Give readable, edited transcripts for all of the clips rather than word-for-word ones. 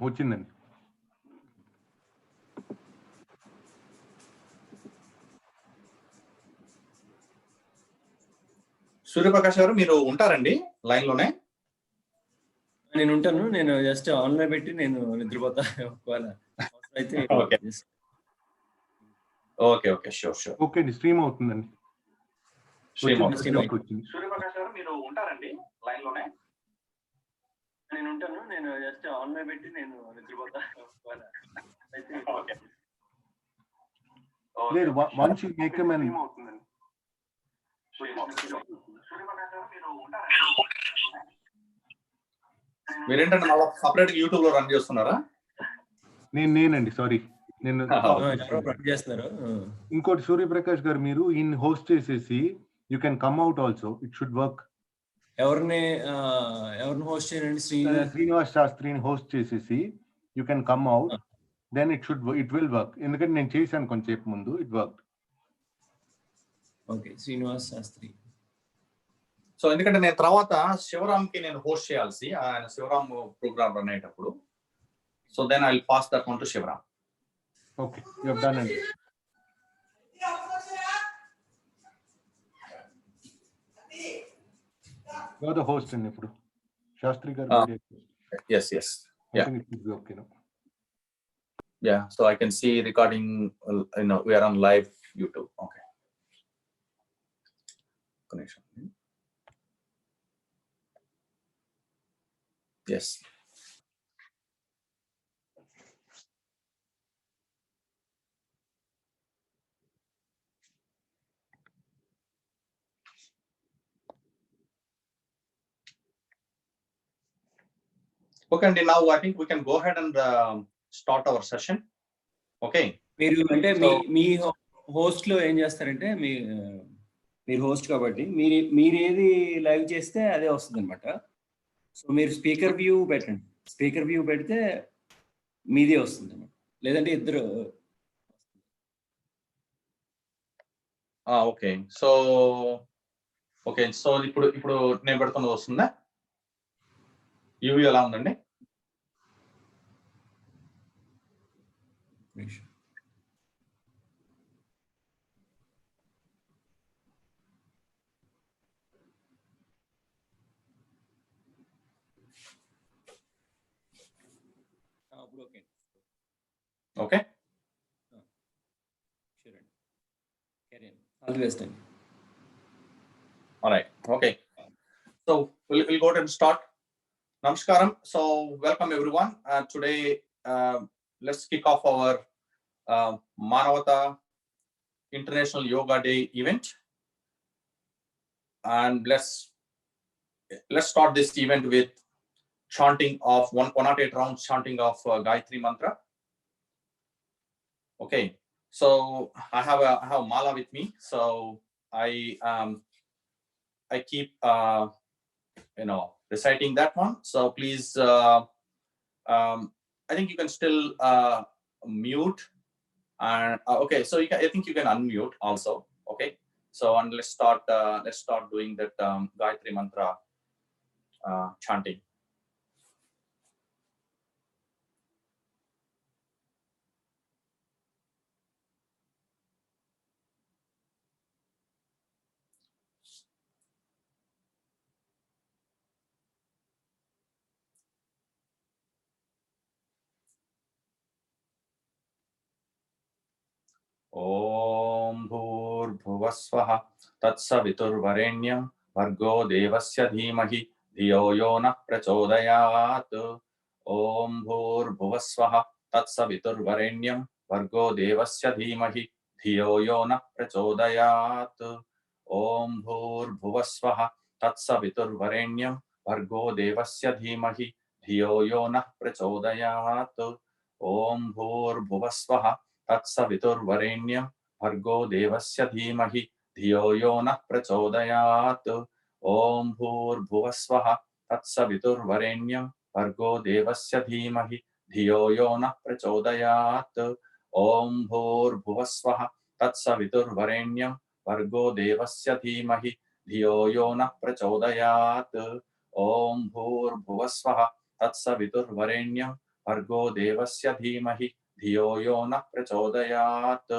వచ్చిందండి. సూర్యప్రకాష్ గారు మీరు ఉంటారండి లైన్ లోనే? నేను ఉంటాను. నేను జస్ట్ ఆన్లో పెట్టి నేను నిద్రపోతా. అయితే ఓకే ఓకే షూర్ ఓకే అండి. స్ట్రీమ్ అవుతుందండి. సూర్యప్రకాష్ గారు మీరు ఉంటారండి లైన్ లోనే? నేను ఉంటాను. నేను జస్ట్ ఆన్లో పెట్టి నేను నిద్రపోతా. అయితే లేదు, once you make him and మీరేంటంటే మళ్ళీ సపరేట్ యూట్యూబ్ లో రన్ చేస్తున్నారా? నేనండి, సారీ. నేను చేస్తున్నారు. ఇంకోటి సూర్యప్రకాష్ గారు, మీరు ఇన్ హోస్ట్ చేసేసి you can come out also. It should work. ఎవరిని హోస్ట్ చేయండి? శ్రీనివాస్ శాస్త్రిని హోస్ట్ చేసేసి you can come out, then it will work. ఎందుకంటే నేను చేశాను కొంచెంసేపు ముందు, it work. Okay, Srinivas Sastri. So ఎందుకంటే నేను తర్వాత శివరామ్కి నేను హోస్ట్ చేయాల్సి, ఆయన శివరామ్ ప్రోగ్రామ్ రన్ అయ్యేటప్పుడు. So then I will pass that one to Sivaram. Okay, you have done అండి. యు ఆర్ ద హోస్ట్ అండి ఇప్పుడు. శాస్త్రి గారు. yes yeah, okay now. Yeah, so I can see recording, we are on live YouTube. Okay, connection. Yes. Okay, and now I think we can go ahead and start our session. Okay. మీరు అంటే మీ host లో ఏం చేస్తారంటే, మీరు host కాబట్టి మీరు ఏది live చేస్తే అదే వస్తుంది అనమాట. సో మీరు స్పీకర్ వ్యూ పెట్టండి. స్పీకర్ వ్యూ పెడితే మీదే వస్తుంది అనమాట, లేదంటే ఇద్దరు. ఓకే, సో ఇప్పుడు నేను పెడుతున్నది వస్తుందా? యూవీ ఎలా ఉందండి? Okay. Sure. Carry on. All the best. All right. Okay. So we'll go ahead and start. Namaskaram. So welcome everyone. Today, let's kick off our Manavata International Yoga Day event, and let's start this event with chanting of 108 rounds chanting of Gayatri mantra. Okay, so I have mala with me, so I keep reciting that one. So please, I think you can still mute, and okay, so I think you can unmute also. Okay, so and let's start doing that Gayatri mantra chanting. ॐ भूर्भुवस्वः तत्सवितुर्वरेण्यं भर्गो देवस्य धीमहि धियो यो नः प्रचोदयात्। ॐ भूर्भुवस्वः तत्सवितुर्वरेण्यं भर्गो देवस्य धीमहि धियो यो नः प्रचोदयात्। ॐ भूर्भुवस्वः तत्सवितुर्वरेण्यं भर्गो देवस्य धीमहि धियो यो नः प्रचोदयात्। ॐ भूर्भुवस्वः तत्सवितुर्वरेण्यं भर्गो देवस्य धीमहि धियो यो नः प्रचोदयात्। ॐ भूर्भुवस्वः तत्सवितुर्वरेण्यं भर्गो देवस्य धीमहि धियो यो नः प्रचोदयात्। ॐ भूर्भुवस्वः तत्सवितुर्वरेण्यं भर्गो देवस्य धीमहि धियो यो नः प्रचोदयात्। ॐ भूर्भुवस्वः तत्सवितुर्वरेण्यं भर्गो देवस्य धीमहि धियो यो नः प्रचोदयात्।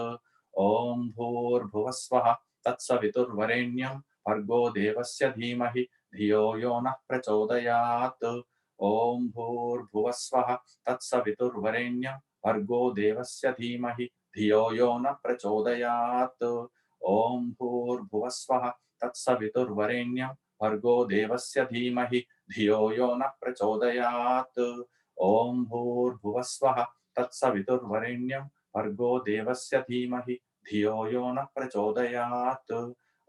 ॐ भूर्भुवस्वः तत्सवितुर्वरेण्यं भर्गो देवस्य धीमहि धियो यो नः प्रचोदयात्। ॐ भूर्भुवस्वः तत्सवितुर्वरेण्यं भर्गो देवस्य धीमहि धियो यो नः प्रचोदयात्। ॐ भूर्भुवस्वः तत्सवितुर्वरेण्यं भर्गो देवस्य धीमहि धियो यो नः प्रचोदयात्। ॐ भूर्भुवस्वः तत्सवितुर्वरेण्यं भर्गो देवस्य धीमहि धियो यो नः प्रचोदयात्।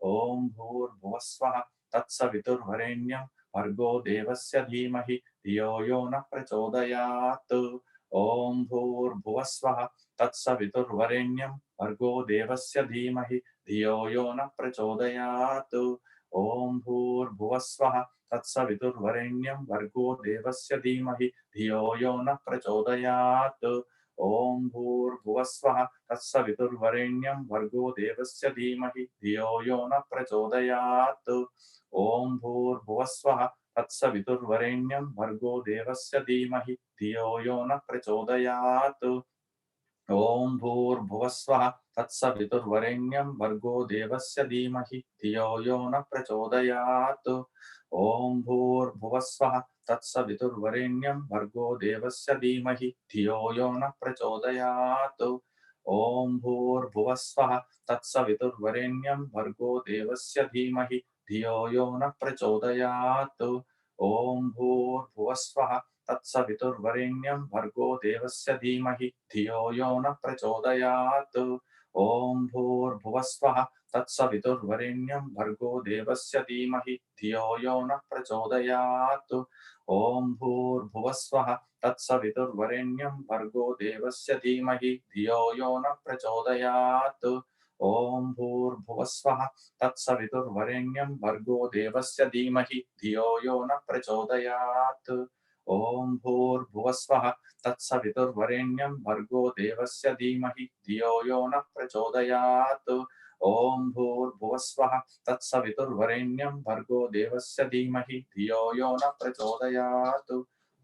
ॐ भूर्भुवस्वः तत्सवितुर्वरेण्यं भर्गो देवस्य धीमहि धियो यो नः प्रचोदयात्। ॐ भूर्भुवस्वः तत्सवितुर्वरेण्यं भर्गो देवस्य धीमहि धियो यो नः प्रचोदयात्। ॐ भूर्भुवस्वः तत्सवितुर्वरेण्यं भर्गो देवस्य धीमहि धियो यो नः प्रचोदयात्। ॐ भूर्भुवस्वः तत्सवितुर्वरेण्यं भर्गो देवस्य धीमहि धियो यो नः प्रचोदयात्। ॐ भूर्भुवस्वः तत्सवितुर्वरेण्यं भर्गो देवस्य धीमहि धियो यो नः प्रचोदयात्। ॐ भूर्भुवस्वः तत्सवितुर्वरेण्यं भर्गो देवस्य धीमहि धियो यो नः प्रचोदयात्। ॐ भूर्भुवस्वः तत्सवितुर्वरेण्यं भर्गो देवस्य धीमहि धियो यो नः प्रचोदयात्। ॐ भूर्भुवस्वः तत्सवितुर्वरेण्यं भर्गो देवस्य धीमहि धियो यो नः प्रचोदयात्। ॐ भूर्भुवस्वः तत्सवितुर्वरेण्यं भर्गो देवस्य धीमहि धियो यो नः प्रचोदयात्। ॐ भूर्भुवस्वः तत्सवितुर्वरेण्यं भर्गो देवस्य धीमहि धियो यो नः प्रचोदयात्। ॐ भूर्भुवस्वः तत्सवितुर्वरेण्यं भर्गो देवस्य धीमहि धियो यो नः प्रचोदयात्। ॐ भूर्भुवस्वः तत्सवितुर्वरेण्यं भर्गो देवस्य धीमहि धियो यो नः प्रचोदयात्। ॐ भूर्भुवस्वः तत्सवितुर्वरेण्यं भर्गो देवस्य धीमहि धियो यो नः प्रचोदयात्। ॐ भूर्भुवस्वः तत्सवितुर्वरेण्यं भर्गो देवस्य धीमहि धियो यो नः प्रचोदयात्।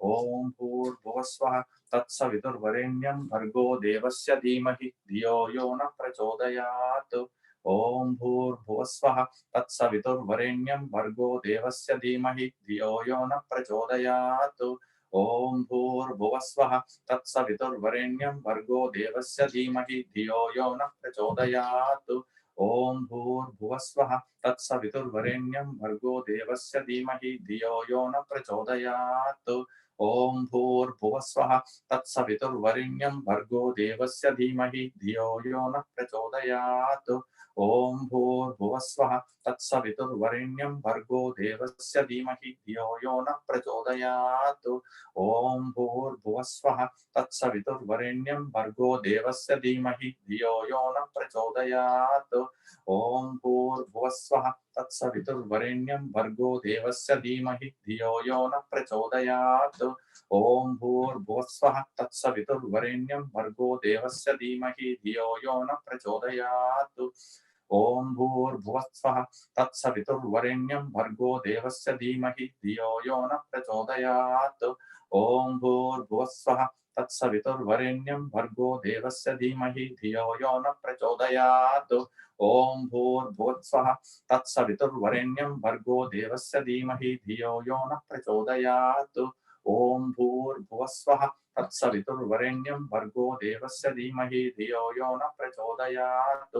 ॐ भूर्भुवस्वः तत्सवितुर्वरेण्यं भर्गो देवस्य धीमहि धियो यो नः प्रचोदयात्। ॐ भूर्भुवस्वः तत्सवितुर्वरेण्यं भर्गो देवस्य धीमहि धियो यो नः प्रचोदयात्। ॐ भूर्भुवस्वः तत्सवितुर्वरेण्यं भर्गो देवस्य धीमहि धियो यो नः प्रचोदयात्। ॐ भूर्भुवस्वः तत्सवितुर्वरेण्यं भर्गो देवस्य धीमहि धियो यो नः प्रचोदयात्। ॐ भूर्भुवस्वः तत्सवितुर्वरेण्यं भर्गो देवस्य धीमहि धियो यो नः प्रचोदयात्। ॐ भूर्भुवस्वः तत्सवितुर्वरेण्यं भर्गो देवस्य धीमहि धियो यो नः प्रचोदयात्। ॐ भूर्भुवस्वः तत्सवितुर्वरेण्यं भर्गो देवस्य धीमहि धियो यो नः प्रचोदयात्। ॐ भूर्भुवस्वः तत्सवितुर्वरेण्यं भर्गो देवस्य धीमहि धियो यो नः प्रचोदयात्। ॐ भूर्भुवस्वः तत्सवितुर्वरेण्यं भर्गो देवस्य धीमहि धियो यो नः प्रचोदयात्। ॐ भूर्भुवस्वः तत्सवितुर्वरेण्यं भर्गो देवस्य धीमहि धियो यो नः प्रचोदयात्। ॐ भूर्भुवस्वः तत्सवितुर्वरेण्यं भर्गो देवस्य धीमहि धियो यो नः प्रचोदयात्। ॐ भूर्भुवस्वः तत्सवितुर्वरेण्यं भर्गो देवस्य धीमहि धियो यो नः प्रचोदयात्। ॐ भूर्भुवस्वः तत्सवितुर्वरेण्यं भर्गो देवस्य धीमहि धियो यो नः प्रचोदयात्।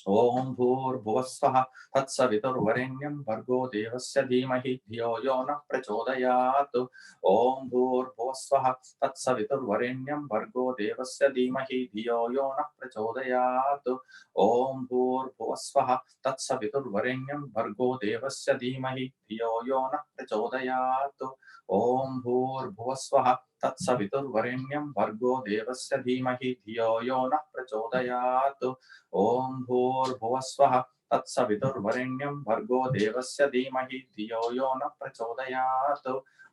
ॐ भूर्भुवस्वः तत्सवितुर्वरेण्यं भर्गो देवस्य धीमहि धियो यो नः प्रचोदयात्। ॐ भूर्भुवस्वः तत्सवितुर्वरेण्यं भर्गो देवस्य धीमहि धियो यो नः प्रचोदयात्। ॐ भूर्भुवस्वः तत्सवितुर्वरेण्यं भर्गो देवस्य धीमहि धियो यो नः प्रचोदयात्। ॐ भूर्भुवस्वः तत्सवितुर्वरेण्यं भर्गो देवस्य धीमहि धियो यो नः प्रचोदयात्। ॐ भूर्भुवस्वः तत्सवितुर्वरेण्यं भर्गो देवस्य धीमहि धियो यो नः प्रचोदयात्।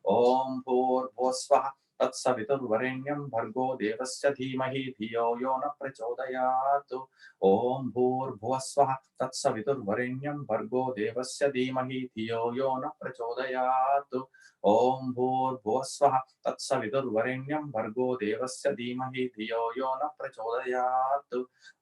ॐ भूर्भुवस्वः तत्सवितुर्वरेण्यं भर्गो देवस्य धीमहि धियो यो न प्रचोदयात्। ॐ भूर्भुवः स्वः तत्सवितुर्वरेण्यं भर्गो देवस्य धीमहि धियो यो न प्रचोदयात्। ॐ भूर्भुवः स्वः तत्सवितुर्वरेण्यं भर्गो देवस्य धीमहि धियो यो न प्रचोदयात्।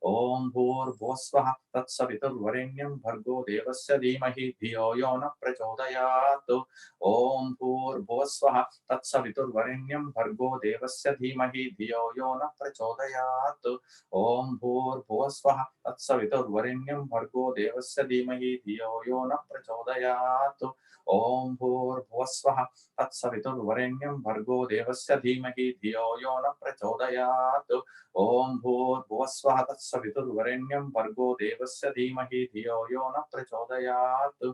ॐ भूर्भुवः स्वः तत्सवितुर्वरेण्यं भर्गो देवस्य धीमहि धियो यो न प्रचोदयात्। ॐ भूर्भुवः स्वः तत्सवितुर्वरेण्यं भर्गो देवस्य धीमहि धियो यो न प्रचोदयात्। ॐ भूर्भुवः स्वः तत्सवितुर्वरेण्यं भर्गो देवस्य धीमहि धियो यो न प्रचोदयात्। ॐ भूर्भुवः स्वः तत्सवितुर्वरेण्यं भर्गो देवस्य धीमहि धियो यो न प्रचोदयात्। ॐ भूर्भुवः स्वः तत्सवितुर्वरेण्यं भर्गो देवस्य धीमहि धियो यो न प्रचोदयात्।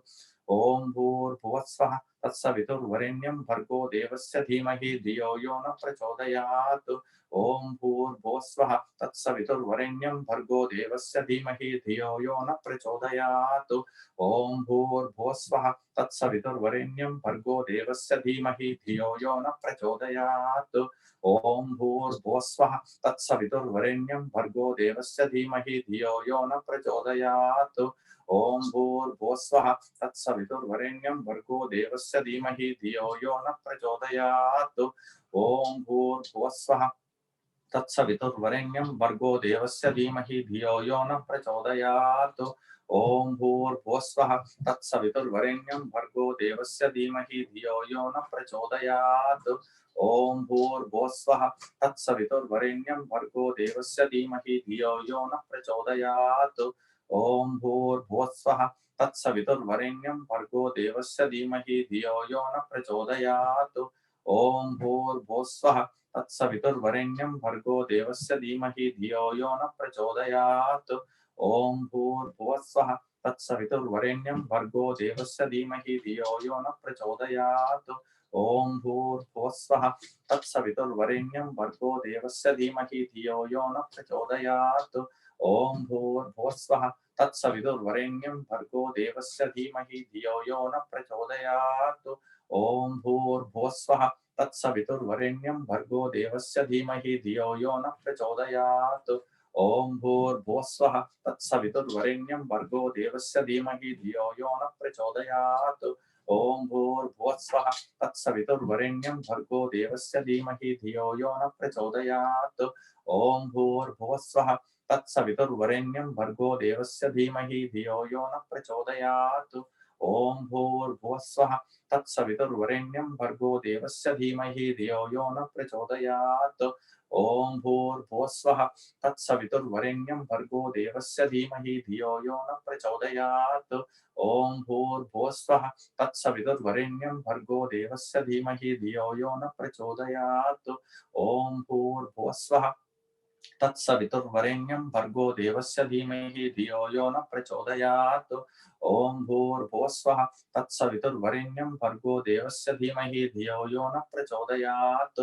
ॐ भूर्भुवः स्वः तत्सवितुर्वरेण्यं भर्गो देवस्य धीमहि धियो यो न प्रचोदयात्। ॐ भूर्भुवः स्वः तत्सवितुर्वरेण्यं भर्गो देवस्य धीमहि धियो यो न प्रचोदयात्। ॐ भूर्भुवः स्वः तत्सवितुर्वरेण्यं भर्गो देवस्य धीमहि धियो यो न प्रचोदयात्। ॐ भूर्भुवः स्वः तत्सवितुर्वरेण्यं भर्गो देवस्य धीमहि धियो यो न प्रचोदयात्। ॐ भूर्भुवः स्वः तत्सवितुर्वरेण्यं भर्गो देवस्य धीमहि धियो यो न प्रचोदयात्। ॐ भूर्भुवः स्वः तत्सवितुर्वरेण्यं भर्गो देवस्य धीमहि धियो यो न प्रचोदयात्। ॐ भूर्भुवः स्वः तत्सवितुर्वरेण्यं भर्गो देवस्य धीमहि धियो यो न प्रचोदयात्। ॐ भूर्भुवः स्वः तत्सवितुर्वरेण्यं भर्गो देवस्य धीमहि धियो यो न प्रचोदयात्। ॐ भूर्भुवः स्वः तत्सवितुर्वरेण्यं भर्गो देवस्य धीमहि धियो यो न प्रचोदयात्। ॐ भूर्भुवः स्वः तत्सवितुर्वरेण्यं भर्गो देवस्य धीमहि धियो यो न प्रचोदयात्। ॐ भूर्भुवः स्वः तत्सवितुर्वरेण्यं भर्गो देवस्य धीमहि धियो यो न प्रचोदयात्। ॐ भूर्भुवः स्वः तत्सवितुर्वरेण्यं भर्गो देवस्य धीमहि धियो यो न प्रचोदयात्। ॐ भूर्भुवः स्वः तत्सवितुर्वरेण्यं भर्गो देवस्य धीमहि धियो यो न प्रचोदयात्। ॐ भूर्भुवः स्वः तत्सवितुर्वरेण्यं भर्गो देवस्य धीमहि धियो यो न प्रचोदयात्। ॐ भूर्भुवः स्वः तत्सवितुर्वरेण्यं भर्गो देवस्य धीमहि धियो यो न प्रचोदयात्। ॐ भूर्भुवः स्वः तत्सवितुर्वरेण्यं भर्गो देवस्य धीमहि धियो यो न प्रचोदयात्। ॐ भूर्भुवः स्वः तत्सवितुर्वरेण्यं भर्गो देवस्य धीमहि धियो यो न प्रचोदयात्। ॐ भूर्भुवः स्वः तत्सवितुर्वरेण्यं भर्गो देवस्य धीमहि धियो यो न प्रचोदयात्। ॐ भूर्भुवः स्वः तत्सवितुर्वरेण्यं भर्गो देवस्य धीमहि धियो यो न प्रचोदयात्। ॐ भूर्भुवः स्वः तत्सवितुर्वरेण्यं भर्गो देवस्य धीमहि धियो यो न प्रचोदयात्। ॐ भूर्भुवः स्वः तत्सवितुर्वरेण्यं भर्गो देवस्य धीमहि धियो यो न प्रचोदयात्। ॐ भूर्भुवः स्वः तत्सवितुर्वरेण्यं भर्गो देवस्य धीमहि धियो यो न प्रचोदयात्। ॐ भूर्भुवः स्वः तत्सवितुर्वरेण्यं भर्गो देवस्य धीमहि धियो यो न प्रचोदयात्।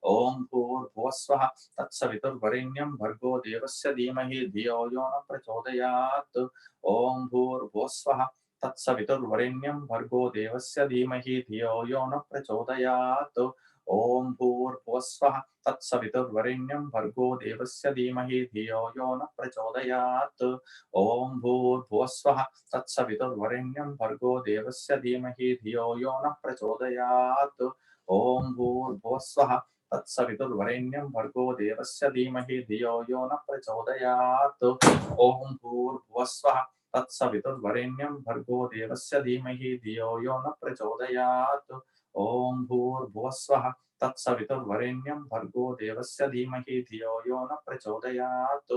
ॐ भूर्भुवः स्वः तत्सवितुर्वरेण्यं भर्गो देवस्य धीमहि धियो यो न प्रचोदयात्। ॐ भूर्भुवः स्वः तत्सवितुर्वरेण्यं भर्गो देवस्य धीमहि धियो यो न प्रचोदयात्। ॐ भूर्भुवः स्वः तत्सवितुर्वरेण्यं भर्गो देवस्य धीमहि धियो यो न प्रचोदयात्। ॐ भूर्भुवः स्वः तत्सवितुर्वरेण्यं भर्गो देवस्य धीमहि धियो यो न प्रचोदयात्। ॐ भूर्भुवः स्वः तत्सवितुर्वरेण्यं भर्गो देवस्य धीमहि धियो यो न प्रचोदयात्। ॐ भूर्भुवः स्वः तत्सवितुर्वरेण्यं भर्गो देवस्य धीमहि धियो यो न प्रचोदयात्।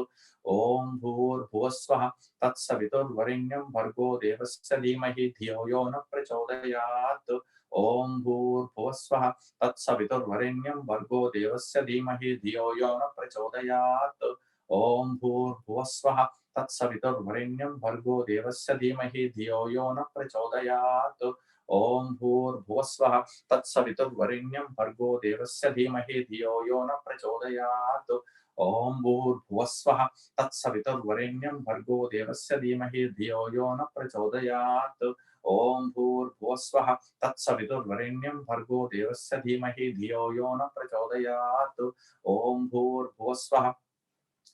ॐ भूर्भुवः स्वः तत्सवितुर्वरेण्यं भर्गो देवस्य धीमहि धियो यो न प्रचोदयात्। ॐ भूर्भुवः स्वः तत्सवितुर्वरेण्यं भर्गो देवस्य धीमहि धियो यो न प्रचोदयात्। ॐ भूर्भुवः स्वः तत्सवितुर्वरेण्यं भर्गो देवस्य धीमहि धियो यो न प्रचोदयात्। ॐ भूर्भुवः स्वः तत्सवितुर्वरेण्यं भर्गो देवस्य धीमहि धियो यो न प्रचोदयात्। ॐ भूर्भुवः स्वः तत्सवितुर्वरेण्यं भर्गो देवस्य धीमहि धियो यो न प्रचोदयात्। ॐ भूर्भुवस्वः तत्सवितुर्वरेण्यं भर्गो देवस्य धीमहि धियो यो न प्रचोदयात् ॐ भूर्भुवस्वः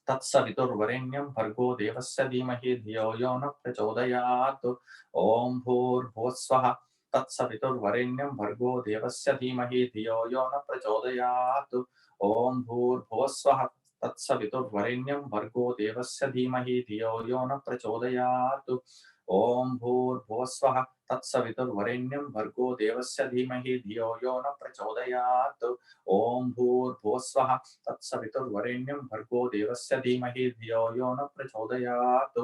तत्सवितुर्वरेण्यं भर्गो देवस्य धीमहि धियो यो न प्रचोदयात् ॐ भूर्भुवस्वः तत्सवितुर्वरेण्यं भर्गो देवस्य धीमहि धियो यो न प्रचोदयात् ॐ भूर्भुवस्वः तत्सवितुर्वरेण्यं भर्गो देवस्य धीमहि धियो यो न प्रचोदयात् ॐ भूर्भुवस्वः तत्सवितुर्वरेण्यं भर्गो देवस्य धीमहि धियो यो न प्रचोदयात् ॐ भूर्भुवस्वः तत्सवितुर्वरेण्यं भर्गो देवस्य धीमहि धियो यो न प्रचोदयात्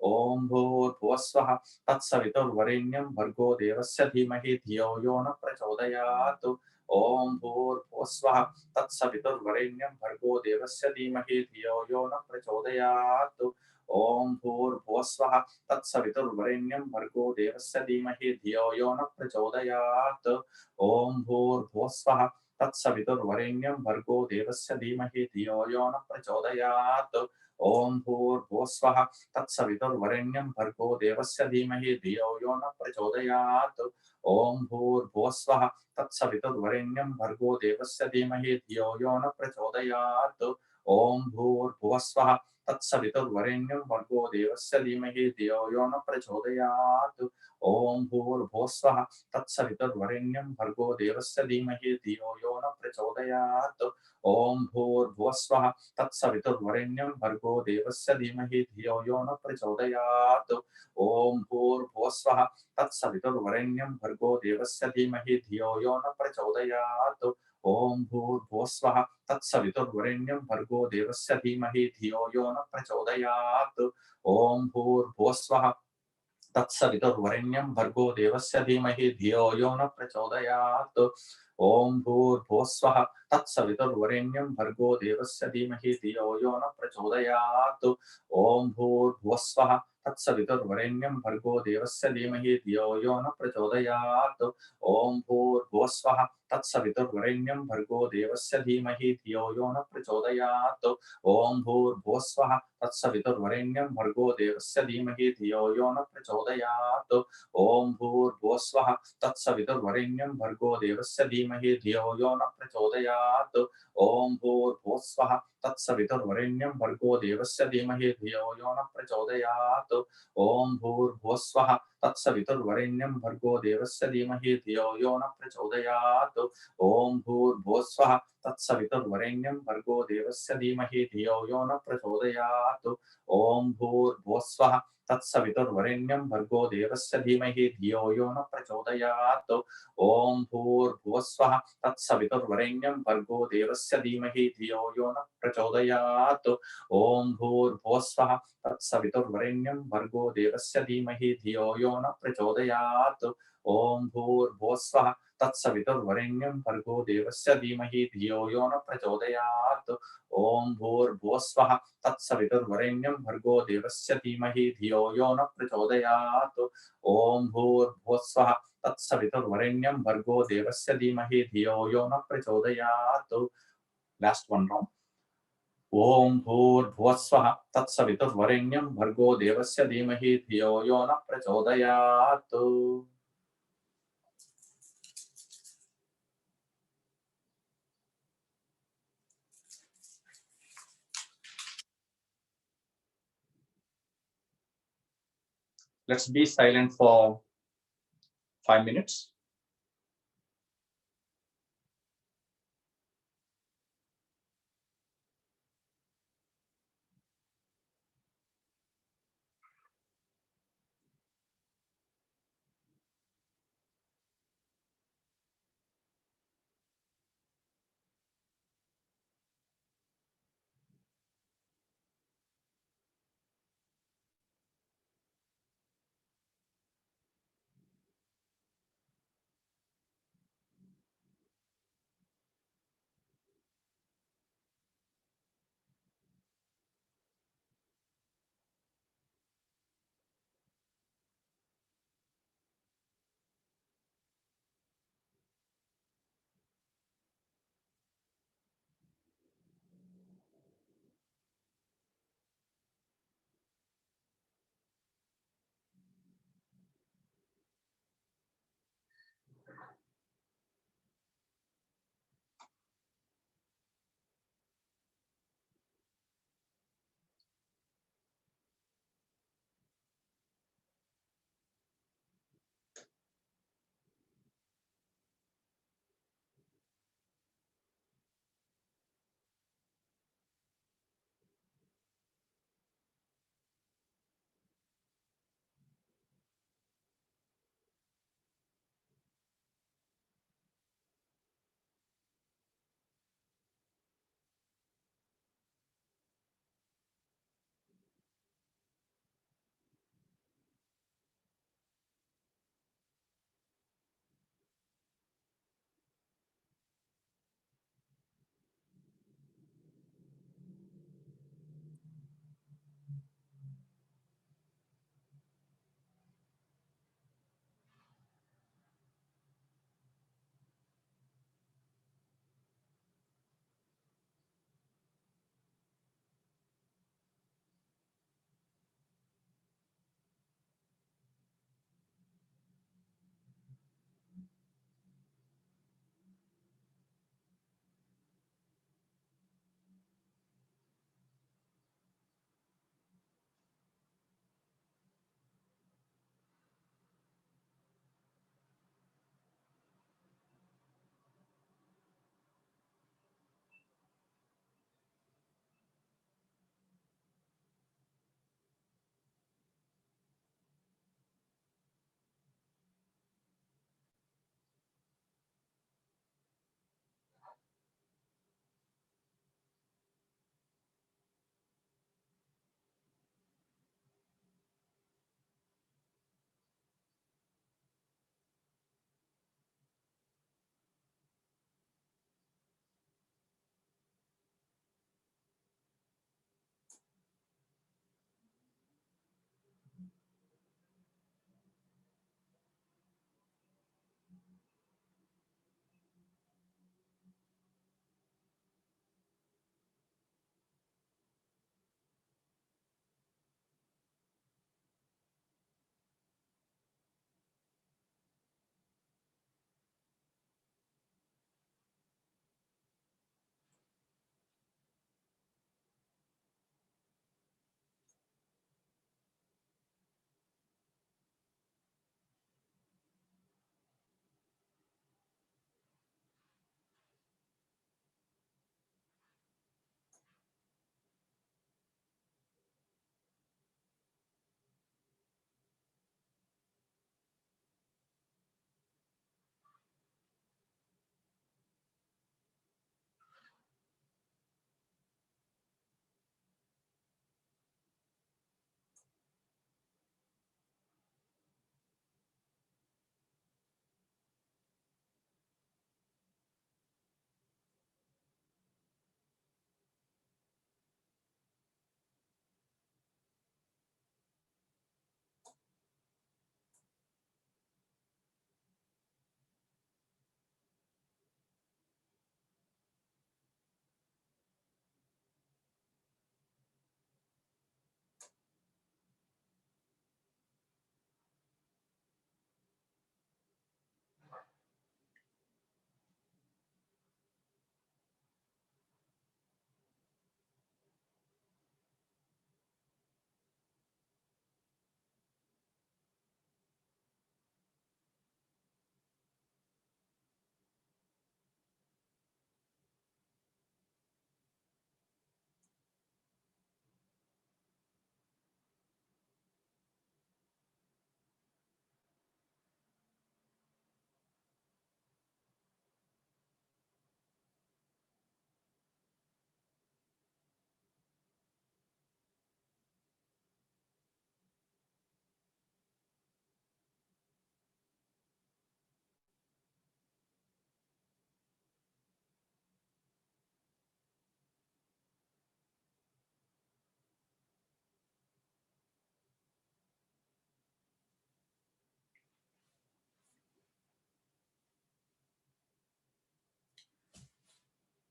ॐ भूर्भुवस्वः तत्सवितुर्वरेण्यं भर्गो देवस्य धीमहि धियो यो न प्रचोदयात् ॐ भूर्भुवस्वः तत्सवितुर्वरेण्यं भर्गो देवस्य धीमहि धियो यो न प्रचोदयात् ॐ भूर्भुवस्वः तत्सवितुर्वरेण्यं भर्गो देवस्य धीमहि धियो यो न प्रचोदयात् ॐ भूर्भुवस्वः तत्सवितुर्वरेण्यं भर्गो देवस्य धीमहि धियो यो न प्रचोदयात् ॐ भूर्भुवस्वः तत्सवितुर्वरेण्यं भर्गो देवस्य धीमहि धियो यो न प्रचोदयात् ॐ भूर्भुवस्वः तत्सवितुर्वरेण्यं भर्गो देवस्य धीमहि धियो यो न प्रचोदयात् ॐ भूर्भुवस्वः तत्सवितुर्वरेण्यं भर्गो देवस्य धीमहि धियो यो न प्रचोदयात् ॐ भूर्भुवस्वः तत्सवितुर्वरेण्यं भर्गो देवस्य धीमहि धियो यो न प्रचोदयात् ॐ भूर्भुवस्वः तत्सवितुर्वरेण्यं भर्गो देवस्य धीमहि धियो यो न प्रचोदयात् ॐ भूर्भुवस्वः तत्सवितुर्वरेण्यं भर्गो देवस्य धीमहि धियो यो न प्रचोदयात् ॐ भूर्भुवस्वः तत्सवितुर्वरेण्यं भर्गो देवस्य धीमहि धियो यो न प्रचोदयात् ॐ भूर्भुवस्वः तत्सवितुर्वरेण्यं भर्गो देवस्य धीमहि धियो यो न प्रचोदयात् ॐ भूर्भुवस्वः तत्सवितुर्वरेण्यं भर्गो देवस्य धीमहि धियो यो न प्रचोदयात् ॐ भूर्भुवस्वः तत्सवितुर्वरेण्यं भर्गो देवस्य धीमहि धियो यो न प्रचोदयात् ॐ भूर्भुवस्वः तत्सवितुर्वरेण्यं भर्गो देवस्य धीमहि धियो यो न प्रचोदयात् ॐ भूर्भुवस्वः तत्सवितुर्वरेण्यं भर्गो देवस्य धीमहि धियो यो न प्रचोदयात् ॐ भूर्भुवस्वः तत्सवितुर्वरेण्यं भर्गो देवस्य धीमहि धियो यो न प्रचोदयात् ॐ भूर्भुवस्वः तत्सवितुर्वरेण्यं भर्गो देवस्य धीमहि धियो यो न प्रचोदयात् ॐ भूर्भुवस्वः तत्सवितुर्वरेण्यं भर्गो देवस्य धीमहि धियो यो न प्रचोदयात् ॐ भूर्भुवस्वः तत्सवितुर्वरेण्यं भर्गो देवस्य धीमहि धियो यो न प्रचोदयात् ॐ भूर्भुवस्वः तत्सवितुर्वरेण्यं भर्गो देवस्य धीमहि धियो यो न प्रचोदयात् ॐ भूर्भुवस्वः तत्सवितुर्वरेण्यं भर्गो देवस्य धीमहि धियो यो न प्रचोदयात् ॐ भूर्भुवस्वः तत्सवितुर्वरेण्यं भर्गो देवस्य धीमहि धियो यो न प्रचोदयात् ॐ भूर्भुवस्वः तत्सवितुर्वरेण्यं भर्गो देवस्य धीमहि धियो यो न प्रचोदयात् ॐ भूर्भुवस्वः तत्सवितुर्वरेण्यं भर्गो देवस्य धीमहि धियो यो न प्रचोदयात् ॐ भूर्भुवस्वः तत्सवितुर्वरेण्यं भर्गो देवस्य धीमहि धियो यो न प्रचोदयात् लास्ट वन राउंड ॐ भूर्भुवस्वः तत्सवितुर्वरेण्यं भर्गो देवस्य धीमहि धियो यो न प्रचोदयात् Let's be silent for 5 minutes.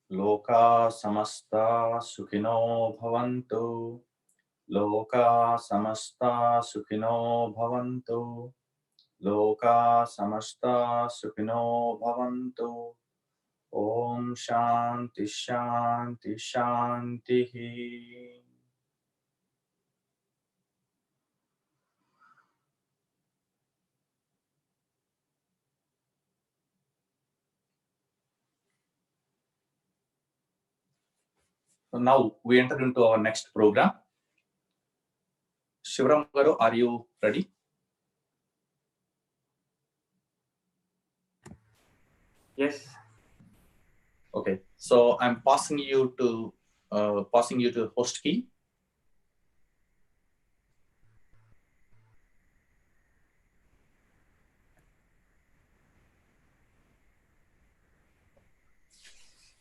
Loka samasta sukhino bhavantu. Loka samasta sukhino bhavantu. Loka samasta sukhino bhavantu. Om Shanti Shanti Shanti. So now we enter into our next program. Shivaram Garu, are you ready? Yes. Okay. So I'm passing you to host key.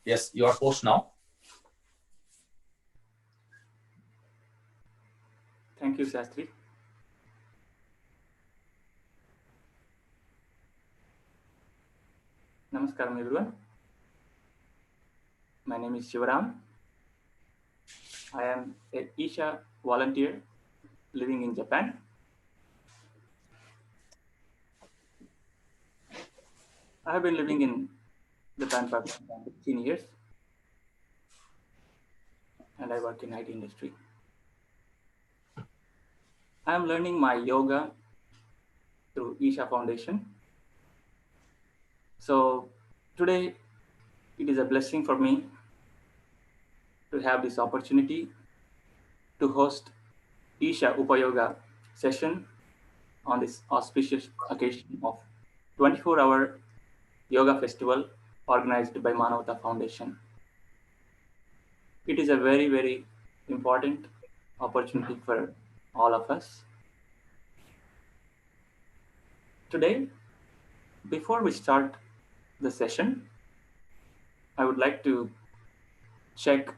Yes, you are host now. Thank you, Shastri. Namaskaram, everyone. My name is Shivaram. I am a Isha volunteer living in Japan. I have been living in Japan for 15 years, and I work in IT industry. I am learning my yoga through Isha Foundation. So today, it is a blessing for me to have this opportunity to host Isha Upayoga session on this auspicious occasion of 24-hour yoga festival organized by Manavata Foundation. It is a very, very important opportunity for all of us. Today, before we start the session, I would like to check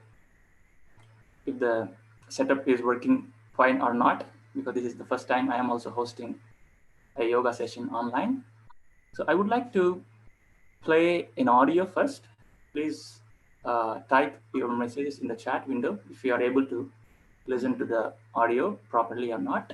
if the setup is working fine or not, because this is the first time I am also hosting a yoga session online. So I would like to play an audio first. Please type your messages in the chat window if you are able to listen to the audio properly or not.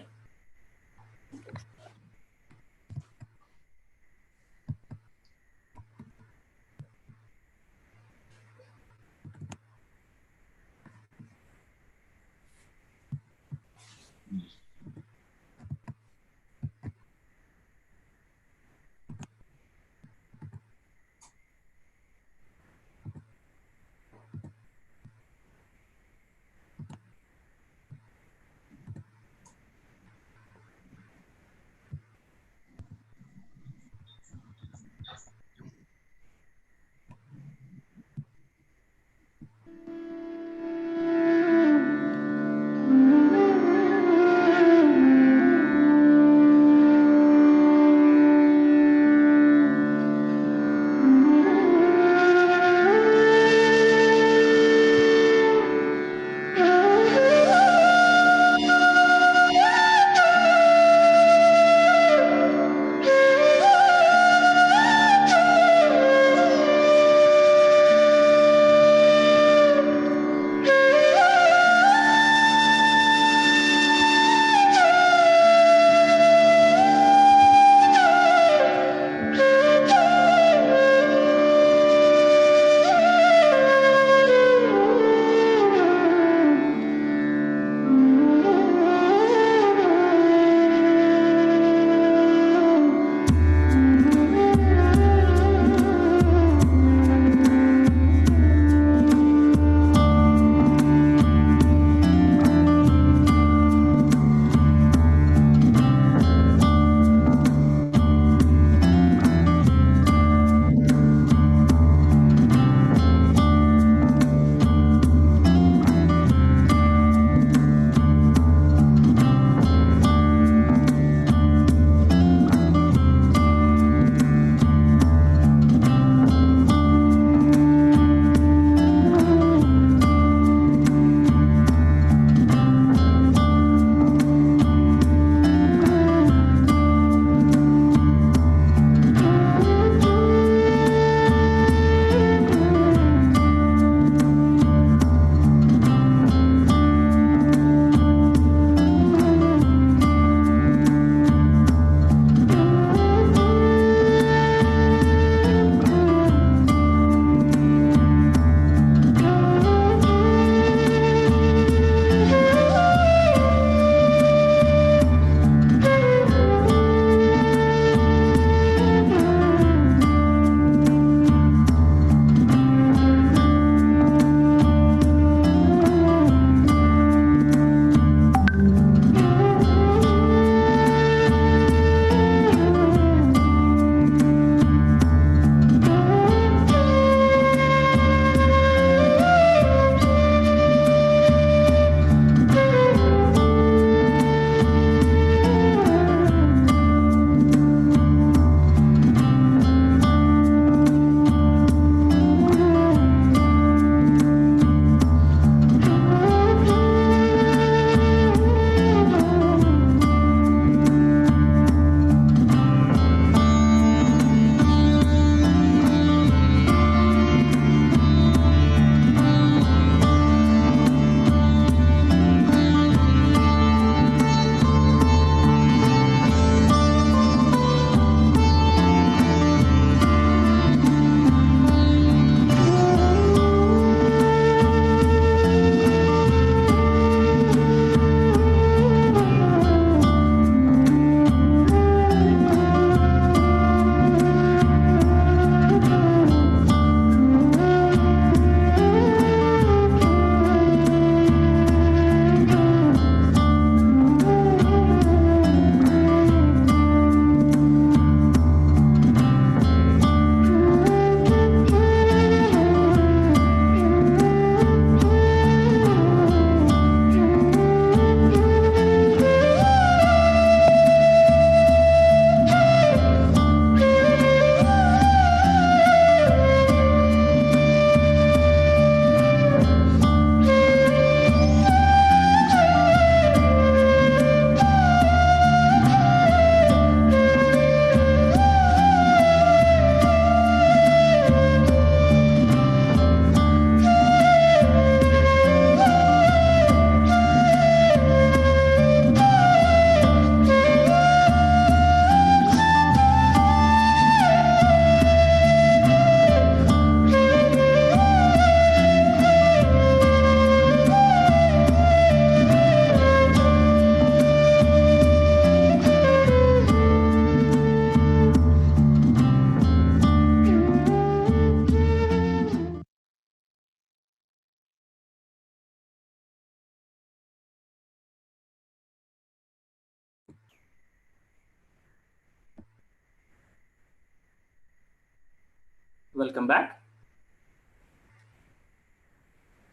Welcome back.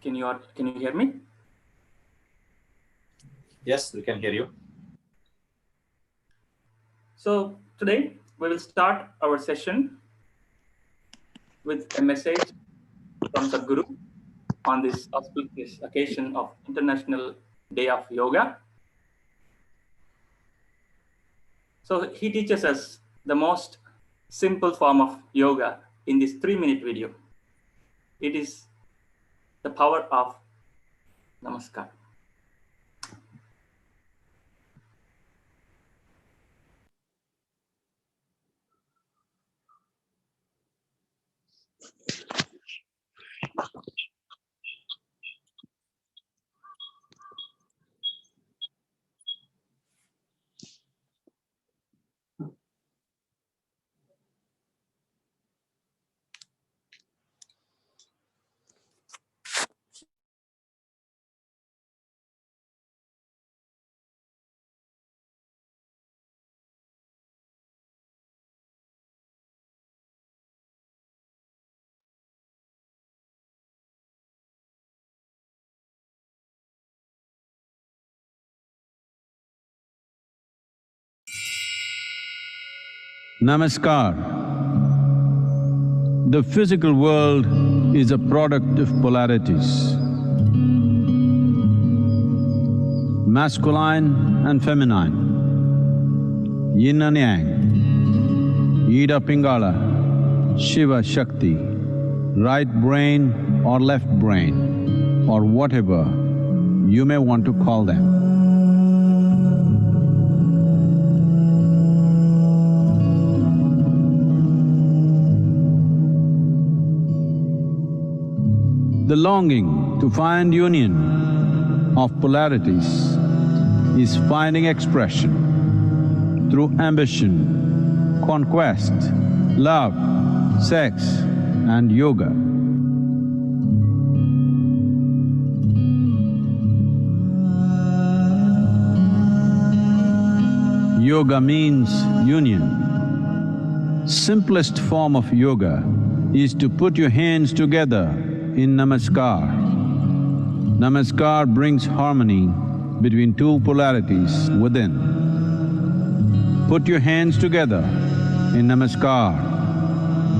Can you hear me? Yes, we can hear you. So today we will start our session with a message from Sadhguru on this auspicious occasion of International Day of Yoga. So he teaches us the most simple form of yoga in this 3-minute video. It is the power of Namaskar. Namaskar. The physical world is a product of polarities, masculine and feminine, yin and yang, Ida Pingala, Shiva Shakti, right brain or left brain, or whatever you may want to call them. The longing to find union of polarities is finding expression through ambition, conquest, love, sex and yoga. Yoga means union. Simplest form of yoga is to put your hands together in Namaskar. Namaskar brings harmony between two polarities within. Put your hands together in Namaskar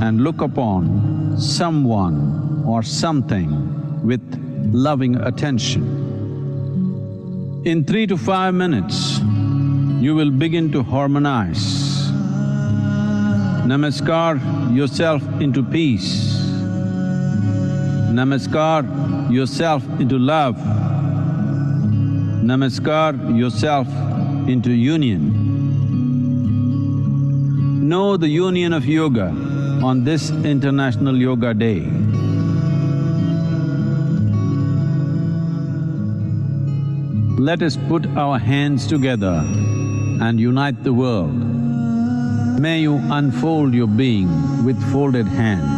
and look upon someone or something with loving attention. In 3 to 5 minutes, you will begin to harmonize. Namaskar yourself into peace. Namaskar yourself into love. Namaskar yourself into union. Know the union of yoga on this International Yoga Day. Let us put our hands together and unite the world. May you unfold your being with folded hands.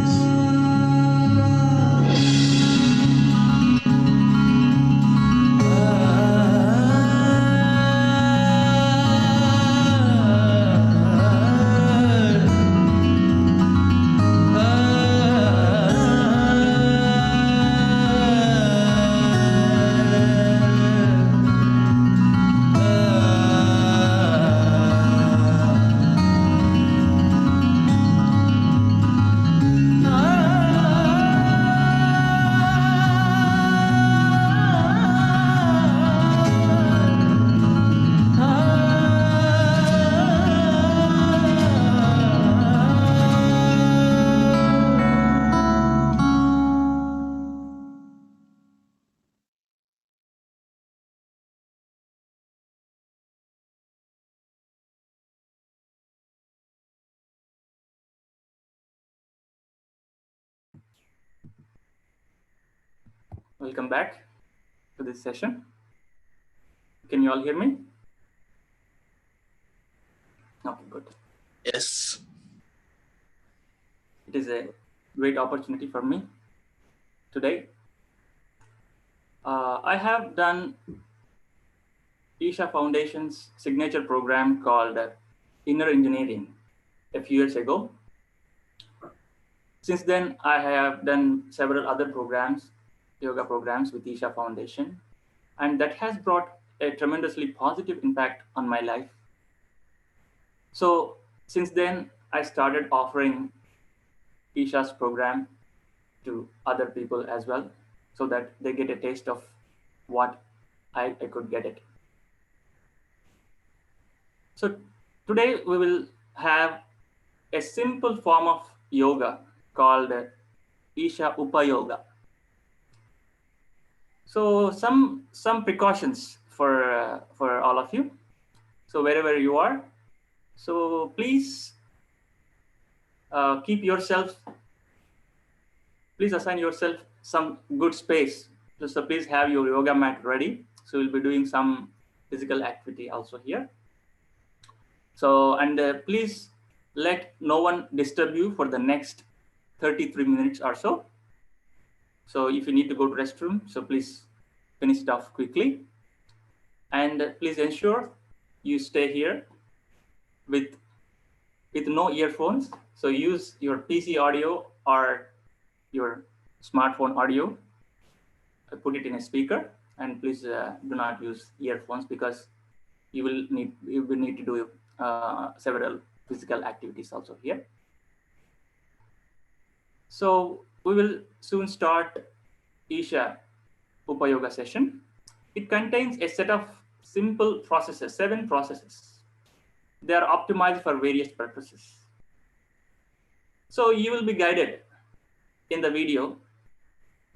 Welcome back to this session. Can you all hear me? Okay, good. Yes. It is a great opportunity for me today. I have done Isha Foundation's signature program called Inner Engineering a few years ago. Since then, I have done several other programs, yoga programs with Isha Foundation, and that has brought a tremendously positive impact on my life. So since then, I started offering Isha's program to other people as well, so that they get a taste of what I could get it. So today we will have a simple form of yoga called Isha Upa Yoga. So some precautions for all of you. So wherever you are, so please please assign yourself some good space. So please have your yoga mat ready. So we'll be doing some physical activity also here. So, and please let no one disturb you for the next 33 minutes or so. So if you need to go to restroom, so please finish it off quickly. And please ensure you stay here with no earphones. So use your PC audio or your smartphone audio, put it in a speaker, and please do not use earphones because you will need to do several physical activities also here. So we will soon start Isha Upa Yoga session. It contains a set of simple processes, 7 processes. They are optimized for various purposes. So you will be guided in the video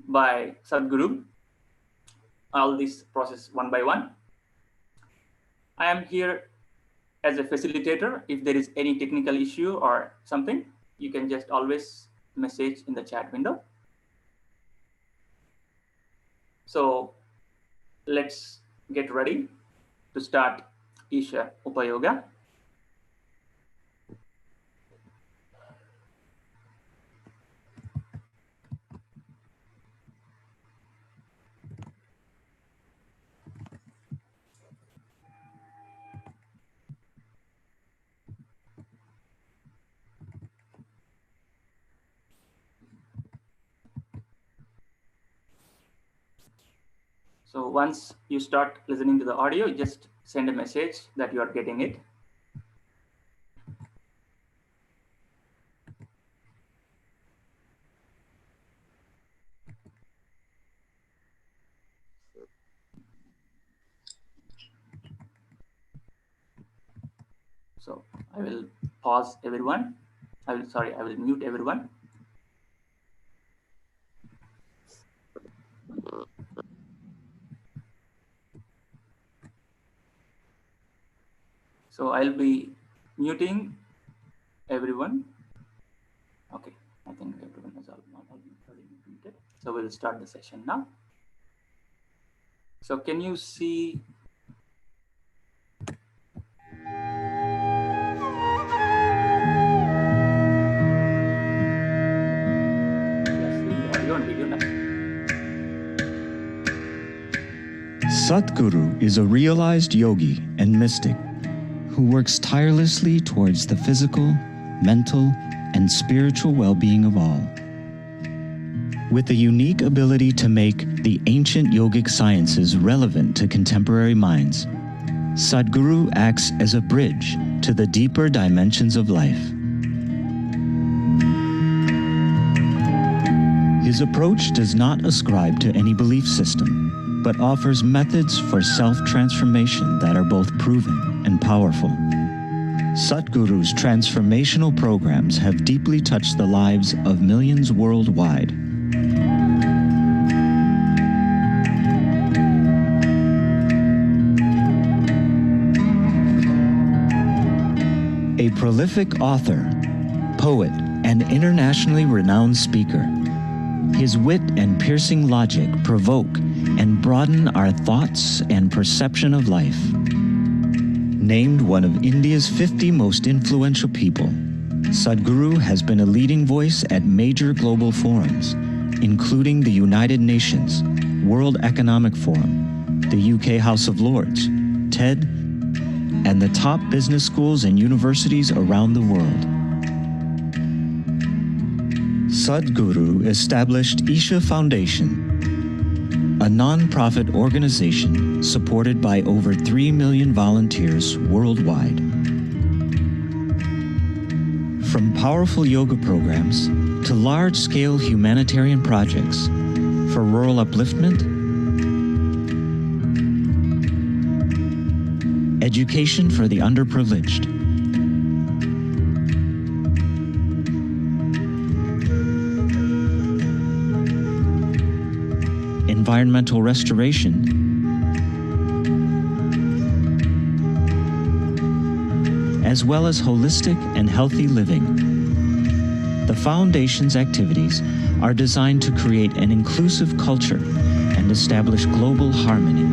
by Sadhguru, all these processes one by one. I am here as a facilitator. If there is any technical issue or something, you can just always message in the chat window. So let's get ready to start Isha Upa Yoga. So once you start listening to the audio, just send a message that you are getting it. So I will pause everyone. I will mute everyone. So I'll be muting everyone. Okay, I think everyone is already muted. So we'll start the session now. So can you see? Audio and video now. Sadhguru is a realized yogi and mystic who works tirelessly towards the physical, mental, and spiritual well-being of all. With a unique ability to make the ancient yogic sciences relevant to contemporary minds, Sadhguru acts as a bridge to the deeper dimensions of life. His approach does not ascribe to any belief system, but offers methods for self-transformation that are both proven and powerful. Sadhguru's transformational programs have deeply touched the lives of millions worldwide. A prolific author, poet, and internationally renowned speaker, his wit and piercing logic provoke and broaden our thoughts and perception of life. Named one of India's 50 most influential people, Sadhguru has been a leading voice at major global forums, including the United Nations, World Economic Forum, the UK House of Lords, TED, and the top business schools and universities around the world. Sadhguru established Isha Foundation, a non-profit organization supported by over 3 million volunteers worldwide. From powerful yoga programs to large-scale humanitarian projects for rural upliftment, education for the underprivileged, environmental restoration, as well as holistic and healthy living. The Foundation's activities are designed to create an inclusive culture and establish global harmony.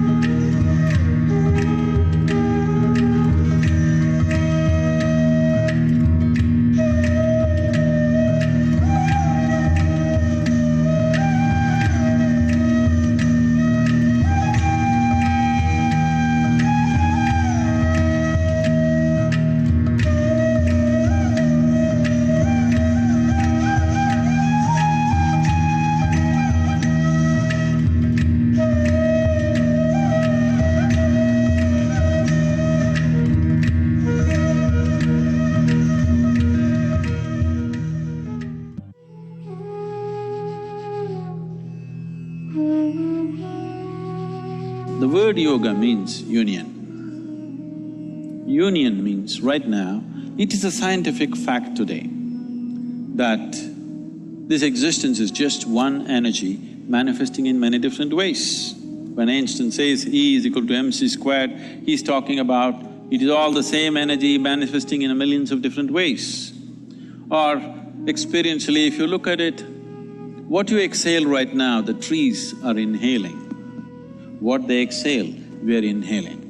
The word yoga means union. Union means right now, it is a scientific fact today that this existence is just one energy manifesting in many different ways. When Einstein says E is equal to mc squared, he's talking about it is all the same energy manifesting in millions of different ways. Or experientially, if you look at it, what you exhale right now, the trees are inhaling. What they exhale, we are inhaling.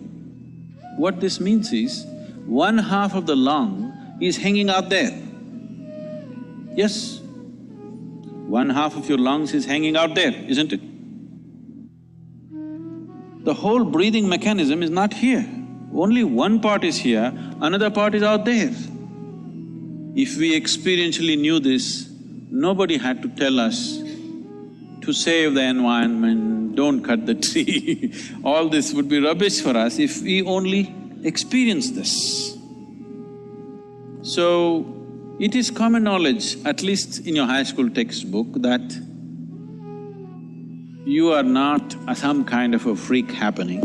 What this means is, 1/2 of the lung is hanging out there. Yes, 1/2 of your lungs is hanging out there, isn't it? The whole breathing mechanism is not here. Only one part is here, another part is out there. If we experientially knew this, nobody had to tell us to save the environment, don't cut the tree. All this would be rubbish for us if we only experience this. So, it is common knowledge, at least in your high school textbook, that you are not some kind of a freak happening.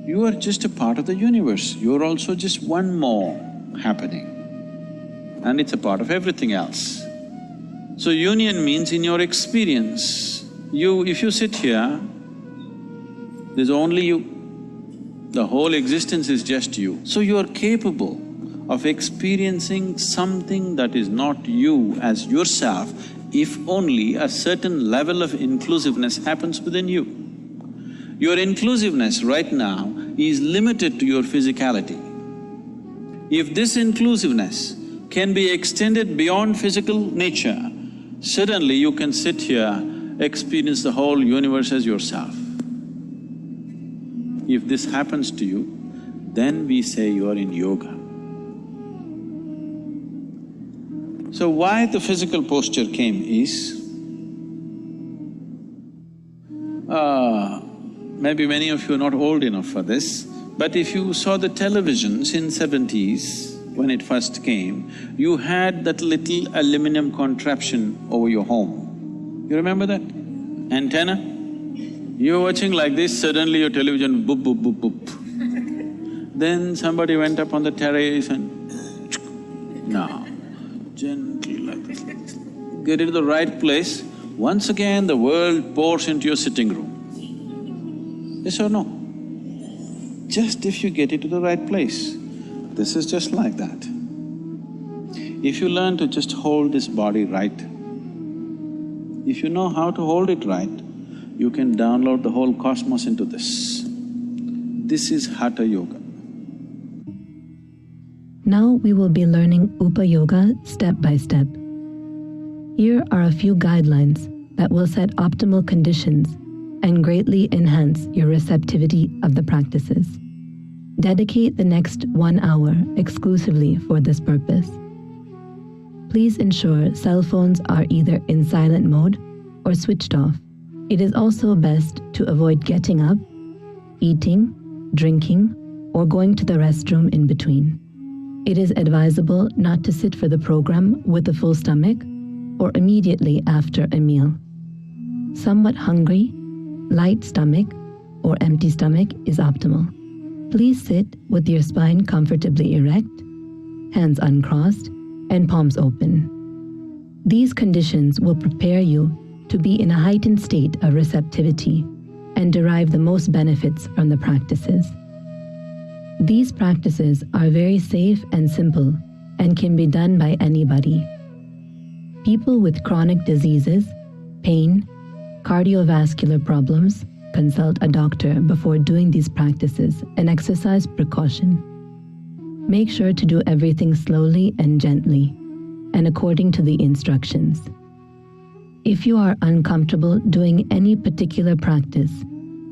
You are just a part of the universe, you are also just one more happening. And it's a part of everything else. So union means in your experience, if you sit here, there's only you. The whole existence is just you. So you are capable of experiencing something that is not you as yourself if only a certain level of inclusiveness happens within you. Your inclusiveness right now is limited to your physicality. If this inclusiveness can be extended beyond physical nature, suddenly you can sit here, experience the whole universe as yourself. If this happens to you, then we say you are in yoga. So why the physical posture came is, maybe many of you are not old enough for this, but if you saw the televisions in 70s, when it first came, you had that little aluminum contraption over your home. You remember that? Antenna? You're watching like this, suddenly your television boop, boop, boop, boop. Then somebody went up on the terrace and now, gently like this. Get into the right place, once again the world pours into your sitting room. Yes or no? Just if you get into the right place. This is just like that. If you learn to just hold this body right, if you know how to hold it right, you can download the whole cosmos into this. This is Hatha Yoga. Now we will be learning Upa Yoga step by step. Here are a few guidelines that will set optimal conditions and greatly enhance your receptivity of the practices. Dedicate the next 1 hour exclusively for this purpose. Please ensure cell phones are either in silent mode or switched off. It is also best to avoid getting up, eating, drinking, or going to the restroom in between. It is advisable not to sit for the program with a full stomach or immediately after a meal. Somewhat hungry, light stomach, or empty stomach is optimal. Please sit with your spine comfortably erect, hands uncrossed, and palms open. These conditions will prepare you to be in a heightened state of receptivity and derive the most benefits from the practices. These practices are very safe and simple and can be done by anybody. People with chronic diseases, pain, cardiovascular problems, consult a doctor before doing these practices and exercise precaution. Make sure to do everything slowly and gently, and according to the instructions. If you are uncomfortable doing any particular practice,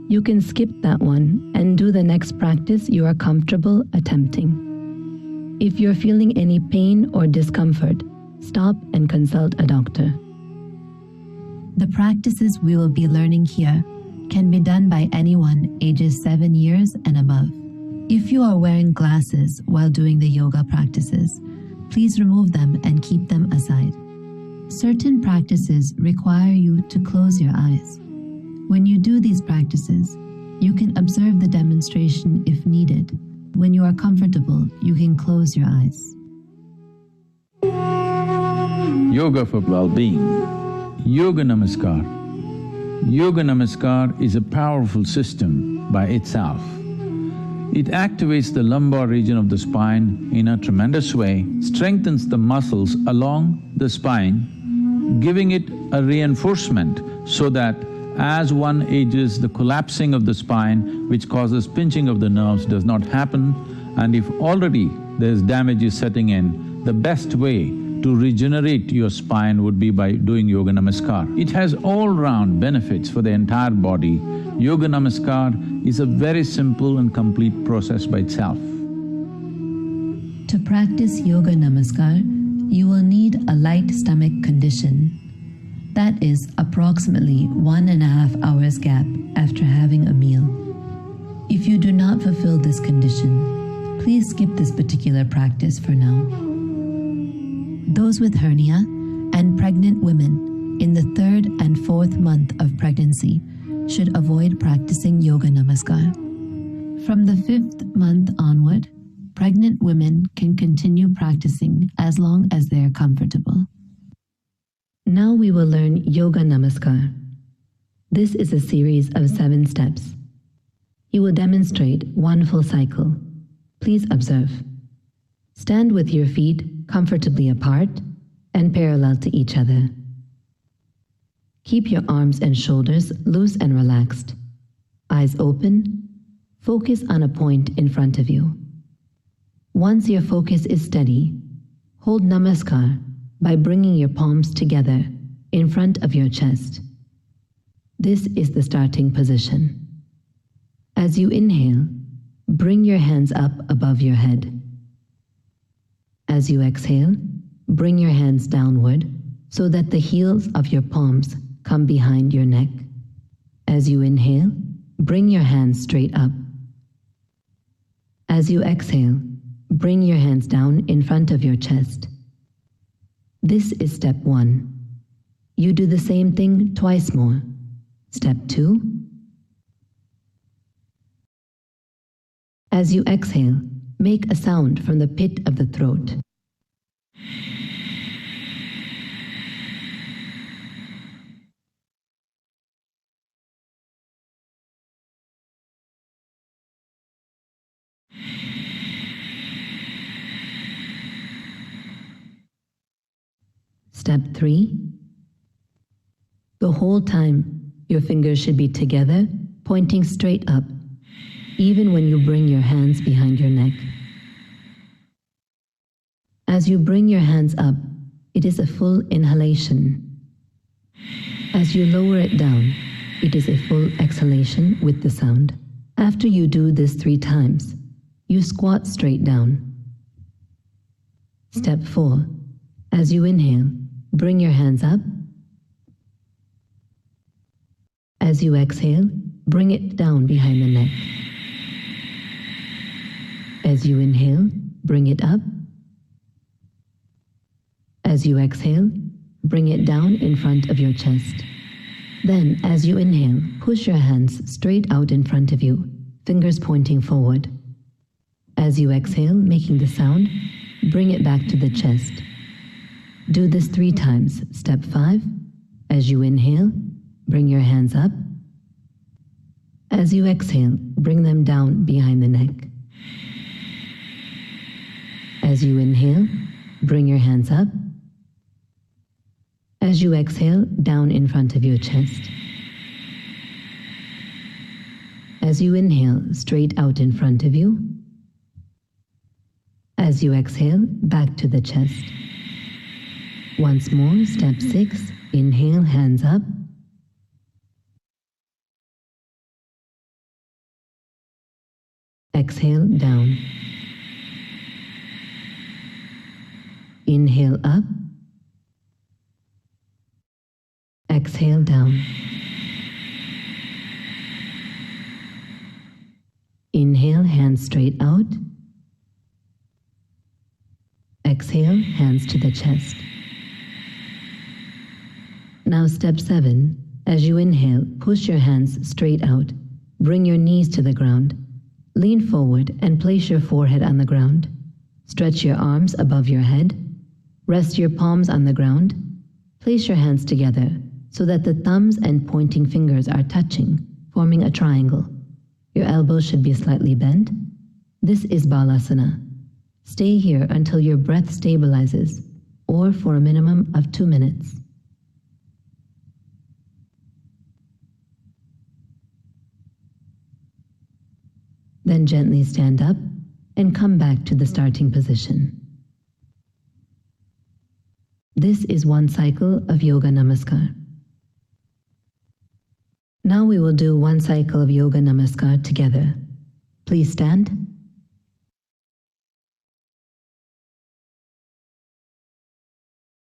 you can skip that one and do the next practice you are comfortable attempting. If you're feeling any pain or discomfort, stop and consult a doctor. The practices we will be learning here can be done by anyone ages 7 years and above. If you are wearing glasses while doing the yoga practices, please remove them and keep them aside. Certain practices require you to close your eyes. When you do these practices, you can observe the demonstration if needed. When you are comfortable, you can close your eyes. Yoga for well-being. Yoga Namaskar. Yoga Namaskar is a powerful system by itself. It activates the lumbar region of the spine in a tremendous way, strengthens the muscles along the spine, giving it a reinforcement so that as one ages, the collapsing of the spine, which causes pinching of the nerves, does not happen. And if already there's damage is setting in, the best way to regenerate your spine would be by doing Yoga Namaskar. It has all-round benefits for the entire body. Yoga Namaskar is a very simple and complete process by itself. To practice Yoga Namaskar, you will need a light stomach condition. That is approximately 1.5 hours gap after having a meal. If you do not fulfill this condition, please skip this particular practice for now. Those with hernia and pregnant women in the 3rd and 4th month of pregnancy should avoid practicing Yoga Namaskar. From the 5th month onward, pregnant women can continue practicing as long as they are comfortable. Now we will learn Yoga Namaskar. This is a series of 7 steps. You will demonstrate 1 full cycle. Please observe. Stand with your feet comfortably apart and parallel to each other. Keep your arms and shoulders loose and relaxed. Eyes open. Focus on a point in front of you. Once your focus is steady, hold Namaskar by bringing your palms together in front of your chest. This is the starting position. As you inhale, bring your hands up above your head. As you exhale, bring your hands downward so that the heels of your palms come behind your neck. As you inhale, bring your hands straight up. As you exhale, bring your hands down in front of your chest. This is step 1. You do the same thing twice more. Step 2. As you exhale, make a sound from the pit of the throat. Step 3. The whole time, your fingers should be together, pointing straight up, even when you bring your hands behind your neck. As you bring your hands up, it is a full inhalation. As you lower it down, it is a full exhalation with the sound. After you do this 3 times, you squat straight down. Step 4. As you inhale, bring your hands up. As you exhale, bring it down behind the neck. As you inhale, bring it up. As you exhale, bring it down in front of your chest. Then, as you inhale, push your hands straight out in front of you, fingers pointing forward. As you exhale, making the sound, bring it back to the chest. Do this 3 times. Step 5. As you inhale, bring your hands up. As you exhale, bring them down behind the neck. As you inhale, bring your hands up. As you exhale, down in front of your chest. As you inhale, straight out in front of you. As you exhale, back to the chest. Once more, step 6, inhale, hands up. Exhale, down. Inhale, up. Exhale, down. Inhale, hands straight out. Exhale, hands to the chest. Now step 7. As you inhale, push your hands straight out. Bring your knees to the ground. Lean forward and place your forehead on the ground. Stretch your arms above your head. Rest your palms on the ground. Place your hands together so that the thumbs and pointing fingers are touching, forming a triangle. Your elbows should be slightly bent. This is Balasana. Stay here until your breath stabilizes, or for a minimum of 2 minutes. Then gently stand up and come back to the starting position. This is 1 cycle of Yoga Namaskar. Now we will do 1 cycle of Yoga Namaskar together. Please stand.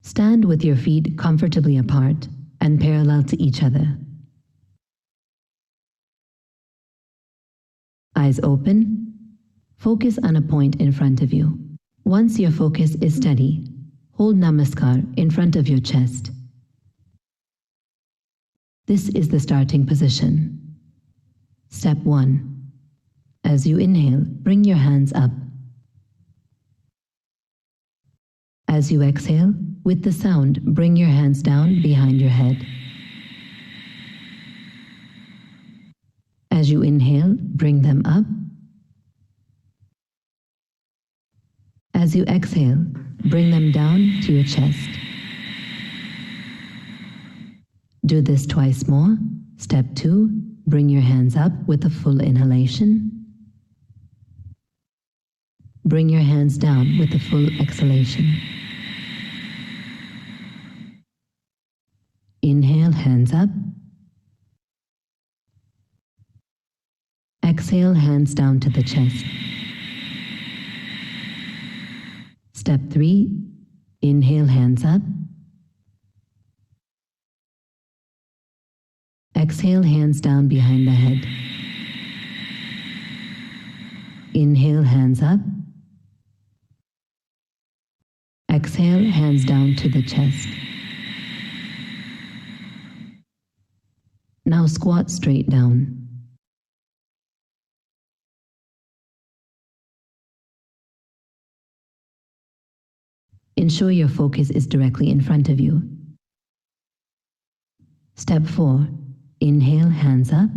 Stand with your feet comfortably apart and parallel to each other. Eyes open. Focus on a point in front of you. Once your focus is steady, hold Namaskar in front of your chest. This is the starting position. Step 1. As you inhale, bring your hands up. As you exhale, with the sound, bring your hands down behind your head. As you inhale, bring them up. As you exhale, bring them down to your chest. Do this twice more. Step 2, bring your hands up with a full inhalation. Bring your hands down with a full exhalation. Inhale, hands up. Exhale, hands down to the chest. Step 3, inhale, hands up. Exhale, hands down behind the head. Inhale, hands up. Exhale, hands down to the chest. Now squat straight down. Ensure your focus is directly in front of you. Step 4. Inhale, hands up.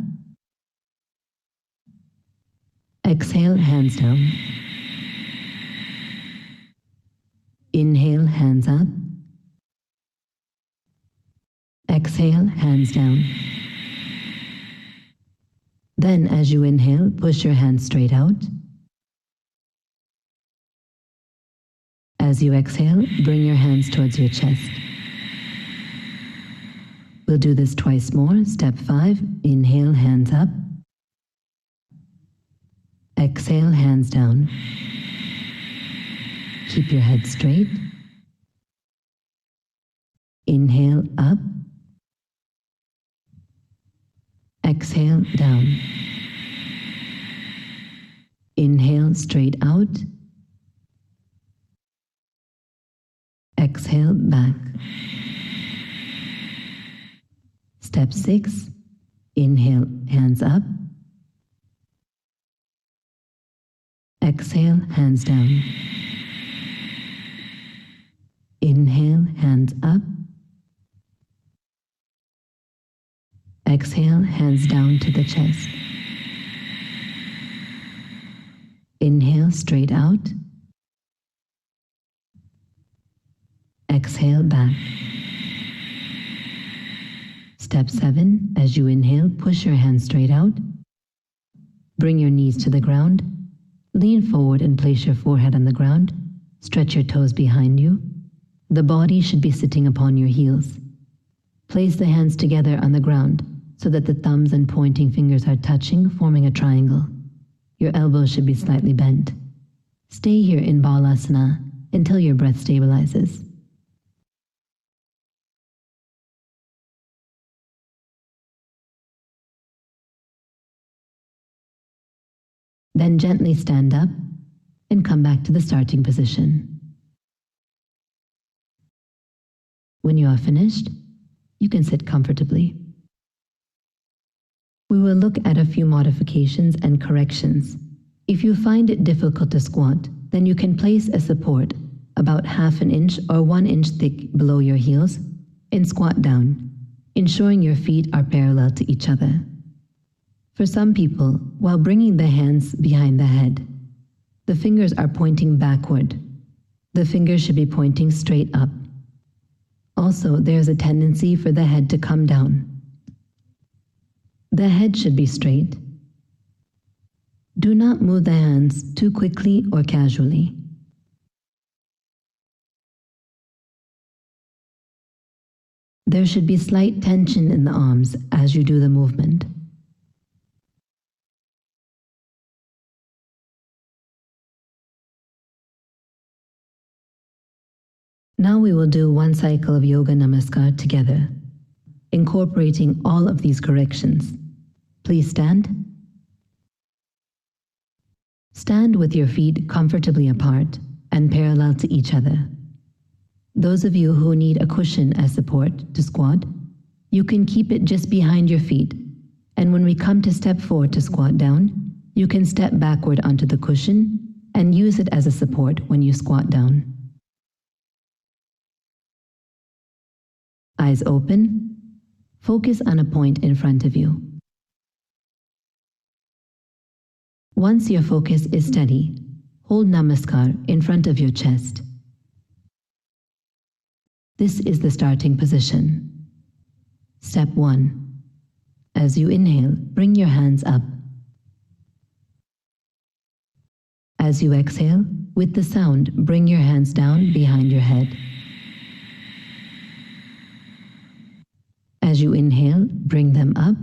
Exhale, hands down. Inhale, hands up. Exhale, hands down. Then, as you inhale, push your hands straight out. As you exhale, bring your hands towards your chest. We'll do this twice more. Step 5, inhale, hands up. Exhale, hands down. Keep your head straight. Inhale up. Exhale down. Inhale straight out. Exhale back. Step 6. Inhale, hands up. Exhale, hands down. Inhale, hands up. Exhale, hands down to the chest. Inhale, straight out. Exhale, back. Step 7, as you inhale, push your hands straight out. Bring your knees to the ground. Lean forward and place your forehead on the ground. Stretch your toes behind you. The body should be sitting upon your heels. Place the hands together on the ground so that the thumbs and pointing fingers are touching, forming a triangle. Your elbows should be slightly bent. Stay here in Balasana until your breath stabilizes. Then gently stand up and come back to the starting position. When you are finished, you can sit comfortably. We will look at a few modifications and corrections. If you find it difficult to squat, then you can place a support about 1/2 inch or 1 inch thick below your heels and squat down, ensuring your feet are parallel to each other. For some people, while bringing the hands behind the head, the fingers are pointing backward. The fingers should be pointing straight up. Also, there's a tendency for the head to come down. The head should be straight. Do not move the hands too quickly or casually. There should be slight tension in the arms as you do the movement. Now we will do one cycle of Yoga Namaskar together, incorporating all of these corrections. Please stand. Stand with your feet comfortably apart and parallel to each other. Those of you who need a cushion as support to squat, you can keep it just behind your feet, and when we come to step 4 to squat down, you can step backward onto the cushion and use it as a support when you squat down. Eyes open, focus on a point in front of you. Once your focus is steady, hold Namaskar in front of your chest. This is the starting position. Step 1. As you inhale, bring your hands up. As you exhale, with the sound, bring your hands down behind your head. As you inhale, bring them up.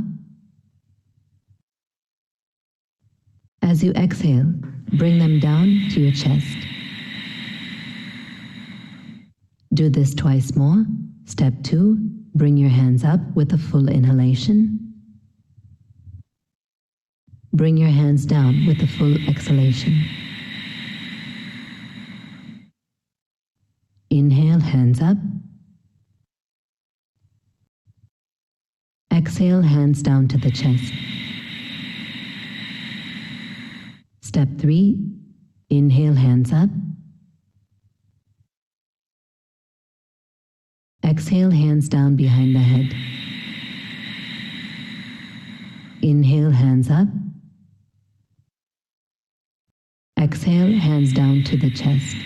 As you exhale, bring them down to your chest. Do this twice more. Step 2, bring your hands up with a full inhalation. Bring your hands down with a full exhalation. Inhale, hands up. Exhale, hands down to the chest. Step 3, inhale, hands up. Exhale, hands down behind the head. Inhale, hands up. Exhale, hands down to the chest.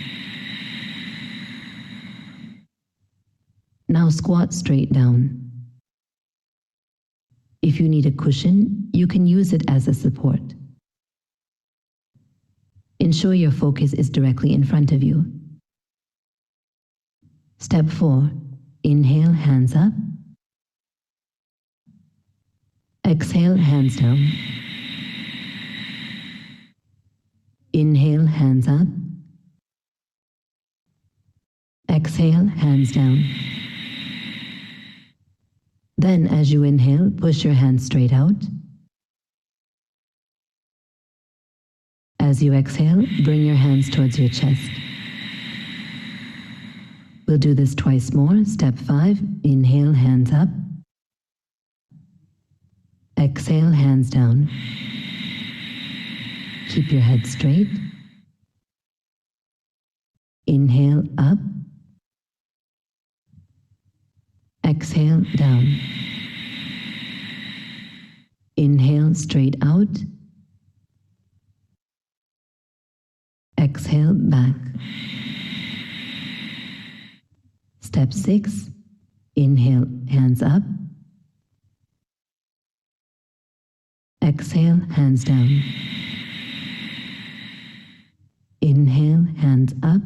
Now squat straight down. If you need a cushion, you can use it as a support. Ensure your focus is directly in front of you. Step 4, inhale, hands up. Exhale, hands down. Inhale, hands up. Exhale, hands down. Then, as you inhale, push your hands straight out. As you exhale, bring your hands towards your chest. We'll do this twice more. Step 5, inhale, hands up. Exhale, hands down. Keep your head straight. Inhale, up. Exhale, down. Inhale, straight out. Exhale, back. Step 6, inhale, hands up. Exhale, hands down. Inhale, hands up.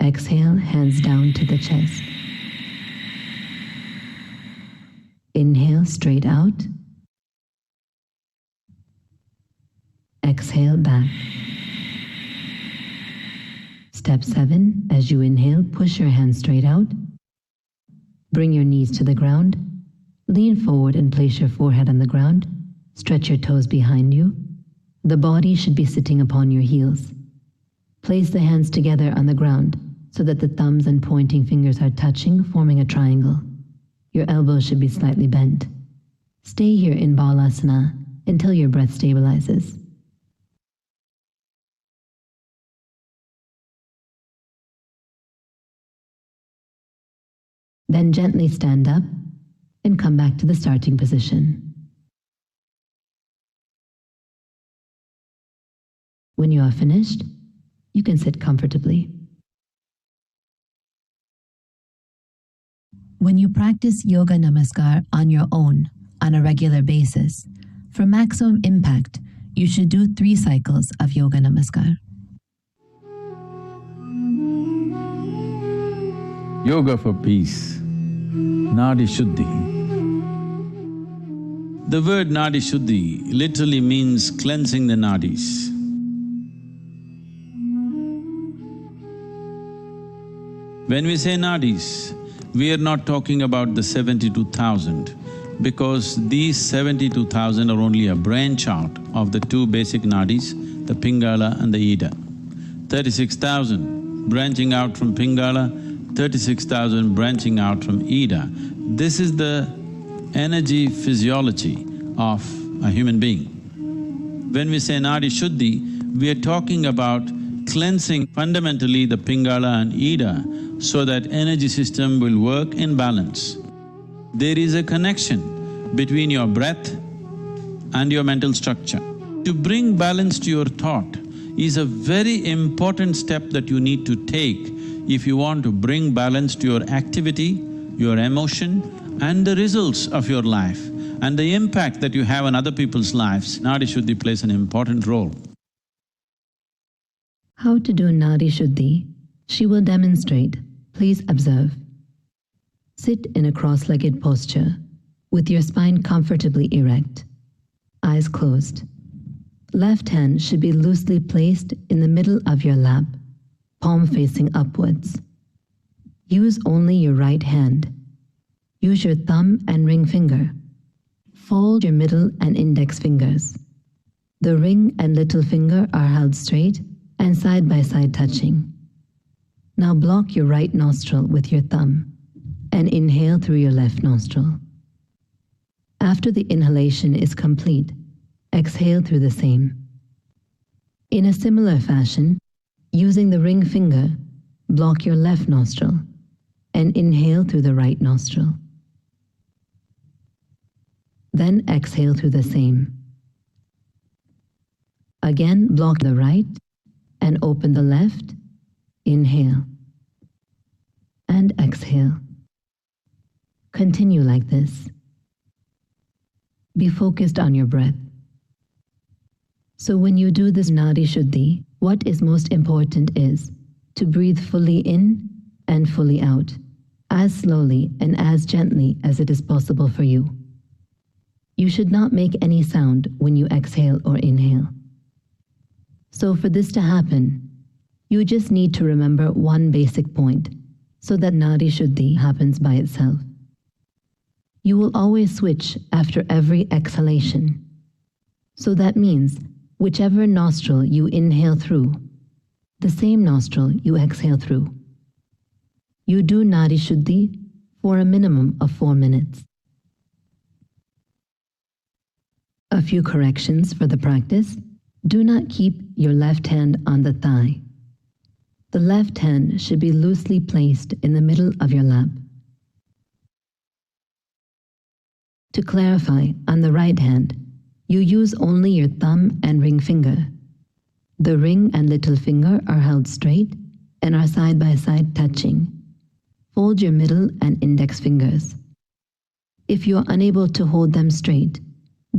Exhale, hands down to the chest. Inhale, straight out. Exhale, back. Step 7, as you inhale, push your hands straight out. Bring your knees to the ground. Lean forward and place your forehead on the ground. Stretch your toes behind you. The body should be sitting upon your heels. Place the hands together on the ground so that the thumbs and pointing fingers are touching, forming a triangle. Your elbows should be slightly bent. Stay here in Balasana until your breath stabilizes. Then gently stand up and come back to the starting position. When you are finished, you can sit comfortably. When you practice Yoga Namaskar on your own on a regular basis, for maximum impact, you should do 3 cycles of Yoga Namaskar. Yoga for peace, Nadi Shuddhi. The word Nadi Shuddhi literally means cleansing the nadis. When we say nadis, we are not talking about the 72,000 because these 72,000 are only a branch out of the 2 basic nadis, the Pingala and the Ida. 36,000 branching out from Pingala, 36,000 branching out from Ida. This is the energy physiology of a human being. When we say Nadi Shuddhi, we are talking about cleansing fundamentally the Pingala and Ida so that energy system will work in balance. There is a connection between your breath and your mental structure. To bring balance to your thought is a very important step that you need to take if you want to bring balance to your activity, your emotion and the results of your life and the impact that you have on other people's lives. Nadi Shuddhi plays an important role. How to do Nadi Shuddhi? She will demonstrate. Please observe. Sit in a cross-legged posture with your spine comfortably erect, eyes closed. Left hand should be loosely placed in the middle of your lap, palm facing upwards. Use only your right hand. Use your thumb and ring finger. Fold your middle and index fingers. The ring and little finger are held straight and side by side touching. Now block your right nostril with your thumb and inhale through your left nostril. After the inhalation is complete, exhale through the same. In a similar fashion, using the ring finger, block your left nostril and inhale through the right nostril. Then exhale through the same. Again, block the right and open the left. Inhale and exhale. Continue like this. Be focused on your breath. So when you do this Nadi Shuddhi, what is most important is to breathe fully in and fully out, as slowly and as gently as it is possible for you. You should not make any sound when you exhale or inhale. So for this to happen, you just need to remember one basic point. so that Nadi Shuddhi happens by itself. You will always switch after every exhalation. So that means whichever nostril you inhale through, the same nostril you exhale through. You do Nadi Shuddhi for a minimum of 4 minutes. A few corrections for the practice. Do not keep your left hand on the thigh. The left hand should be loosely placed in the middle of your lap. To clarify, on the right hand, you use only your thumb and ring finger. The ring and little finger are held straight and are side by side touching. Fold your middle and index fingers. If you are unable to hold them straight,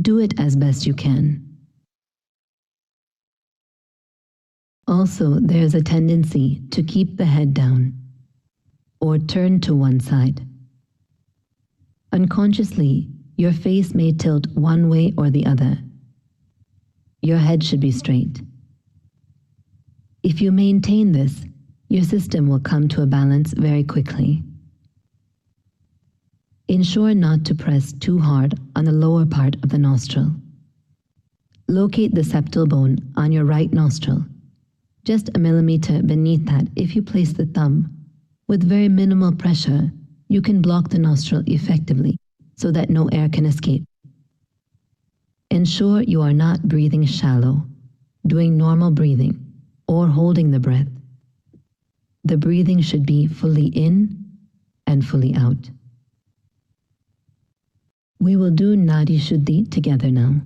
do it as best you can. Also, there is a tendency to keep the head down or turn to one side. Unconsciously, your face may tilt one way or the other. Your head should be straight. If you maintain this, your system will come to a balance very quickly. Ensure not to press too hard on the lower part of the nostril. Locate the septal bone on your right nostril, just a millimeter beneath that. If you place the thumb, with very minimal pressure, you can block the nostril effectively so that no air can escape. Ensure you are not breathing shallow, doing normal breathing, or holding the breath. The breathing should be fully in and fully out. We will do Nadi Shuddhi together now.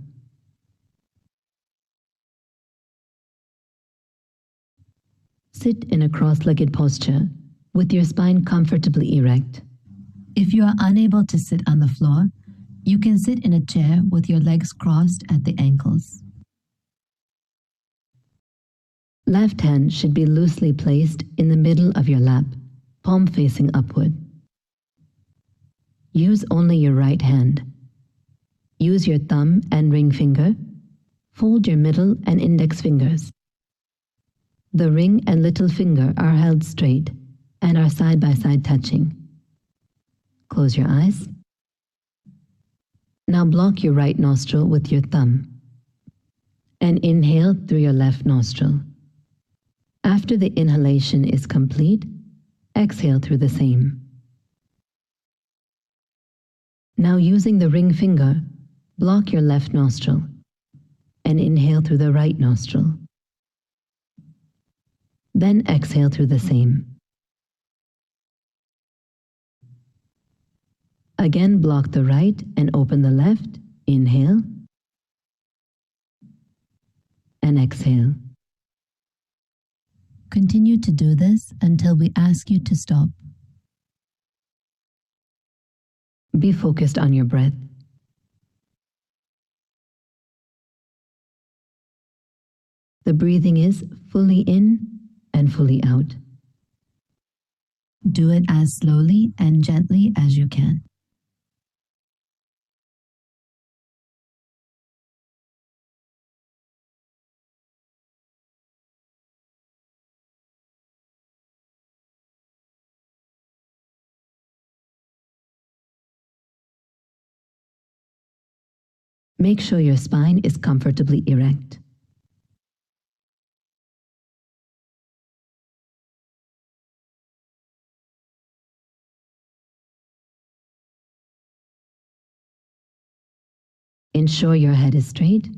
Sit in a cross-legged posture with your spine comfortably erect. If you are unable to sit on the floor, you can sit in a chair with your legs crossed at the ankles. Left hand should be loosely placed in the middle of your lap, palm facing upward. Use only your right hand. Use your thumb and ring finger. Fold your middle and index fingers. The ring and little finger are held straight and are side by side touching. Close your eyes. Now block your right nostril with your thumb and inhale through your left nostril. After the inhalation is complete, exhale through the same. Now using the ring finger, block your left nostril and inhale through the right nostril. Then exhale through the same. Again, block the right and open the left. Inhale and exhale. Continue to do this until we ask you to stop. Be focused on your breath. The breathing is fully in and fully out. Do it as slowly and gently as you can. Make sure your spine is comfortably erect. Ensure your head is straight.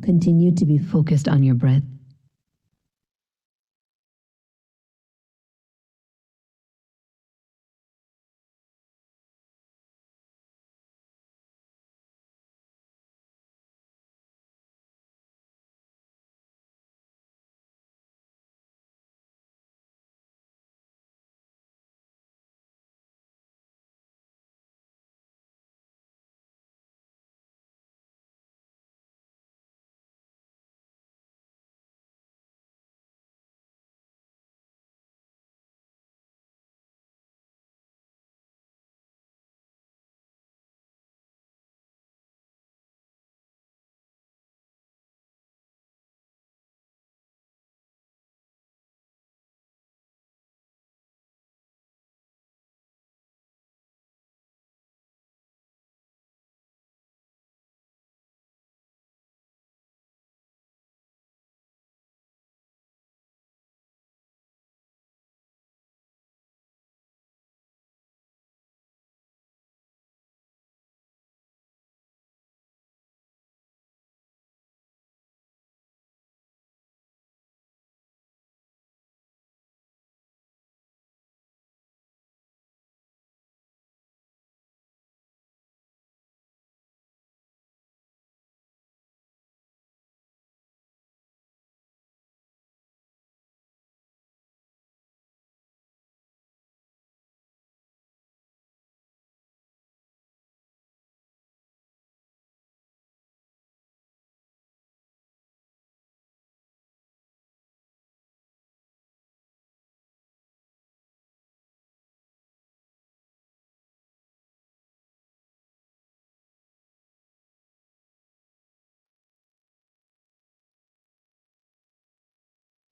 Continue to be focused on your breath.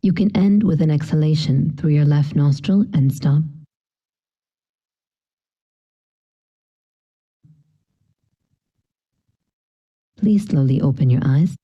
You can end with an exhalation through your left nostril and stop. Please slowly open your eyes.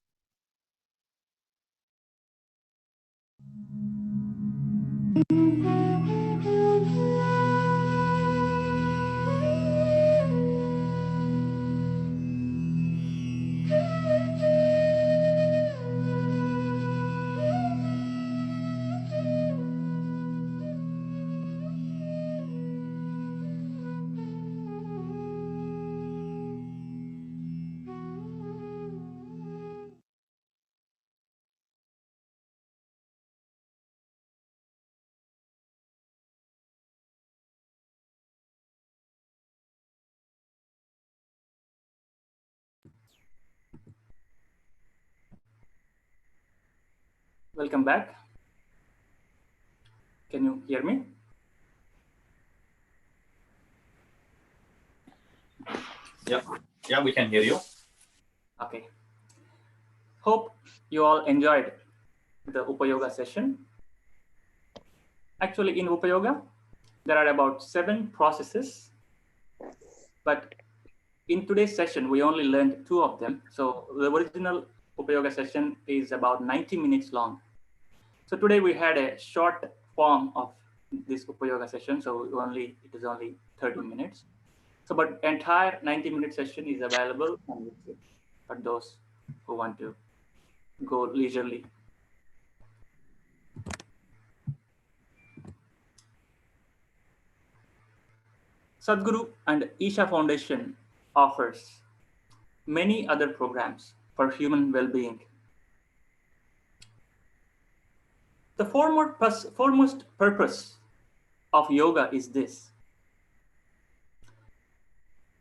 Welcome back. Can you hear me? Yeah, we can hear you. Okay. Hope you all enjoyed the Upayoga session. Actually, in Upayoga, there are about 7 processes, but in today's session, we only learned 2 of them. So the original Upayoga session is about 90 minutes long. So today we had a short form of this Upayoga session. So it is only 30 minutes. So, but entire 90-minute session is available on YouTube for those who want to go leisurely. Sadhguru and Isha Foundation offers many other programs for human well-being. The foremost purpose of yoga is this: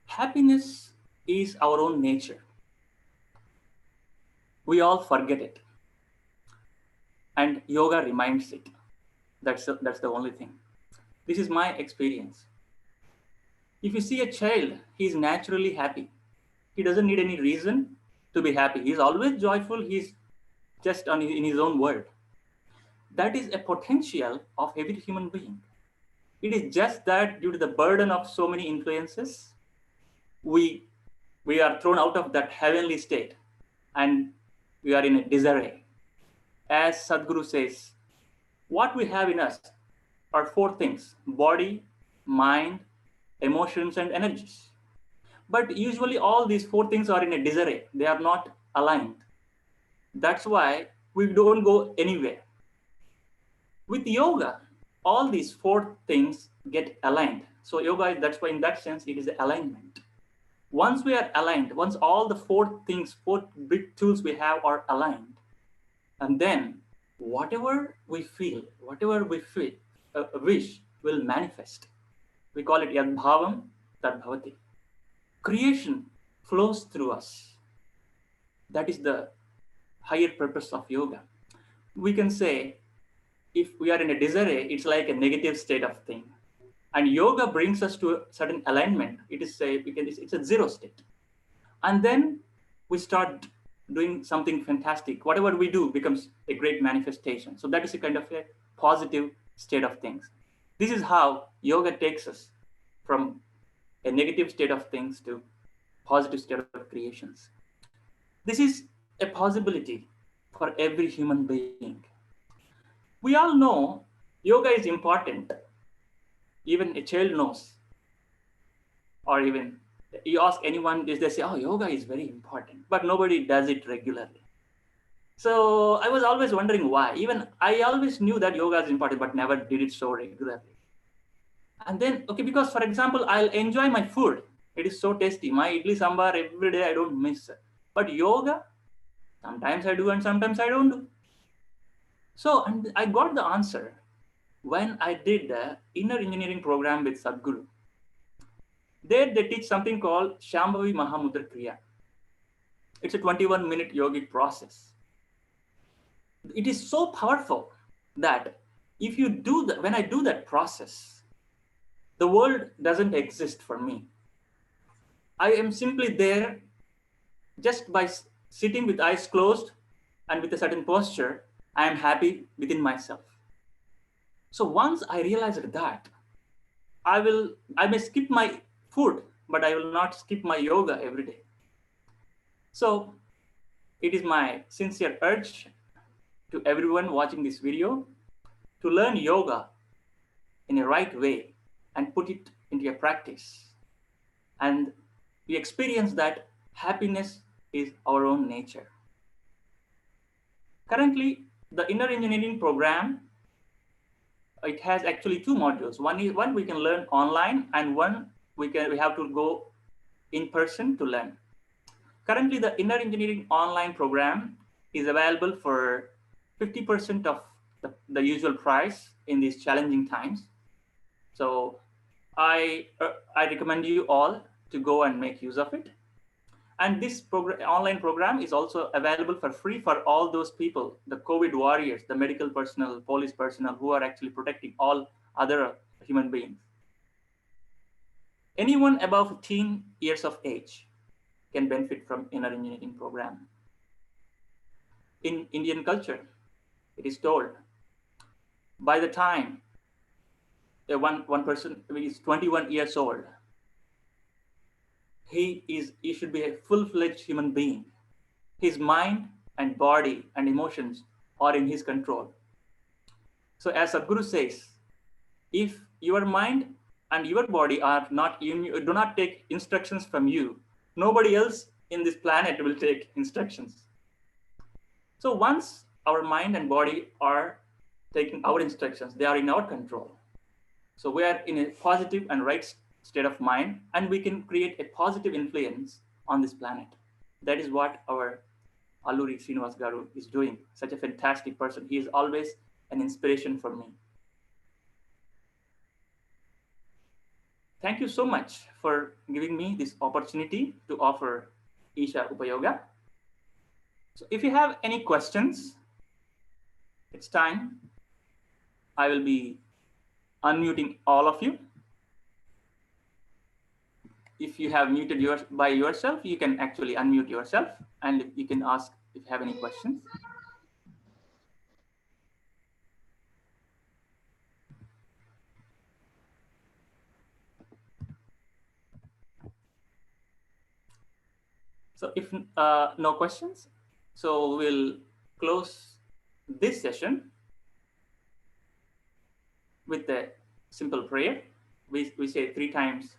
happiness is our own nature. We all forget it, and yoga reminds it. That's the only thing. This is my experience. If you see a child, he is naturally happy. He doesn't need any reason to be happy. He's always joyful. He's just in his own world. That is a potential of every human being. It is just that due to the burden of so many influences, we are thrown out of that heavenly state and we are in a disarray. As Sadhguru says, what we have in us are 4 things: body, mind, emotions, and energies. But usually all these 4 things are in a disarray. They are not aligned. That's why we don't go anywhere. With yoga, all these 4 things get aligned. So yoga, that's why in that sense, it is the alignment. Once we are aligned, once all the 4 things, 4 big tools we have are aligned, and then whatever we feel, wish will manifest. We call it yad bhavam tad bhavati. Creation flows through us. That is the higher purpose of yoga. We can say, if we are in a disarray, it's like a negative state of thing. And yoga brings us to a certain alignment. It's a 0 state. And then we start doing something fantastic. Whatever we do becomes a great manifestation. So that is a kind of a positive state of things. This is how yoga takes us from a negative state of things to positive state of creations. This is a possibility for every human being. We all know yoga is important. Even a child knows. Or even you ask anyone, they say, oh, yoga is very important, but nobody does it regularly. So I was always wondering why. Even I always knew that yoga is important, but never did it so regularly. And then, okay, because for example, I'll enjoy my food. It is so tasty. My idli sambar every day, I don't miss it. But yoga, sometimes I do and sometimes I don't do. So, and I got the answer when I did the inner engineering program with Sadhguru. There they teach something called Shambhavi Mahamudra Kriya. It's a 21-minute yogic process. It is so powerful that if you do that, when I do that process, the world doesn't exist for me. I am simply there just by sitting with eyes closed and with a certain posture. I am happy within myself. So once I realized that, I may skip my food, but I will not skip my yoga every day. So it is my sincere urge to everyone watching this video to learn yoga in a right way and put it into a practice. And we experience that happiness is our own nature. Currently, the inner engineering program, it has actually two modules. One we can learn online, and one we have to go in person to learn. Currently, the inner engineering online program is available for 50% of the usual price in these challenging times. So I recommend you all to go and make use of it. And this online program is also available for free for all those people, the COVID warriors, the medical personnel, police personnel who are actually protecting all other human beings. Anyone above 15 years of age can benefit from inner engineering program. In Indian culture, it is told by the time one person is 21 years old, he should be a full-fledged human being. His mind and body and emotions are in his control. So as Sadhguru says, if your mind and your body are not, you do not take instructions from you, nobody else in this planet will take instructions. So once our mind and body are taking our instructions, they are in our control. So we are in a positive and right state of mind, and we can create a positive influence on this planet. That is what our Alluri Srinivas Garu is doing. Such a fantastic person. He is always an inspiration for me. Thank you so much for giving me this opportunity to offer Isha Upayoga. So if you have any questions, it's time. I will be unmuting all of you. If you have muted by yourself, you can actually unmute yourself and you can ask if you have any questions. So if no questions, so we'll close this session with a simple prayer. We say 3 times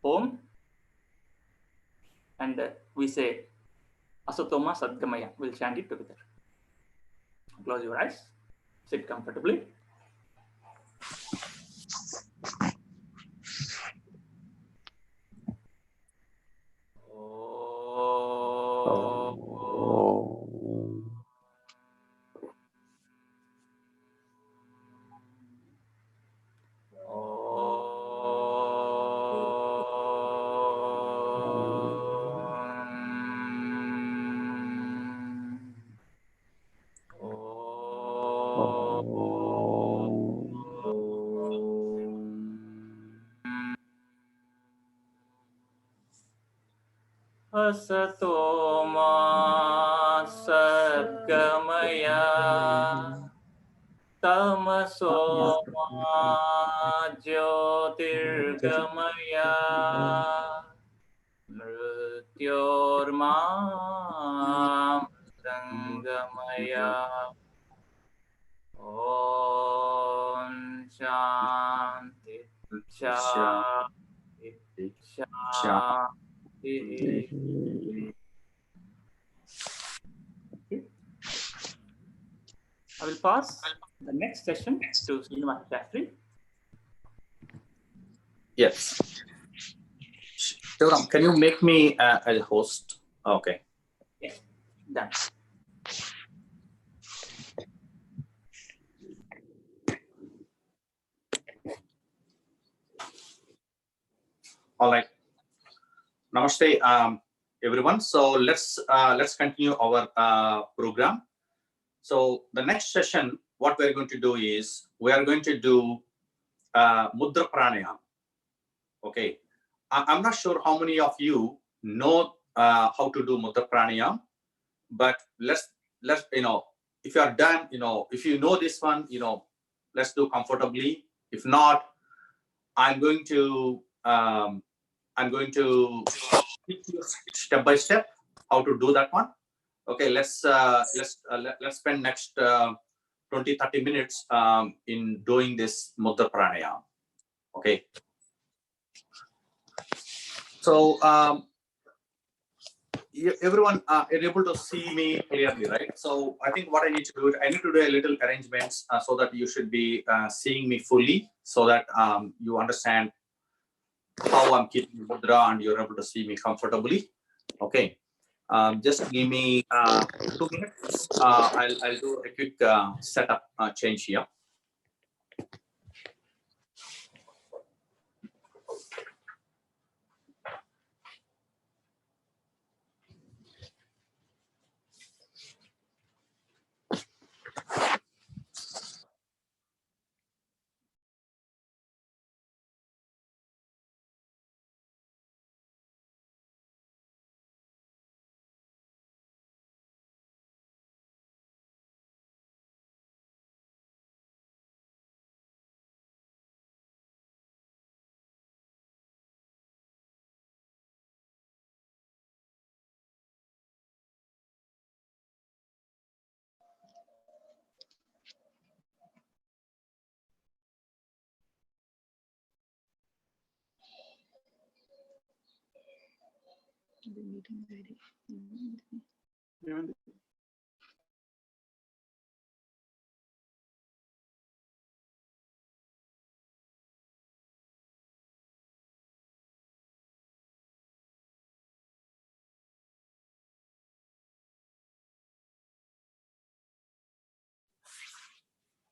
Om, and we say Asatoma Sadgamaya. We'll chant it together. Close your eyes, sit comfortably. Asatoma Sadgamaya Tamasoma Jyotirgamaya Mrityorma Sangamaya. Om Shanti Shanti Shanti. I will pass the next session to Srinivas Shastri. Yes. Shivram, can you make me a host? Okay. Yes, done. All right. Namaste, everyone. So let's continue our program. So the next session, what we're going to do is we are going to do Mudra Pranayam. Okay. I'm not sure how many of you know how to do Mudra Pranayam, but let's if you are done, if you know this one, let's do comfortably. If not, I'm going to teach you step by step how to do that one. Okay, let's spend next 20-30 minutes in doing this mudra pranayama. Okay. So everyone are able to see me clearly, right? So I think what I need to do is I need to do a little arrangements so that you should be seeing me fully, so that you understand how I'm keeping mudra and you're able to see me comfortably. Okay. Just give me 2 minutes. I'll do a quick setup change here.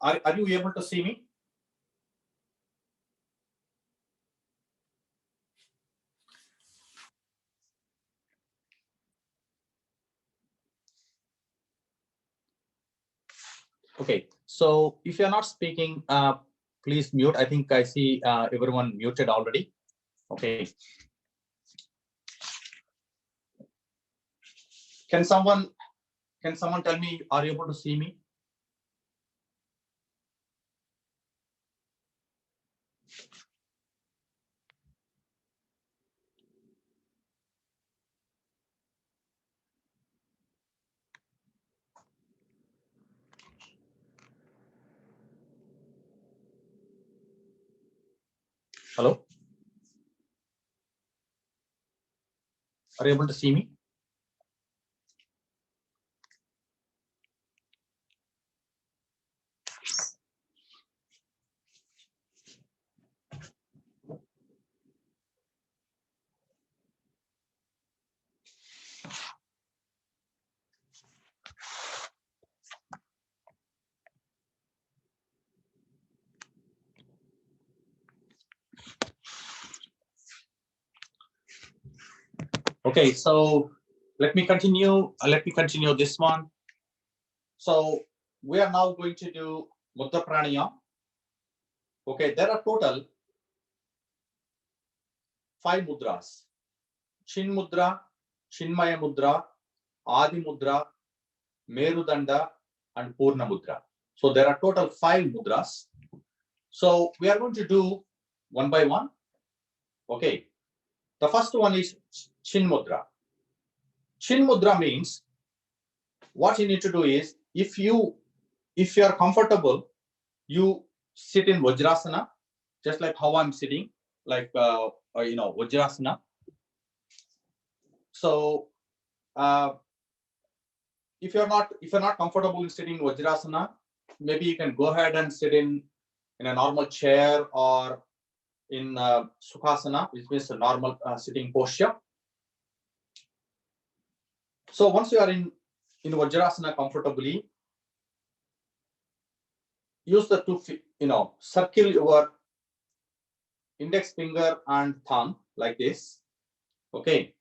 Are you able to see me? Okay, so if you're not speaking, please mute. I think I see everyone muted already. Okay. Can someone tell me, are you able to see me? Hello? Are you able to see me? Okay, so let me continue. Let me continue this one. So we are now going to do mudra pranayama. Okay, there are total 5 mudras: Chin mudra, Chinmaya mudra, Adi mudra, Merudanda, and Purna mudra. So there are total 5 mudras. So we are going to do one by one. Okay, the first one is Chin mudra. Chin mudra means what you need to do is, if you are comfortable, you sit in Vajrasana, just like how I'm sitting, like Vajrasana. So if you're not comfortable in sitting Vajrasana, maybe you can go ahead and sit in a normal chair or in Sukhasana, which means a normal sitting posture. So once you are in Vajrasana comfortably, use the two feet, circle your index finger and thumb like this. Okay,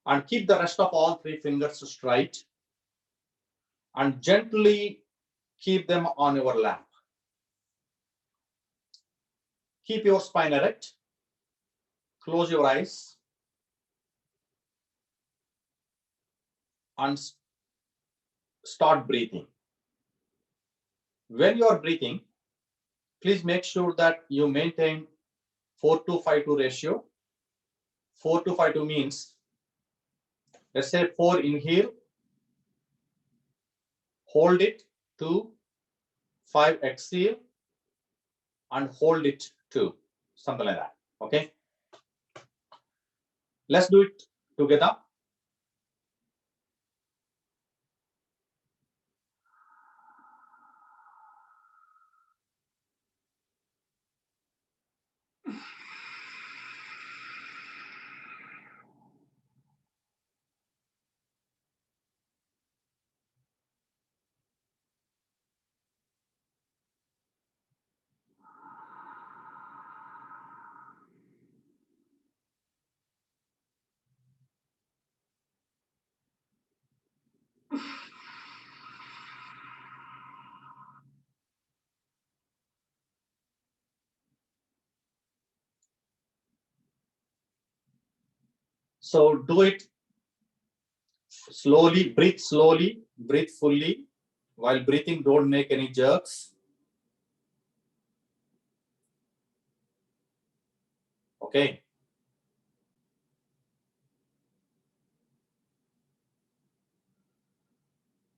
and keep the rest of all 3 fingers straight and gently keep them on your lap. Keep your spine erect. Close your eyes and start breathing. When you are breathing, please make sure that you maintain 4:5:2 ratio. 4:5:2 means, let's say 4 inhale, hold it, 2, 5 exhale, and hold it, 2, something like that. Okay. Let's do it together. So do it slowly, breathe fully. While breathing, don't make any jerks. Okay.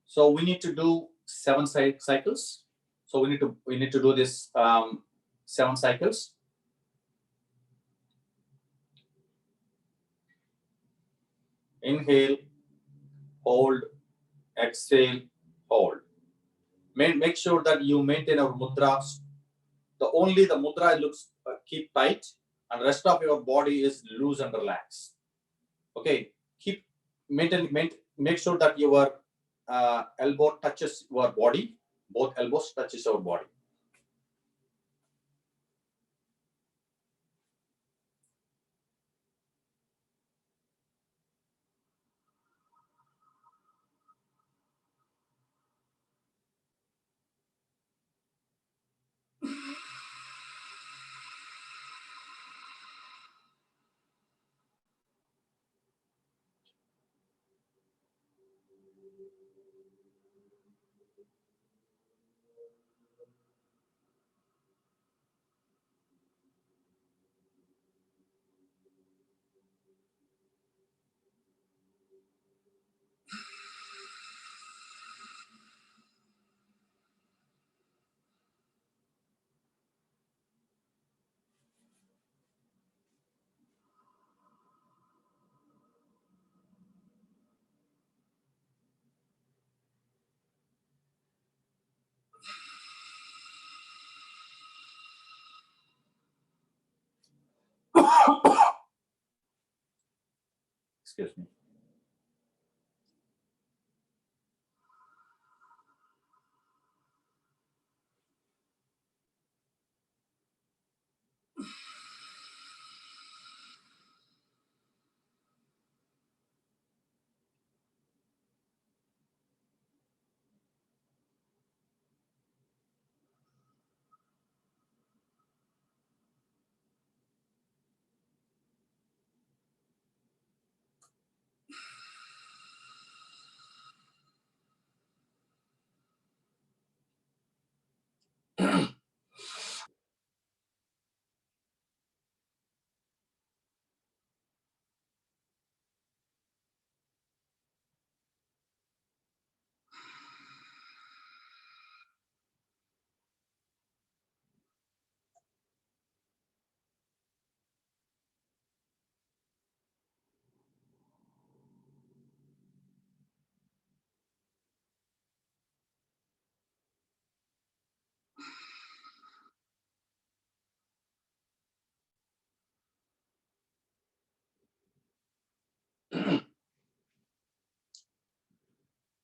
So we need to do 7 cycles. So we need to do this 7 cycles. Inhale, hold, exhale, hold. Make sure that you maintain our mudras. Only the mudra looks keep tight, and rest of your body is loose and relaxed. Okay, make sure that your elbow touches your body. Both elbows touches our body. Excuse me.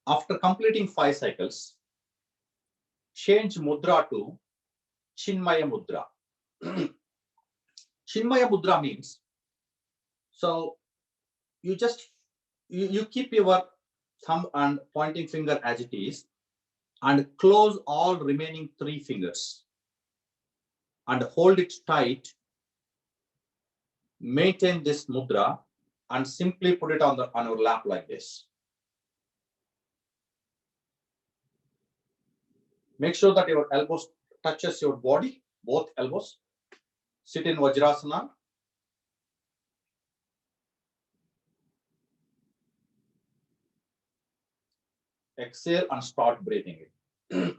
After completing 5 cycles, change mudra to Chinmaya mudra. Chinmaya mudra means, so you keep your thumb and pointing finger as it is, and close all remaining 3 fingers and hold it tight. Maintain this mudra and simply put it on your lap like this. Make sure that your elbows touches your body, both elbows. Sit in Vajrasana. Exhale and start breathing in.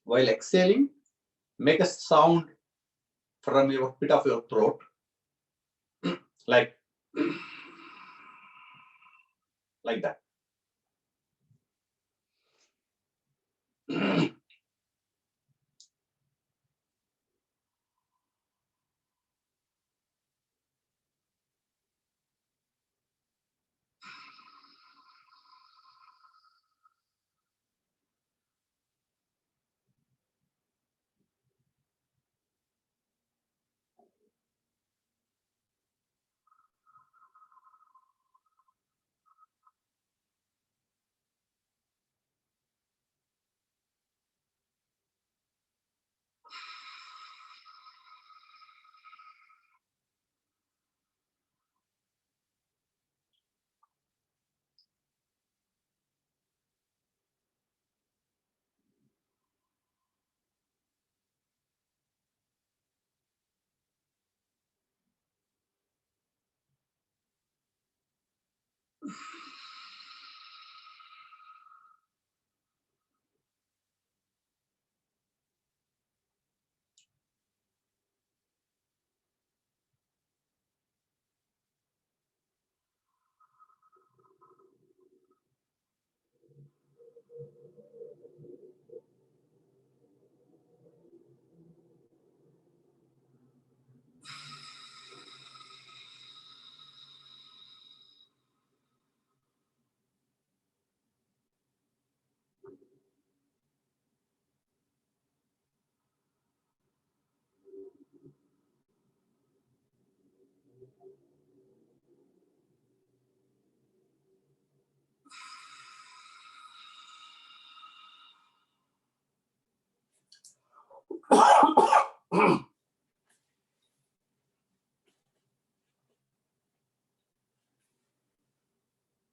While exhaling, make a sound from your pit of your throat, like that.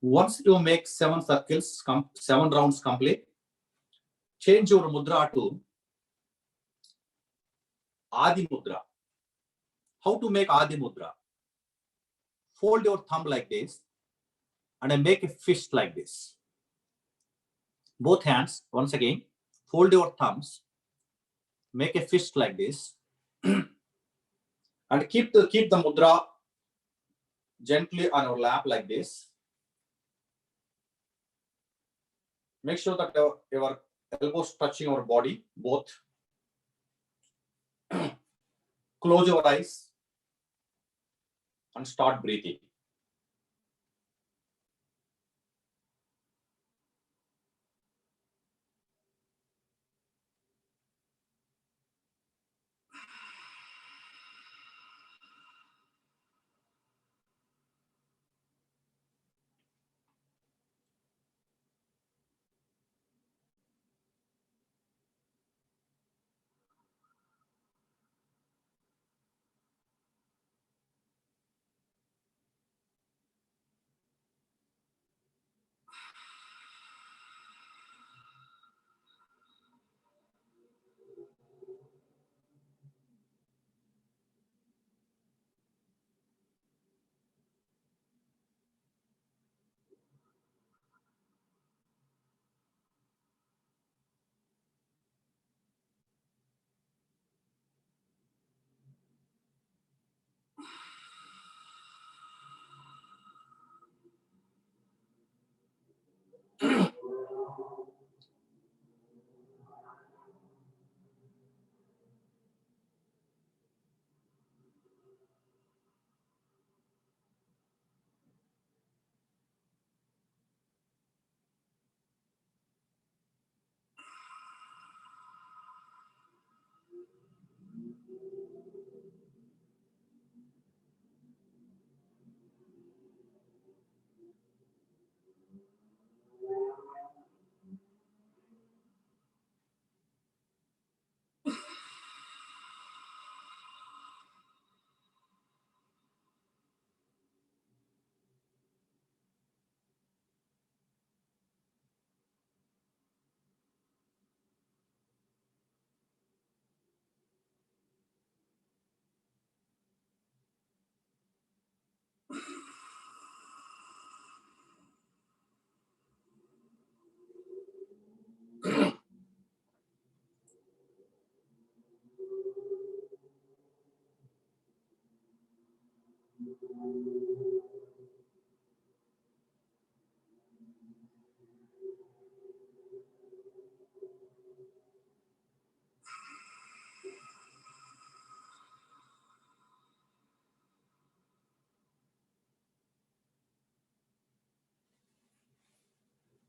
Once you make 7 circles, 7 rounds complete, change your mudra to Adi Mudra. How to make Adi Mudra? Fold your thumb like this and make a fist like this. Both hands, once again, fold your thumbs, make a fist like this, and keep the mudra gently on your lap like this. Make sure that your elbows touching your body, both. Close your eyes and start breathing.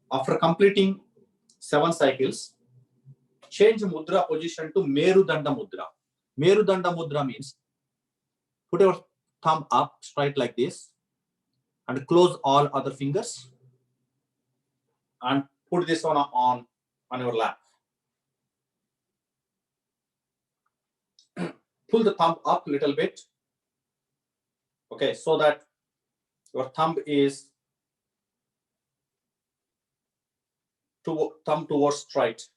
After completing 7 cycles, change mudra position to Merudanda mudra. Merudanda mudra means put your thumb up straight like this and close all other fingers and put this one on your lap. Pull the thumb up a little bit. Okay, so that your thumb is thumb towards straight.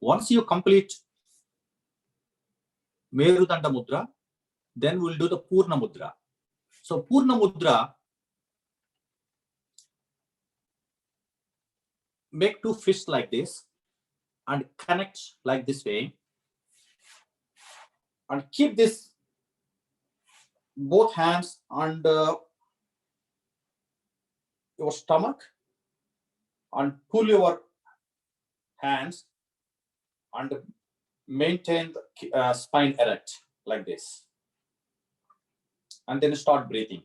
Once you complete Merudanda mudra, then we'll do the Purna mudra. So Purna mudra, make 2 fists like this and connect like this way and keep this both hands under your stomach and pull your hands and maintain the spine erect like this, and then start breathing.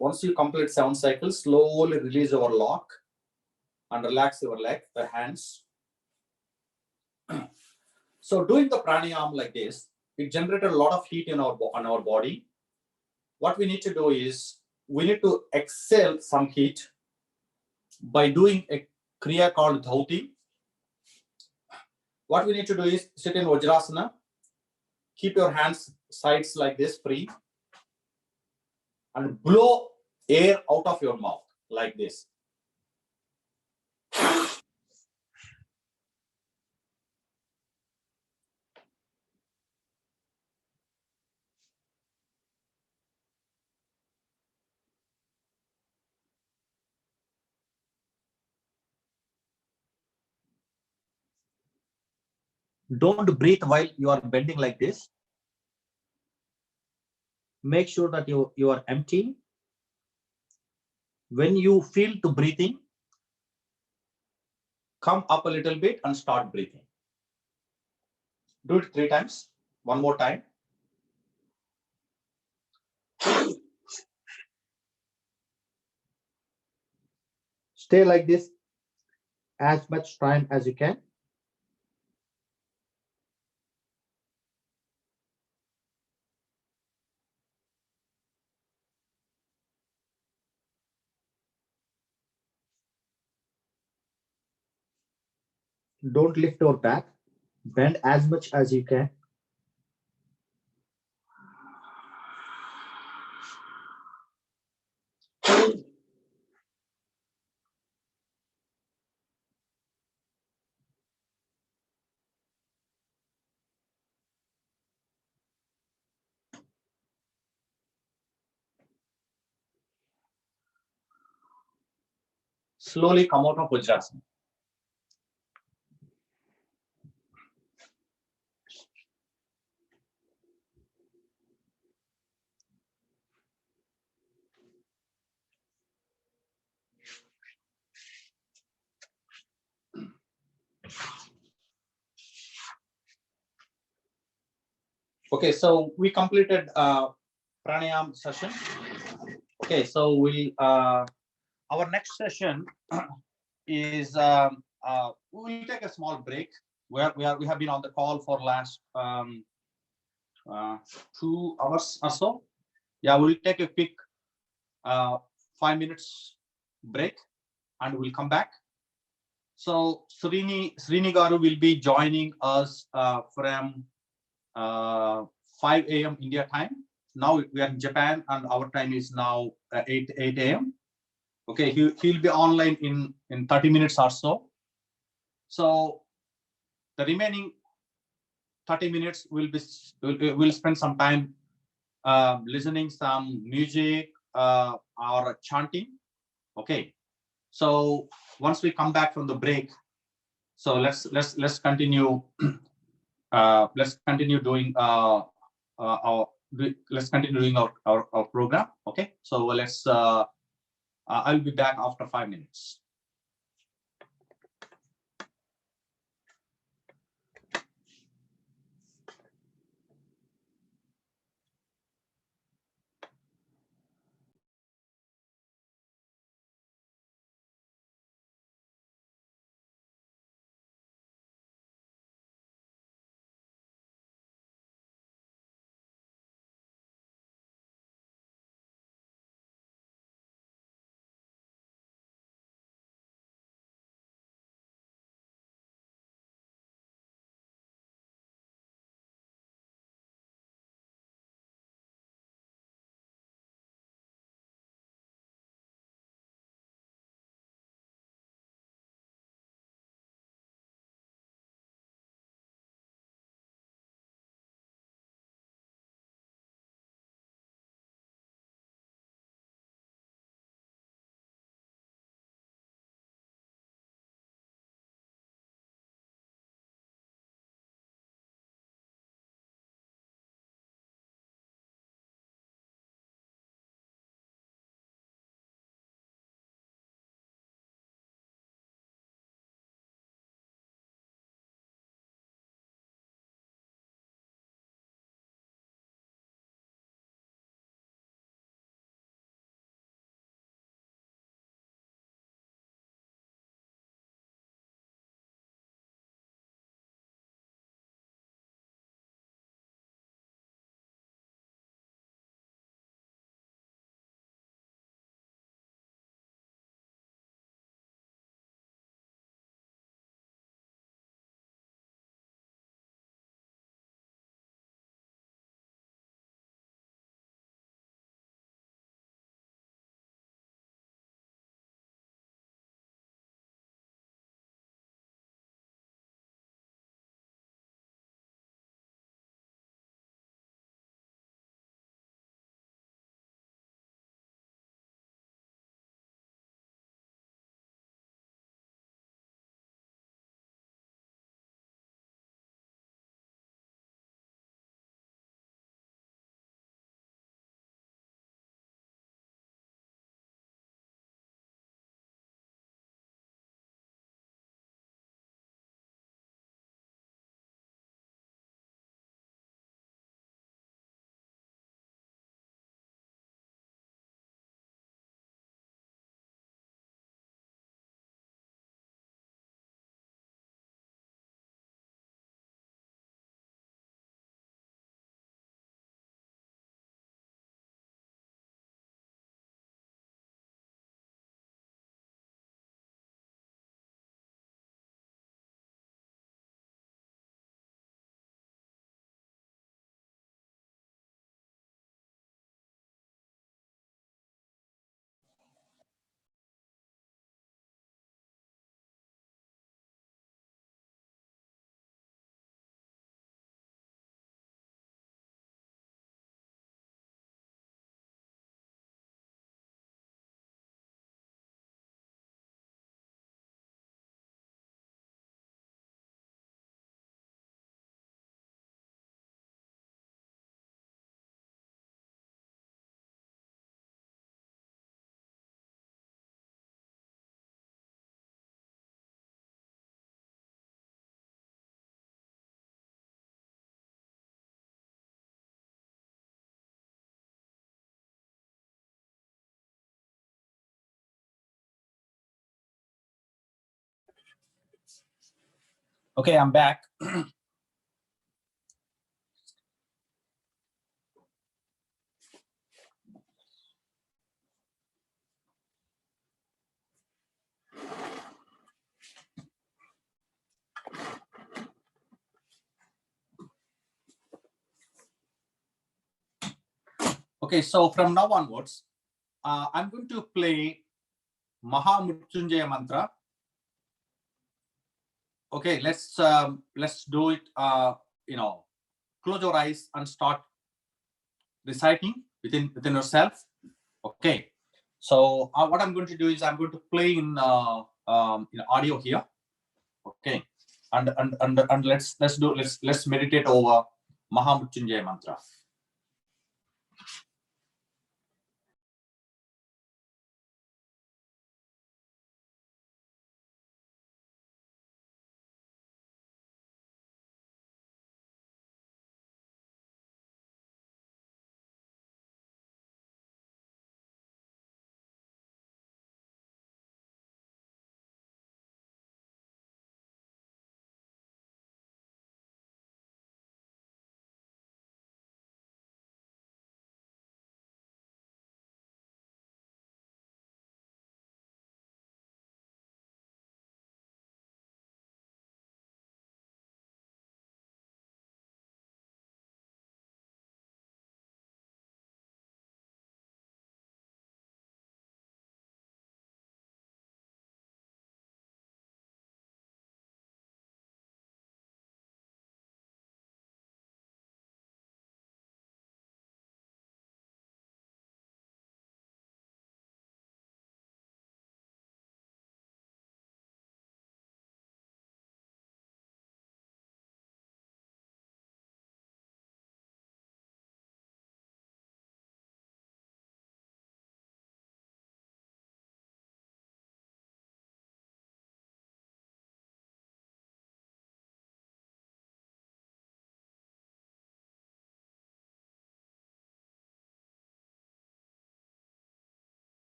Once you complete 7 cycles, slowly release your lock and relax your leg, the hands. So doing the pranayama like this, it generated a lot of heat in on our body. What we need to do is we need to exhale some heat by doing a kriya called dhauti. What we need to do is sit in Vajrasana, keep your hands sides like this free, and blow air out of your mouth like this. Don't breathe while you are bending like this. Make sure that you are empty. When you feel to breathing, come up a little bit and start breathing. Do it 3 times. One more time. Stay like this as much time as you can. Don't lift your back. Bend as much as you can. Slowly come out of Vajrasana. Okay, so we completed pranayam session. Okay, so our next session is we will take a small break. We have been on the call for last 2 hours or so. Yeah, we'll take a quick 5 minutes break and we'll come back. So Srini Garu will be joining us from 5 a.m. India time. Now we are in Japan and our time is now 8 a.m. Okay, he'll be online in 30 minutes or so. So the remaining 30 minutes we'll spend some time listening some music or chanting. Okay, so once we come back from the break, so let's continue. Let's continue doing let's continue doing our program. Okay, so let's I'll be back after 5 minutes. Okay, I'm back. Okay, so from now onwards, I'm going to play Mahamrityunjaya mantra. Okay, let's do it. Close your eyes and start reciting within yourself. Okay, so what I'm going to do is I'm going to play in audio here. Okay, and let's meditate over Mahamrityunjaya mantra.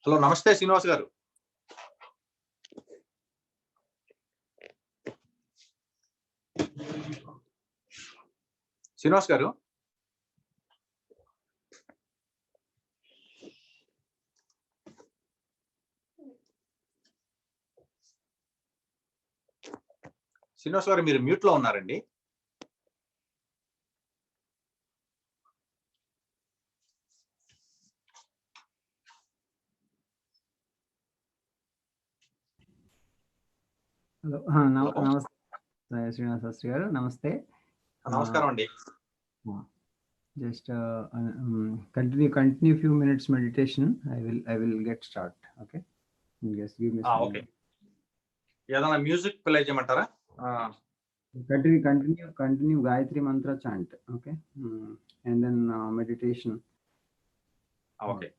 Hello, నమస్తే శ్రీనివాస్ గారు. శ్రీనివాస్ గారు, శ్రీనివాస్ గారు మీరు mute లో ఉన్నారండి. Hello, నమస్తే శ్రీనివాస్ శాస్త్రి గారు, నమస్తే. నమస్కారం అండి. Just continue few minutes meditation. I will get start. Okay, just give me some okay, ఏదైనా మ్యూజిక్ ప్లే చేయమంటారా? continue Gayatri mantra chant. Okay, and then meditation. Okay.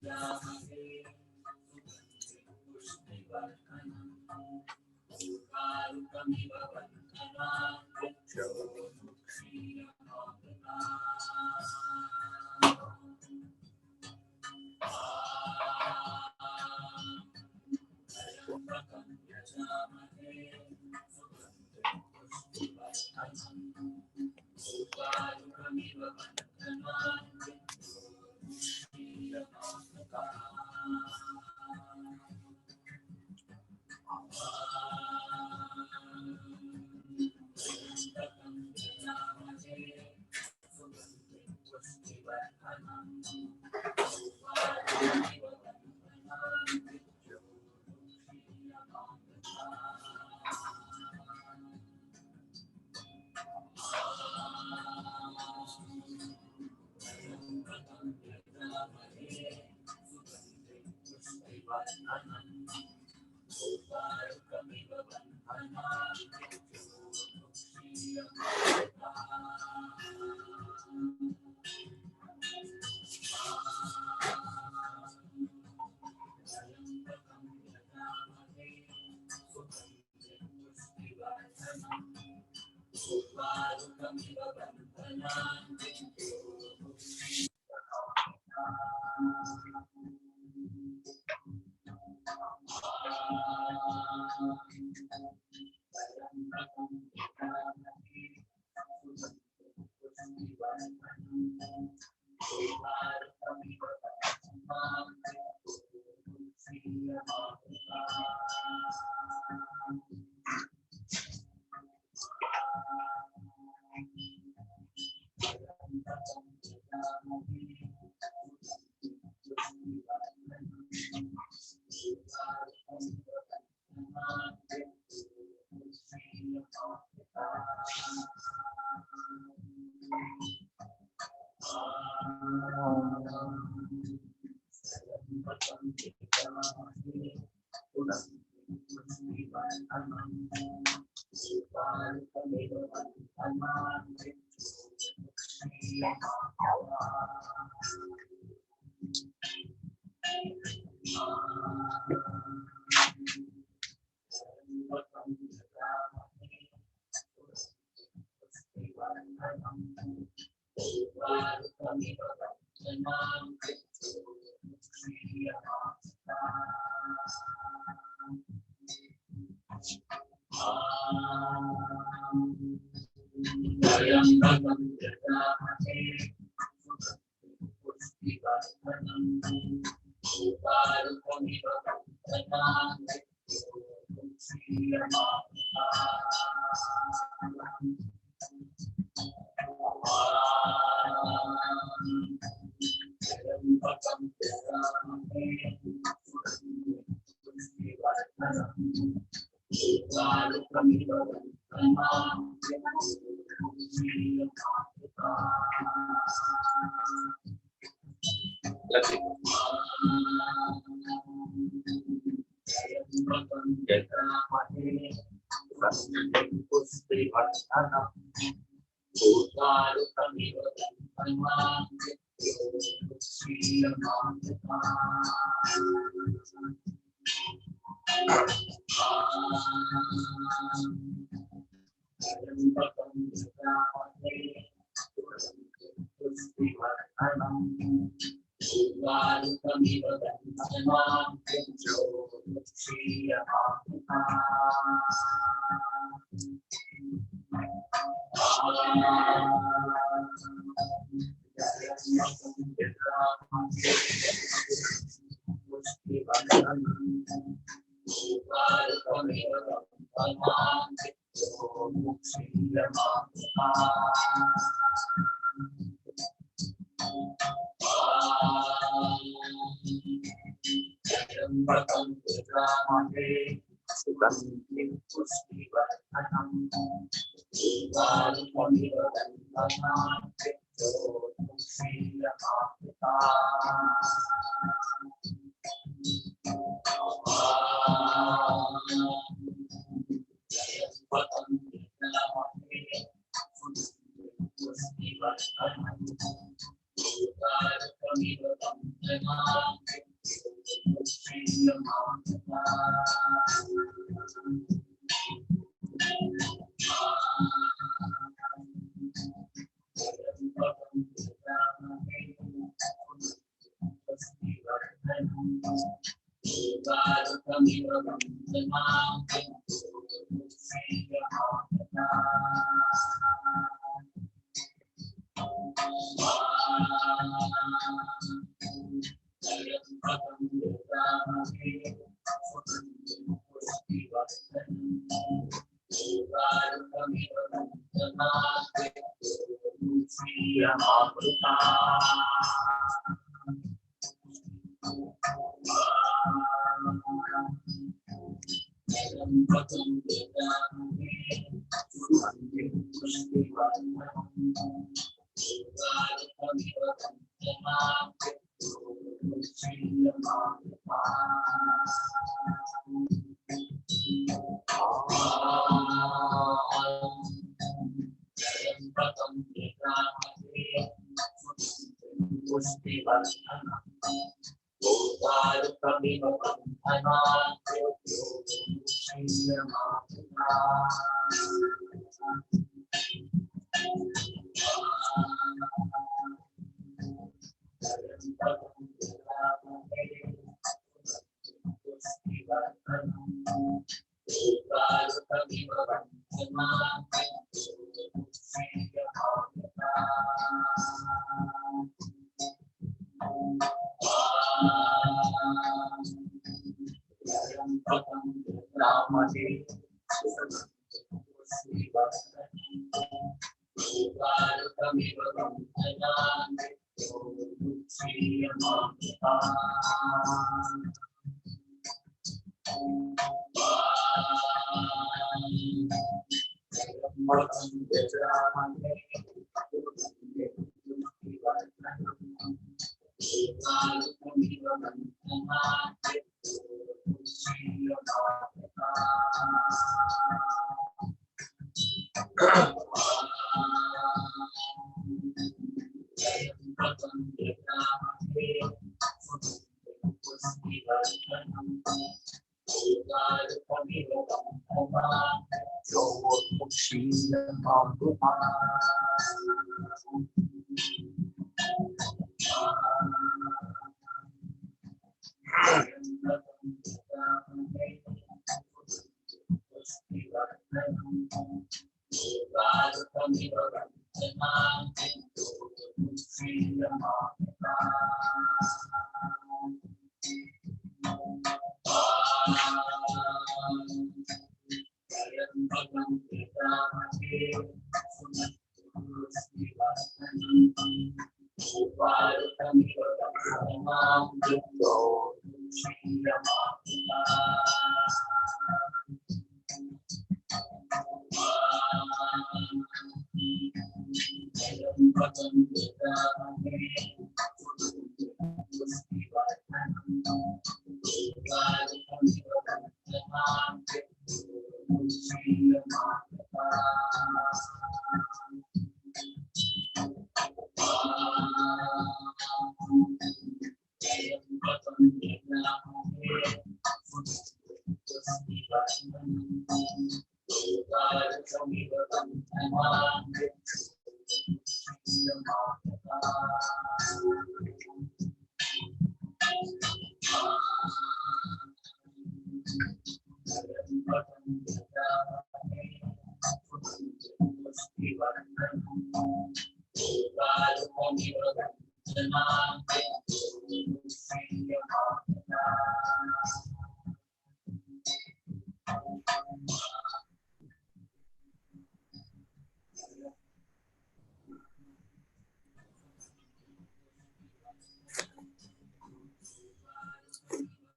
Let's see.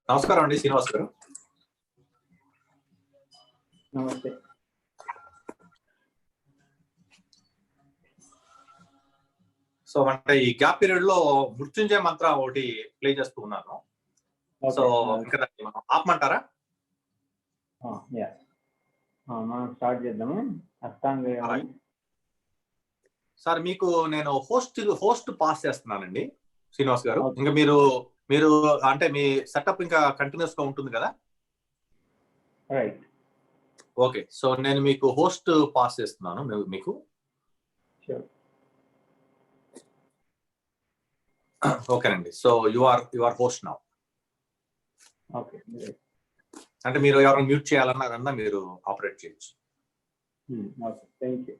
నమస్కారం అండి శ్రీనివాస్ గారు. నమస్తే. సో అంటే ఈ గ్యాప్ పీరియడ్ లో మృత్యుంజయ మంత్ర ఒకటి ప్లే చేస్తూ ఉన్నాను. సో ఇంకా మనం ఆపమంటారా? మనం స్టార్ట్ చేద్దాము. అష్టాంగ సార్ మీకు నేను హోస్ట్ పాస్ చేస్తున్నానండి శ్రీనివాస్ గారు. ఇంకా మీరు అంటే మీ సెటప్ ఇంకా కంటిన్యూస్ గా ఉంటుంది కదా? రైట్. ఓకే, సో నేను మీకు హోస్ట్ పాస్ చేస్తున్నాను మీకు. ఓకేనండి, so you are host now. Okay, అంటే మీరు ఎవరైనా మ్యూట్ చేయాలన్నా అదన్నా మీరు ఆపరేట్ చేయొచ్చు. Okay, thank you.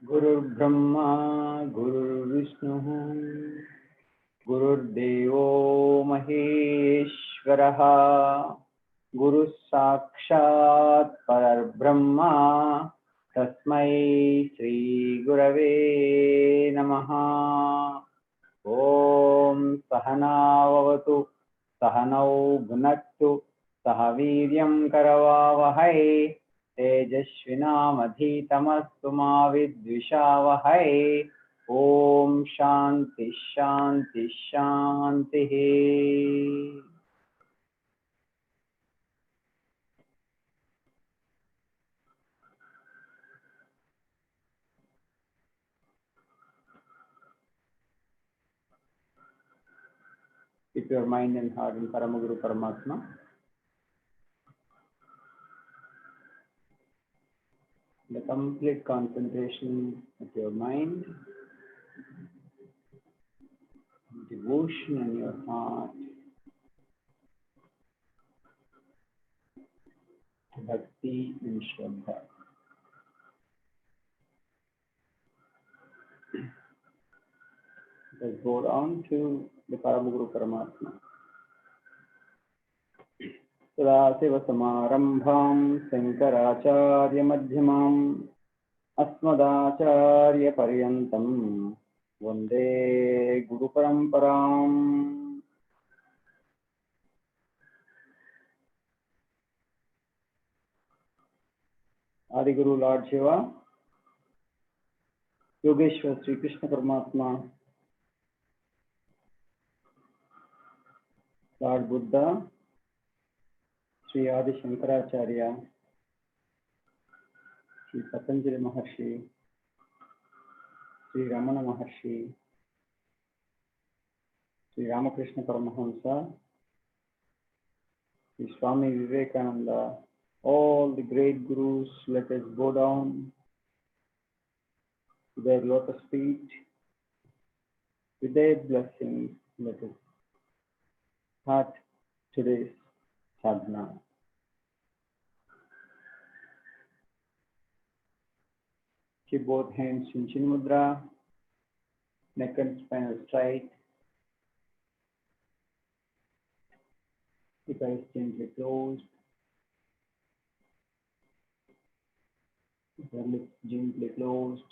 गुरुर्ब्रह्मा गुरुर्विष्णुः गुरुर्देवो महेश्वरः गुरुः साक्षात् परब्रह्मा तस्मै श्रीगुरवे नमः। ॐ सहनाववतु सहनौ भुनक्तु सह वीर्यं करवावहै तेजस्विनामधीतमस्तु मा विद्विषावहै। ओम शांति शांति शांति। Keep your mind and heart in Paramaguru Paramatma. The complete concentration of your mind, devotion in your heart, bhakti and shraddha. Let's go down to the Paramaguru Paramatma. सदाशिवसमारम्भां शङ्कराचार्यमध्यमाम् अस्मदाचार्यपर्यन्तं वन्दे गुरुपरम्पराम्। आदिगुरु लॉर्ड शिवा, योगेश्वर श्री कृष्ण परमात्मा, लॉर्ड बुद्धा, श्री आदि शंकराचार्य, श्री पतंजलि महर्षि, श्री रमण महर्षि, Shri Ramakrishna Paramhans, Shri Swami Vivekananda, all the great gurus, let us go down to their lotus feet with their blessings. Let us start today's sadhana. Keep both hands in Chin Mudra, neck and spine straight. Keep eyes gently closed. Keep your lips gently closed.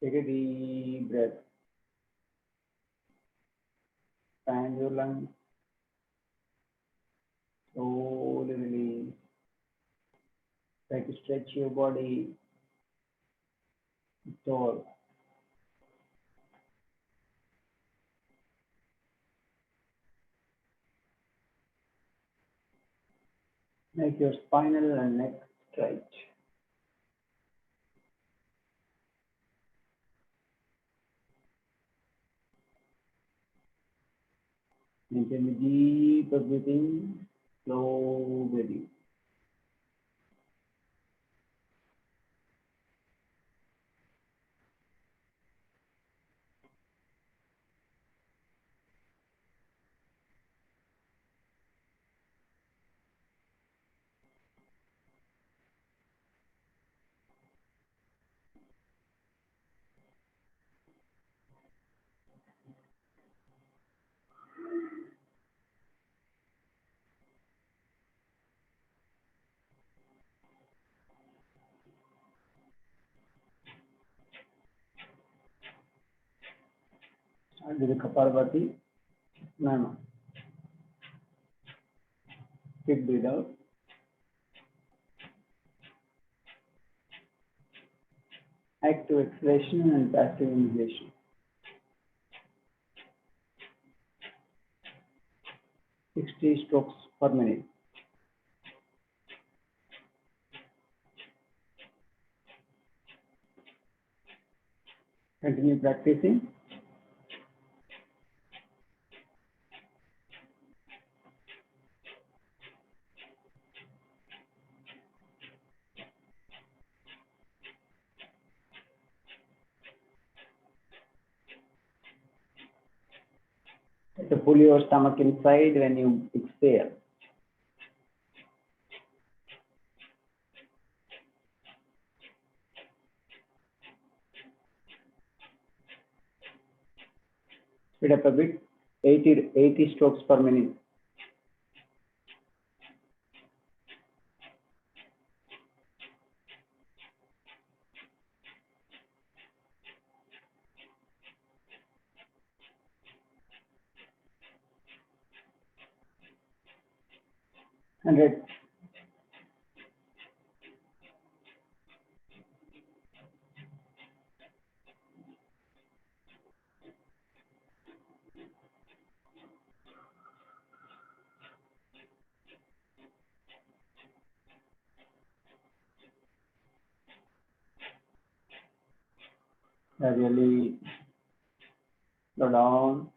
Take a deep breath. Expand your lungs. Slowly release. Try to stretch your body. Tall. Make your spinal and neck straight. Maintain the deep breathing, slow breathing. do the Kapalabhati. No. Keep breathe out. Active exhalation and passive inhalation. "60 strokes per minute." Continue practicing. To pull your stomach inside when you exhale. Speed up a bit. 80 strokes per minute. And really slow down.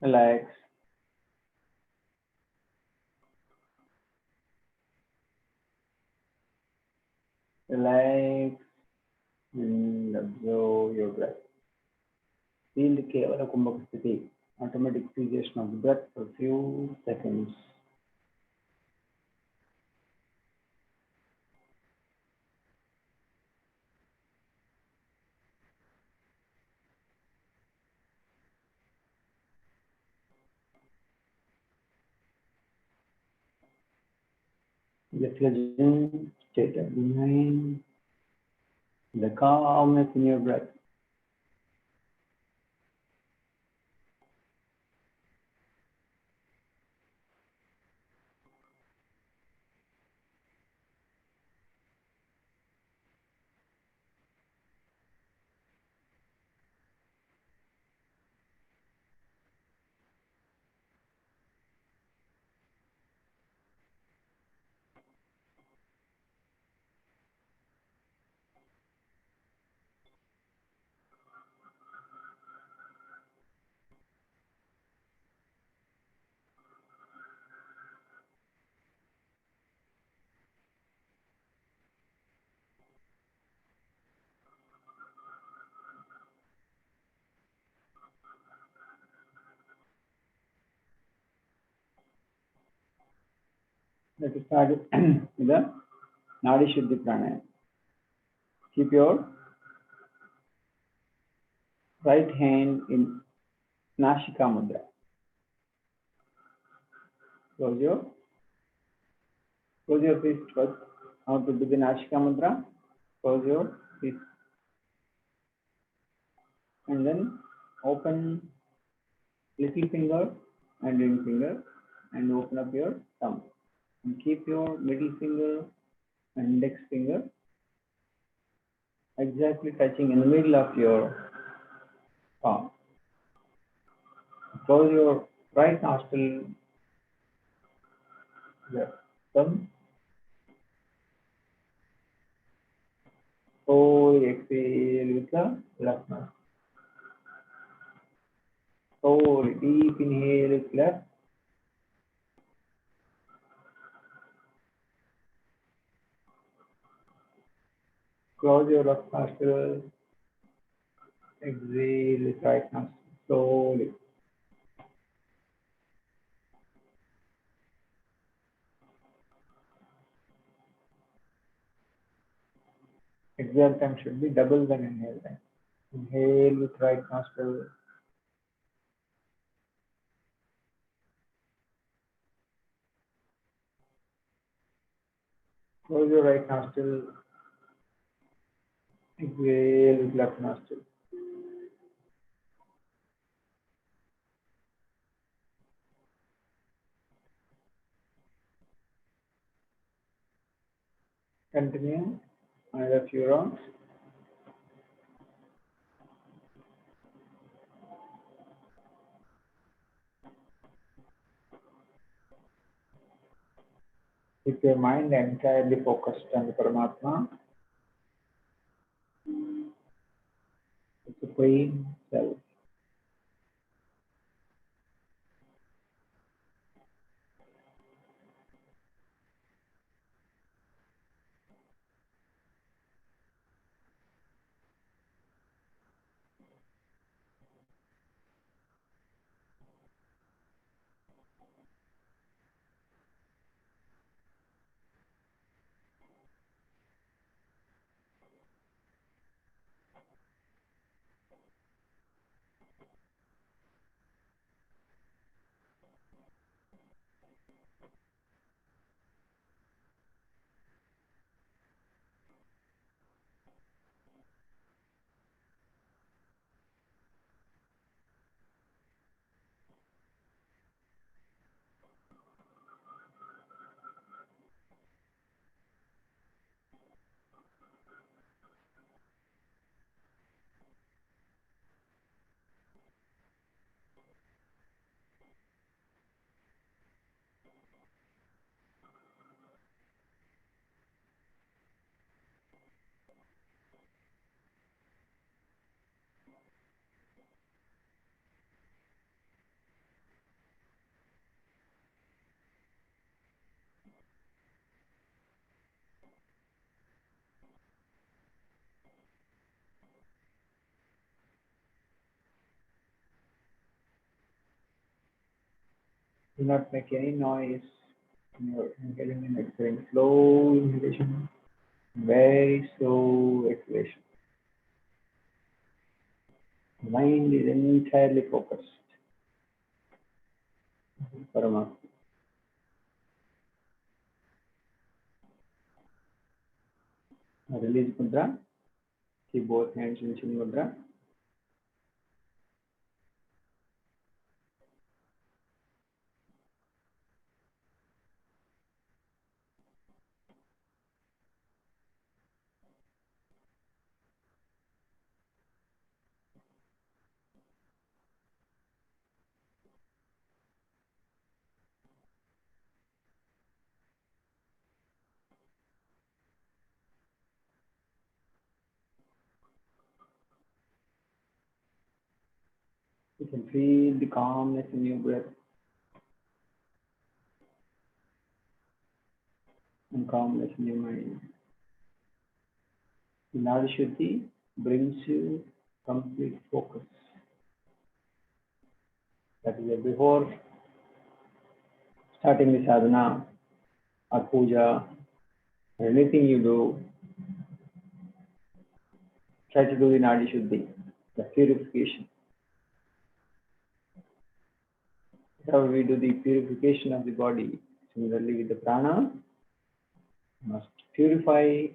Relax. Relax and observe your breath. Feel the Kevala Kumbhaka Sthiti, automatic cessation of the breath for a few seconds. The pleasant state of mind, the calmness in your breath. Let us start with the Nadi Shuddhi Pranayama. Keep your right hand in Nashika Mudra. Close your fist first. How to do the Nashika Mudra? Close your fist. And then open little finger and ring finger and open up your thumb. And keep your middle finger and index finger exactly touching in the middle of your palm. Close your right nostril, your thumb. Slowly exhale with the left nostril. Slowly deep inhale with left. Close your left nostril. Exhale with right nostril. Slowly. Exhale time should be double than inhale time. Inhale with right nostril. Close your right nostril. Exhale with left nostril. Continue another few rounds. Keep your mind entirely focused on the Paramatma, the Supreme Self. Do not make any noise when you're inhaling and exhaling. Slow inhalation, very slow exhalation. The mind is entirely focused. Paramatma. Release mudra. Keep both hands in chin mudra. You can feel the calmness in your breath and calmness in your mind. The Nadi Shuddhi brings you complete focus. That is before starting the sadhana or puja or anything you do, try to do the Nadi Shuddhi, the purification. How we do the purification of the body. Similarly with the prana, must purify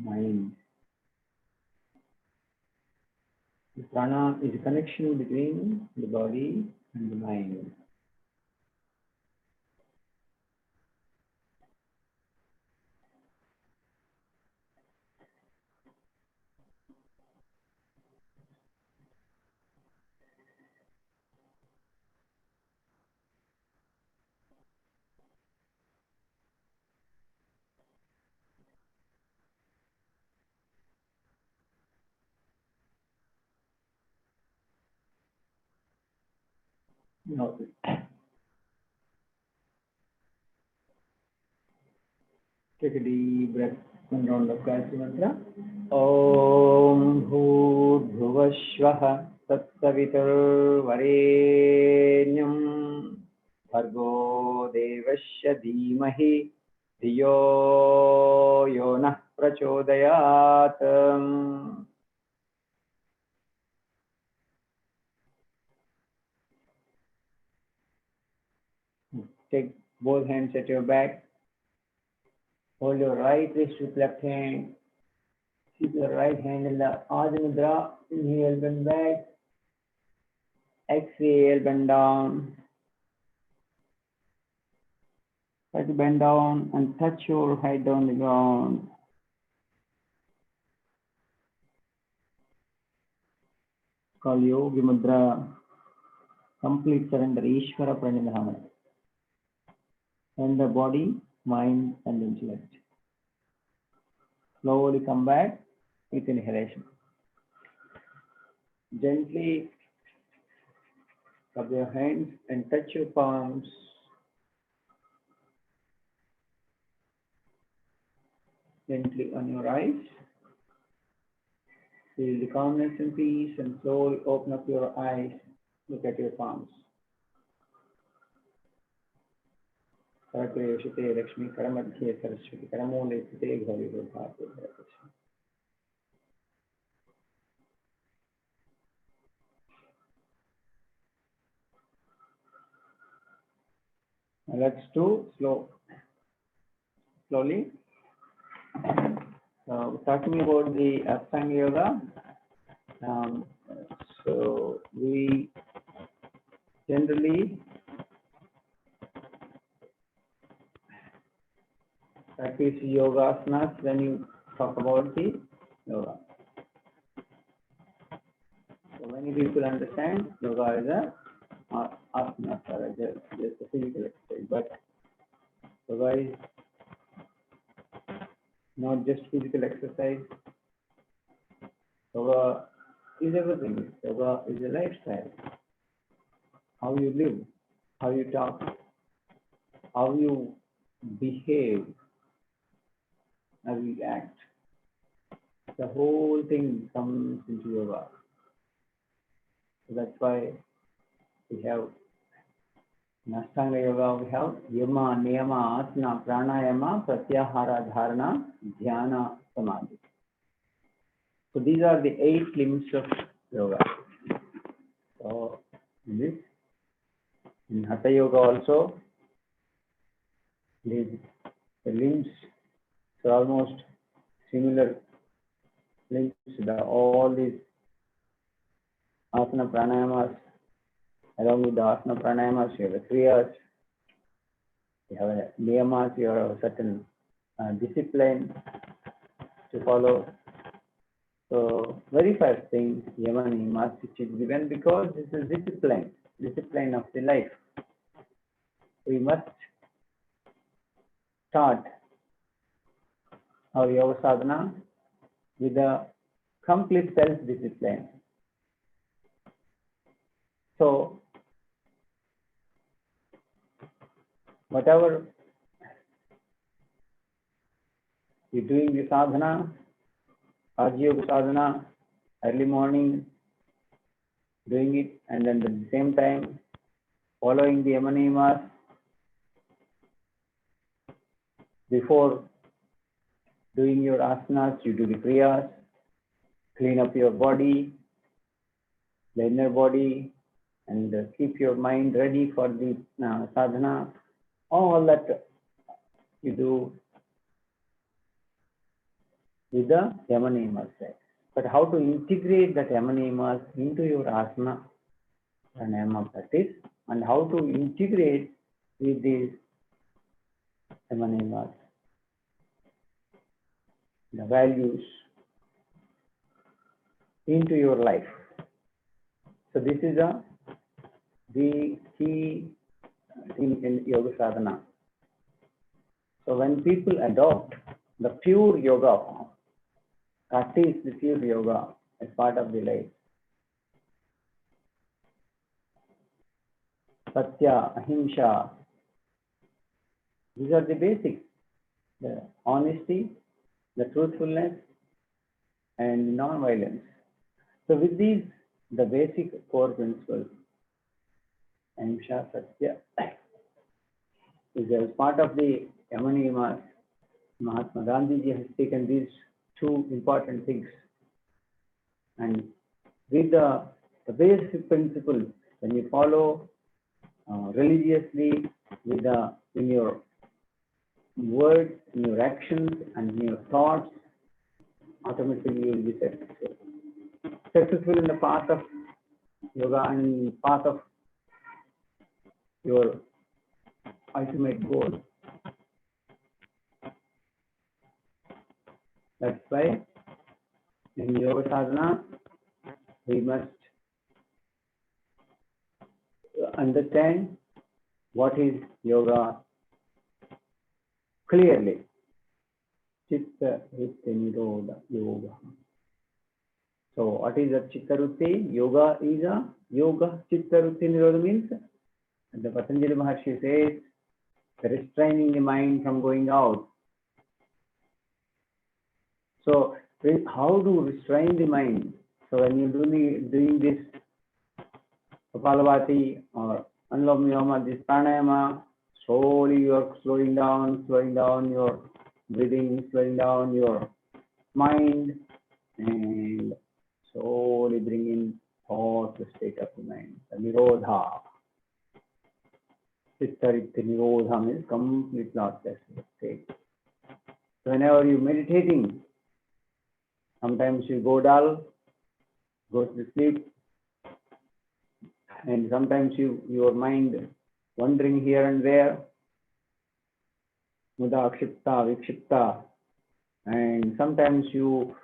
mind. The prana is a connection between the body and the mind. Now, take a deep breath, one round of Gayatri Mantra. Om Bhuvashvaha Tatsaviturvarenyam Bhargo Devasya Dhimahi Dhiyo Yonah Prachodayat. Take both hands at your back. Hold your right wrist with left hand. Keep your right hand in the Adi Mudra. Inhale, bend back. Exhale, bend down. Try to bend down and touch your head on the ground. Call Yogi Mudra. Complete surrender, Ishvara Pranidhana. And the body, mind, and intellect. Slowly come back with inhalation. Gently rub your hands and touch your palms. Gently on your eyes. Feel the calmness and peace and slowly open up your eyes. Look at your palms. Karakreyoshite Lakshmi Karamadhye Saraswati Karamole Sute Gauri Bhagavate. Let's do slowly. So talking about the Ashtanga Yoga. So we generally practice yoga asanas when you talk about the yoga. So many people understand yoga is a asana or just a physical exercise, but yoga is not just physical exercise. Yoga is everything. Yoga is a lifestyle. How you live, how you talk, how you behave, how you act. The whole thing comes into yoga. So that's why we have in Ashtanga Yoga, we have Yama, Niyama, Asana, Pranayama, Pratyahara, Dharana, Dhyana, Samadhi. So these are the 8 limbs of yoga. So in Hatha Yoga also, the limbs are almost similar limbs. All these asana pranayamas, along with the asana pranayamas, you have a kriyas, you have a niyamas, you have a certain discipline to follow. So very first thing, yama niyamas, which is given because this is discipline of the life. We must start our yoga sadhana with a complete self-discipline. So, whatever you're doing the sadhana, Raja Yoga sadhana, early morning, doing it, and then at the same time, following the yama niyamas, before doing your asanas, you do the kriyas, clean up your body, the inner body, and keep your mind ready for the sadhana. All that you do with the yama niyamas. But how to integrate that yama niyamas into your asana pranayama practice, and how to integrate with these yama niyamas, the values into your life. So this is the key thing in yoga sadhana. So when people adopt the pure yoga form, practice the pure yoga as part of the life, Satya, Ahimsa, these are the basics: the honesty, the truthfulness, and non-violence. So with these, the basic core principles, Ahimsa, Satya, is as part of the yama niyamas. Mahatma Gandhi has taken these 2 important things, and with the basic principles, when you follow religiously in your words, in your actions, and in your thoughts, automatically you will be successful. Successful in the path of yoga and path of your ultimate goal. That's why in yoga sadhana, we must understand what is yoga clearly. Chitta Vritti Nirodha Yoga. So what is a Chitta Vritti? Yoga is a Yoga Chitta Vritti Nirodha means the Patanjali Maharshi says restraining the mind from going out. So how to restrain the mind? So when you doing this Kapalabhati or Anulom Viloma, this pranayama, slowly you are slowing down your breathing, slowing down your mind, and slowly bring in thought the state of the mind. The Nirodha. Chitta-vritti Nirodha means complete lossless state. So whenever you're meditating, sometimes you go dull, go to sleep, and sometimes your mind wandering here and there, muda kshipta, vikshipta, and sometimes you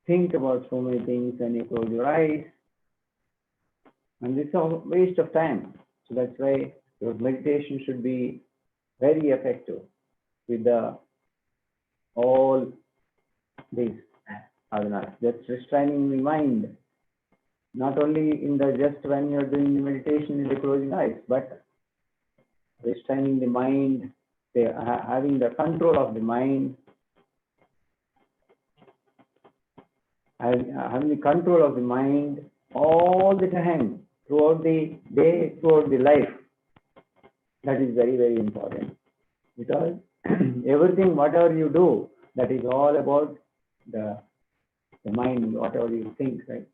think about so many things and you close your eyes, and it's a waste of time. So that's why your meditation should be very effective with all these sadhanas. That's restraining the mind, not only in the just when you're doing the meditation in the closing eyes, but restraining the mind, having the control of the mind, having the control of the mind all the time, throughout the day, throughout the life. That is very, very important, because everything, whatever you do, that is all about the mind, whatever you think, right?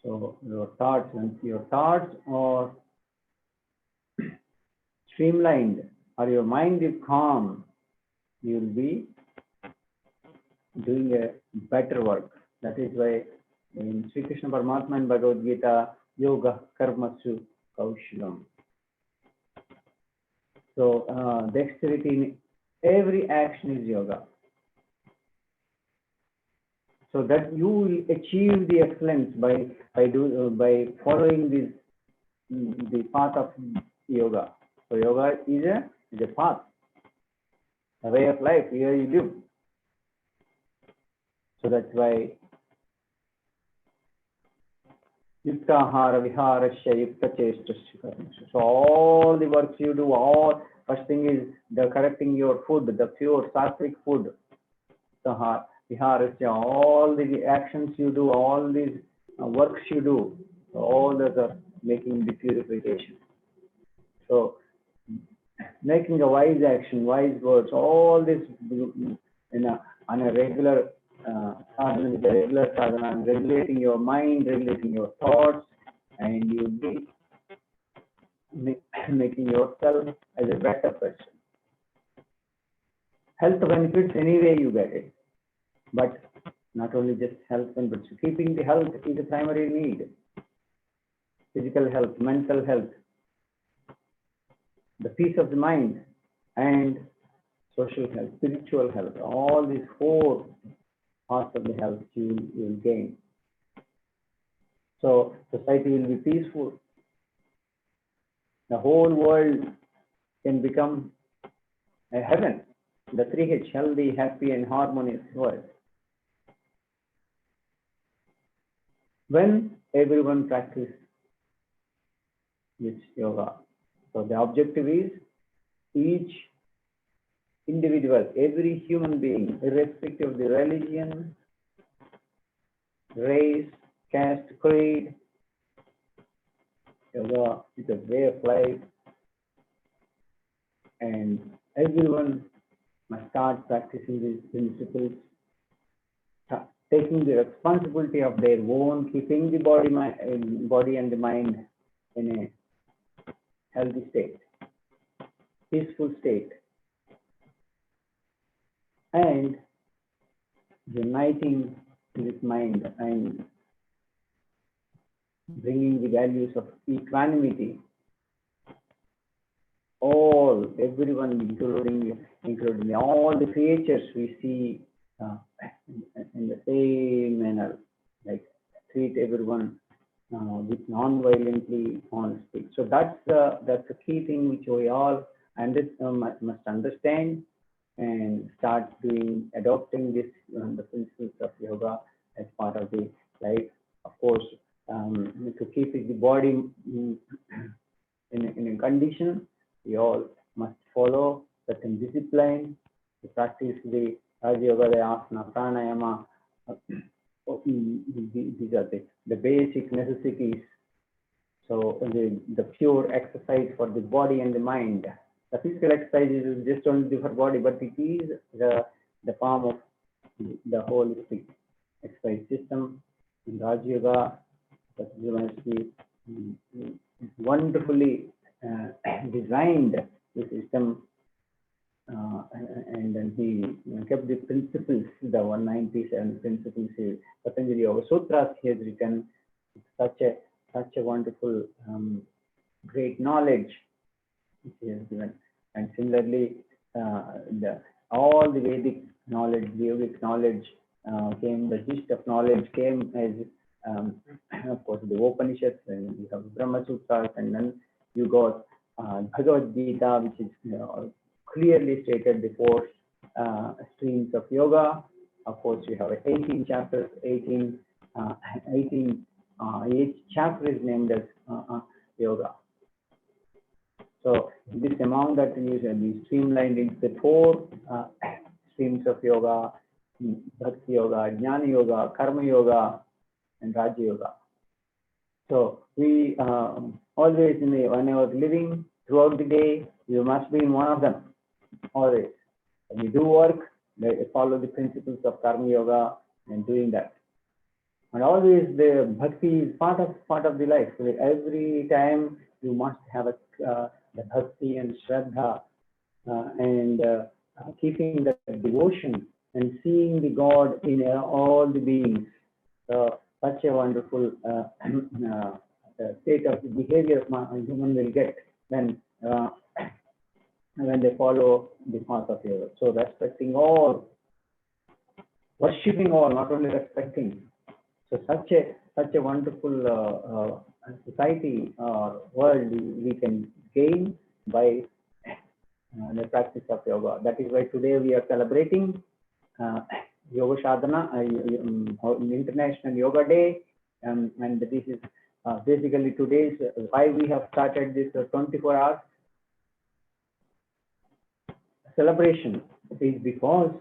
So your thoughts, once your thoughts are streamlined or your mind is calm, you will be doing a better work. That is why in Sri Krishna Paramatma in Bhagavad Gita, Yoga Karmasu Kaushalam. So dexterity in every action is yoga. So that you will achieve the excellence by following the path of yoga. So yoga is a path, a way of life. Here you live. So that's why Yuktahara Viharasya Yukta Chestasya Karmasya. So all the works you do, first thing is the correcting your food, the pure sattvic food. Viharasya, all the actions you do, all these works you do, all those are making the purification. So making a wise action, wise words, all this on a regular sadhana, regulating your mind, regulating your thoughts, and you'll be making yourself as a better person. Health benefits anyway you get it, but not only just health benefits. Keeping the health is a primary need. Physical health, mental health, the peace of the mind, and social health, spiritual health. All these four parts of the health you will gain. So society will be peaceful. The whole world can become a heaven. The 3H, healthy, happy, and harmonious world. When everyone practices this yoga. So the objective is each individual, every human being, irrespective of the religion, race, caste, creed, yoga is a way of life, and everyone must start practicing these principles, taking the responsibility of their own, keeping the body and the mind in a healthy state, peaceful state, and uniting this mind and bringing the values of equanimity. Everyone, including all the creatures we see in the same manner, like treat everyone with non-violently honesty. So that's the key thing which we all must understand and start adopting this the principles of yoga as part of the life. Of course, to keep the body in a condition, we all must follow certain discipline to practice the Raja Yoga, the asana, pranayama. These are the basic necessities. So the pure exercise for the body and the mind. The physical exercise is just only for body, but it is the form of the holistic exercise system. In Raja Yoga, that wonderfully designed the system, and then he kept the principles, the 197 principles. Patanjali Yoga Sutras he has written such a wonderful, great knowledge which he has given. And similarly, all the Vedic knowledge, the yogic knowledge came. The gist of knowledge came as, of course, the Upanishads, and you have Brahma Sutras, and then you got Bhagavad Gita, which is clearly stated the four streams of yoga. Of course, we have 18 chapters, 18. Each chapter is named as yoga. So this amount that we streamlined into the four streams of yoga: Bhakti Yoga, Jnana Yoga, Karma Yoga, and Raja Yoga. So we always, when I was living throughout the day, you must be in one of them. Always, when you do work, follow the principles of Karma Yoga and doing that. And always the bhakti is part of the life. So every time you must have the bhakti and shraddha, and keeping the devotion and seeing the God in all the beings. So such a wonderful state of behavior a human will get when they follow the path of yoga. So respecting all, worshipping all, not only respecting. So such a wonderful society or world we can gain by the practice of yoga. That is why today we are celebrating Yoga Sadhana, International Yoga Day, and this is basically today's why we have started this 24 hours celebration is because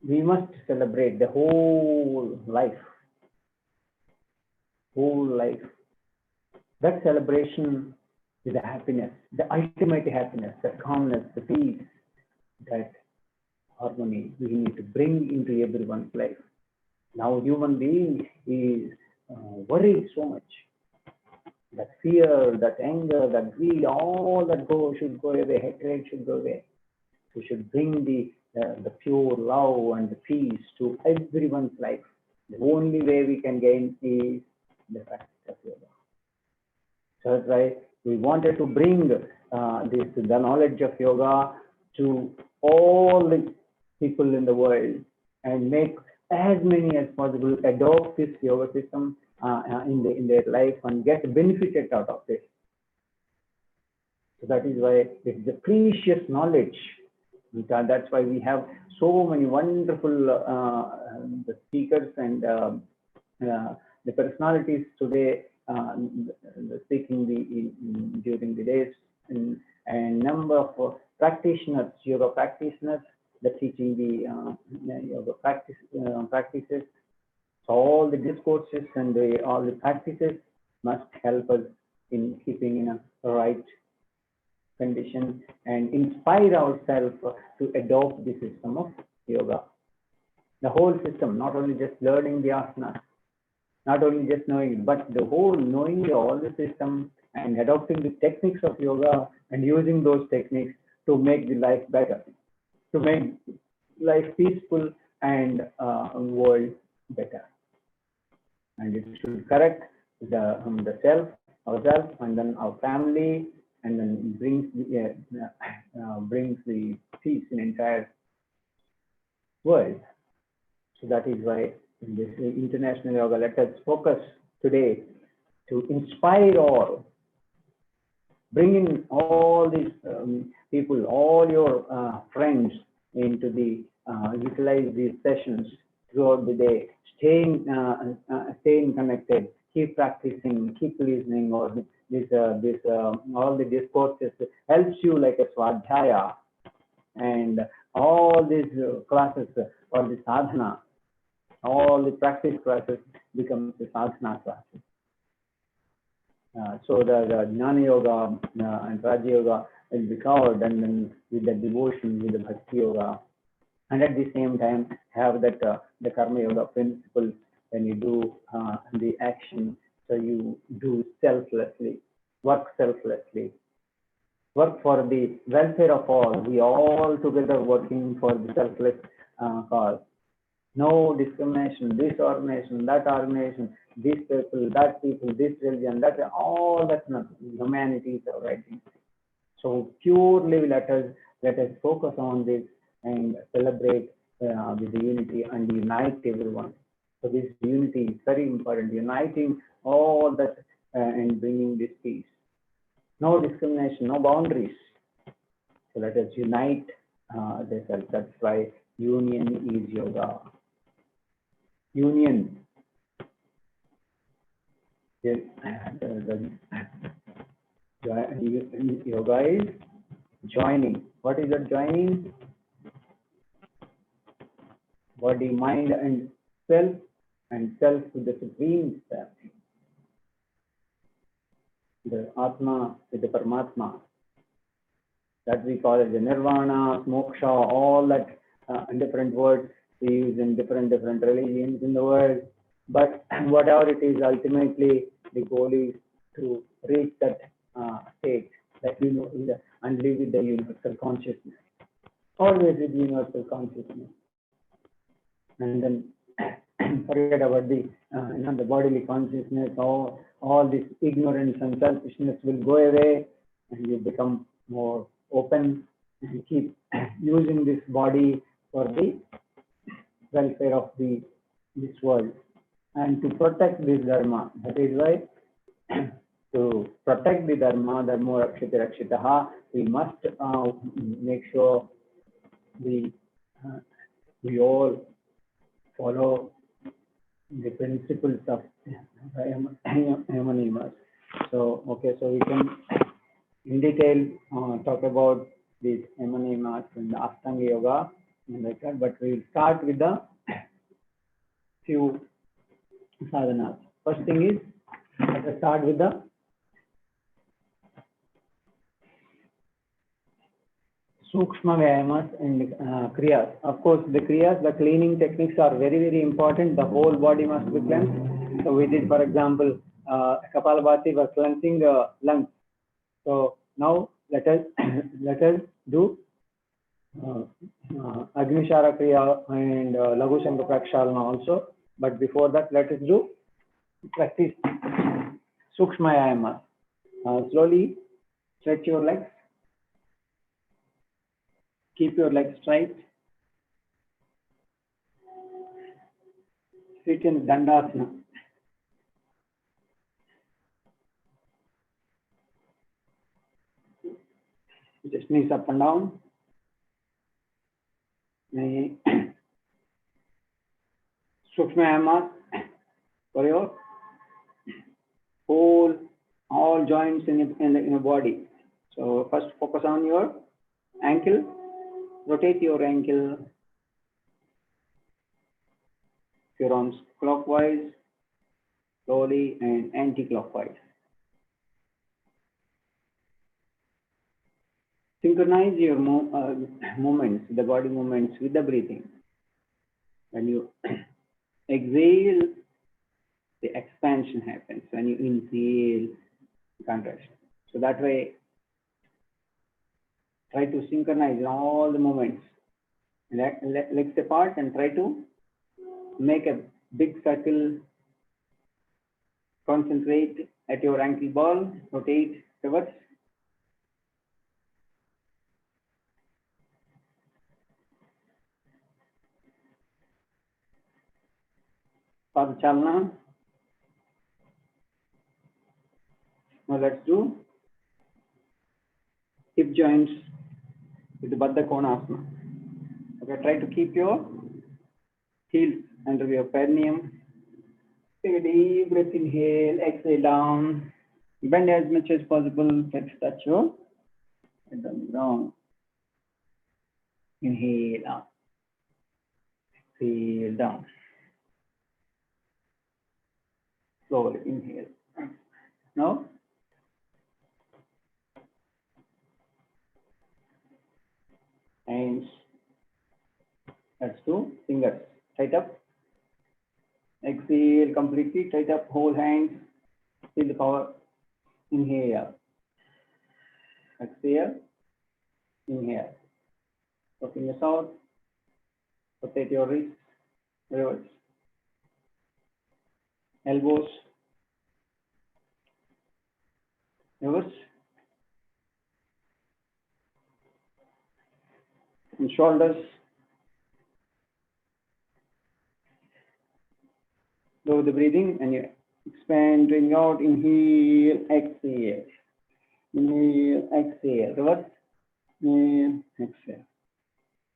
we must celebrate the whole life. That celebration is the happiness, the ultimate happiness, the calmness, the peace, that harmony we need to bring into everyone's life. Now human being is worried so much. That fear, that anger, that greed, all that should go away, hatred should go away. We should bring the pure love and the peace to everyone's life. The only way we can gain is the practice of yoga. So that's why we wanted to bring the knowledge of yoga to all the people in the world and make as many as possible adopt this yoga system in their life and get benefited out of it. So that is why it's the precious knowledge. That's why we have so many wonderful the speakers and the personalities today speaking during the days, and number of practitioners, yoga practitioners, that teaching the yoga practices. So all the discourses and all the practices must help us in keeping in a right condition and inspire ourselves to adopt the system of yoga. The whole system, not only just learning the asanas. Not only just knowing it, but the whole knowing all the system and adopting the techniques of yoga and using those techniques to make the life better, to make life peaceful and world better. And it should correct the self, ourselves, and then our family, and then brings the peace in entire world. So that is why in this International Yoga, let us focus today to inspire all, bring in all these people, all your friends into the utilize these sessions throughout the day, staying connected, keep practicing, keep listening, or all the discourses helps you like a swadhyaya, and all these classes or the sadhana, all the practice classes becomes the sadhana classes. So the Jnana Yoga and Raja Yoga will be covered, and then with the devotion, with the Bhakti Yoga, and at the same time have that the Karma Yoga principles when you do the action. So you do selflessly, work selflessly, work for the welfare of all. We all together working for the selfless cause. No discrimination, this organization, that organization, these people, that people, this religion, that, all that's not humanity is our right thing. So purely let us focus on this and celebrate with the unity and unite everyone. So this unity is very important, uniting all that and bringing this peace. No discrimination, no boundaries. So let us unite ourselves. That's why union is yoga. Union. Yoga is joining. What is that joining? Body, mind, and self with the supreme self. The Atma with the Paramatma. That we call it the Nirvana, Moksha, all that different words we use in different religions in the world. But whatever it is, ultimately the goal is to reach that state that you know and live with the universal consciousness. Always with universal consciousness. And then forget about the bodily consciousness. All this ignorance and selfishness will go away, and you become more open and keep using this body for the welfare of this world and to protect this dharma. That is why to protect the dharma, dharma rakshite rakshitaha, we must make sure we all follow the principles of Yama. So okay, so we can in detail talk about these Yama and the Ashtanga Yoga and like that, but we will start with the few sadhanas. First thing is, let us start with the Sukshma Vyayamas and Kriyas. Of course, the Kriyas, the cleaning techniques are very, very important. The whole body must be cleansed. So we did, for example, Kapalabhati was cleansing the lungs. So now let us do Agnishara Kriya and Laghu Shankha Prakshalana also. But before that, let us do practice Sukshma Vyayamas. Slowly stretch your legs. Keep your legs straight. Sit in Dandasana. Just knees up and down. Sukshma Vyayamas for your all joints in the body. So first focus on your ankle. Rotate your ankle. Your arms clockwise, slowly, and anti-clockwise. Synchronize your movements, the body movements with the breathing. When you exhale, the expansion happens. When you inhale, contraction. So that way, try to synchronize in all the moments. Legs apart and try to make a big circle. Concentrate at your ankle ball. Rotate towards. Padchalana. Now let's do hip joints with the Baddha Konasana. Okay, try to keep your heels under your perineum. Take a deep breath, inhale, exhale down. Bend as much as possible, touch your head on the ground. Inhale up, exhale down. Slowly inhale. Now, hands, let's do fingers. Tight up. Exhale completely, tight up whole hands. Feel the power. Inhale. Exhale. Inhale. So fingers out. Rotate your wrists. Reverse. Elbows. Reverse. And shoulders. Lower the breathing and you expand, bring out, inhale, exhale. Inhale, exhale. Reverse. Inhale, exhale.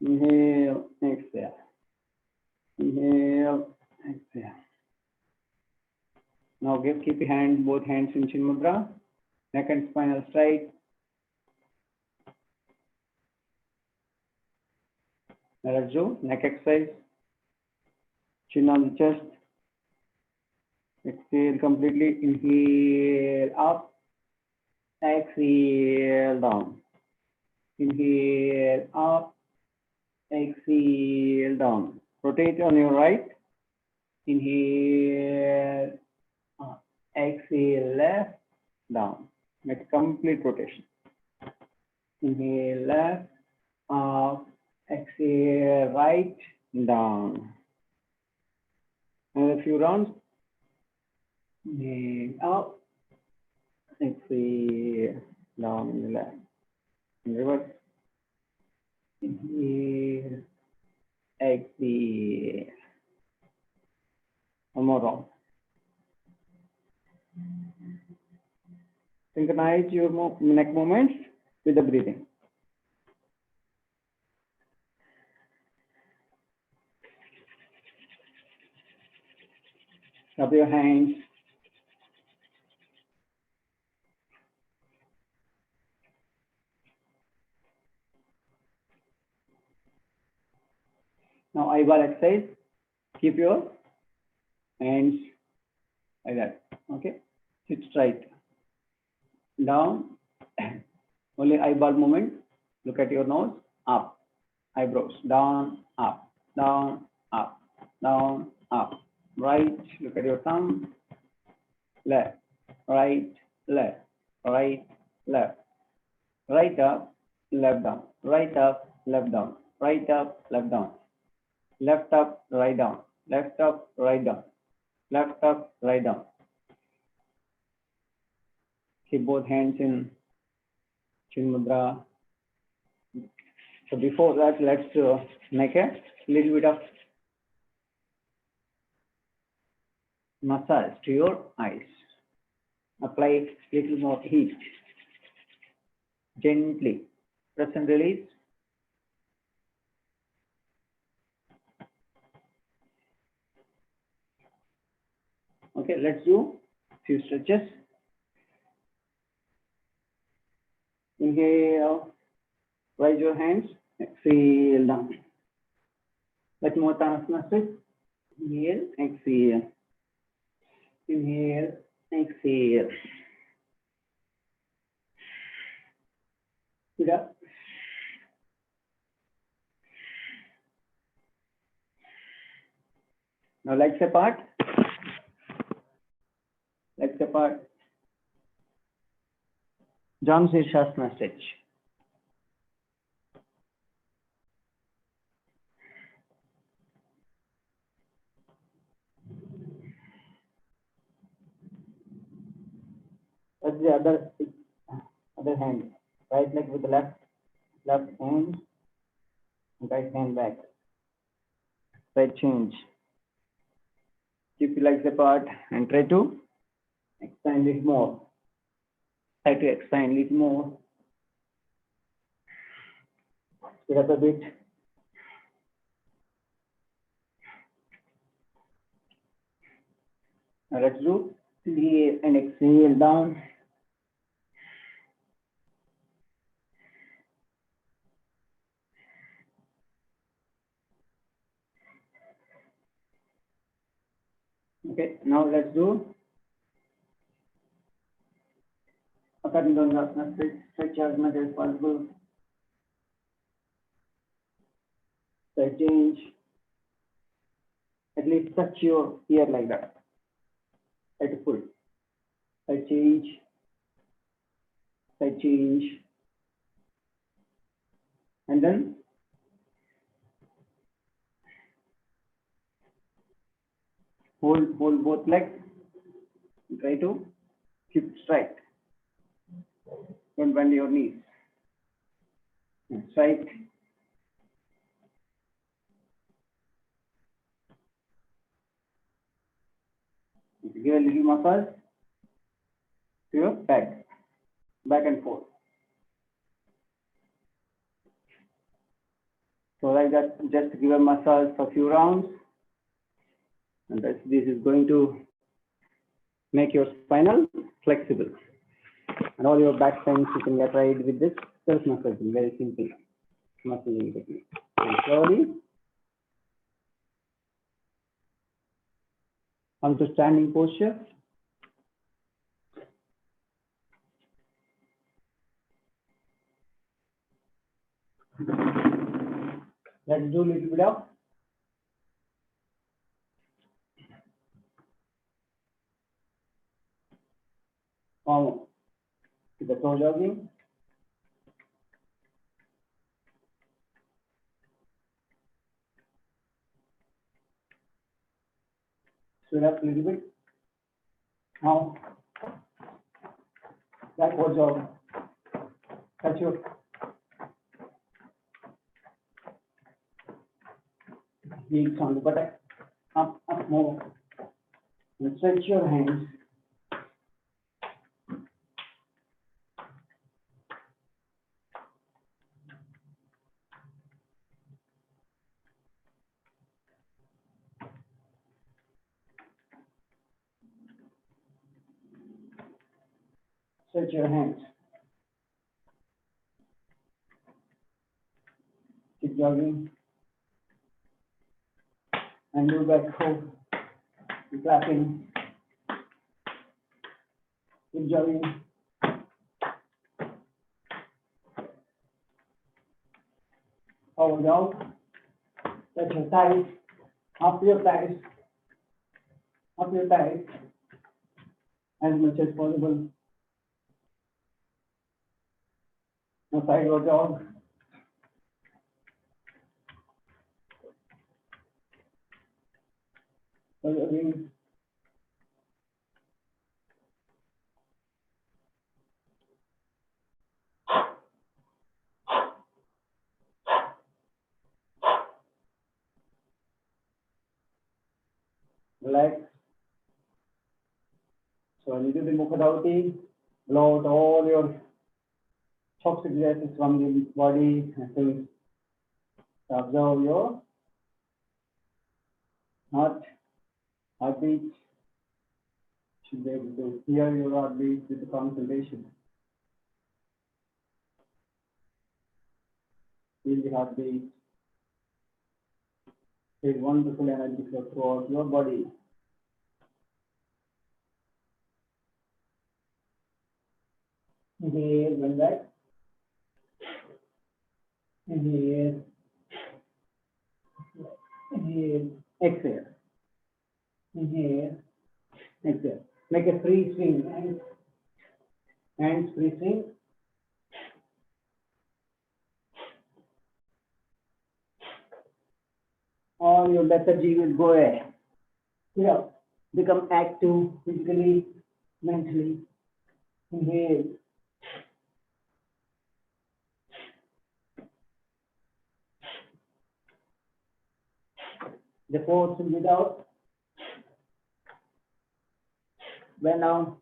Inhale, exhale. Inhale, exhale. Now keep your hands, both hands in Chin Mudra. Neck and spinal straight. Let us do neck exercise. Chin on the chest. Exhale completely. Inhale up. Exhale down. Inhale up. Exhale down. Rotate on your right. Inhale up. Exhale left. Down. Make a complete rotation. Inhale left. Up. Exhale right. Down. Another few rounds. Inhale up. Exhale down in the left. In reverse. Inhale. Exhale. One more round. Synchronize your neck movements with the breathing. Rub your hands. Now eyeball exercise. Keep your hands like that. Okay. Sit straight. Down. Only eyeball movement. Look at your nose. Up. Eyebrows. Down. Up. Down. Up. Down. Up. Right. Look at your thumb. Left. Right. Left. Right. Left. Right up. Left down. Right up. Left down. Right up. Left down. Left up. Right down. Left up. Right down. Left up. Right down. Keep both hands in Chin Mudra. So before that, let's make a little bit of massage to your eyes. Apply little more heat. Gently. Press and release. Okay, let's do few stretches. Inhale. Raise your hands. Exhale down. Let more Tanasana stretch. Inhale. Exhale. Inhale. Exhale. Sit up. Now legs apart. legs apart. Jam Shirshasana stretch. Touch the other hand. Right leg with the left hand, and right hand back. Side change. Keep your legs apart and try to expand it more. Try to expand it more. Speed up a bit. Now let's do inhale and exhale down. Okay, now let's do up and down asana, stretch as much as possible. Side change. At least touch your ear like that. Try to pull. Side change. Side change. And then hold both legs. Try to keep straight. Don't bend your knees. And straight. Give a little massage to your back and forth. So like that, just give a massage for a few rounds. And this is going to make your spinal flexible. And all your back pains you can get rid with this self-massaging, very simple massaging technique. And slowly onto standing posture. Let's do a little bit of with the toe jogging. Swing up a little bit. Now, backward jog. Touch your heels on the buttock. Up more. And stretch your hands. Stretch your hands. Keep jogging. And move back home. Keep clapping. Keep jogging. Forward out. Touch your thighs. Up your thighs. Up your thighs. As much as possible. Now sideward jog. Jogging. Relax. So when you do the Mukha blow out all your toxic gases from the body and things. Observe your heartbeat. Should be able to hear your heartbeat with the concentration. Feel the heartbeat. Feel wonderful energy flow throughout your body. Inhale, bend back. Inhale. Inhale. Exhale. Inhale. Exhale. Make a free swing. Hands free swing. All your lethargy will go away. Become active physically, mentally. Inhale. The force will be out. Bend down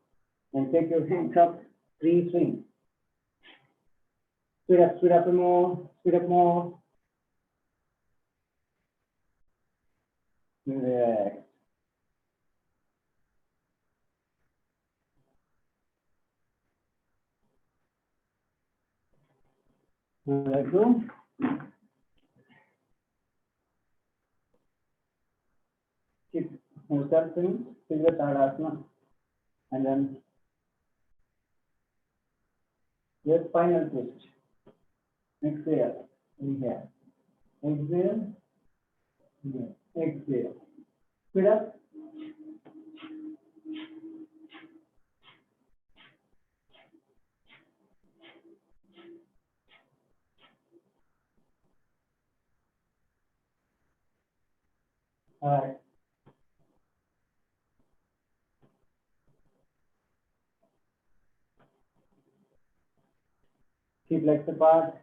and take your hands up. Free swing. Speed up more, speed up more. Relax. Let go. Keep yourself in figure Tadasana. And then your final twist. Exhale. Inhale. Exhale. Inhale. Exhale. Speed up. All right. Keep legs apart.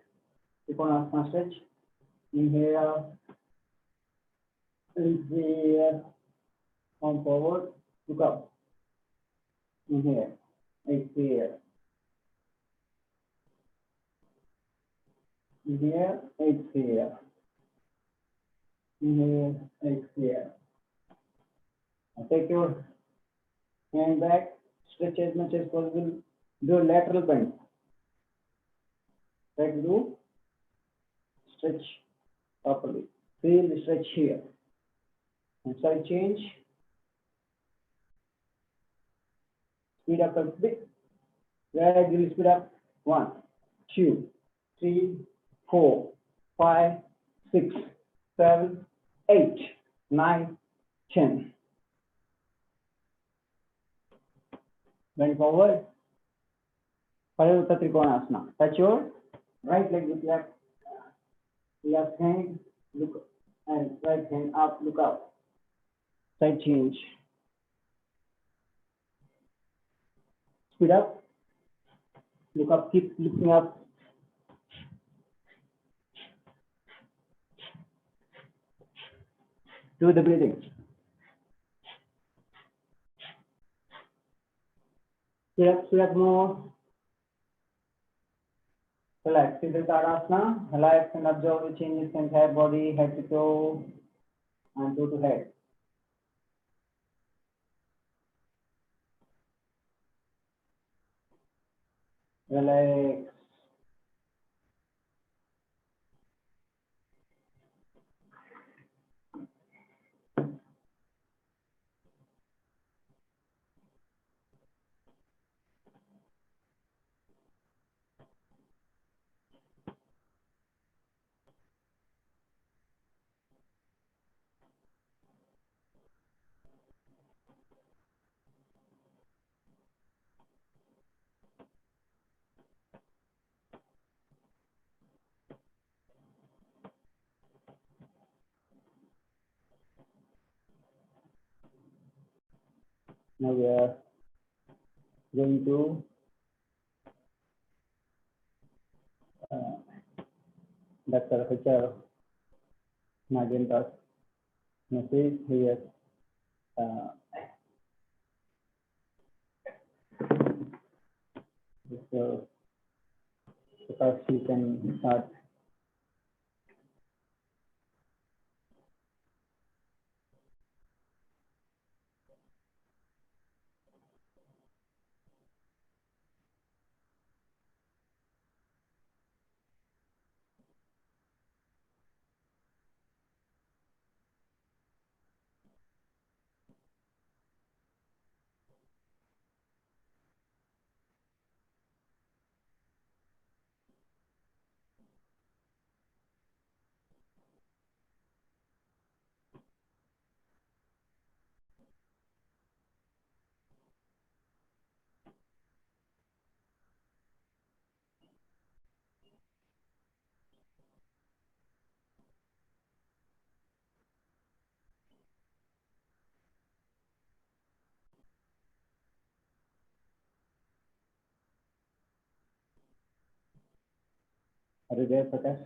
Keep on asana stretch. Inhale. Exhale. Come forward. Look up. Inhale. Exhale. Inhale. Exhale. Inhale. Exhale. Now take your hand back. Stretch as much as possible. Do a lateral bend. Try to do stretch properly. Feel the stretch here. And side change. Speed up a bit. Gradually speed up. 1, 2, 3, 4, 5, 6, 7, 8, 9, 10. Bend forward. Parayutta Trikonasana. Touch your right leg with left hand. Look and right hand up. Look up. Side change. Speed up. Look up. Keep looking up. Do the breathing. Speed up more. Relax. Siddha Tadasana. Relax and observe the changes in entire body, head to toe, and toe to head. Relax. Now we are going to Dr. H.R. Nagenda's message here. So first you can start. Are you there, Prakash?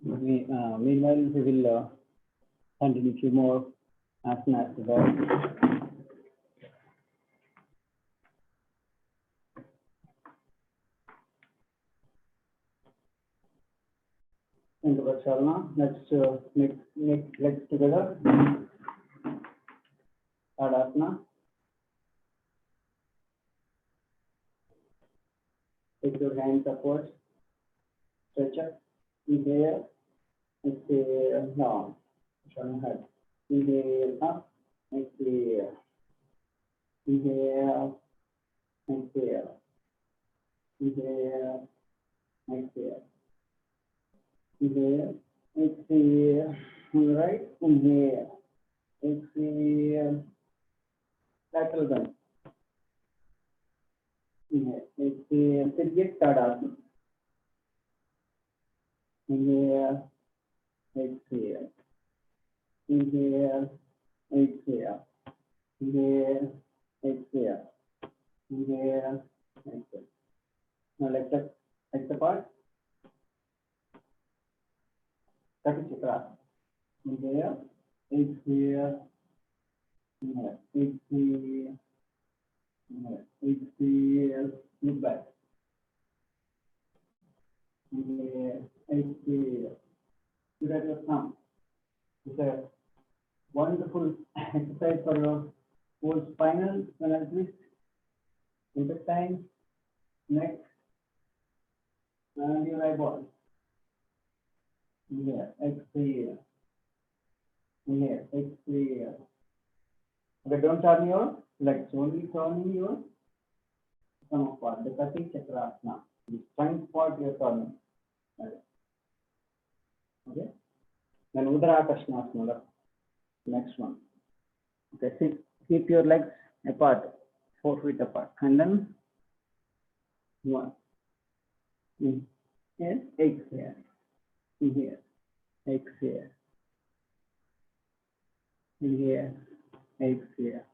Meanwhile, we will continue a few more asanas today. Think about Sharma. Let's make legs together. Tadasana. Take your hands upwards. Stretch up. Inhale. Exhale. Down. Sharma head. Inhale up. Exhale. Inhale. Exhale. Inhale. Exhale. Inhale. Exhale. All right. Inhale. Exhale. Lateral bend. Inhale. Exhale. Sit get Tadasana. Inhale. Exhale. Inhale. Exhale. Inhale. Exhale. Inhale. Exhale. Now legs apart. Kati Chakra. Inhale. Exhale. Inhale. Exhale. Inhale. Exhale. Look back. Inhale. Exhale. Look at your thumb. It's a wonderful exercise for your whole spinal twist, intestine, neck, and your eyeball. Inhale, exhale. Inhale, exhale. Okay, don't turn your legs, only turning your stomach part, the Kati Chakrasana. The strength part you're turning. Okay? Then Udarasana, next one. Okay, keep your legs apart, 4 feet apart. And then one. Inhale, exhale. Inhale, exhale. Inhale, exhale.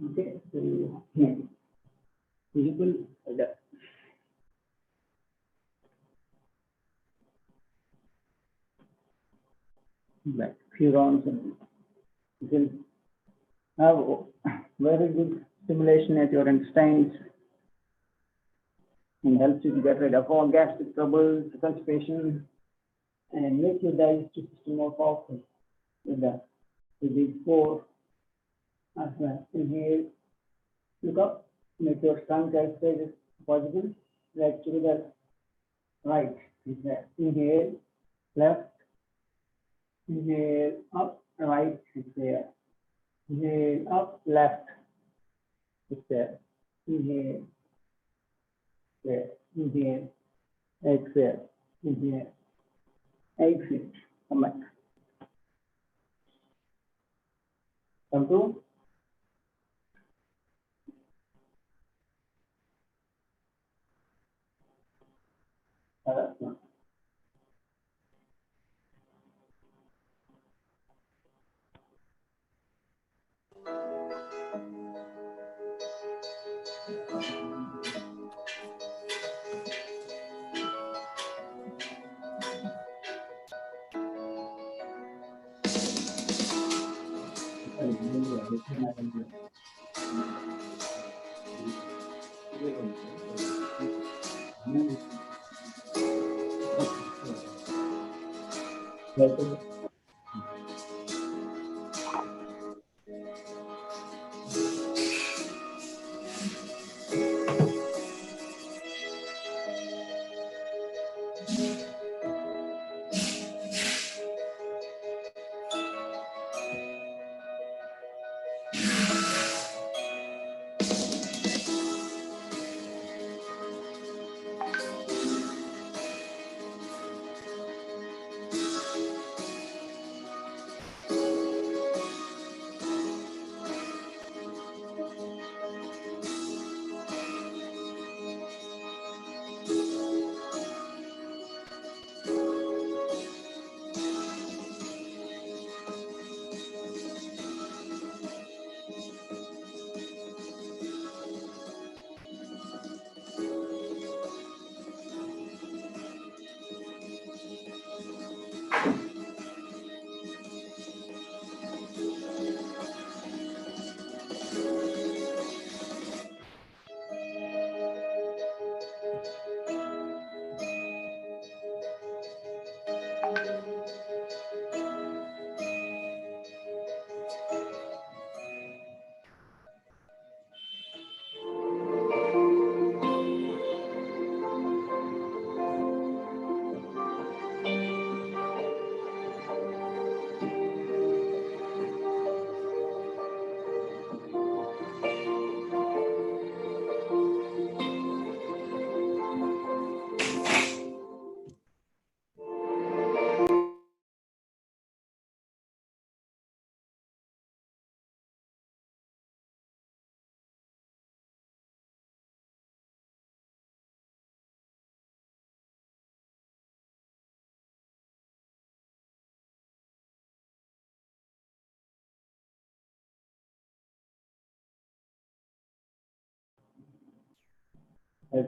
Okay, so next. Visible back. Few rounds and you can have very good stimulation at your intestines. and helps you to get rid of all gastric troubles, constipation, and make your digestive system more powerful. With that, with these four as well. Inhale, look up, make your tongue as straight as possible, right to the right. Inhale, left, inhale, up, right, exhale. Inhale, up, left, exhale. Inhale, exhale. Inhale, exhale. Inhale, exhale. Come back. Come to Tadasana.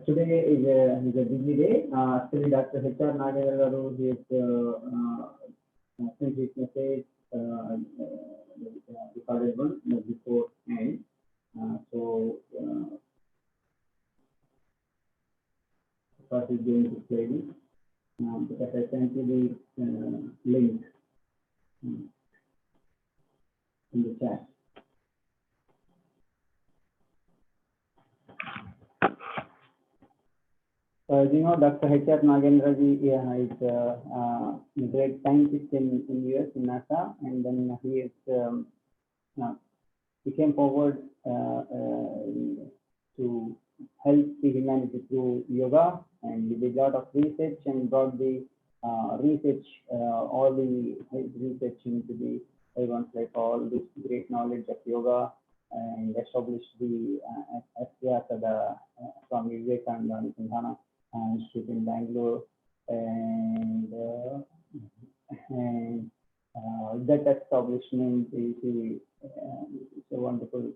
Today is a busy day. Actually, Dr. H.R. Nagendra Garu, he sent his message, recorded one before and first is going to play this because I sent you the link in the chat. As you know, Dr. H.R. Nagendra ji is a great scientist in US, in NASA, and then he is he came forward to help the humanity through yoga, and he did a lot of research and brought the research, all the research into the everyone's like all this great knowledge of yoga, and established the Asya Swami Vivekananda Nithandana Institute in Bangalore, and that establishment is a wonderful.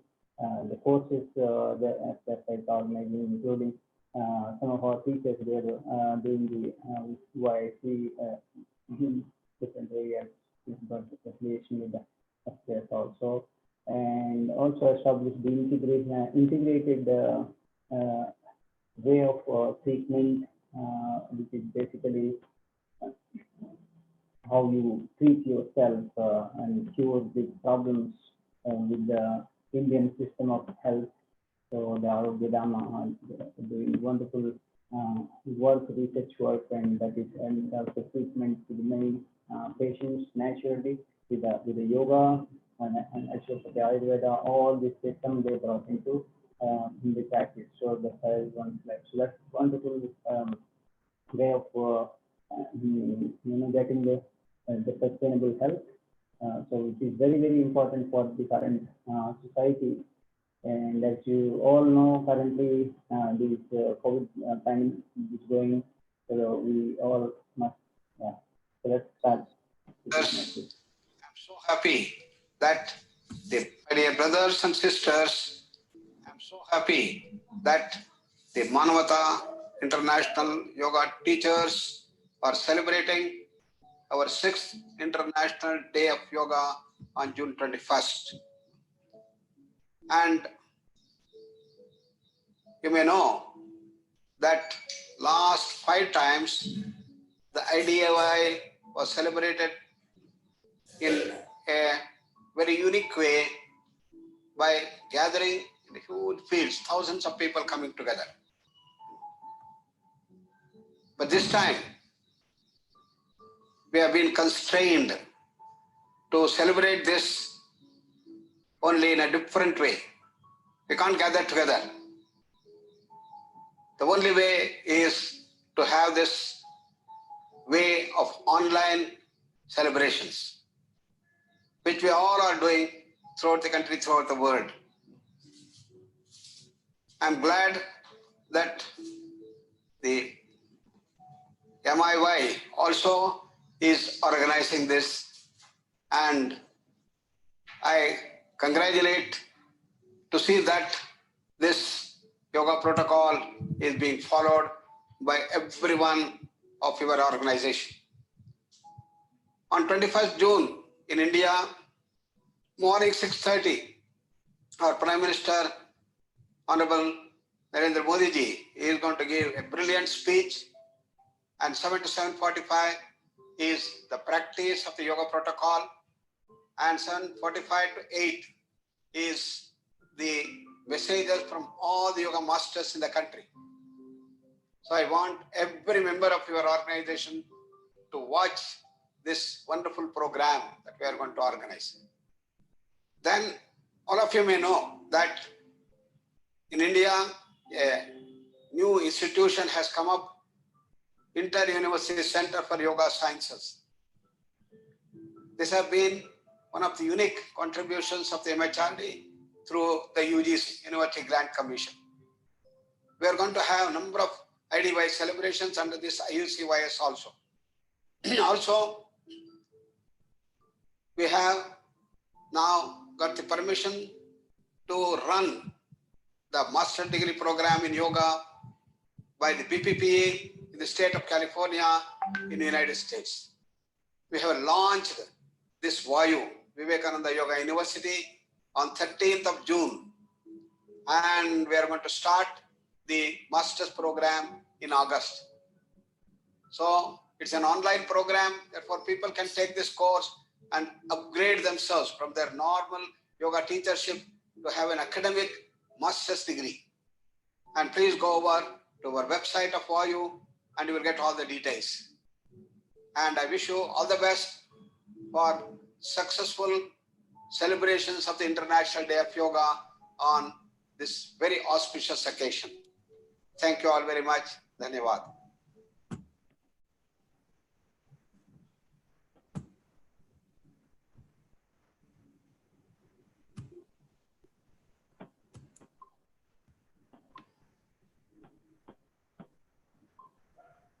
The courses that I organizing, including some of our teachers, they are doing the YIC different areas, but affiliation with the FCS also, and also established the integrated way of treatment, which is basically how you treat yourself and cure the problems with the Indian system of health. So the Arogya Dhamma doing wonderful work, research work, and that is and also treatment to the many patients naturally with the yoga and Ashwapati Ayurveda. All this system they brought into in the practice. So the one's life. So that's wonderful way of getting the sustainable health. So it is very, very important for the current society. And as you all know, currently this COVID pandemic is going, so we all must. Yeah. So let's start. I'm so happy that my dear brothers and sisters, I'm so happy that the Manavata International Yoga teachers are celebrating our 6th International Day of Yoga on June 21st. And you may know that last 5 times the IDY was celebrated in a very unique way by gathering in huge fields, thousands of people coming together. But this time, we have been constrained to celebrate this only in a different way. We can't gather together. The only way is to have this way of online celebrations, which we all are doing throughout the country, throughout the world. I'm glad that the MIY also is organizing this, and I congratulate to see that this yoga protocol is being followed by everyone of your organization. On 21st June in India, morning 6:30, our Prime Minister, Honorable Narendra Modi ji, is going to give a brilliant speech, and 7 to 7:45 is the practice of the yoga protocol, and 7:45 to 8 is the messages from all the yoga masters in the country. So I want every member of your organization to watch this wonderful program that we are going to organize. Then all of you may know that in India, a new institution has come up, Inter-University Center for Yoga Sciences. This has been one of the unique contributions of the MHRD through the UGC, University Grant Commission. We are going to have a number of IDY celebrations under this IUCYS also. Also, we have now got the permission to run the master degree program in yoga by the BPPA in the state of California in the United States. We have launched this Vayu, Vivekananda Yoga University, on 13th of June. And we are going to start the master's program in August. So it's an online program, therefore people can take this course and upgrade themselves from their normal yoga teachership to have an academic master's degree. And please go over to our website of Vayu and you will get all the details. And I wish you all the best for successful celebrations of the International Day of Yoga on this very auspicious occasion. Thank you all very much. Dhanyavad.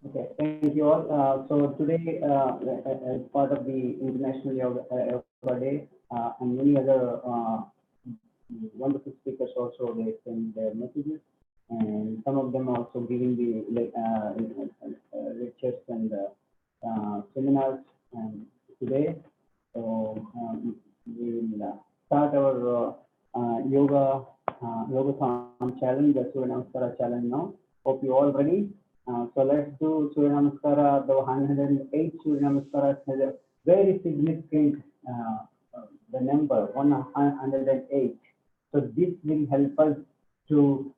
Okay, thank you all. So today, as part of the International Yoga Day, and many other wonderful speakers also, they send their messages, and some of them also giving the lectures and seminars today. So we will start our yoga challenge, the Surya Namaskara challenge now. Hope you all ready. So let's do Surya Namaskara. The 108 Surya Namaskara has a very significant the number 108. So this will help us to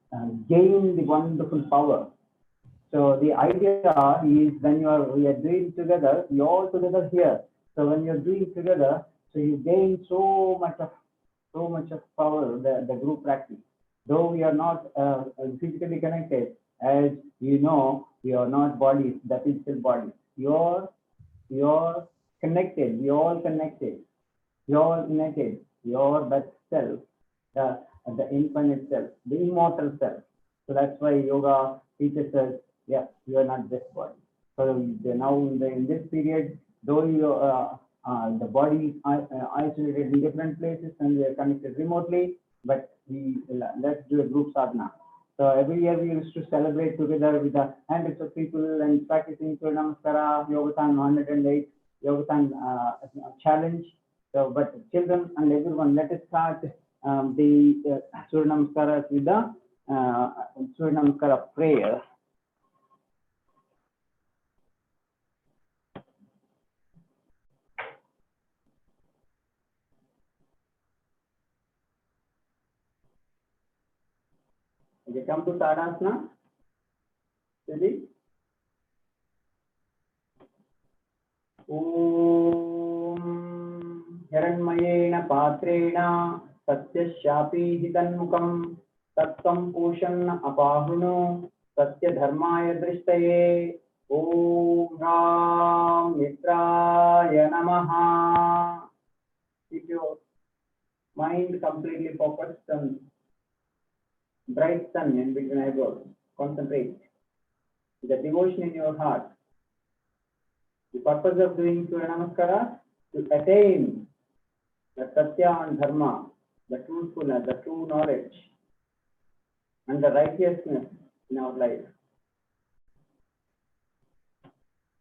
gain the wonderful power. So the idea is when we are doing together, we all together here. So when you're doing together, so you gain so much of power, the group practice. Though we are not physically connected, as you know, we are not bodies, the physical bodies. You're connected, we all connected. You're united, you're that self, the infinite self, the immortal self. So that's why yoga teaches us, yeah, you are not this body. So now in this period, though the body is isolated in different places and we are connected remotely, but let's do a group sadhana. So every year we used to celebrate together with the hundreds of people and practicing Surya Namaskara, Yogasan 108, Yogasan challenge. So, but children and everyone, let us start the Surya Namaskara with the Surya Namaskara prayer. Okay, come to Tadasana. Ready? Om Hiranmayena Patrena Satyashapi Hitanmukam Tattam Pushan Apahuno Satya Dharmaya Drishtaye Om Ram Mitraya Namaha. Keep your mind completely focused on bright sun in between eyebrows. Concentrate. The devotion in your heart. The purpose of doing Surya Namaskara to attain the Satya and Dharma, the truthfulness, the true knowledge, and the righteousness in our life.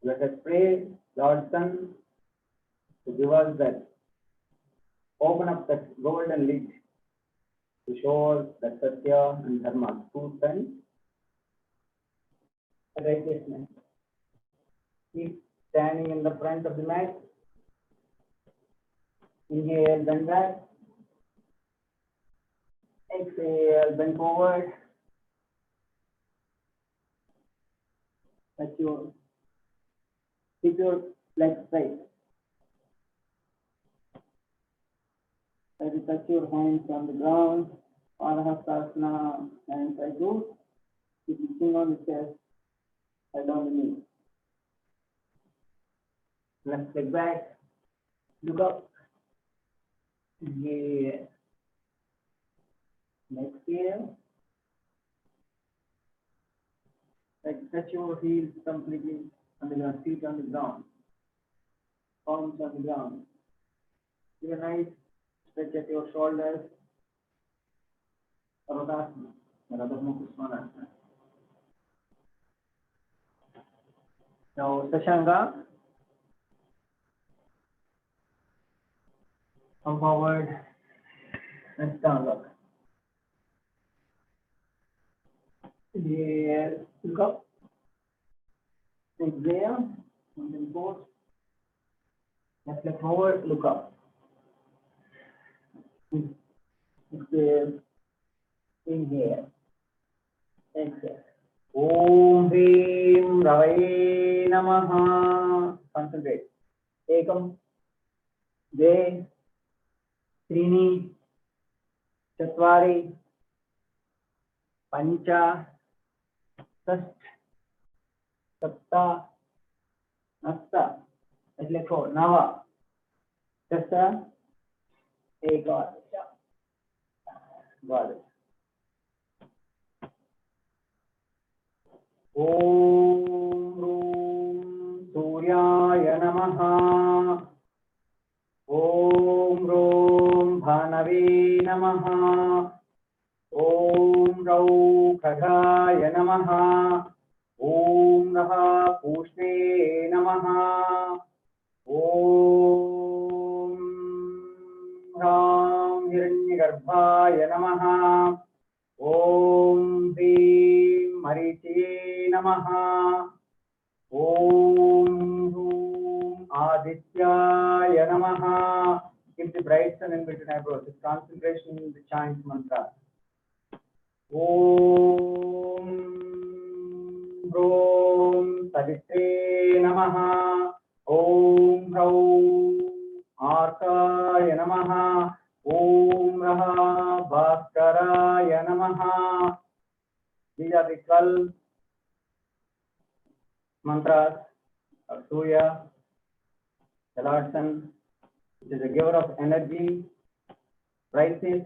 Let us pray, Lord Sun, to give us that, open up that golden lid to show us that Satya and Dharma, truth and righteousness. Keep standing in the front of the mat. Inhale, bend back. Exhale, bend forward. Keep your legs straight. Try to touch your hands on the ground. Anahastasana, hands like this. Keep your chin on the chest, head on the knee. Left leg back. Look up. Yeah. Exhale. Touch your heels completely on the ground, feet on the ground, palms on the ground. Give a nice stretch at your shoulders. Radhasana, Radha-Mukha-Svanasana. Now, Sashanga. Come forward and stand up. Yeah, look up. Exhale, and then pose. Left leg forward, look up. Exhale, inhale, exhale. Om Hrim Ravaye Namaha. Concentrate. Ekam, Dve, Trini, Chatvari, Pancha, Sast, Sapta, Asta, Atleko, Nava, Dasa, Ekadasha. Got it. Om Rum Suryaya Namaha. Om Rum Bhanave Namaha. Om Rau Khagaya Namaha. Om Raha Pushne Namaha. Om Ram Hiranyagarbhaya Namaha. Om Bhim Hari Aditye Namaha. Om Hum Adityaya Namaha. Keep the bright sun in between eyebrows. It's concentration in the chant mantra. Om Rom Saditre Namaha. Om Hrau Arkaya Namaha. Om Raha Bhaskaraya Namaha. These are the 12 mantras of Surya, the Lord Sun, which is a giver of energy, brightness,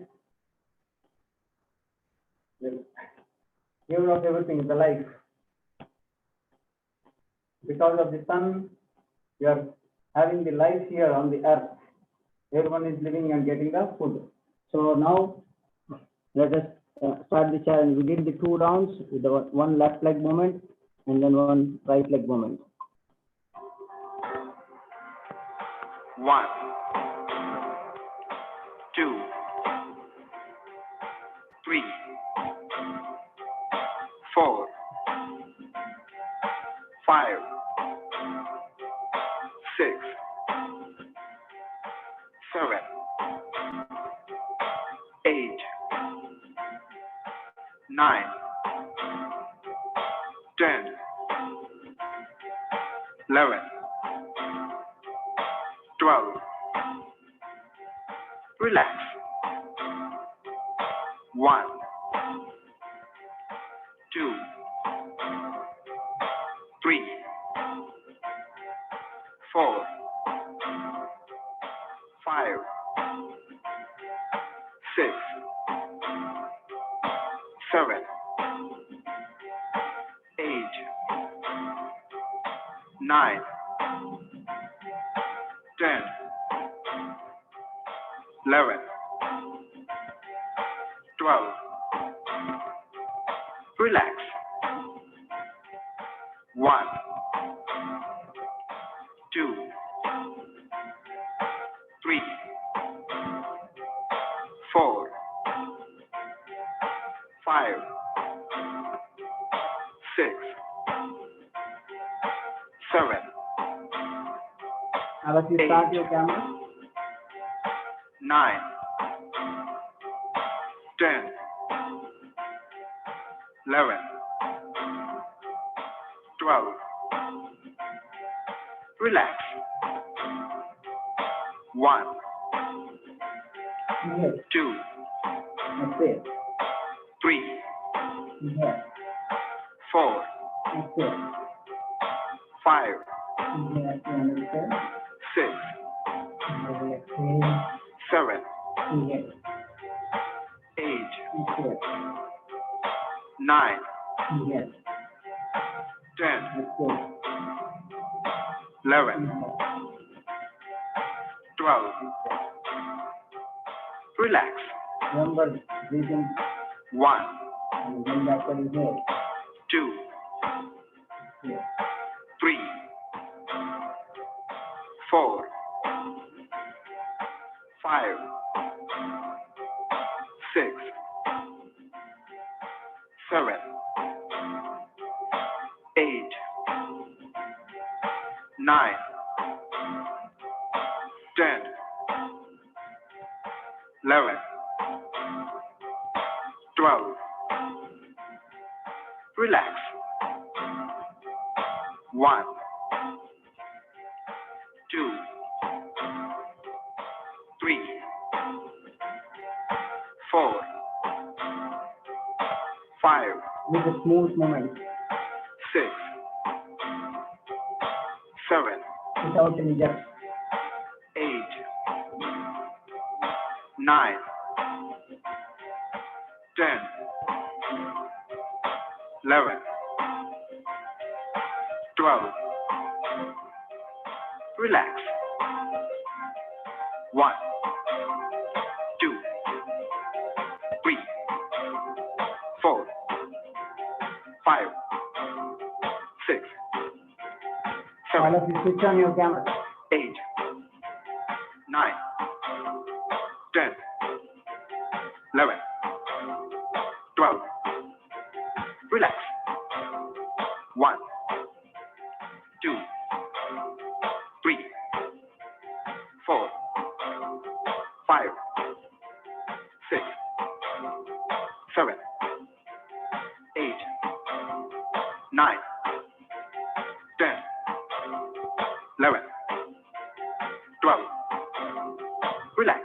the giver of everything, the life. Because of the sun, we are having the life here on the earth. Everyone is living and getting the food. So now, let us start the challenge. We did the 2 rounds with the one left leg movement and then one right leg movement. 1, 2, 3, 4, 5, 6, 7, 8, 9, 10, 11, 12. Relax. 1, 2, 3, 4, 5, 6, 7, 8, 9, 10, 11, 12. Relax. 1, 2, 3, 4, 5, 6, 7, Now let's start your camera. 9, 10, 11, 12. Relax. 1, Yes, 2, that's it. 3, Yes, 4, that's it. 5, Yes, you understand? 6, Exhale. 7, Yes, 8, that's it. 9, Yes, 10, that's it. 11, 12. Relax. Remember, breathing 1, and then backward is here. 2, Yes, 3, 4, 5, 6, 7, 8, 9, 10, 11, 12. Relax. 1, 2, 3, 4, 5, with a smooth movement, 6, 7, without any jerks. 8, 9, 10, 11, 12. Relax. 1, 2, 3, 4, 5, 6, 7, All of you switch on your camera. 8, 9, 10, 11, 12. Relax. 1, 2, 3, 4, 5, 6, 7, 8, 9, 10, 11, 12. Relax.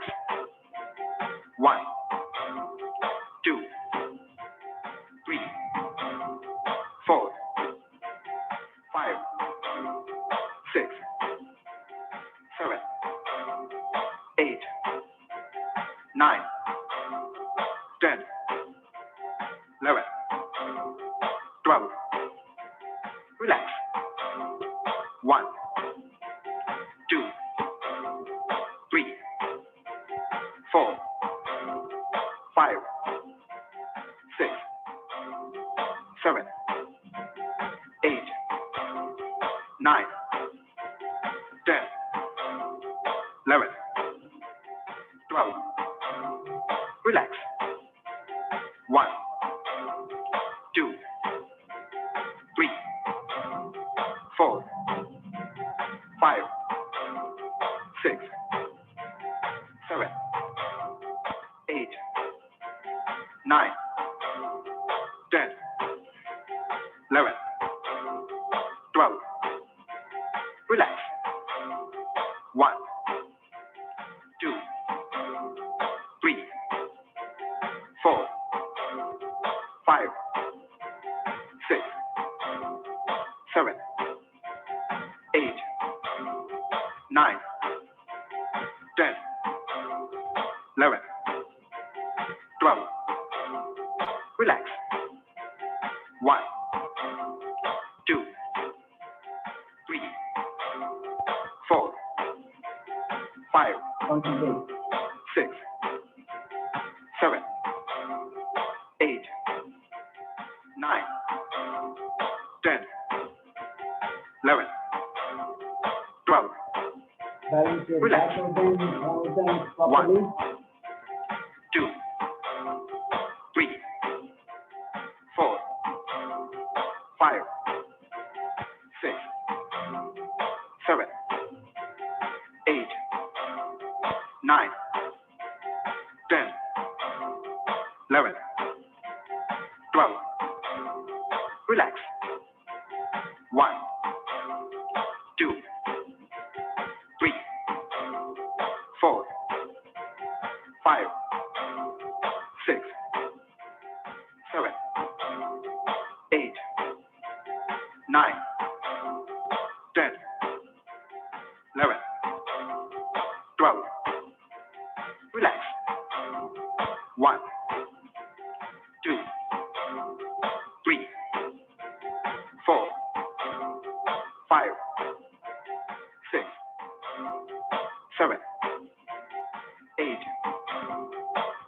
1, 2, 3, 4, 5, 6, 7, 8, 9, 10, 11, 12. Relax. 1, 2, 3, 4, 5, 6, 7, 8, 9, 10, 11, 12. Relax. 1, 2, 3, 4, 5, 6, 7, 8, 9, 10, 11, 12. Relax. 1, 2, 3, 4, 5, 6, 7, 8, 9, 10, 11, 12. Relax. 1, 2, 3, 4, 5, Concentrate. 6, 7, 8, 9, 10, 11, 12. Balance your Relax. back organs properly. 2, 3, 4, 5, 6, 7, 8, 9, 10, 11, 12. Relax. 1, 2, 3, 4, 5, 6, 7, 8, 9, 10, 11, 12. Relax. 1, 2, 3, 4, 5, 6, 7, 8,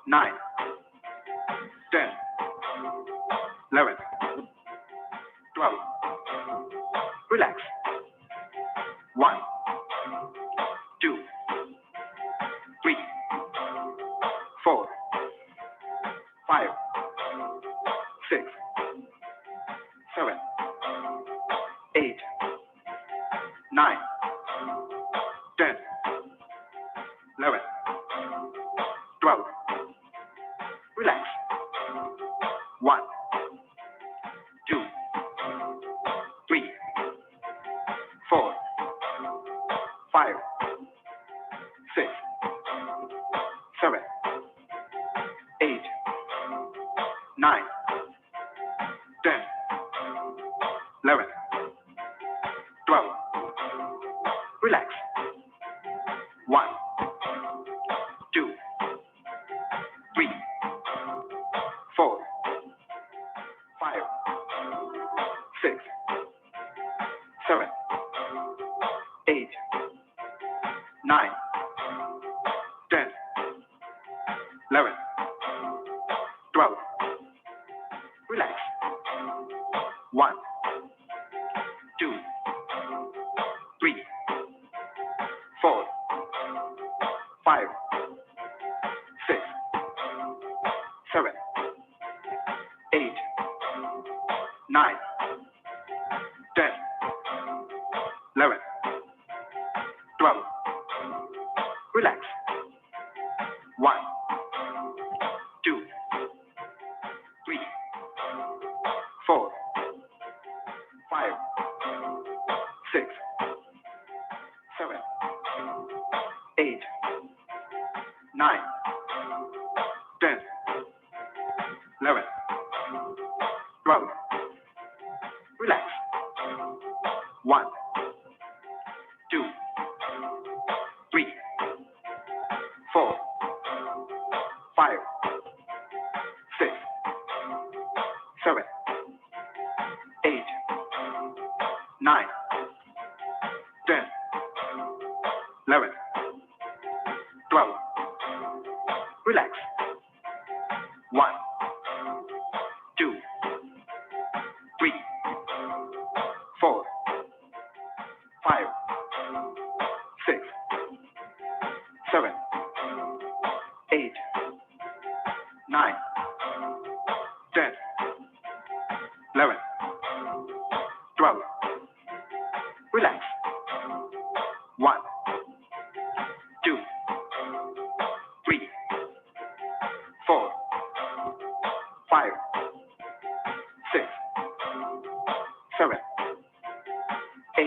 9, 10, 11, 12. Relax. 1, 2, 3, 4, 5, 6, 7, 8, 9, 10, 11, 12. Relax. 1, 2, 3, 4, 5, 6, 7, 8, 9, 10, 11, 12. Relax. 1, 2, 3, 4, 5, 6, 7, 8, 9, 10, 11, 12. Relax. 1, 2, 3, 4, 5, 6, 7, 8, 9, 11, 12. Relax. 1, 2, 3, 4, 5, 6, 7, 8, 9, 10, 11, 12. Relax. 1, 2, 3, 4, 5, 6, 7, 8, 9, 10, 11, 12. Relax. 1, 2, 3, 4, 5, 6, 7, 8, 9, 10, 11, 12. Relax. 1, 2, 3, 4, 5, 6, 7, 8,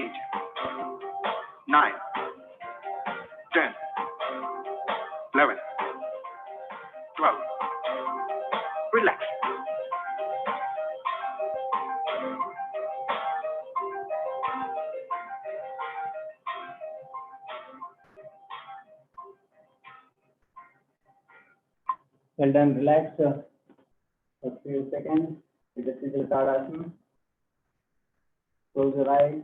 9, 10, 11, 12. Relax. Well done. Relax for a few seconds with the Sijal Tadasana. Close your eyes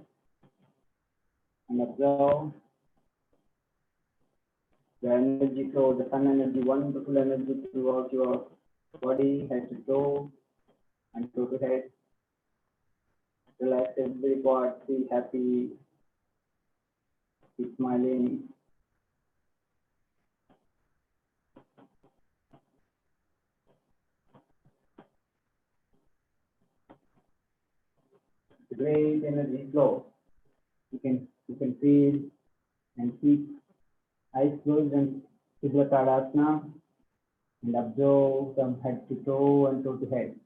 and observe the energy flow, the sun energy, wonderful energy throughout your body, head to toe and toe to head. Relax every part, be happy, keep smiling. Great energy flow. You can feel and keep eyes closed and Sijala Tadasana and observe from head to toe and toe to head.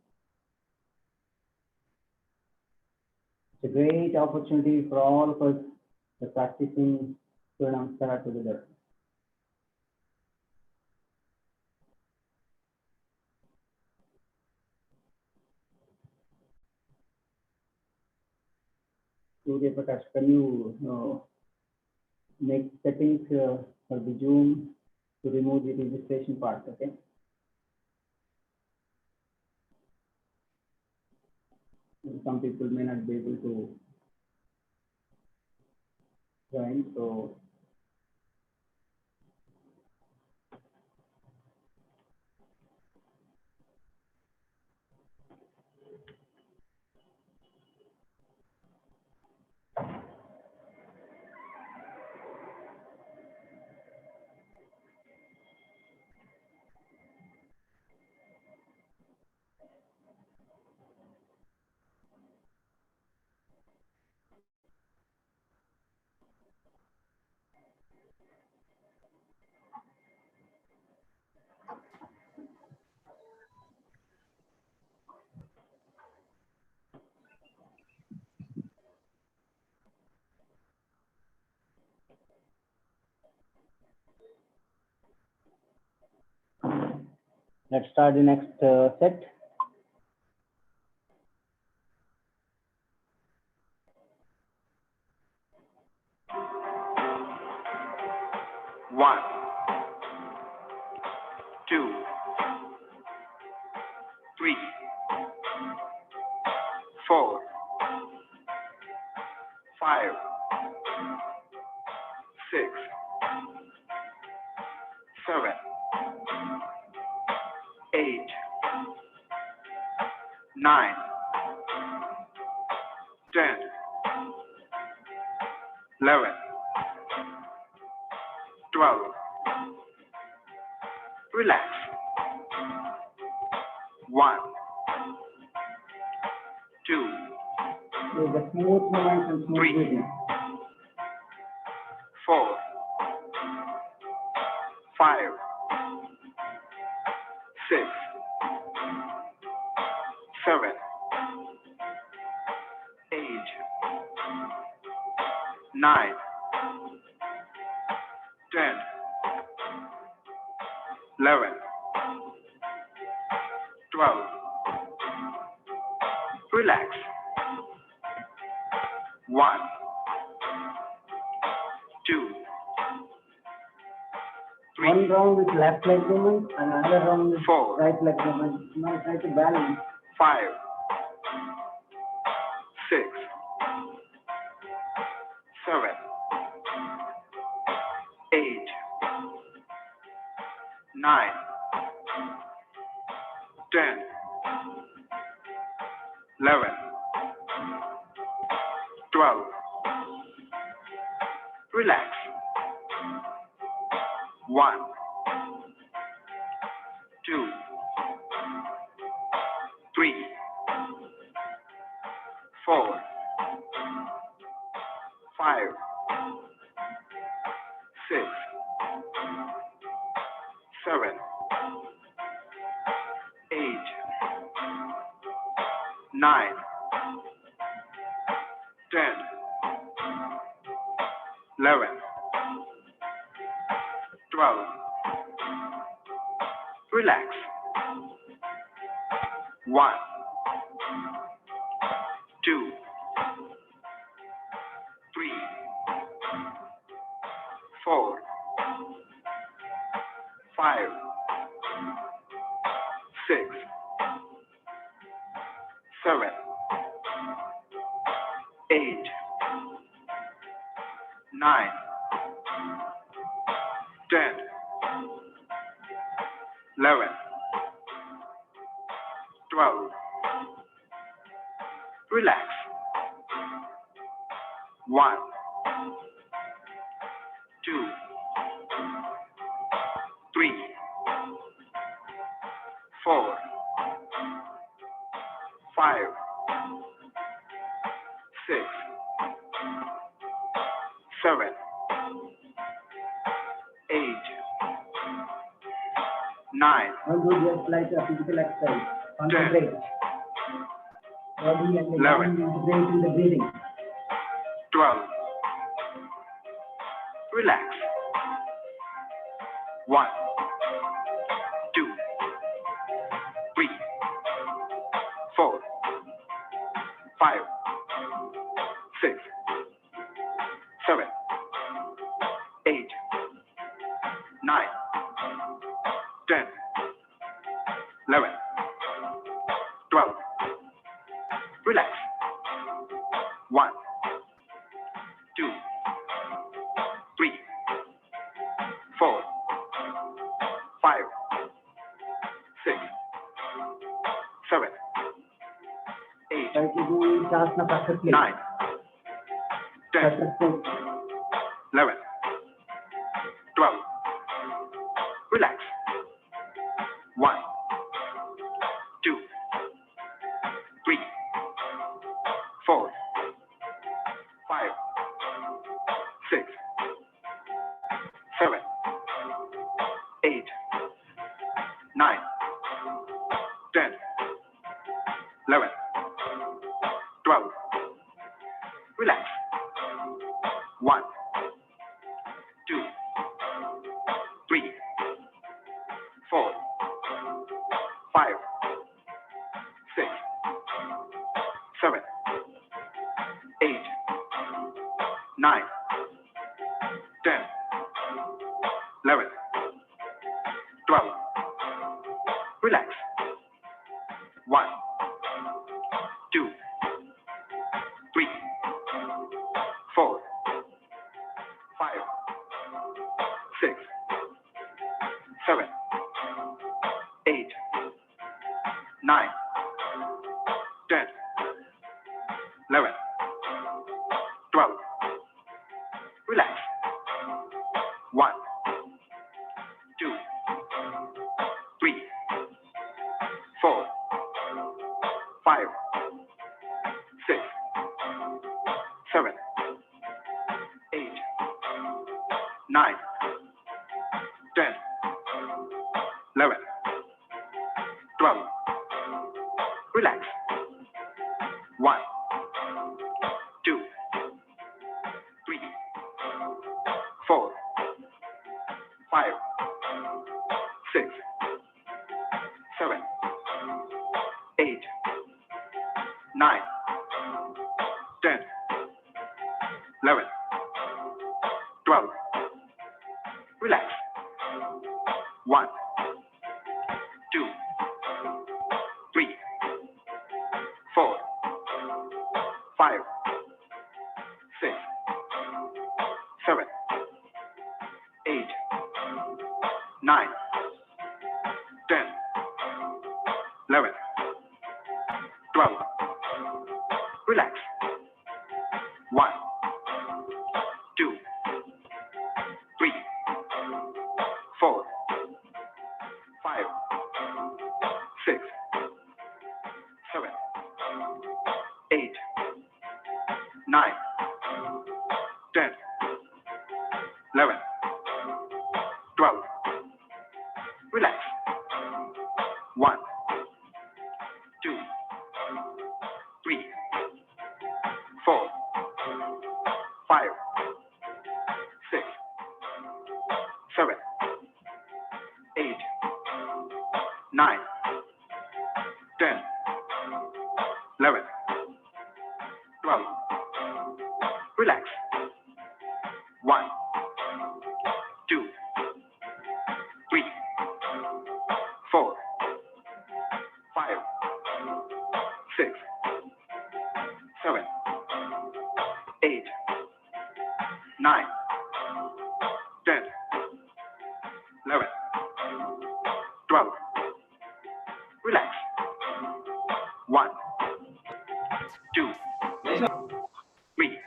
It's a great opportunity for all of us to practicing Surya Namaskara together. Surya Prakash, can you make settings for the Zoom to remove the registration part, okay? Some people may not be able to join, so let's start the next set. One, 2, 3, 4, 5, 6, 7, 8, 9, 10, 11, 12. Relax. 1, 2, With the smooth movements and smooth 3, breathing. 9, 10, 11, 12. Relax. 1, 2, 3, One round with left leg movement and another round with 4, right leg movement. Now try to balance. 5, 6, 7, 8, 9, 10, 11, 12. Relax. 1, 2, 3, 4, 5, 6, 7, 8, 9, 10, 11, 12. Relax. 1, 2, 3, 4, 5, 6, 7, 8, 9, 10, 11, 12. Relax. 1, 2, 3, 4, 5, 6, 7, 8, 9, Don't do just like a physical exercise. Concentrate. Body and the 11. mind integrate in the breathing. 12. Relax. 1, 2, 3, 4, 5, 6, 7, 8, 9, 10, 11, 12. Relax. 1, 2, 3, 4, 5, 6, 7, 8, Try to do each asana perfectly. 9, 10, Perfect. 11, 12. Relax. 1, 2, 3, 4, 5, 6, 7, 8, 9, 10, 11, 12. Relax. 1, 2, 3, 4, 5, 6, 7, 8, 9, 10, 11, 12. Relax. 1, 2, 3, 4, 5, 6, 7, 8, 9, 10, 11, 12. Relax. 1, 2, 3, 4, 5, 6, 7, 8, 9, 10, 11, 12. Relax. 1, 2, 3, 5, 6, 7, 8, 9, 10, 11, 12. Relax. 1, 2, 3, 4, 5, 6, 7, 8, 9, 10, 11, 12. Relax. 1, 2, 3, 4, 5, 6, 7, 8, 9, 10, 11, 12. Relax. 1, 2, 3, 4, 5, 6, 7, 8, 9, 10, 11, 12. Relax. 1, 2, 3, 4, 5, 6, 7, 8, 9, 10, 11, 12. Relax. 1, 2, 3, 4, 5, 6, 7, 8, 9, 10, 11, 12. Relax. 1, 2, 3,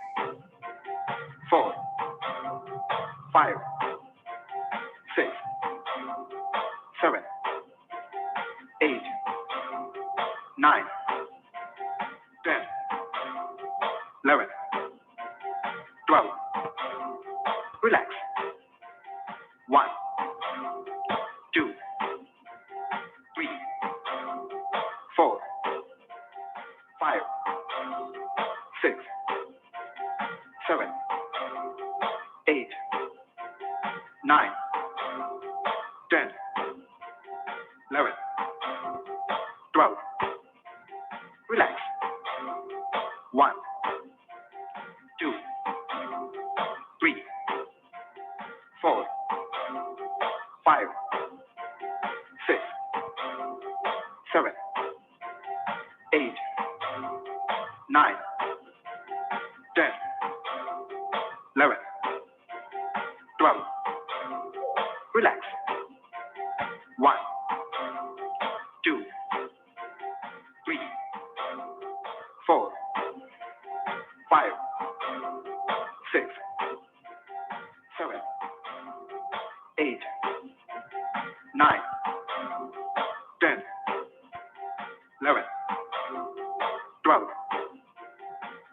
4, 5, 6, 7, 8, 9, 10, 11, 12. Relax. 1, 2, 3, 4, 5, 6, 7, 8, 9, 10, 11, 12. Relax. 1, 2, 3, 4, 5, 6, 7, 8, 9, 10, 11, 12. Relax. 1, 2, 3, 4, 5, 6, 7, 8, 9, 10, 11, 12.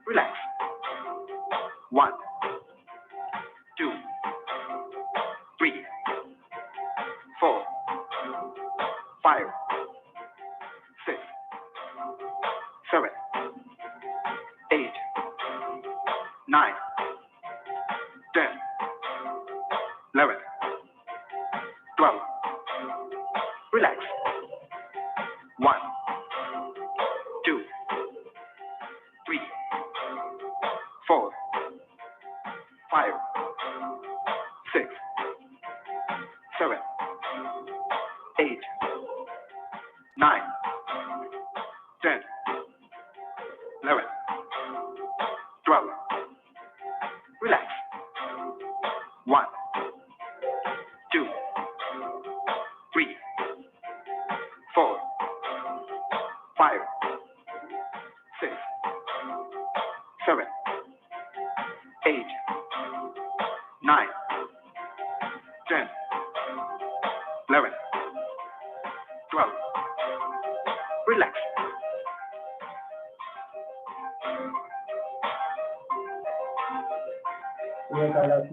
Relax. 1, 2, 3, 4, 5, 6, 7, 8, 9, 10, 11, 12. Relax. 1, 2, 3, 4, 5, 6, 7, 8, 9, 10, 11, 12. Relax.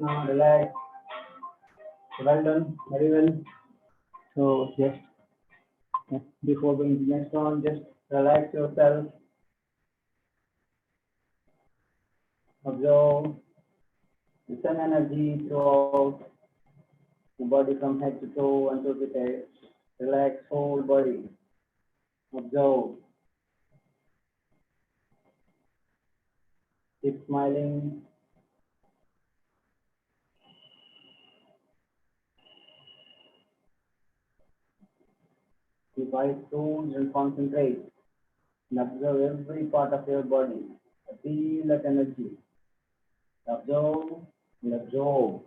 Now relax. Well done, very well. So just before going to the next one, just relax yourself. Observe the sun energy throughout the body from head to toe until the tail. Relax whole body. Observe. Keep smiling. Keep eyes closed and concentrate. And observe every part of your body. Feel that energy. Observe and absorb.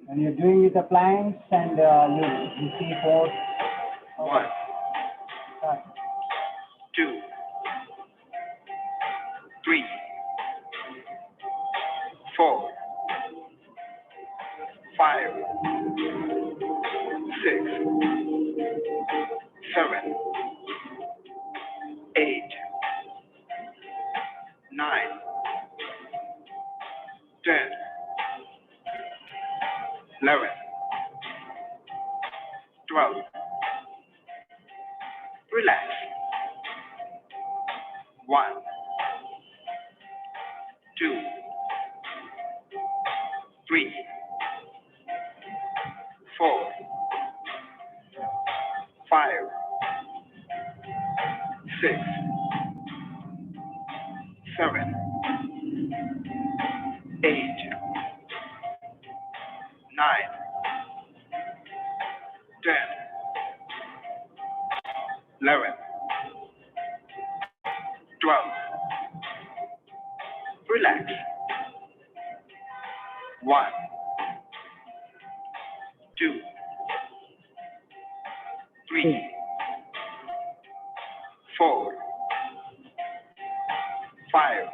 When you're doing with the planks and you see force. 1, 2, 3, 4, 5, 6, 7, 8, 9, 10, 11, 12. Relax. 1, 2, 3, 4, 5, 6, 7, 8, 9, 10, 11, 12. Relax. 1, 2, 3, 4, 5,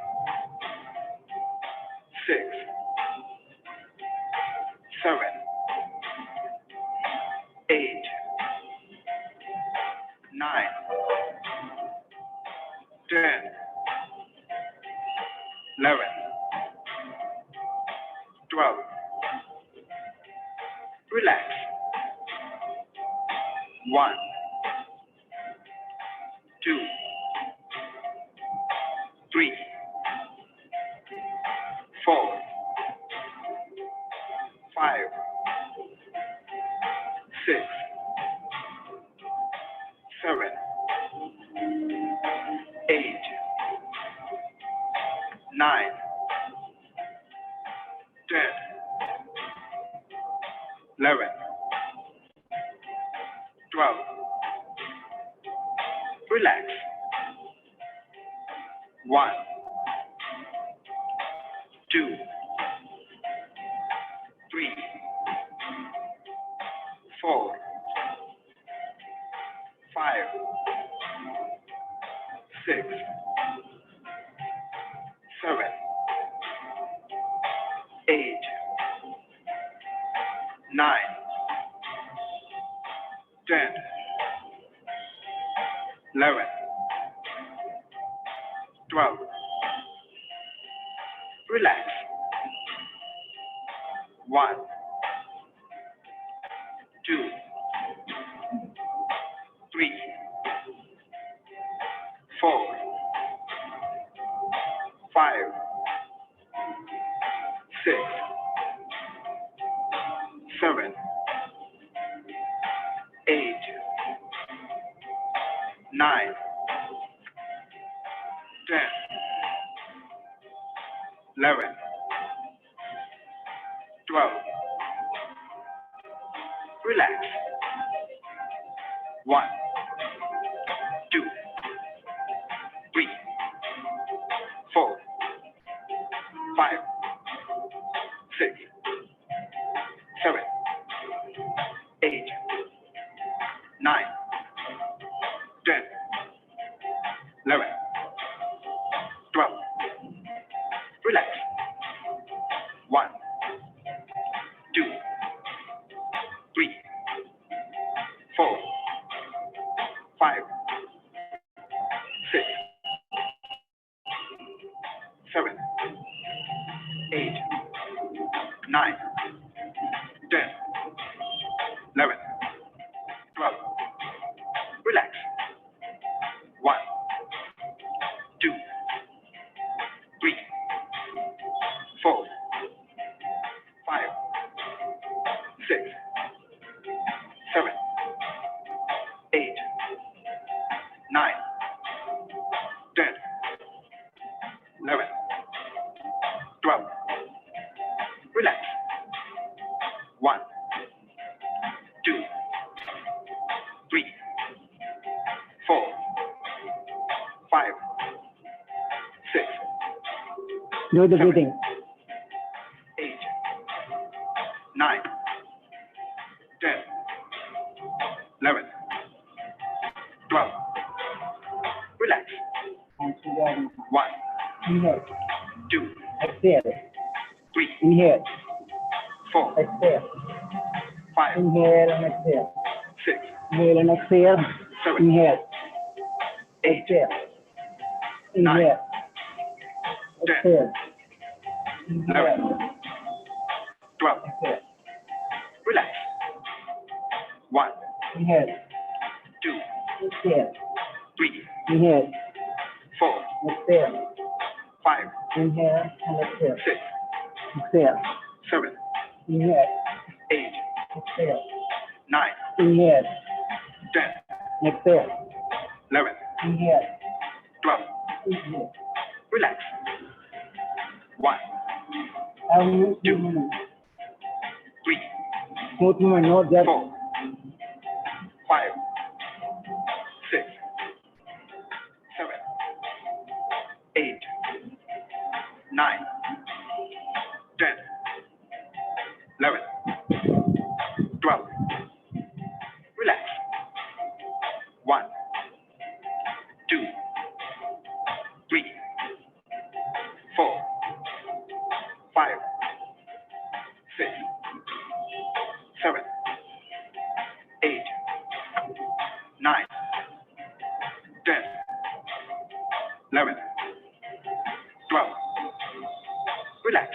6, 7, 8, 9, 10, 11, 12. Relax. 1, 2, 3, 4, 5, 6, 7, 8, 9, 10, 11, 12. Relax. 1, 2, 3, 4, 5, 6, 7, 8, 9, 10, 11, 12. Relax. 1, 2, 3, 4, 5, 6, 7, 8, 9, 10, 11, 12. Relax. 1, 2, 3, 4, 5, 6, 7, 8, 9, 10, 11, 12. Relax. 1, 2, 3, 4, 5, 6, 7, 8, 9, 10, 11, 12. Relax. 1, 2, 3, 4, 5, 6, 7, 8, 9, 10, 11, 12. Relax. 1, 2, 3, 4, 5, 6, Do the breathing. 8, 9, 10, 11, 12. Relax. Hands together. 1, Inhale. 2, Exhale. 3, Inhale. 4, Exhale. 5, Inhale and exhale. 6, Inhale and exhale. 7, Inhale. 8, Exhale. 9, Inhale. 10, Exhale. 11, Inhale. 12. Exhale. Relax. 1, Inhale. 2, Exhale. 3, Inhale. 4, Exhale. 5, Inhale and exhale. 6, Exhale. 7, Inhale. 8, Exhale. 9, Inhale. 10, Exhale. 11, Inhale. 12. Inhale. Relax. 1, Smooth movement. 3, Smooth movement, no jerk. 4, 5, 6, 7, 8, 9, 10, 11, 12. Relax. 1, 2, 3, 4, 5, 6, 7, 8, 9, 10, 11, 12. Relax.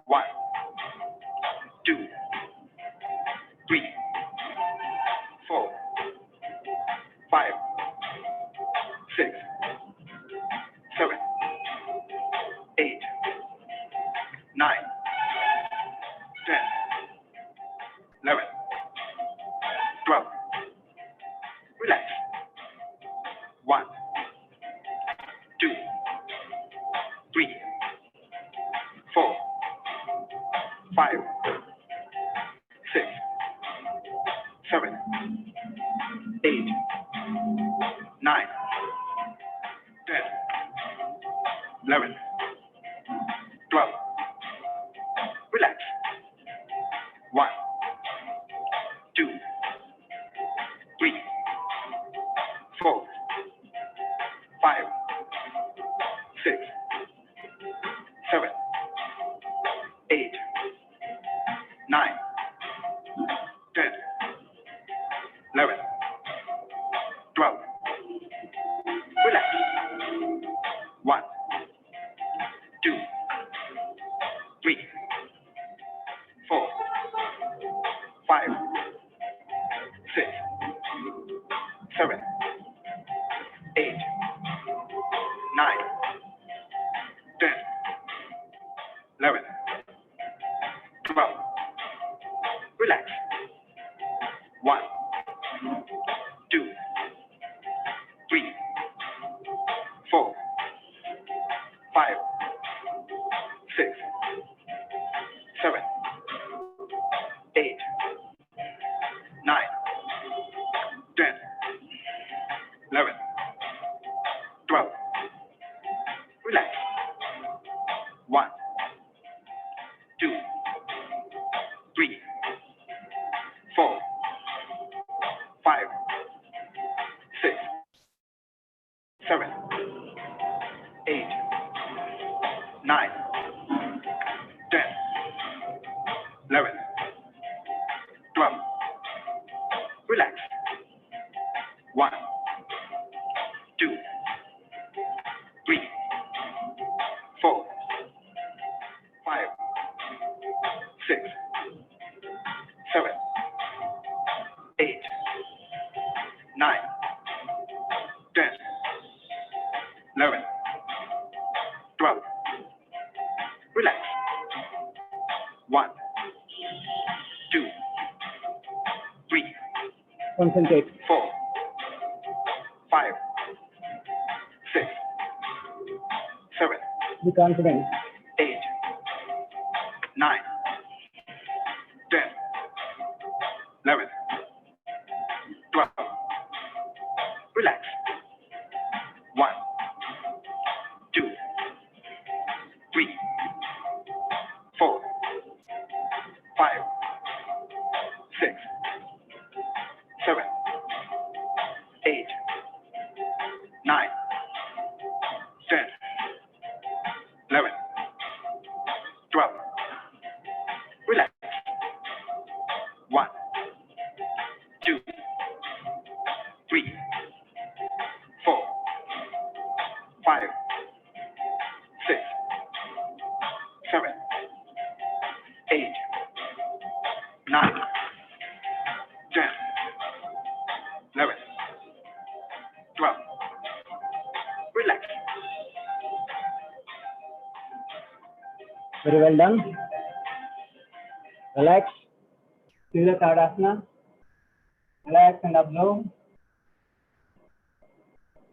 1, 2, 3, 4, 5, 6, 7, 8, 9, 10, 11, 12. Relax. 1, 2, 3, 4, 5, 6, 7, 8, 9, 10, 11, 12. Relax. 1, 2, 3, 4, 5, 6, 7, 8, 9, 10, 11, 12. Relax. 1, 2, 3, 4, 5, 9, 10, 11, 12. Relax. 1, 2, 3, 4, 5, 6, 7, 8, 9, 10, 11, 12. Relax. 1, 2, 3, 4, 5, 6, 7, 8, 9, 10, 11, 12. Relax. 1, 2, 3, 4, 5, 6, 7, 8, 9, 10, 11, 12. Relax. 1, 2, 3, Concentrate. 4, 5, 6, 7, Be confident. 8, 9, 10, 11, 12. Relax. 1, 2, 3, 4, 5, 6, 7, 8, 9, 10, 11, 12. Relax. 1, 2, 3, 4, 5, 6, 7, 8, 9, 10, 11, 12. Relax. Very well done. Relax. Do the Tadasana. Relax and observe.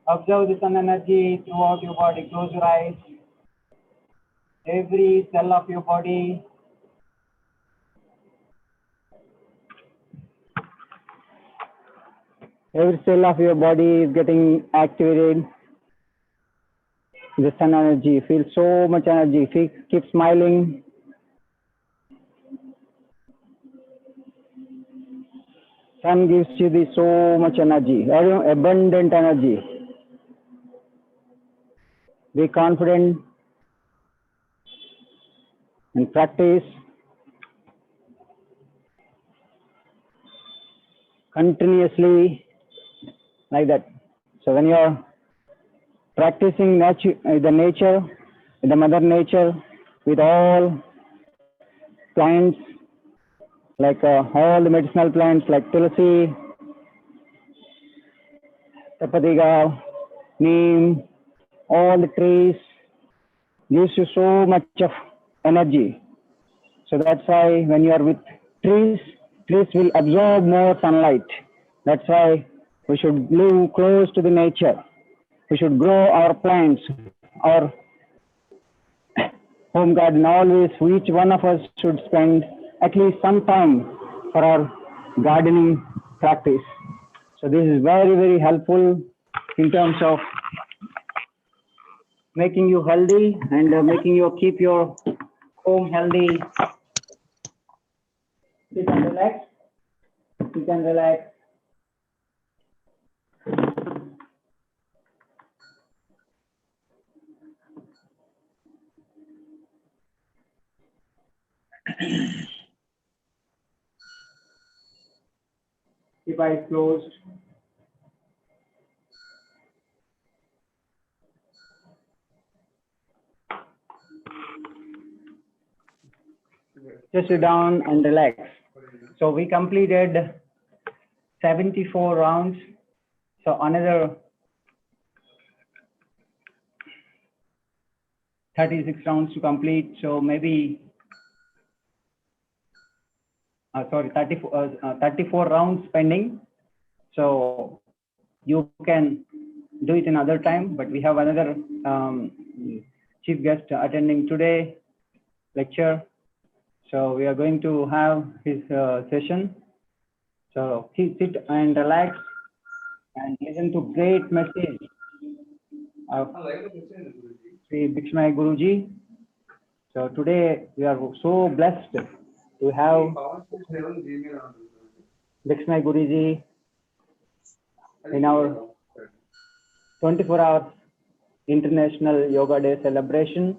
Observe the sun energy throughout your body. Close your eyes. Every cell of your body. Every cell of your body is getting activated. The sun energy. Feel so much energy. Keep smiling. Sun gives you so much energy, abundant energy. Be confident and practice continuously like that. So when you're practicing the nature, the mother nature, with all plants, like all the medicinal plants like tulsi, tapadiga, neem, all the trees gives you so much of energy. So that's why when you are with trees, trees will absorb more sunlight. That's why we should live close to the nature. We should grow our plants, our home garden. Always, each one of us should spend at least some time for our gardening practice. So this is very, very helpful in terms of making you healthy and making you keep your home healthy. You can relax. You can relax. Keep eyes closed. Just sit down and relax. So we completed 74 rounds. So another 36 rounds to complete. So maybe, sorry, 34 rounds pending. So you can do it another time, but we have another chief guest attending today lecture. So we are going to have his session. So sit and relax and listen to great message of Sri Bhikshmai Guruji. So today we are so blessed to have Bhikshmai Guruji in our 24 hours International Yoga Day celebration.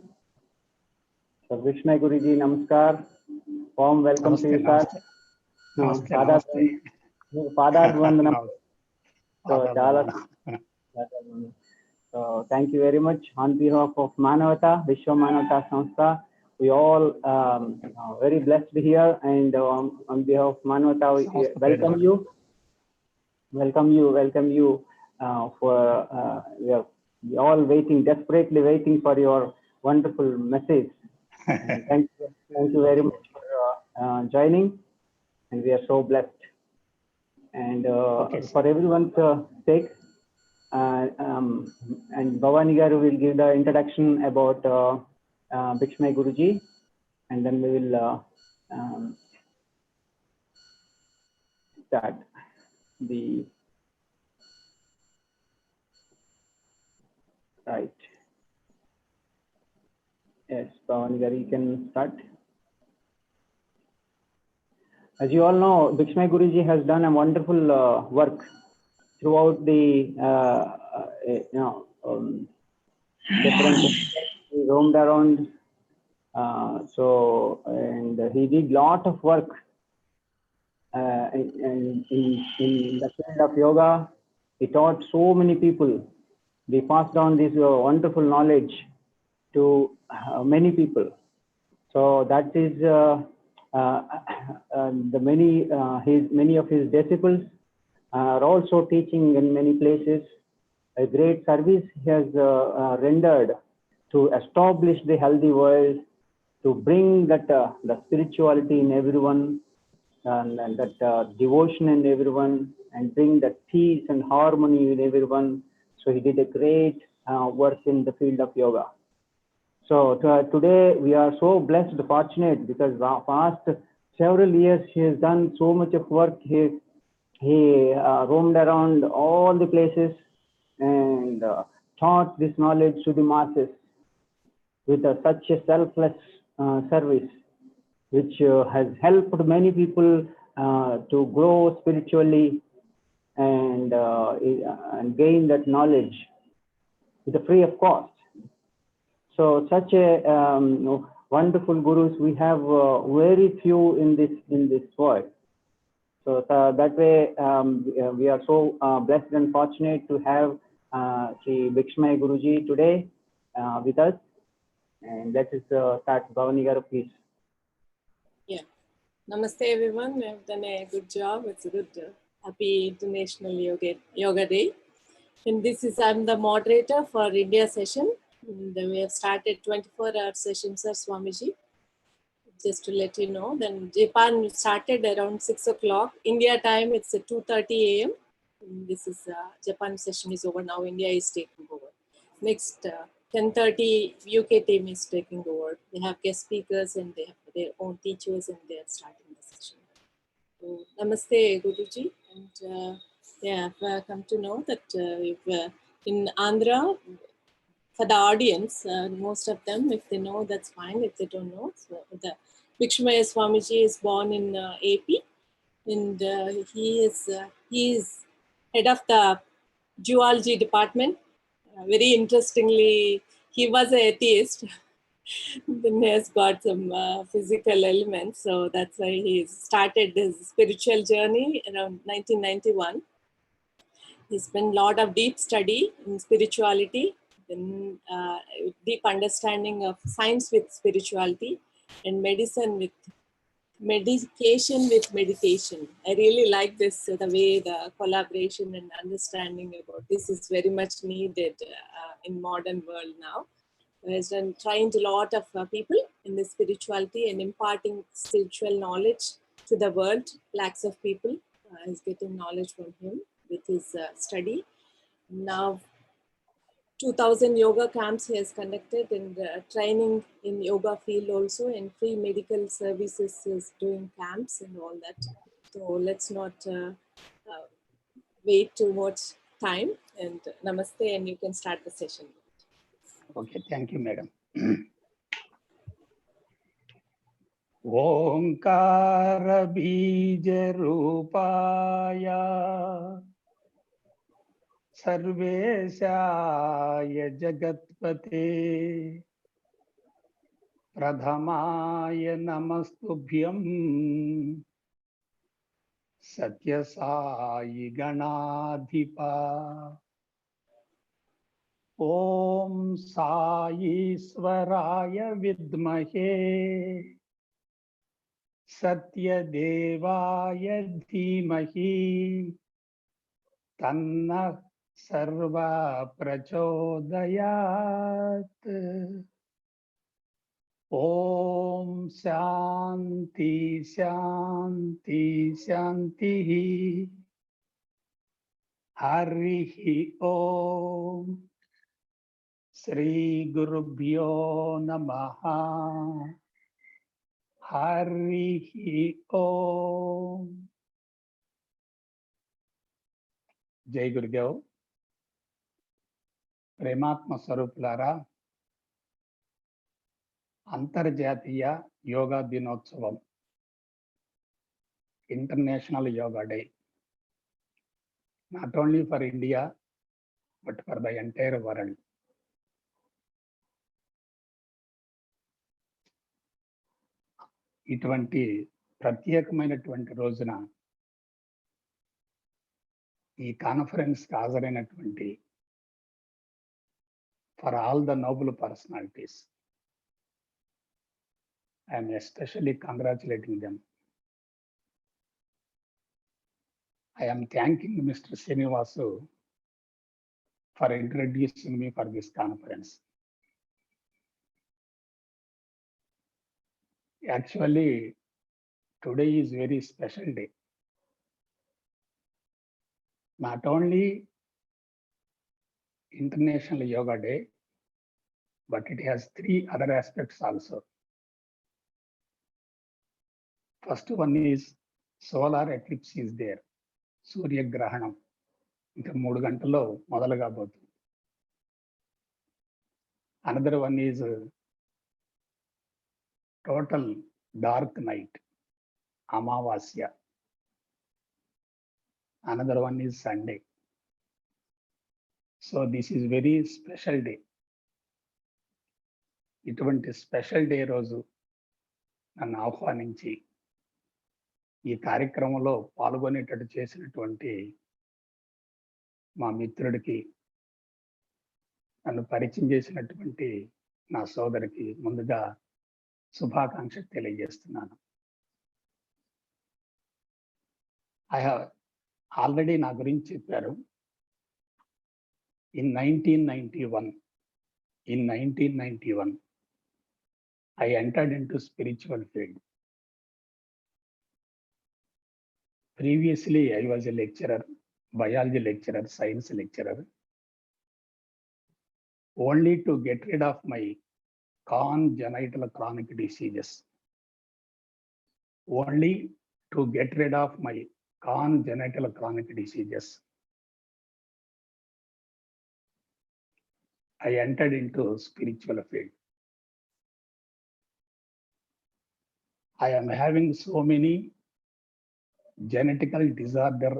So Bhikshmai Guruji, namaskar. Warm welcome to you, sir. Father Vandanam. So thank you very much on behalf of Manavata, Vishwa Manavata Sanstha. We all very blessed here, and on behalf of Manavata, we welcome you. Welcome you for we are all waiting, desperately waiting for your wonderful message. Thank you very much for joining, and we are so blessed. And for everyone's sake, and Bhavani Garu will give the introduction about Bhikshmai Guruji, and then we will start the right. Yes, Bhavani Garu, you can start. As you all know, Bhikshmai Guruji has done a wonderful work throughout the different. He roamed around, and he did lot of work in the field of yoga. He taught so many people. He passed on this wonderful knowledge to many people. So that is many of his disciples are also teaching in many places. A great service he has rendered to establish the healthy world, to bring that the spirituality in everyone, and that devotion in everyone, and bring that peace and harmony in everyone. So he did a great work in the field of yoga. So today we are so blessed, fortunate, because past several years he has done so much of work. He roamed around all the places and taught this knowledge to the masses with such a selfless service, which has helped many people to grow spiritually and gain that knowledge with a free of cost. So such a wonderful gurus we have very few in this world. So that way we are so blessed and fortunate to have Sri Bhikshmai Guruji today with us. And let us start. Bhavani Garu, please. Yeah. Namaste everyone. We have done a good job. It's a good happy International Yoga Day. And I'm the moderator for India session. And we have started 24-hour sessions, sir, Swamiji. Just to let you know, then Japan started around 6 o'clock. India time, it's 2:30 a.m. This is Japan session is over now. India is taking over. Next 10:30 UK team is taking over. They have guest speakers and they have their own teachers, and they are starting the session. So, Namaste Guruji, and I've come to know that in Andhra, for the audience, most of them, if they know, that's fine. If they don't know, so the Bhikshmaya Swamiji is born in AP, and he is head of the zoology department. Very interestingly, he was an atheist. Then he has got some physical elements, so that's why he started his spiritual journey around 1991. He spent a lot of deep study in spirituality, then deep understanding of science with spirituality, and medicine with medication with meditation. I really like this, the way the collaboration and understanding about this is very much needed in modern world now. who has trained a lot of people in the spirituality and imparting spiritual knowledge to the world. Lakhs of people is getting knowledge from him with his study. Now, 2000 yoga camps he has conducted, and training in yoga field also, and free medical services is doing camps and all that. So let's not wait too much time, and namaste, and you can start the session. Okay, thank you, madam. Omkara bija rupaya sarveshaya jagatpate pradhamaya namastubhyam satya sai ganadhipa Om Sai Swaraya Vidmahe Satya Devaya Dhimahi Tanna Sarva Prachodayat Om Shanti Shanti Shanti Harihi Om Sri Gurubhyo Namaha Harihi Om Jai Gurudev Prematma Swarupulara Antarjatiya Yoga Dinotsavam International Yoga Day, not only for India but for the entire world. ఇటువంటి ప్రత్యేకమైనటువంటి రోజున ఈ కాన్ఫరెన్స్కి హాజరైనటువంటి for all the noble personalities I'm especially congratulating them. I am thanking Mr. Srinivasu for introducing me for this conference. Actually, today is very special day. Not only International Yoga Day, but it has three other aspects also. First one is solar eclipse is there. Surya Grahanam. ఇంకా 3 గంటల్లో మొదలు కాబోతుంది. Another one is total dark night, Amavasya. Another one is Sunday. So this is very special day. ఇటువంటి special day రోజు నన్ను ఆహ్వానించి ఈ కార్యక్రమంలో పాల్గొనేటట్టు చేసినటువంటి మా మిత్రుడికి, నన్ను పరిచయం చేసినటువంటి నా సోదరికి ముందుగా శుభాకాంక్షలు తెలియజేస్తున్నాను. ఐ హావ్ ఆల్రెడీ నా గురించి చెప్పారు. In 1991, I entered into spiritual field. Previously, I was a lecturer, biology lecturer, science lecturer, only to get rid of my congenital chronic diseases. Only to get rid of my congenital chronic diseases, I entered into spiritual field. I am having so many genetical disorder,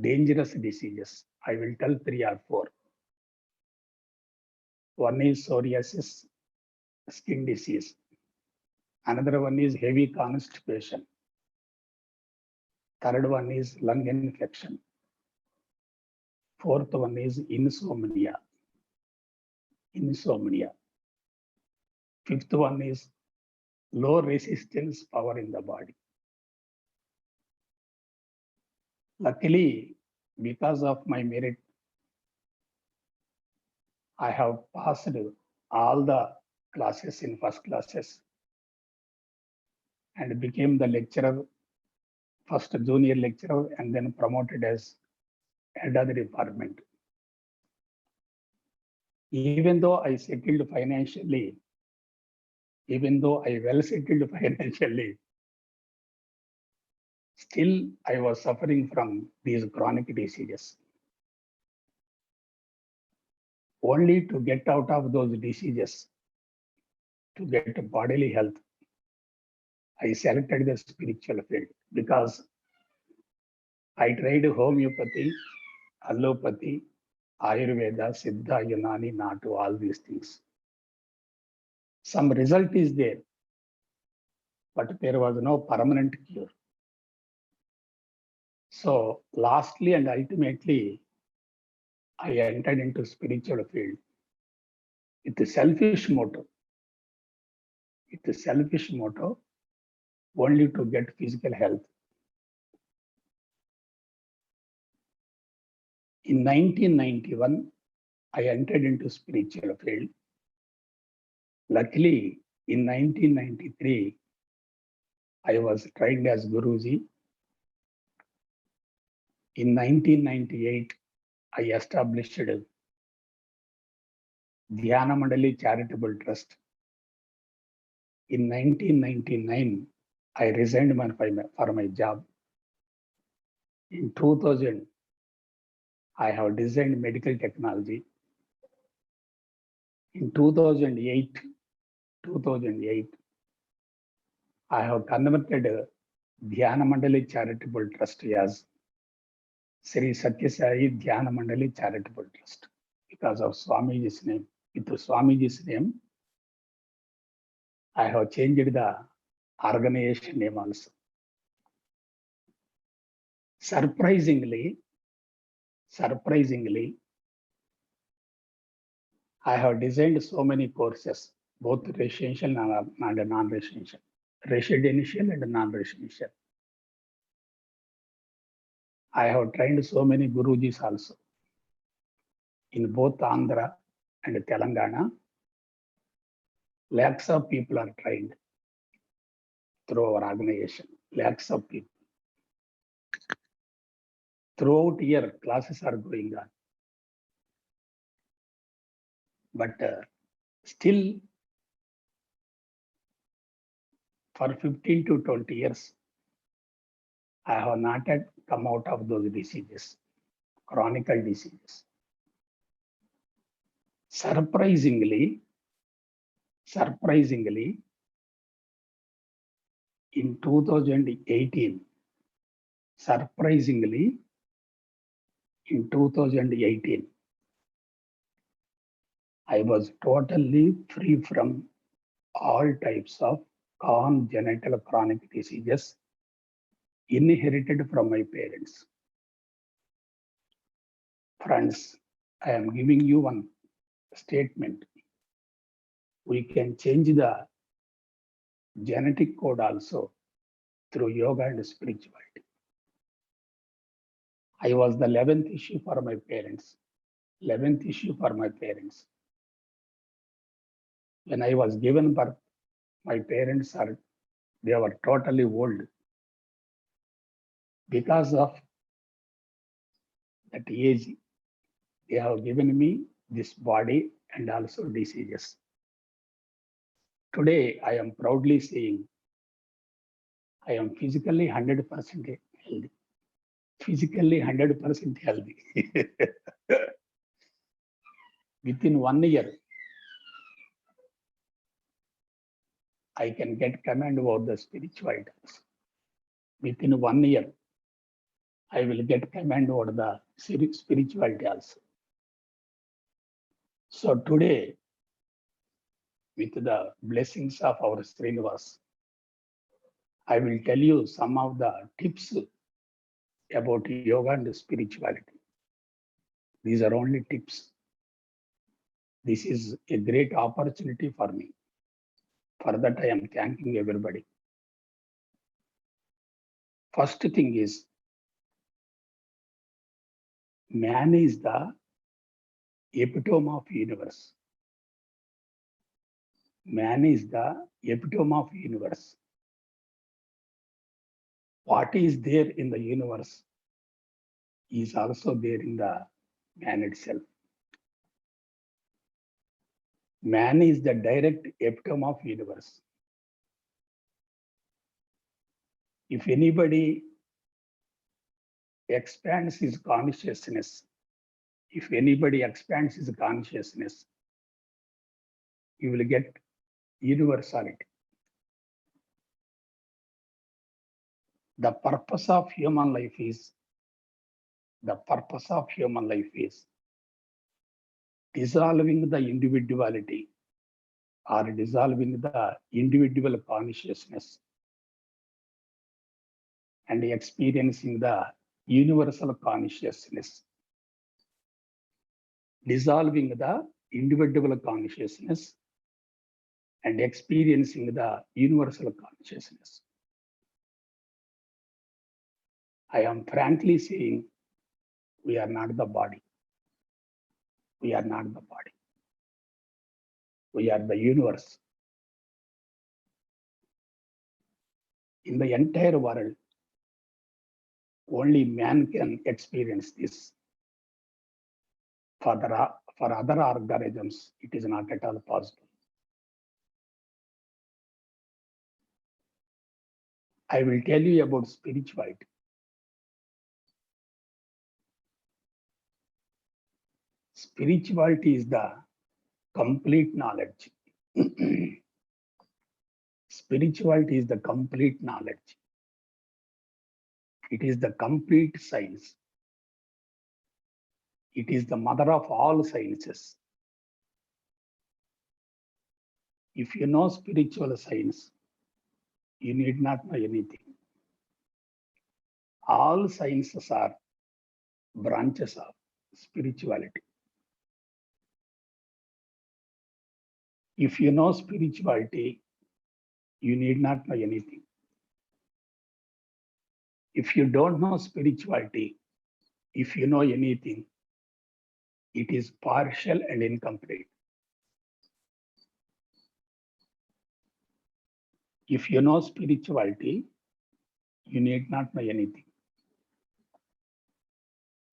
dangerous diseases. I will tell 3 or 4. One is psoriasis, skin disease. Another one is heavy constipation. Third one is lung infection. Fourth one is insomnia. Fifth one is low resistance power in the body. Luckily, because of my merit, I have passed all the classes in first classes and became the lecturer, first junior lecturer, and then promoted as head of the department. Even though I settled financially, even though I well settled financially, still I was suffering from these chronic diseases. Only to get out of those diseases, to get bodily health, I selected the spiritual field because I tried homeopathy, allopathy, Ayurveda, Siddha, Unani, Natu, all these things. Some result is there, but there was no permanent cure. So lastly and ultimately, I entered into spiritual field with a selfish motive. With a selfish motive, only to get physical health. In 1991, I entered into spiritual field. Luckily, in 1993, I was trained as Guruji. In 1998, I established Dhyana Mandali Charitable Trust. In 1999, I resigned for my job. In 2000, I have designed medical technology. In 2008, I have converted Dhyana Mandali Charitable Trust as Sri Satya Sai Dhyana Mandali Charitable Trust because of Swamiji's name. With Swamiji's name, I have changed the organization name also. Surprisingly, I have designed so many courses, both residential and non-residential, residential and non-residential. I have trained so many Gurujis also. In both Andhra and Telangana, lakhs of people are trained through our organization, lakhs of people. Throughout year, classes are going on. But still, for 15 to 20 years, I have not yet come out of those diseases, chronic diseases. Surprisingly, in 2018, I was totally free from all types of congenital chronic diseases inherited from my parents. Friends, I am giving you one statement. We can change the genetic code also through yoga and spirituality. I was the 11th issue for my parents. 11th issue for my parents. When I was given birth, my parents they were totally old. Because of that age, they have given me this body and also diseases. Today, I am proudly saying I am physically 100% healthy. Physically 100% healthy. Within 1 year, I can get command over the spirituality. Within 1 year, I will get command over the spirituality also. So today, with the blessings of our Srinivas, I will tell you some of the tips about yoga and spirituality. These are only tips. This is a great opportunity for me. For that, I am thanking everybody. First thing is, man is the epitome of universe. Man is the epitome of universe. What is there in the universe is also there in the man itself. Man is the direct epitome of universe. If anybody expands his consciousness, he will get universality. The purpose of human life is dissolving the individuality or dissolving the individual consciousness and experiencing the universal consciousness. Dissolving the individual consciousness and experiencing the universal consciousness. I am frankly saying we are not the body. We are not the body. We are the universe. In the entire world, only man can experience this. For other organisms, it is not at all possible. I will tell you about spirituality. Spirituality is the complete knowledge. Spirituality is the complete knowledge. It is the complete science. It is the mother of all sciences. If you know spiritual science, you need not know anything. All sciences are branches of spirituality. If you know spirituality, you need not know anything. If you don't know spirituality, if you know anything, it is partial and incomplete. If you know spirituality, you need not know anything.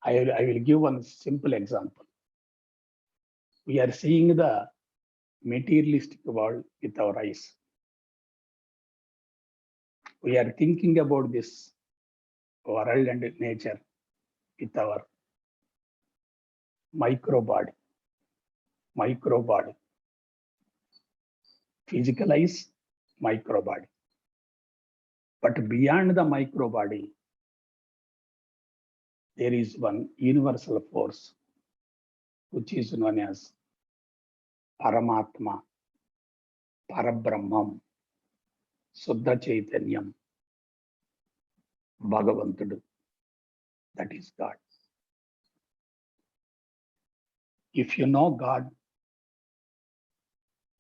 I will give one simple example. We are seeing the materialistic world with our eyes. We are thinking about this world and nature with our micro body. Physical eyes, micro body. But beyond the micro body, there is one universal force, which is known as Paramatma, Parabrahmam, Suddha Chaitanyam, Bhagavantudu. That is God. If you know God,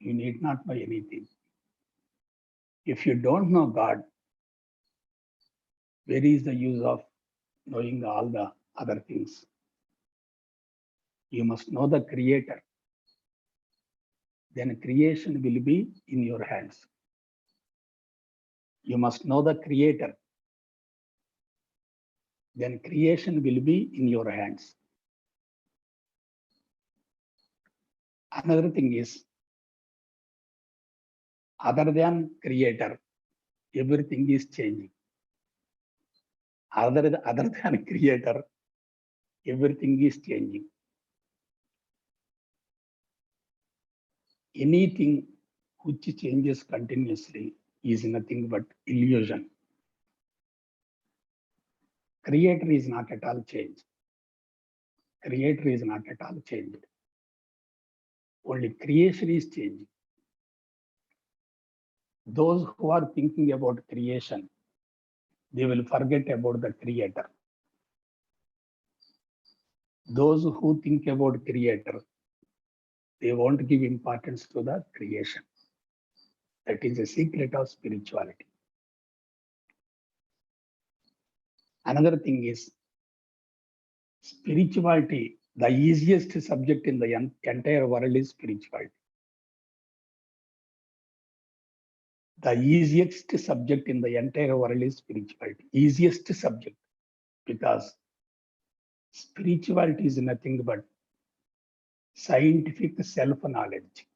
you need not know anything. If you don't know God, where is the use of knowing all the other things? You must know the Creator. Then creation will be in your hands. You must know the Creator. Then creation will be in your hands. Another thing is, other than Creator, everything is changing. Other than Creator, everything is changing. Anything which changes continuously is nothing but illusion. Creator is not at all changed. Creator is not at all changed. Only creation is changing. Those who are thinking about creation, they will forget about the Creator. Those who think about Creator, they won't give importance to the creation. That is a secret of spirituality. Another thing is, spirituality, the easiest subject in the entire world is spirituality. The easiest subject in the entire world is spirituality. Easiest subject, because spirituality is nothing but scientific self-knowledge.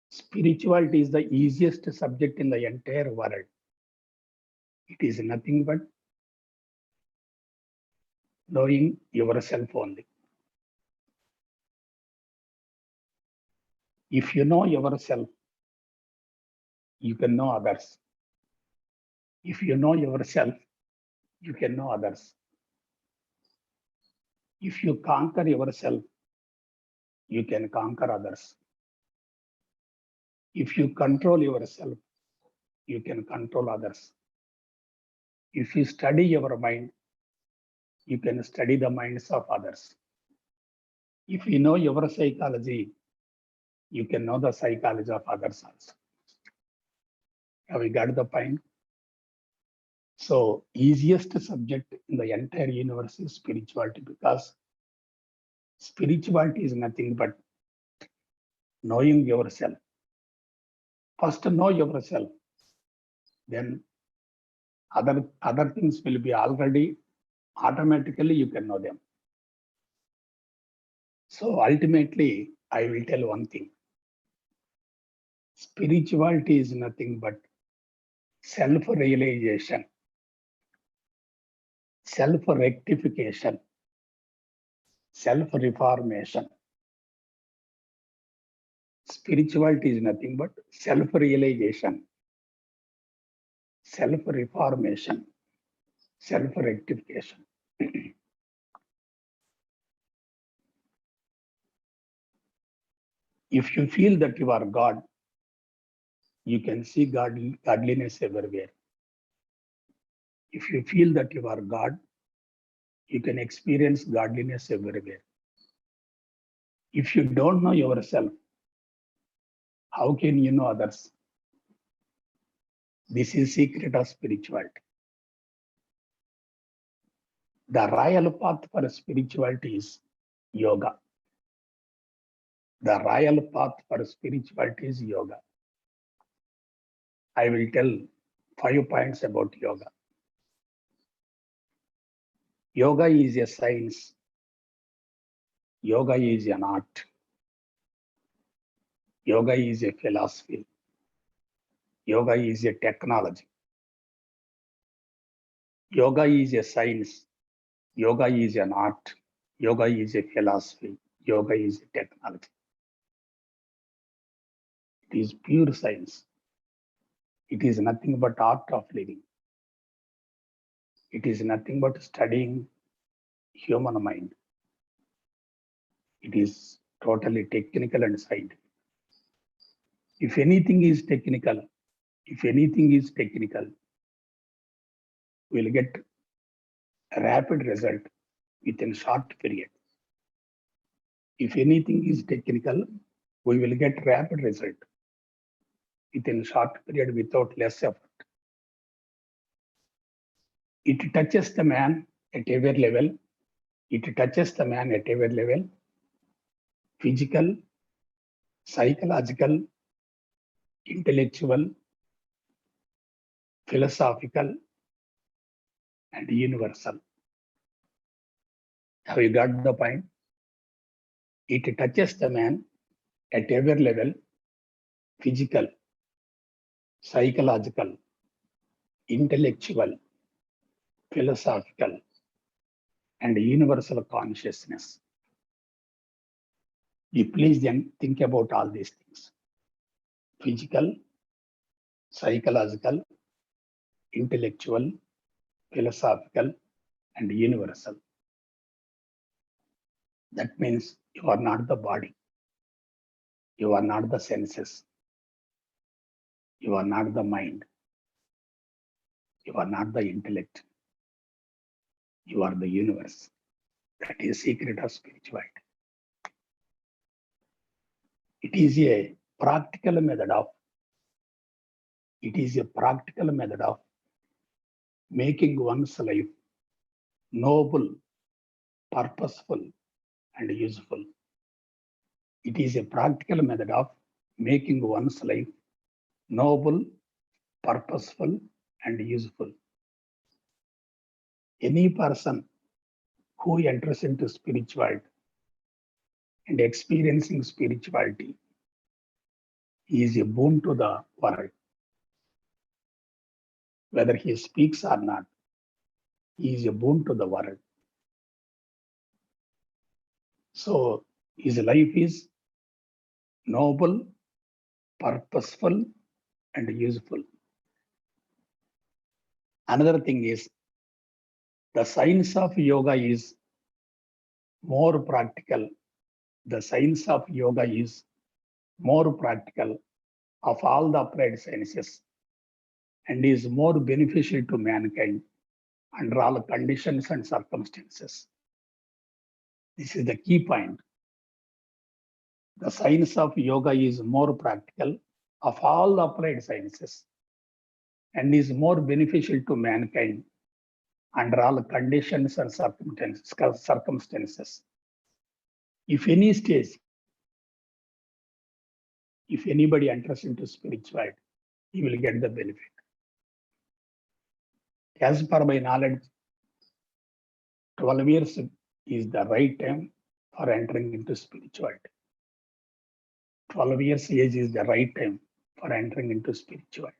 Spirituality is the easiest subject in the entire world. It is nothing but knowing yourself only. If you know yourself, you can know others. If you know yourself, you can know others. If you conquer yourself, you can conquer others. If you control yourself, you can control others. If you study your mind, you can study the minds of others. If you know your psychology, you can know the psychology of others also. Have you got the point? So, easiest subject in the entire universe is spirituality, because spirituality is nothing but knowing yourself. First know yourself, then other things will be already automatically you can know them. So ultimately, I will tell one thing. Spirituality is nothing but self-realization, self-rectification, self-reformation. Spirituality is nothing but self-realization, self-reformation, self-rectification. If you feel that you are God, you can see godliness everywhere. If you feel that you are God, you can experience godliness everywhere. If you don't know yourself, how can you know others? This is secret of spirituality. The royal path for spirituality is yoga. The royal path for spirituality is yoga. I will tell 5 points about yoga. Yoga is a science. Yoga is an art. Yoga is a philosophy. Yoga is a technology. Yoga is a science. Yoga is an art. Yoga is a philosophy. Yoga is a technology. It is pure science. It is nothing but art of living. It is nothing but studying human mind. It is totally technical and scientific. If anything is technical, we'll get a rapid result within a short period. If anything is technical, we will get rapid result within a short period without less effort. It touches the man at every level. It touches the man at every level. Physical, psychological, intellectual, philosophical, and universal. Have you got the point? It touches the man at every level: physical, psychological, intellectual, philosophical, and universal consciousness. You please then think about all these things: physical, psychological, intellectual, philosophical, and universal. That means you are not the body. You are not the senses. You are not the mind. You are not the intellect. You are the universe. That is secret of spirituality. It is a practical method of making one's life noble, purposeful, and useful. It is a practical method of making one's life noble, purposeful, and useful. Any person who enters into spirituality and experiencing spirituality is a boon to the world. Whether he speaks or not, he is a boon to the world. So his life is noble, purposeful, and useful. Another thing is the science of yoga is more practical. The science of yoga is more practical of all the applied sciences and is more beneficial to mankind under all conditions and circumstances. This is the key point. The science of yoga is more practical of all the applied sciences and is more beneficial to mankind under all conditions and circumstances. If any stage, if anybody enters into spirituality, he will get the benefit. As per my knowledge, 12 years is the right time for entering into spirituality. 12 years age is the right time for entering into spirituality.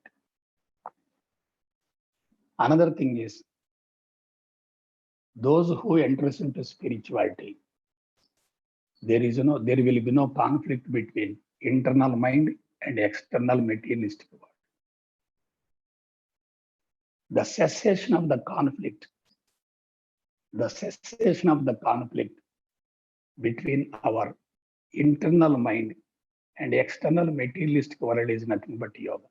Another thing is, those who enters into spirituality, there will be no conflict between internal mind and external materialistic world. The cessation of the conflict between our internal mind and external materialistic world is nothing but yoga.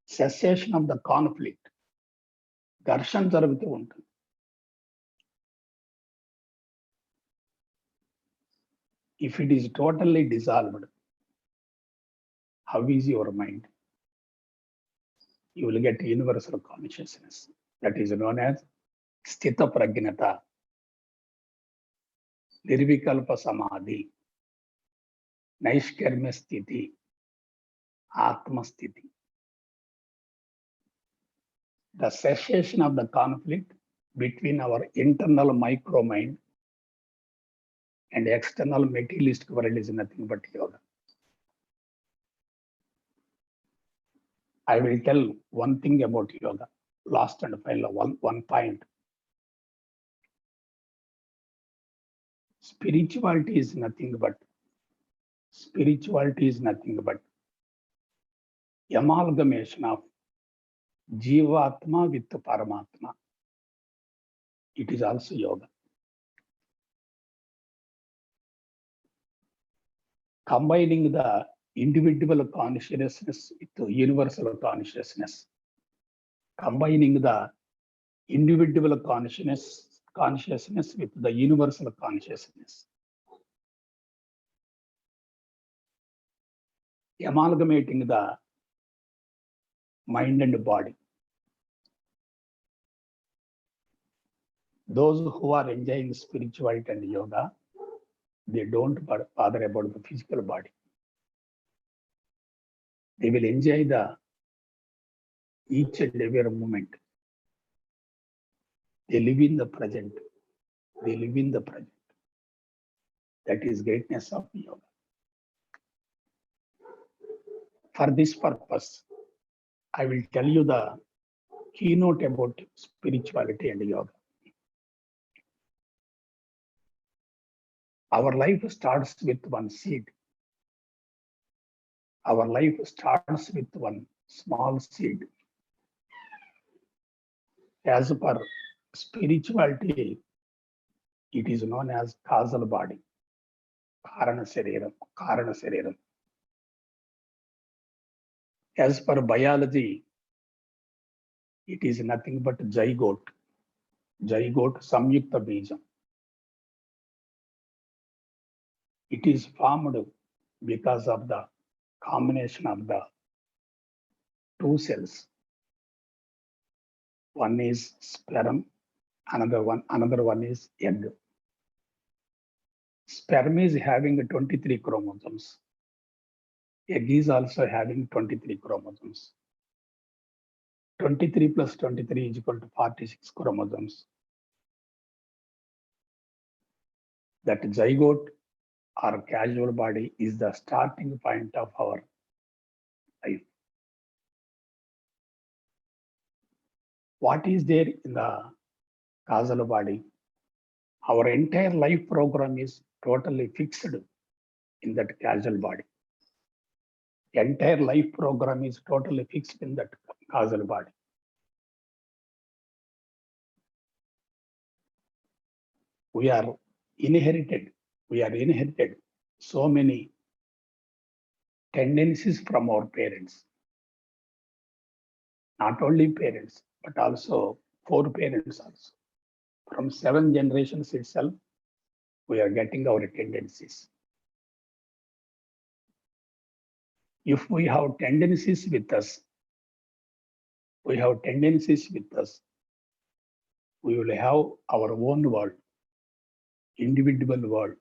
Cessation of the conflict, ఘర్షణ జరుగుతూ ఉంటుంది. If it is totally dissolved, how is your mind? You will get universal consciousness. That is known as sthita pragnata, nirvikalpa samadhi, naishkarmya sthiti, atma sthiti. The cessation of the conflict between our internal micro mind and external materialistic world is nothing but yoga. I will tell one thing about yoga, last and final, one point. Spirituality is nothing but amalgamation of Jivatma with Paramatma. It is also yoga. Combining the individual consciousness with the universal consciousness. Combining the individual consciousness with the universal consciousness. Amalgamating the mind and body. Those who are enjoying spirituality and yoga, they don't bother about the physical body. They will enjoy the each and every moment. They live in the present. That is greatness of yoga. For this purpose, I will tell you the keynote about spirituality and yoga. Our life starts with one seed. Our life starts with one small seed. As per spirituality, it is known as causal body, Karana Shariram. As per biology, it is nothing but zygote, Samyukta Bijam. It is formed because of the combination of the two cells. One is sperm, another one is egg. Sperm is having 23 chromosomes. Egg is also having 23 chromosomes. 23 plus 23 is equal to 46 chromosomes. That zygote or casual body is the starting point of our life. What is there in the causal body? Our entire life program is totally fixed in that causal body. Entire life program is totally fixed in that causal body. We are inherited so many tendencies from our parents. Not only parents, but also foreparents also. From 7 generations itself, we are getting our tendencies. If we have tendencies with us, we will have our own world, individual world.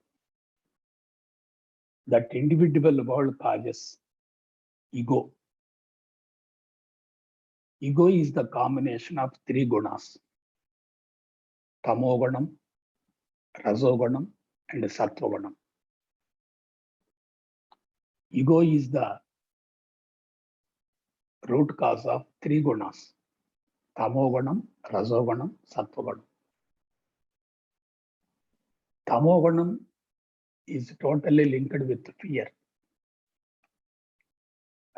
That individual world causes ego. Ego is the combination of 3 gunas: tamoganam, rajoganam, and sattvaganam. Ego is the root cause of 3 gunas: tamoganam, rajoganam, sattvaganam. Tamoganam is totally linked with fear.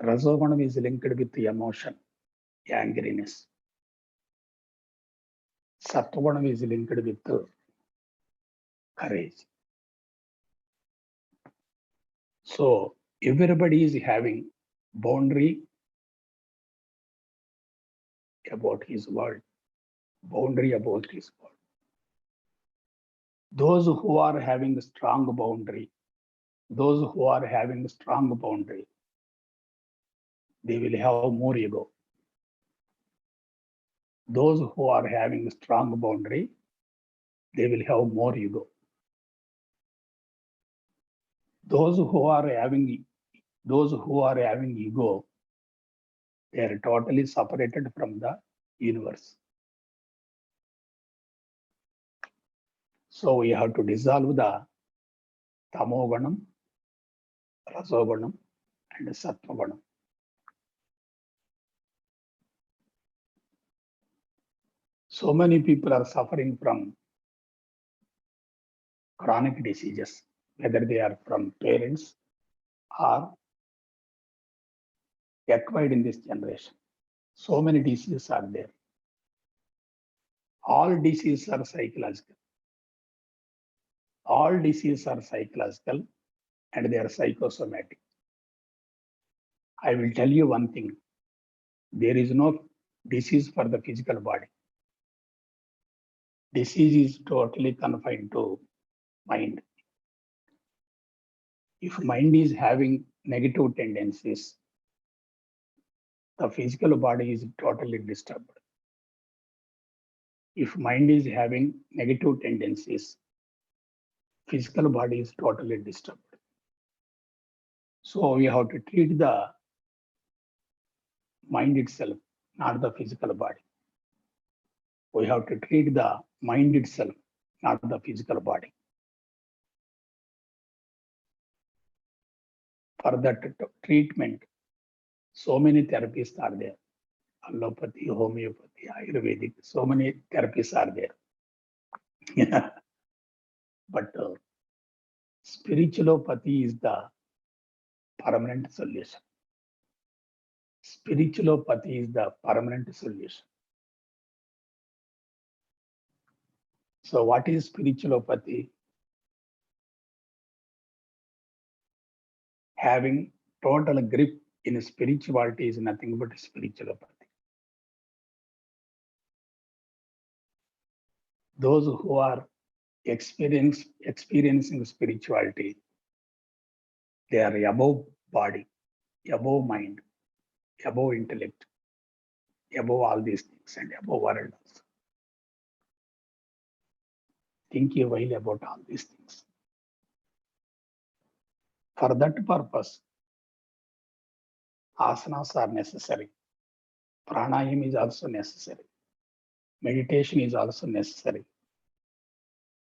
Rajoganam is linked with emotion, angriness. Sattvaganam is linked with courage. So everybody is having boundary about his world, boundary about his world. Those who are having a strong boundary, they will have more ego. Those who are having a strong boundary, they will have more ego. Those who are having ego, they are totally separated from the universe. So we have to dissolve the tamoganam, rajoganam, and sattvaganam. So many people are suffering from chronic diseases, whether they are from parents or acquired in this generation. So many diseases are there. All diseases are psychological. And they are psychosomatic. I will tell you one thing. There is no disease for the physical body. Disease is totally confined to mind. If mind is having negative tendencies, the physical body is totally disturbed. If mind is having negative tendencies, physical body is totally disturbed. So we have to treat the mind itself, not the physical body. We have to treat the mind itself, not the physical body. For that treatment, so many therapies are there. Allopathy, homeopathy, Ayurvedic, so many therapies are there. But spiritualopathy is the permanent solution. Spiritualopathy is the permanent solution. So what is spiritualopathy? Having total grip in spirituality is nothing but spiritualopathy. Those who are experiencing spirituality, they are above body, above mind, above intellect, above all these things, and above world also. Think a while about all these things. For that purpose, Asanas are necessary. Pranayam is also necessary. Meditation is also necessary.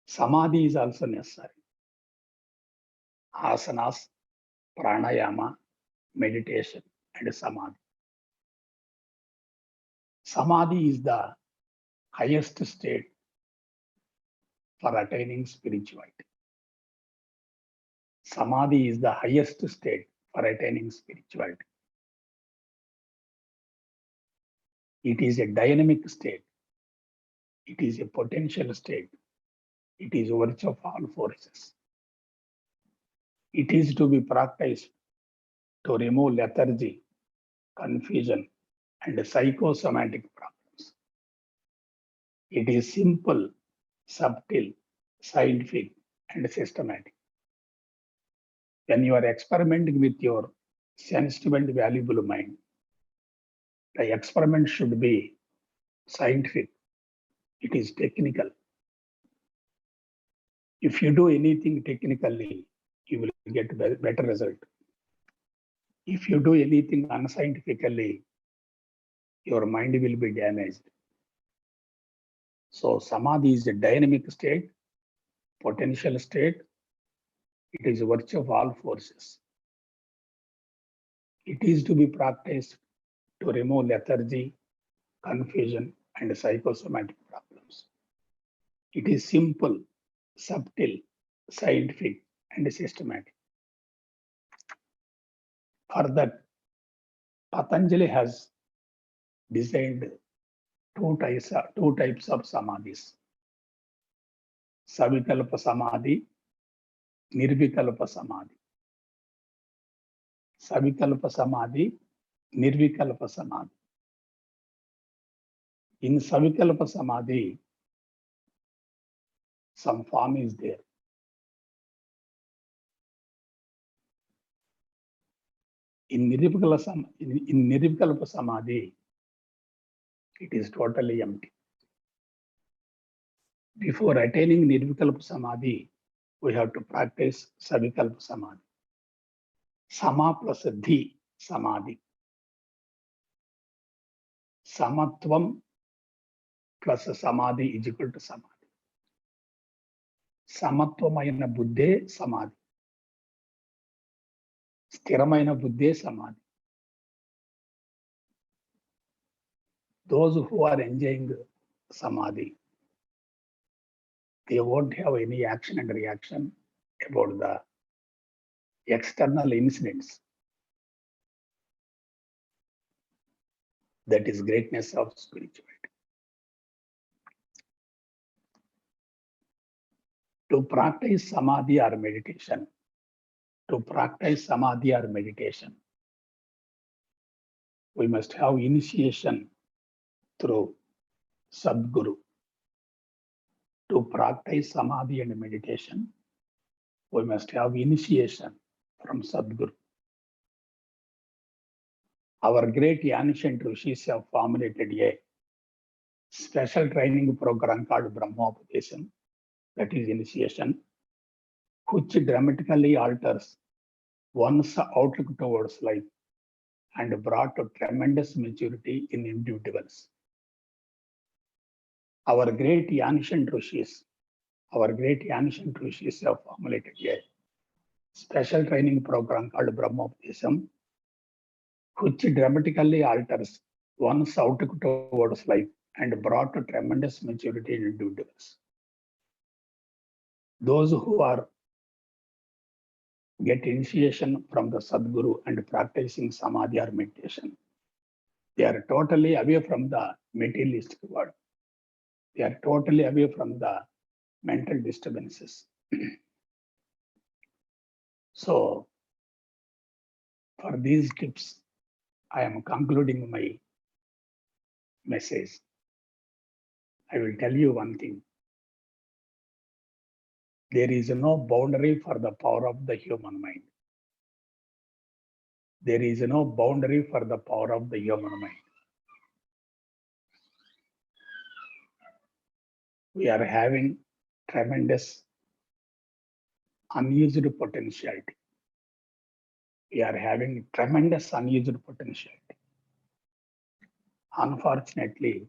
Samadhi is also necessary. Asanas, pranayama, meditation, and samadhi. Samadhi is the highest state for attaining spirituality. Samadhi is the highest state for attaining spirituality. It is a dynamic state. It is a potential state. It is work of all forces. It is to be practiced to remove lethargy, confusion, and psychosomatic problems. It is simple, subtle, scientific, and systematic. When you are experimenting with your sensitive and valuable mind, the experiment should be scientific. It is technical. If you do anything technically, you will get better result. If you do anything unscientifically, your mind will be damaged. So samadhi is a dynamic state, potential state. It is a virtue of all forces. It is to be practiced to remove lethargy, confusion, and psychosomatic problems. It is simple, subtle, scientific, and systematic. For that, Patanjali has designed two types of samadhis. Savikalpa samadhi, nirvikalpa samadhi. Savikalpa samadhi, nirvikalpa samadhi. In Savikalpa samadhi, some form is there. In Nirvikalpa samadhi, it is totally empty. Before attaining Nirvikalpa samadhi, we have to practice Savikalpa samadhi. Sama plus dhi samadhi. Samatvam plus samadhi is equal to samadhi. Samatvamayana buddhe samadhi. Sthiramayana buddhe samadhi. Those who are enjoying samadhi, they won't have any action and reaction about the external incidents. That is greatness of spirituality. To practice samadhi or meditation, we must have initiation through Sadguru. To practice samadhi and meditation, we must have initiation from Sadguru. Our great ancient rishis have formulated a special training program called Brahmopadesam, that is initiation, which dramatically alters one's outlook towards life and brought to tremendous maturity in individuals. Our great ancient rishis have formulated a special training program called Brahmopadesam, which dramatically alters one's outlook towards life and brought to tremendous maturity in individuals. Those who are get initiation from the Sadguru and practicing samadhi or meditation, they are totally away from the materialistic world. They are totally away from the mental disturbances. So, for these tips, I am concluding my message. I will tell you one thing. There is no boundary for the power of the human mind. There is no boundary for the power of the human mind. We are having tremendous unused potentiality. we are having tremendous unused potential. Unfortunately,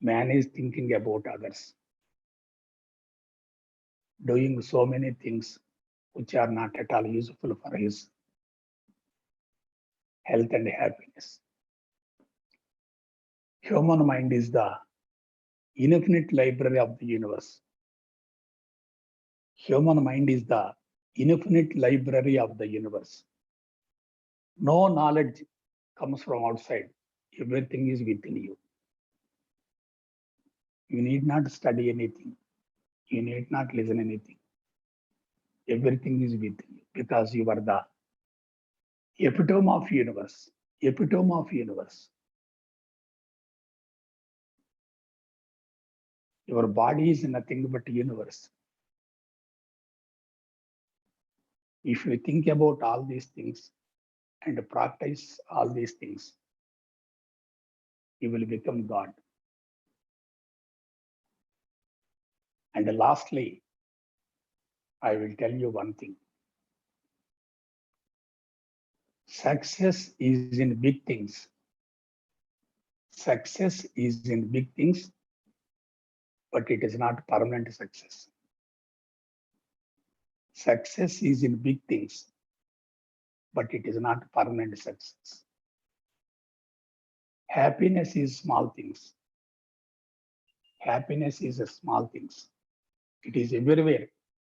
man is thinking about others, doing so many things which are not at all useful for his health and happiness. Human mind is the infinite library of the universe. Human mind is the infinite library of the universe. No knowledge comes from outside. Everything is within you. You need not study anything. You need not listen anything. Everything is within you because you are the epitome of universe. Epitome of universe. Your body is nothing but universe. If you think about all these things and practice all these things, you will become God. And lastly, I will tell you one thing. Success is in big things. Success is in big things, but it is not permanent success. Success is in big things, but it is not permanent success. Happiness is small things. Happiness is a small things. It is everywhere.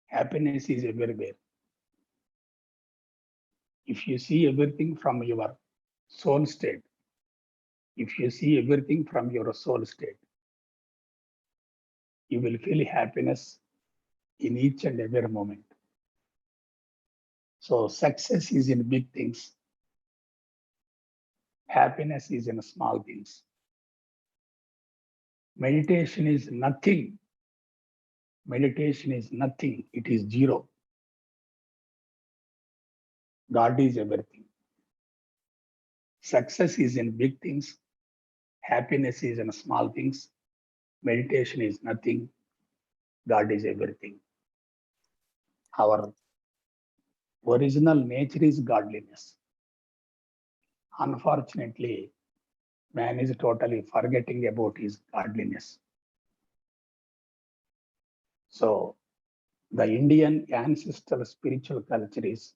Happiness is everywhere. If you see everything from your soul state, if you see everything from your soul state, you will feel happiness in each and every moment. So success is in big things. Happiness is in small things. Meditation is nothing. Meditation is nothing. It is zero. God is everything. Success is in big things. Happiness is in small things. Meditation is nothing. God is everything. Our original nature is godliness. Unfortunately, man is totally forgetting about his godliness. So the Indian ancestral spiritual culture is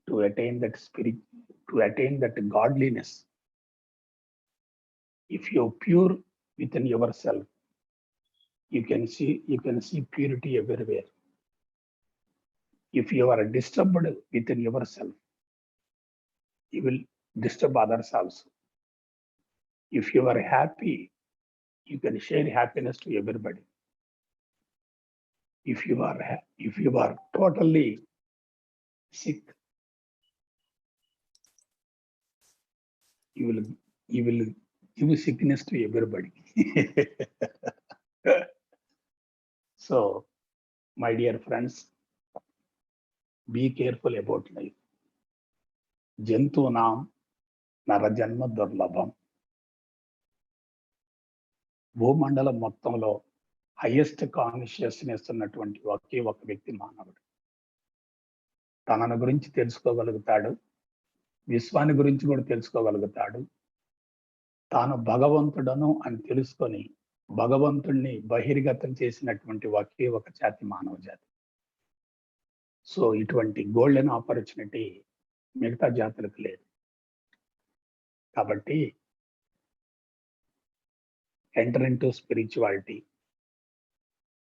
to attain that spirit, to attain that godliness. If you're pure within yourself, you can see purity everywhere. If you are disturbed within yourself, you will disturb others also. If you are happy, you can share happiness to everybody. If you are totally sick, you will give sickness to everybody. So, my dear friends, be careful about life. Jantunam narajanma durlabham. భూమండలం మొత్తంలో highest consciousness ఉన్నటువంటి ఒకే ఒక వ్యక్తి మానవుడు. తనను గురించి తెలుసుకోగలుగుతాడు, విశ్వాన్ని గురించి కూడా తెలుసుకోగలుగుతాడు. తాను భగవంతుడను అని తెలుసుకొని భగవంతుణ్ణి బహిర్గతం చేసినటువంటి ఒకే ఒక జాతి మానవ జాతి. సో ఇటువంటి గోల్డెన్ ఆపర్చునిటీ మిగతా జాతులకు లేదు. కాబట్టి enter into spirituality,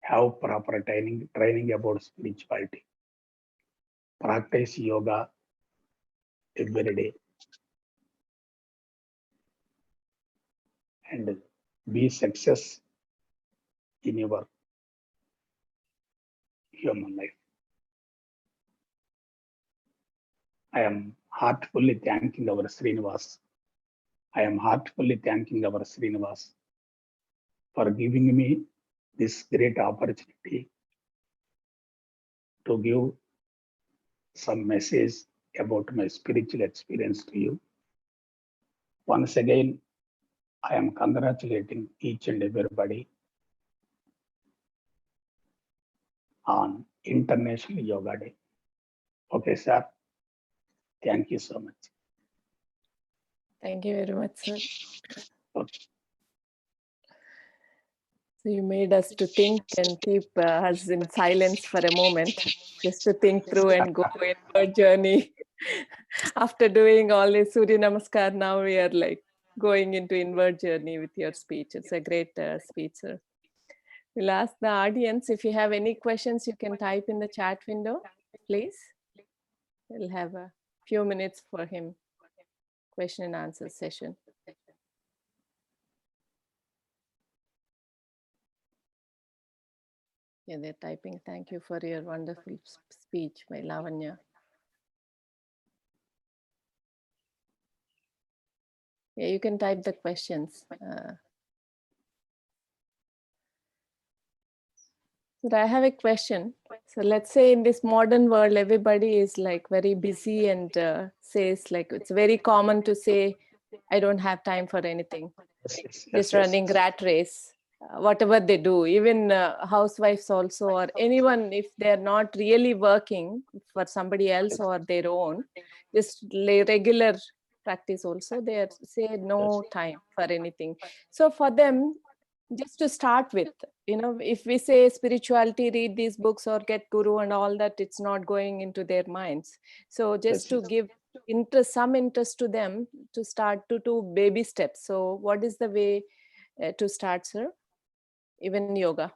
have proper training about spirituality, practice yoga every day, and be success in your human life. I am heartfully thanking our Srinivas. I am heartfully thanking our Srinivas for giving me this great opportunity to give some message about my spiritual experience to you. Once again, I am congratulating each and everybody on International Yoga Day. Okay, sir. Thank you so much. Thank you very much, sir. Okay. So you made us to think and keep us in silence for a moment, just to think through and go in our journey. After doing all this Surya Namaskar, now we are like going into inward journey with your speech. It's a great speech, sir. We'll ask the audience if you have any questions, you can type in the chat window, please. We'll have a few minutes for him question and answer session. Yeah, they're typing. Thank you for your wonderful speech, my Lavanya. Yeah, you can type the questions. So I have a question. So let's say in this modern world, everybody is like very busy and says like, it's very common to say, I don't have time for anything. Just running rat race, whatever they do, even housewives also, or anyone, if they're not really working for somebody else or their own, just regular practice also, they say no time for anything. So for them, just to start with, if we say spirituality, read these books or get guru and all that, it's not going into their minds. So just to give some interest to them, to start to do baby steps. So what is the way to start, sir? Even yoga,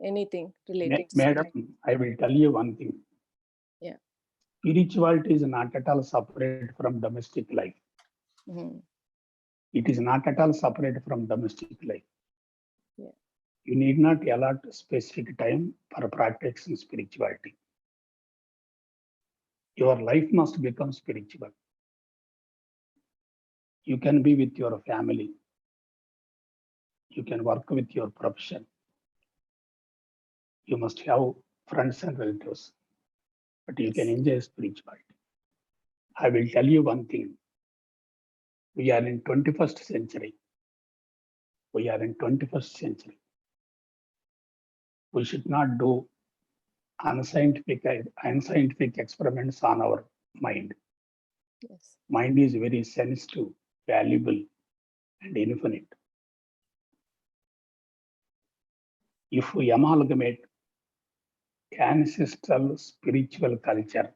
anything related to Madam, I will tell you one thing. Yeah. Spirituality is not at all separate from domestic life. Mm-hmm. It is not at all separate from domestic life. Yeah. You need not allot specific time for practicing spirituality. Your life must become spiritual. You can be with your family. You can work with your profession. You must have friends and relatives, but you can enjoy spirituality. I will tell you one thing. We are in 21st century. We are in 21st century. We should not do unscientific experiments on our mind. Yes. Mind is very sensitive, valuable, and infinite. If we amalgamate ancestral spiritual culture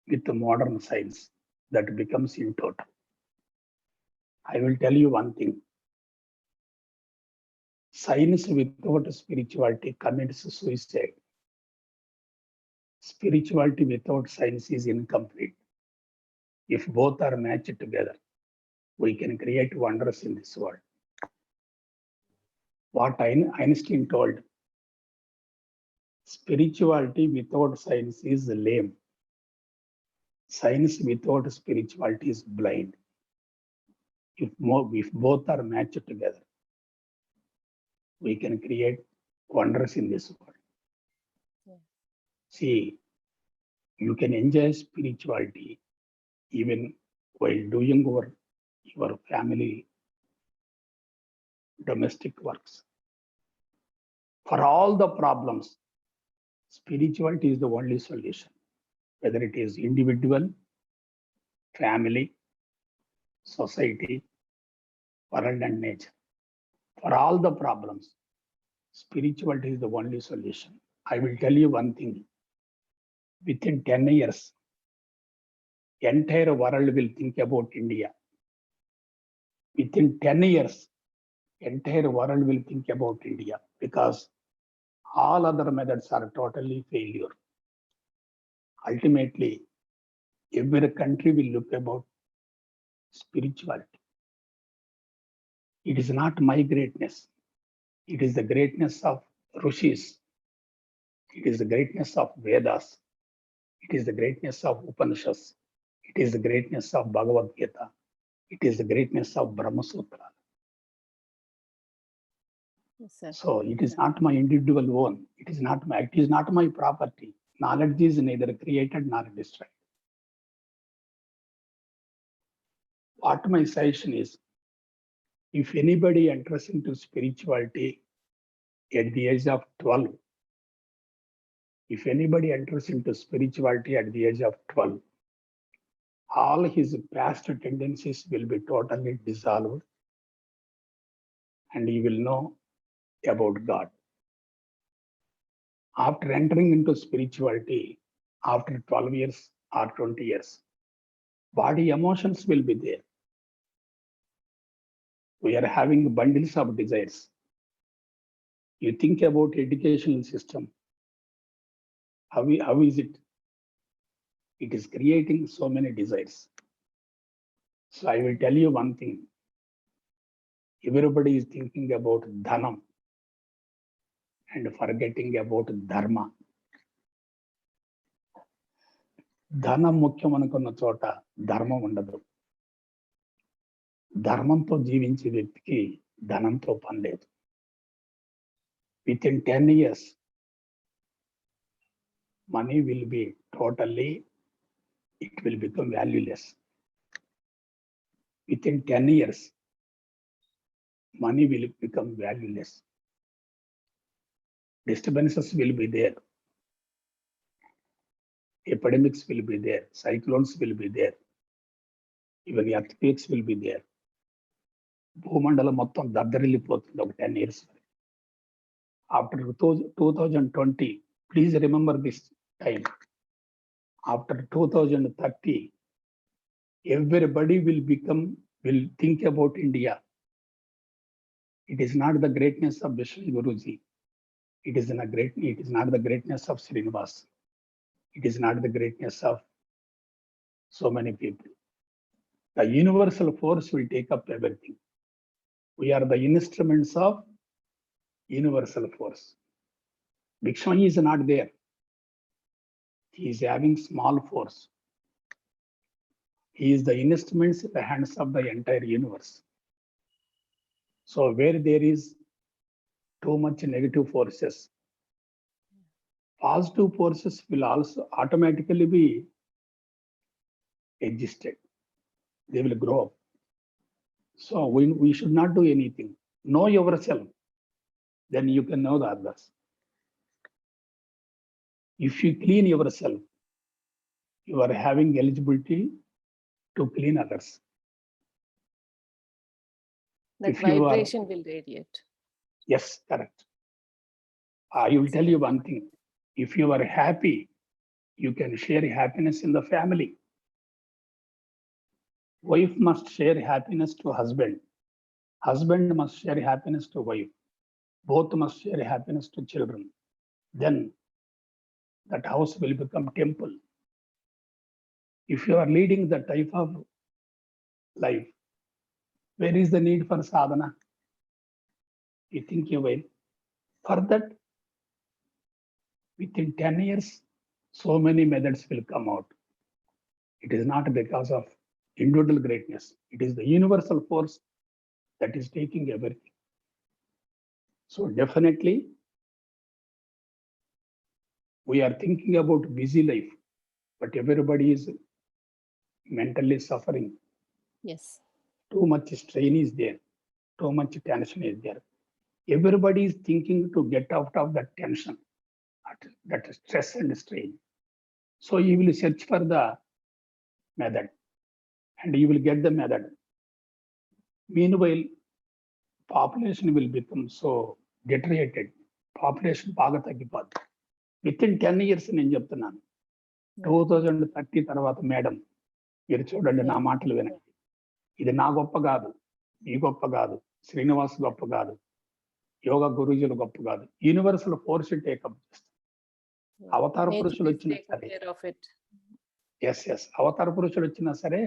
with modern science, that becomes in total. I will tell you one thing. Science without spirituality commits suicide. Spirituality without science is incomplete. If both are matched together, we can create wonders in this world. What Einstein told, spirituality without science is lame. Science without spirituality is blind. If both are matched together, we can create wonders in this world. Yeah. See, you can enjoy spirituality even while doing your family domestic works. For all the problems, spirituality is the only solution, whether it is individual, family, society, world and nature. For all the problems, spirituality is the only solution. I will tell you one thing. Within 10 years, entire world will think about India. Within 10 years, entire world will think about India because all other methods are totally failure. Ultimately, every country will look about spirituality. It is not my greatness. It is the greatness of Rishis. It is the greatness of Vedas. It is the greatness of Upanishads. It is the greatness of Bhagavad Gita. It is the greatness of Brahma Sutra. Yes, so it is not my individual own. It is not my property. Knowledge is neither created nor destroyed. What my suggestion is, if anybody enters into spirituality at the age of 12, If anybody enters into spirituality at the age of 12, all his past tendencies will be totally dissolved and he will know about God. After entering into spirituality, after 12 years or 20 years, body emotions will be there. We are having bundles of desires. You think about educational system. How is it? It is creating so many desires. So I will tell you one thing. Everybody is thinking about dhanam and forgetting about dharma. ధనం ముఖ్యం అనుకున్న చోట ధర్మం ఉండదు. ధర్మంతో జీవించే వ్యక్తికి ధనంతో పని లేదు. Within 10 years, money will be totally, it will become valueless. Within 10 years, money will become valueless. Disturbances will be there. Epidemics will be there. Cyclones will be there. Even earthquakes will be there. భూమండలం మొత్తం దద్దరిల్లిపోతుంది ఒక 10 years. After 2020, please remember this time. After 2030, everybody will think about India. It is not the greatness of Vishnu Guruji. It is not the greatness of Srinivas. It is not the greatness of so many people. The universal force will take up everything. We are the instruments of universal force. Bhikshma is not there. He is having small force. He is the instruments in the hands of the entire universe. So where there is too much negative forces, positive forces will also automatically be existed. They will grow up. So we should not do anything. Know yourself, then you can know the others. If you clean yourself, you are having eligibility to clean others. That vibration will radiate. Yes, correct. I will tell you one thing. If you are happy, you can share happiness in the family. Wife must share happiness to husband. Husband must share happiness to wife. Both must share happiness to children. Then that house will become temple. If you are leading that type of life, where is the need for sadhana? You think you will. For that, within 10 years, so many methods will come out. It is not because of individual greatness. It is the universal force that is taking everything. So definitely, we are thinking about busy life, but everybody is mentally suffering. Yes. Too much strain is there. Too much tension is there. Everybody is thinking to get out of that tension, that stress and strain. So you will search for the method and you will get the method. Meanwhile, population will become so deteriorated. Population బాగా తగ్గిపోతుంది. Within 10 years నేను చెప్తున్నాను. 2030 తర్వాత madam మీరు చూడండి, నా మాటలు వినండి. ఇది నా గొప్ప కాదు, ఈ గొప్ప కాదు, శ్రీనివాస్ గొప్ప కాదు, యోగా గురూజీలు గొప్ప కాదు. యూనివర్సల్ ఫోర్స్ టేకప్ చేస్తుంది. అవతార పురుషులు వచ్చినా సరే, ఎస్ అవతార పురుషులు వచ్చినా సరే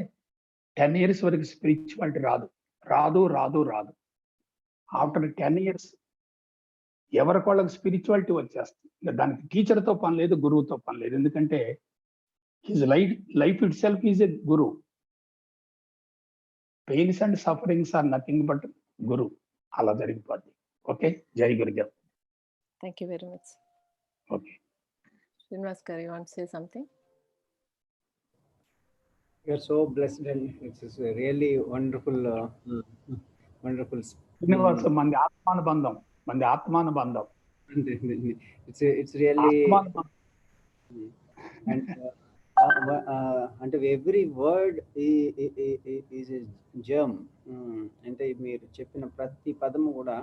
10 years వరకు స్పిరిచువాలిటీ రాదు. ఆఫ్టర్ 10 years ఎవరికి వాళ్ళకి స్పిరిచువాలిటీ వచ్చేస్తుంది. ఇంకా దానికి టీచర్తో పని లేదు, గురువుతో పని లేదు. ఎందుకంటే his life itself is a guru. Pains and sufferings are nothing but guru. అలా జరిగిపోద్ది. ఓకే, జై Gurudev. Thank you very much. Okay. Srinivas, you want to say something? You are so blessed, and it's really wonderful, wonderful. Srinivas మంది ఆత్మానుబంధం. It's really And అంటే every word is a germ. అంటే మీరు చెప్పిన ప్రతి పదము కూడా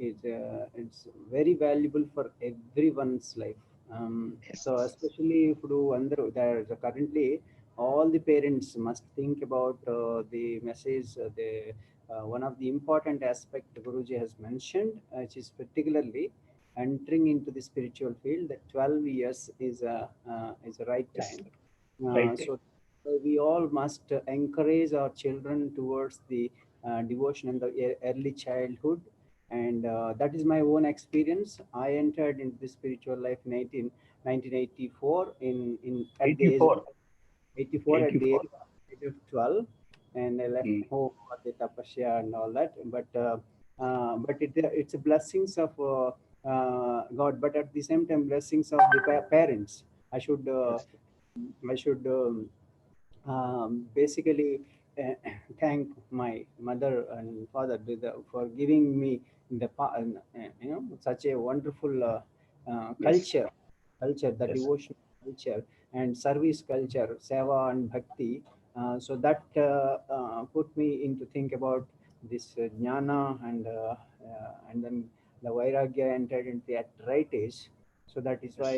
it's very valuable for everyone's life. So especially ఇప్పుడు అందరూ currently all the parents must think about the message. One of the important aspect Guruji has mentioned, which is particularly entering into the spiritual field, that 12 years is a right time. So we all must encourage our children towards the devotion in the early childhood. And that is my own experience. I entered into the spiritual life in 1984 at the age of 84 at the age of 12, and I left home for the tapasya and all that. But it's a blessings of God, but at the same time blessings of the parents. I should basically thank my mother and father for giving me such a wonderful culture, the devotion culture and service culture, seva and bhakti. So that put me into think about this jnana, and then the vairagya entered into at right age. So that is why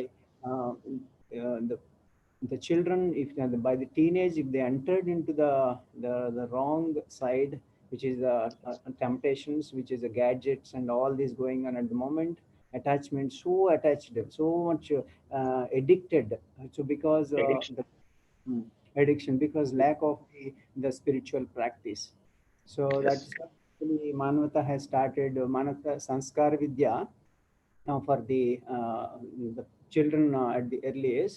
the children, if by the teenage, if they entered into the wrong side, which is the temptations, which is the gadgets and all this going on at the moment, attachment, so attached, so much addicted. So because addiction, because lack of the spiritual practice. So that's actually Manavata has started Manavata Sanskar Vidya for the children at the early age.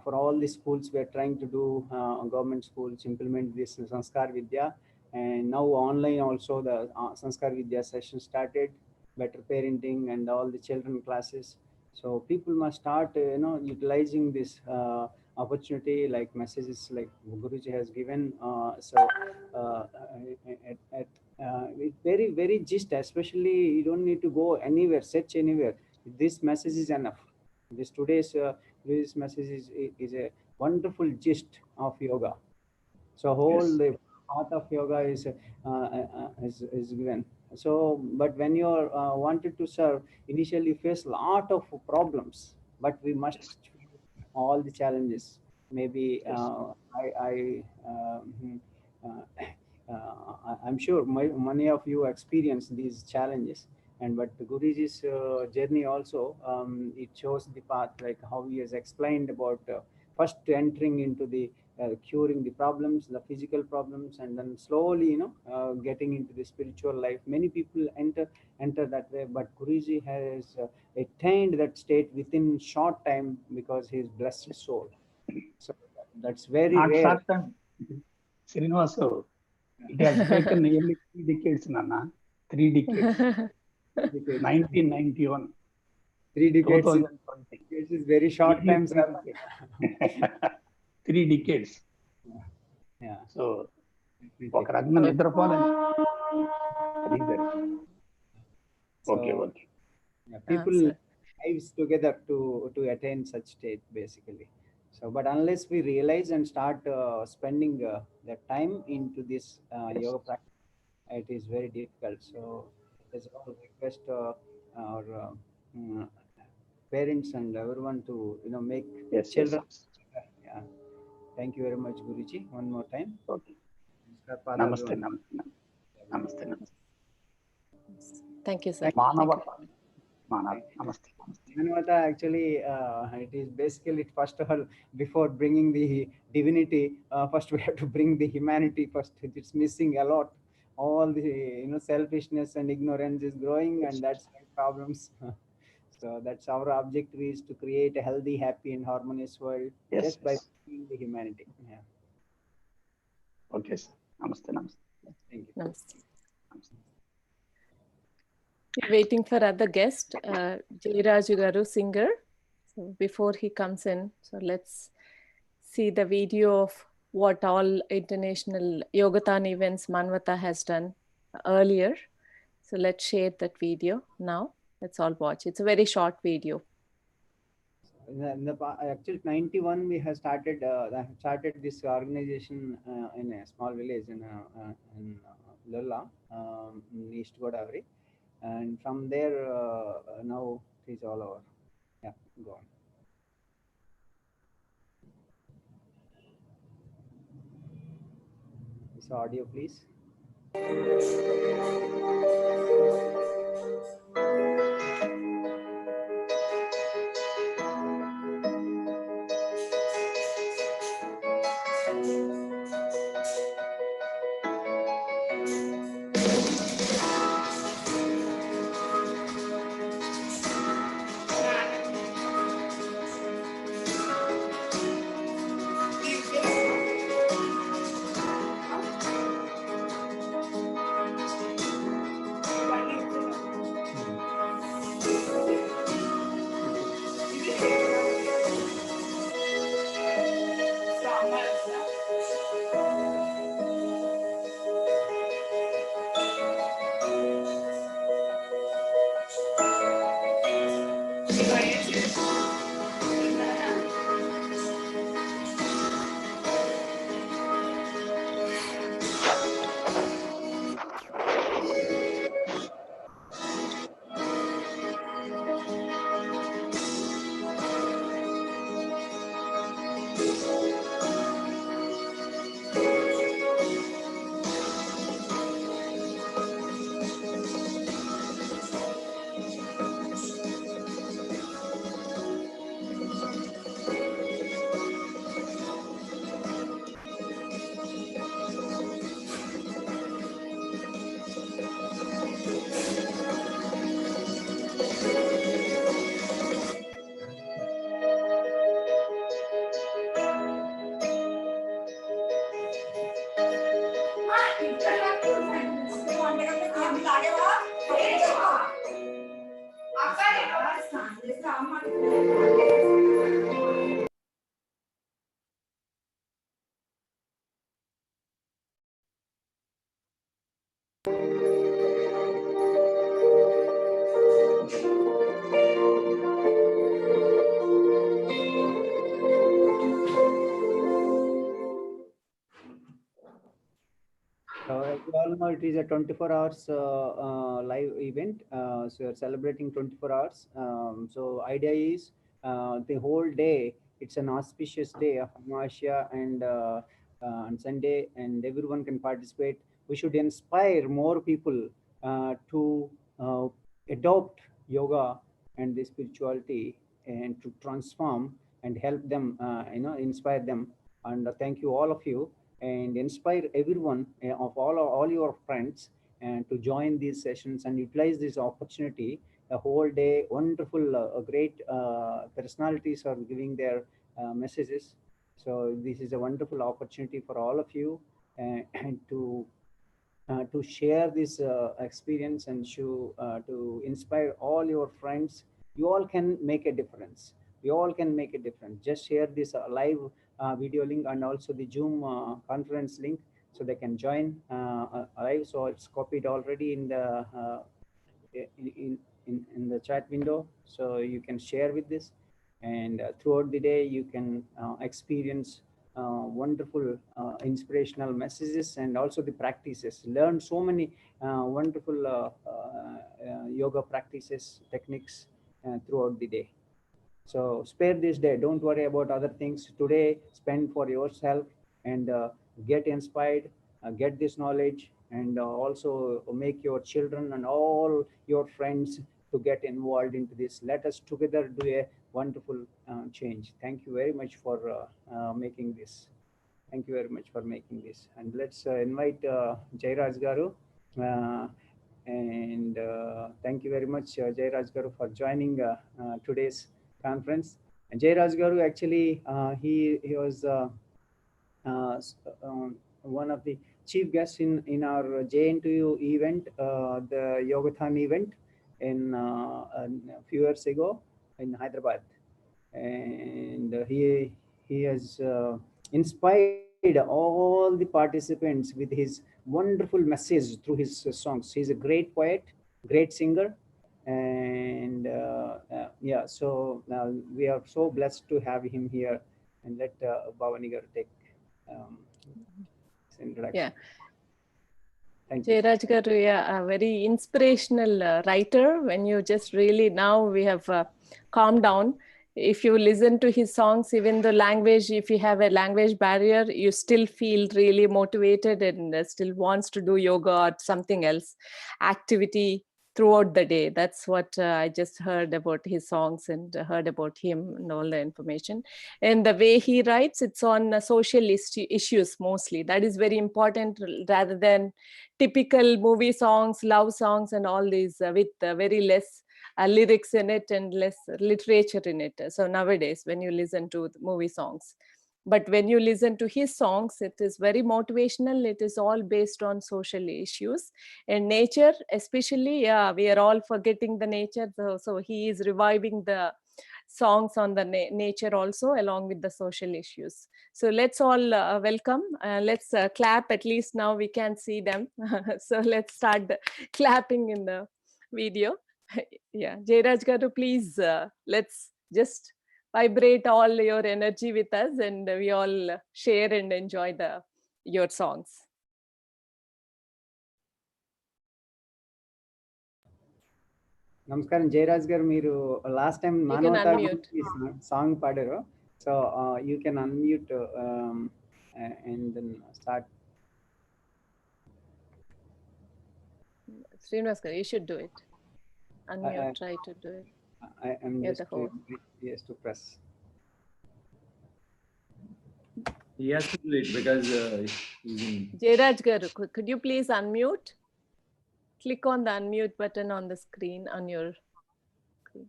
For all the schools, we are trying to do government schools implement this Sanskar Vidya, and now online also the Sanskar Vidya session started, better parenting and all the children classes. So people must start utilizing this opportunity, like messages like Guruji has given. It's very, very gist, especially you don't need to go anywhere, search anywhere. This message is enough. Today's message is a wonderful gist of yoga. So whole the path of yoga is given. So, but when you are wanted to serve, initially you face lot of problems, but we must all the challenges. Maybe I'm sure many of you experience these challenges. And but Guruji's journey also, it shows the path, like how he has explained about first entering into the curing the problems, the physical problems, and then slowly getting into the spiritual life. Many people enter that way, but Guruji has attained that state within short time because he is blessed soul. So that's very Not rare. short time. Srinivasu, it has taken nearly 3 decades, Nana. 3 decades. 1991. 3 decades 2020. is very short time, sir. 3 decades. Yeah. So, ఒక రకంగా నిద్రపోలేదు. Okay. Yeah, people lives together to attain such state, basically. So, but unless we realize and start spending the time into this yoga practice, it is very difficult. So, there's all request our parents and everyone to make children. Yeah. Thank you very much, Guruji. One more time. Okay. Namaste. Thank you, sir. Manavata. Namaste. Manavata, actually, it is basically, first of all, before bringing the divinity, first we have to bring the humanity first. It's missing a lot. All the selfishness and ignorance is growing, and that's why problems. So that's our objective, is to create a healthy, happy, and harmonious world just by bringing the humanity. Yeah. Okay, sir. Namaste. Thank you. Namaste. Waiting for other guest, Jairaju Garu, singer. So before he comes in, so let's see the video of what all international Yogathon events Manavata has done earlier. So let's share that video now. Let's all watch. It's a very short video. Actually 91 we have started this organization in a small village in Lulla, in East Godavari, and from there now it is all over. Yeah, go on. This audio, please. So as you all know, it is a 24 hours live event. So we are celebrating 24 hours. So idea is the whole day. It's an auspicious day of Amasya and on Sunday, and everyone can participate. We should inspire more people to adopt yoga and the spirituality and to transform and help them, inspire them. And thank you all of you, and inspire everyone of all your friends and to join these sessions and utilize this opportunity. A whole day wonderful great personalities are giving their messages. So this is a wonderful opportunity for all of you and to share this experience and to inspire all your friends. You all can make a difference. We all can make a difference. Just share this live video link and also the Zoom conference link so they can join live. So it's copied already in the in the chat window, so you can share with this, and throughout the day you can experience wonderful inspirational messages and also the practices. Learn so many wonderful yoga practices, techniques throughout the day. So spare this day. Don't worry about other things. Today, spend for yourself and get inspired, get this knowledge, and also make your children and all your friends to get involved into this. Let us together do a wonderful change. Thank you very much for making this. Thank you very much for making this. And let's invite Jairaj Garu. And thank you very much, Jairaj Garu, for joining today's conference. And Jairaj Garu, actually, he was one of the chief guests in our JNTU event, the Yogathon event in a few years ago in Hyderabad. And he has inspired all the participants with his wonderful message through his songs. He's a great poet, great singer, And yeah, so we are so blessed to have him here, and let Bhavani garu take his introduction. Yeah. Thank you. Jairaj garu, yeah, a very inspirational writer. When you just really, now we have calmed down. If you listen to his songs, even the language, if you have a language barrier, you still feel really motivated and still wants to do yoga or something else activity throughout the day. That's what I just heard about his songs and heard about him and all the information. And the way he writes, it's on social issues mostly. That is very important, rather than typical movie songs, love songs, and all these with very less lyrics in it and less literature in it. So nowadays, when you listen to the movie songs, but when you listen to his songs, it is very motivational. It is all based on social issues and nature, especially. Yeah, we are all forgetting the nature, so he is reviving the songs on the nature also, along with the social issues. So let's all welcome. Let's clap. At least now we can see them. So let's start the clapping in the video. Yeah, Jairaj garu, please, let's just vibrate all your energy with us, and we all share and enjoy your songs. నమస్కారం జయరాజ్ గారు, మీరు last time మానవత song పాడారు, so you can unmute and then start. Srinivas garu, you should do it. Unmute, try to do it. I'm just yes to press. He has to do it because Jairaj garu, could you please unmute? Click on the unmute button on the screen on your screen.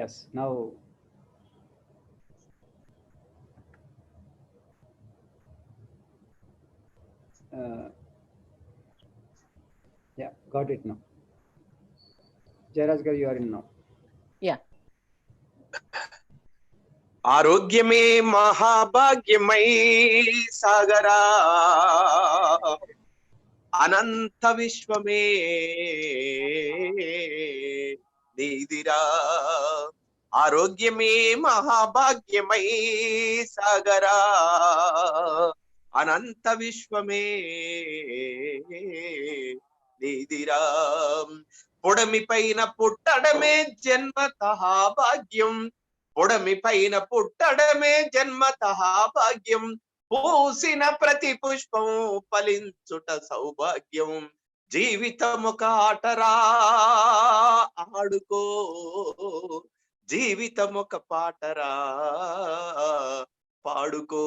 Yes, now. Yeah, got it now. Jairaj garu, you are in now. Yeah. ఆరోగ్యమే మహాభాగ్యమై సాగరా, అనంత విశ్వమే నీదిరా. ఆరోగ్యమే మహాభాగ్యమై సాగరా, అనంత విశ్వమే నీదిరా. పొడమి పైన పుట్టడమే జన్మతః భాగ్యం, పొడమి పైన పుట్టడమే జన్మతః భాగ్యం. పూసిన ప్రతి పుష్పం ఫలించుట సౌభాగ్యం. జీవితమొక ఆటరా ఆడుకో, జీవితమొక పాటరా పాడుకో.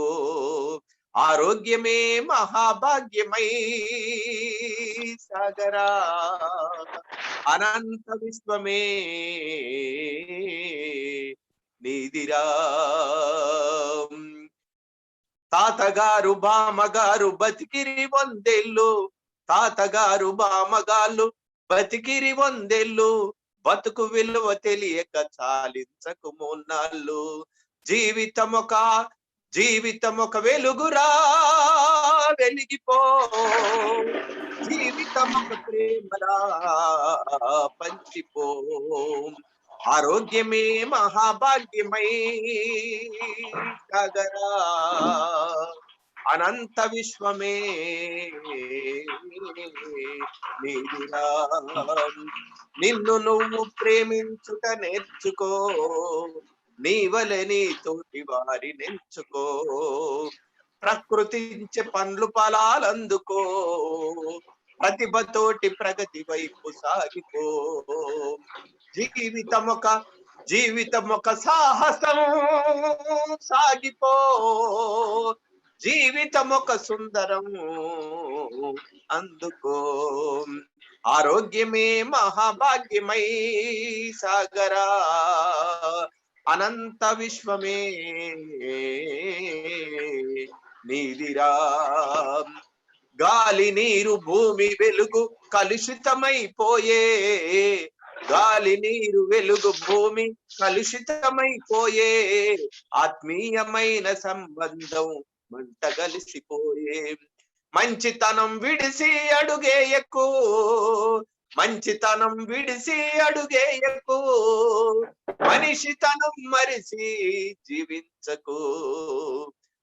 ఆరోగ్యమే మహాభాగ్యమై సాగరా, అనంత విశ్వమే నీదిరా. తాతగారు బామ్మగారు బతికిరి 100 ఏళ్ళు, తాతగారు బామ్మగాళ్ళు బతికిరి 100 ఏళ్ళు. బతుకు విలువ తెలియక చాలించకు మోన్నాళ్ళు. జీవితమొక వెలుగురా వెలిగిపో, జీవితమొక ప్రేమరా పంచిపో. ఆరోగ్యమే మహాభాగ్యమై సాగరా, అనంత విశ్వమే నీదిరా. నిన్ను నువ్వు ప్రేమించుట నేర్చుకో, నీవలె నీ తోటి వారి నెంచుకో. ప్రకృతించే పండ్లు ఫలాలందుకో, ప్రతిభతోటి ప్రగతి వైపు సాగిపో. జీవితమొక సాహసం సాగిపో, జీవితమొక సుందరం అందుకో. ఆరోగ్యమే మహాభాగ్యమై సాగరా, అనంత విశ్వమే నీదిరా. గాలి నీరు భూమి వెలుగు కలుషితమైపోయే, గాలి నీరు వెలుగు భూమి కలుషితమైపోయే. ఆత్మీయమైన సంబంధం మంట కలిసిపోయే. మంచితనం విడిసి అడుగేయకు, మంచితనం విడిసి అడుగేయకు, మనిషితనం మరిసి జీవించకు,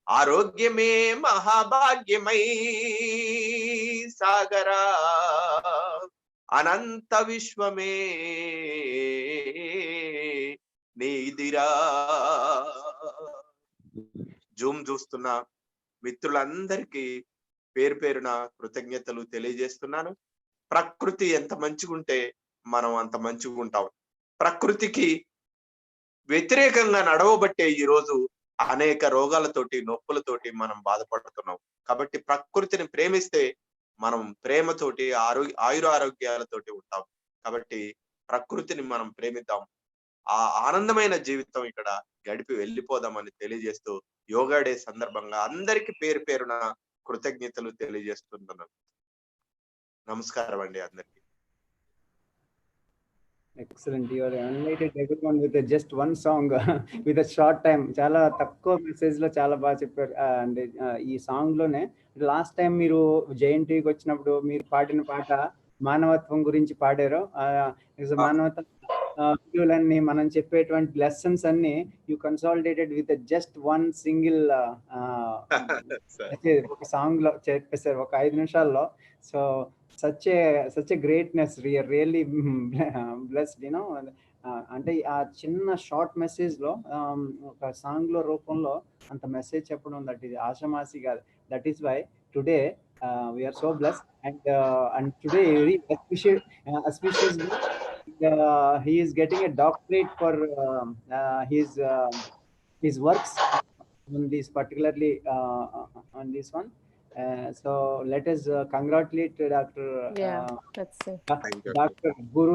ఆరోగ్యమే మహాభాగ్యమై సాగరా, అనంత విశ్వమే నీదిరా. జూమ్ చూస్తున్న మిత్రులందరికీ పేరు పేరున కృతజ్ఞతలు తెలియజేస్తున్నాను. ప్రకృతి ఎంత మంచిగుంటే మనం అంత మంచిగా ఉంటాం. ప్రకృతికి వ్యతిరేకంగా నడవబట్టే ఈ రోజు అనేక రోగాలతోటి నొప్పులతోటి మనం బాధపడుతున్నాం. కాబట్టి ప్రకృతిని ప్రేమిస్తే మనం ప్రేమతోటి ఆయురారోగ్యాలతోటి ఉంటాం. కాబట్టి ప్రకృతిని మనం ప్రేమిద్దాం. ఆ ఆనందమైన జీవితం ఇక్కడ గడిపి వెళ్ళిపోదామని తెలియజేస్తూ యోగా డే సందర్భంగా అందరికి పేరు పేరున కృతజ్ఞతలు తెలియజేస్తున్నాను. నమస్కారం అండి అందరికి. Excellent. You are enlightened everyone with just one song with a short time. చాలా తక్కువ మెసేజ్ లో చాలా బాగా చెప్పారు. అండ్ ఈ సాంగ్ లోనే లాస్ట్ టైం మీరు జయంతికి వచ్చినప్పుడు మీరు పాడిన పాట మానవత్వం గురించి పాడారు. మానవత్వం విలువలన్నీ మనం చెప్పేటువంటి లెసన్స్ అన్ని you consolidated with just one single ఒక సాంగ్ లో చెప్పేశారు, ఒక 5 నిమిషాల్లో. So such a greatness, really blessed, you know. అంటే ఆ చిన్న షార్ట్ మెసేజ్ లో ఒక సాంగ్ లో రూపంలో అంత మెసేజ్ చెప్పడం, దట్ ఈస్ ఆషమాసి కాదు. That is why today we are so blessed. And today very auspiciously he is getting a doctorate for his works on this, particularly on this one. So let us congratulate Dr. That's it. Dr. Guru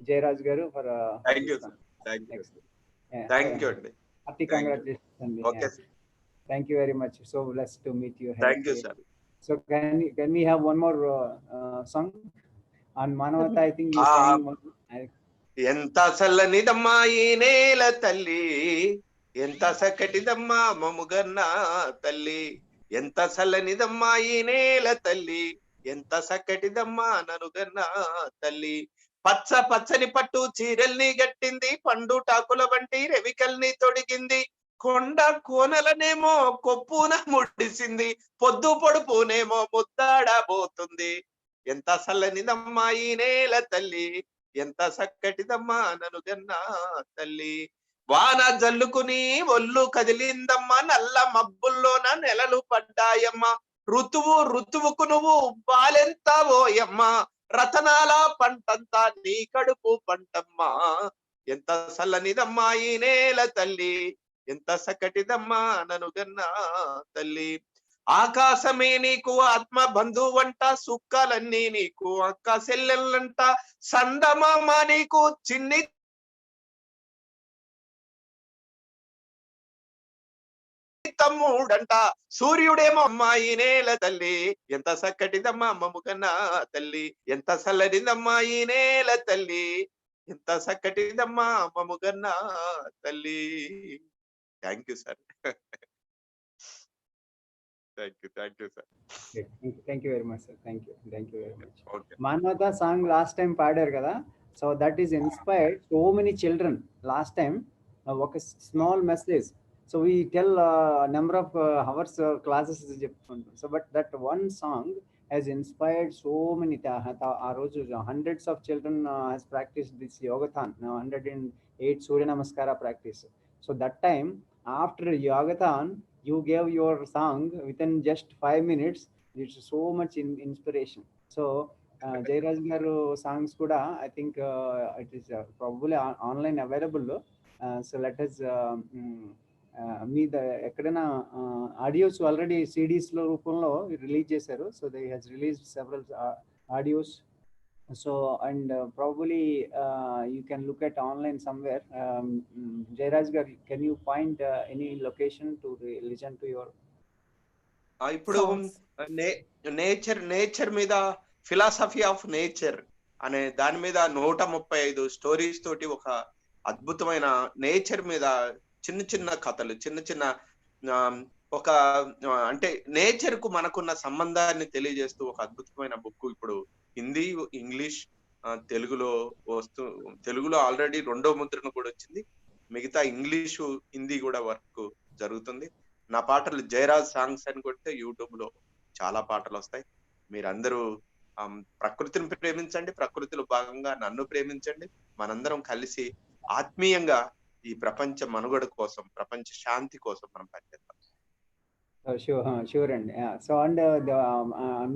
Jayaraj Garu for thank you sir. Thank you అండి. Happy congratulations అండి. Okay sir. Thank you very much. So blessed to meet you. Thank you sir. So can we have one more song on Manavata? I think you sang one. ఎంత చల్లనిదమ్మా ఈ నేల తల్లి, ఎంత చక్కటిదమ్మా మముగన్న తల్లి, ఎంత చల్లనిదమ్మా ఈ నేల తల్లి, ఎంత చక్కటిదమ్మా ననుగన్న తల్లి, పచ్చ పచ్చని పట్టు చీరల్ని గట్టింది, పండు టాకుల వంటి రెవికల్ని తొడిగింది, కొండ కోనలనేమో కొప్పున ముడిసింది, పొద్దు పొడుపునేమో ముద్దాడబోతుంది, ఎంత చల్లనిదమ్మా ఈ నేల తల్లి, ఎంత చక్కటిదమ్మా ననుగన్నా తల్లి, వాన జల్లుకుని ఒళ్ళు కదిలిందమ్మా, నల్ల మబ్బుల్లోన నెలలు పడ్డాయమ్మా, ఋతువుకు నువ్వు బాలెంత ఓయమ్మా, రతనాల పంటంతా నీ కడుపు పంటమ్మా, ఎంత చల్లనిదమ్మా ఈ నేల తల్లి, ఎంత చక్కటిదమ్మా ననుగన్నా తల్లి, ఆకాశమే నీకు ఆత్మ బంధువంట, సుక్కలన్నీ నీకు అక్క సెల్లెల్లంట, సందమామ నీకు చిన్ని తమ్ముడంట, సూర్యుడేమో అమ్మాయి నేల తల్లి, ఎంత చక్కటిదమ్మా మముగన్నా తల్లి, ఎంత చల్లనిదమ్మా ఈ నేల తల్లి, ఎంత చక్కటిదమ్మా మముగన్నా తల్లి. Thank you sir. Thank you sir. Thank you very much sir. Thank you very much. Okay. Manavata song last time paadaru kada, so that is inspired so many children. Last time a small message, so we tell number of hours classes so but that one song has inspired so many hundreds of children has practiced this yogathon, 108 surya namaskara practice. So that time after yogathon you gave your song within just 5 minutes. It's so much inspiration. So Jayaraj garu songs kuda I think it is probably online available. So let us me the ekkadana audios already CDs lo rupamlo release chesaru. So they has released several audios. So and probably you can look at online somewhere. Jayaraj garu, can you find any location to listen to your ఇప్పుడు nature మీద philosophy of nature అనే దాని మీద 135 stories తోటి ఒక అద్భుతమైన nature మీద చిన్న చిన్న కథలు, చిన్న చిన్న ఒక అంటే నేచర్ కు మనకున్న సంబంధాన్ని తెలియజేస్తూ ఒక అద్భుతమైన బుక్ ఇప్పుడు హిందీ, ఇంగ్లీష్, తెలుగులో తెలుగులో ఆల్రెడీ 2వ ముద్రణ కూడా వచ్చింది. మిగతా ఇంగ్లీషు, హిందీ కూడా వర్క్ జరుగుతుంది. నా పాటలు జయరాజ్ సాంగ్స్ అని కొడితే యూట్యూబ్ లో చాలా పాటలు వస్తాయి. మీరందరూ ప్రకృతిని ప్రేమించండి, ప్రకృతిలో భాగంగా నన్ను ప్రేమించండి. మనందరం కలిసి ఆత్మీయంగా ఈ ప్రపంచ మనుగడ కోసం, ప్రపంచ శాంతి కోసం మనం పనిచేద్దాం. షూర్ అండి. సో అండ్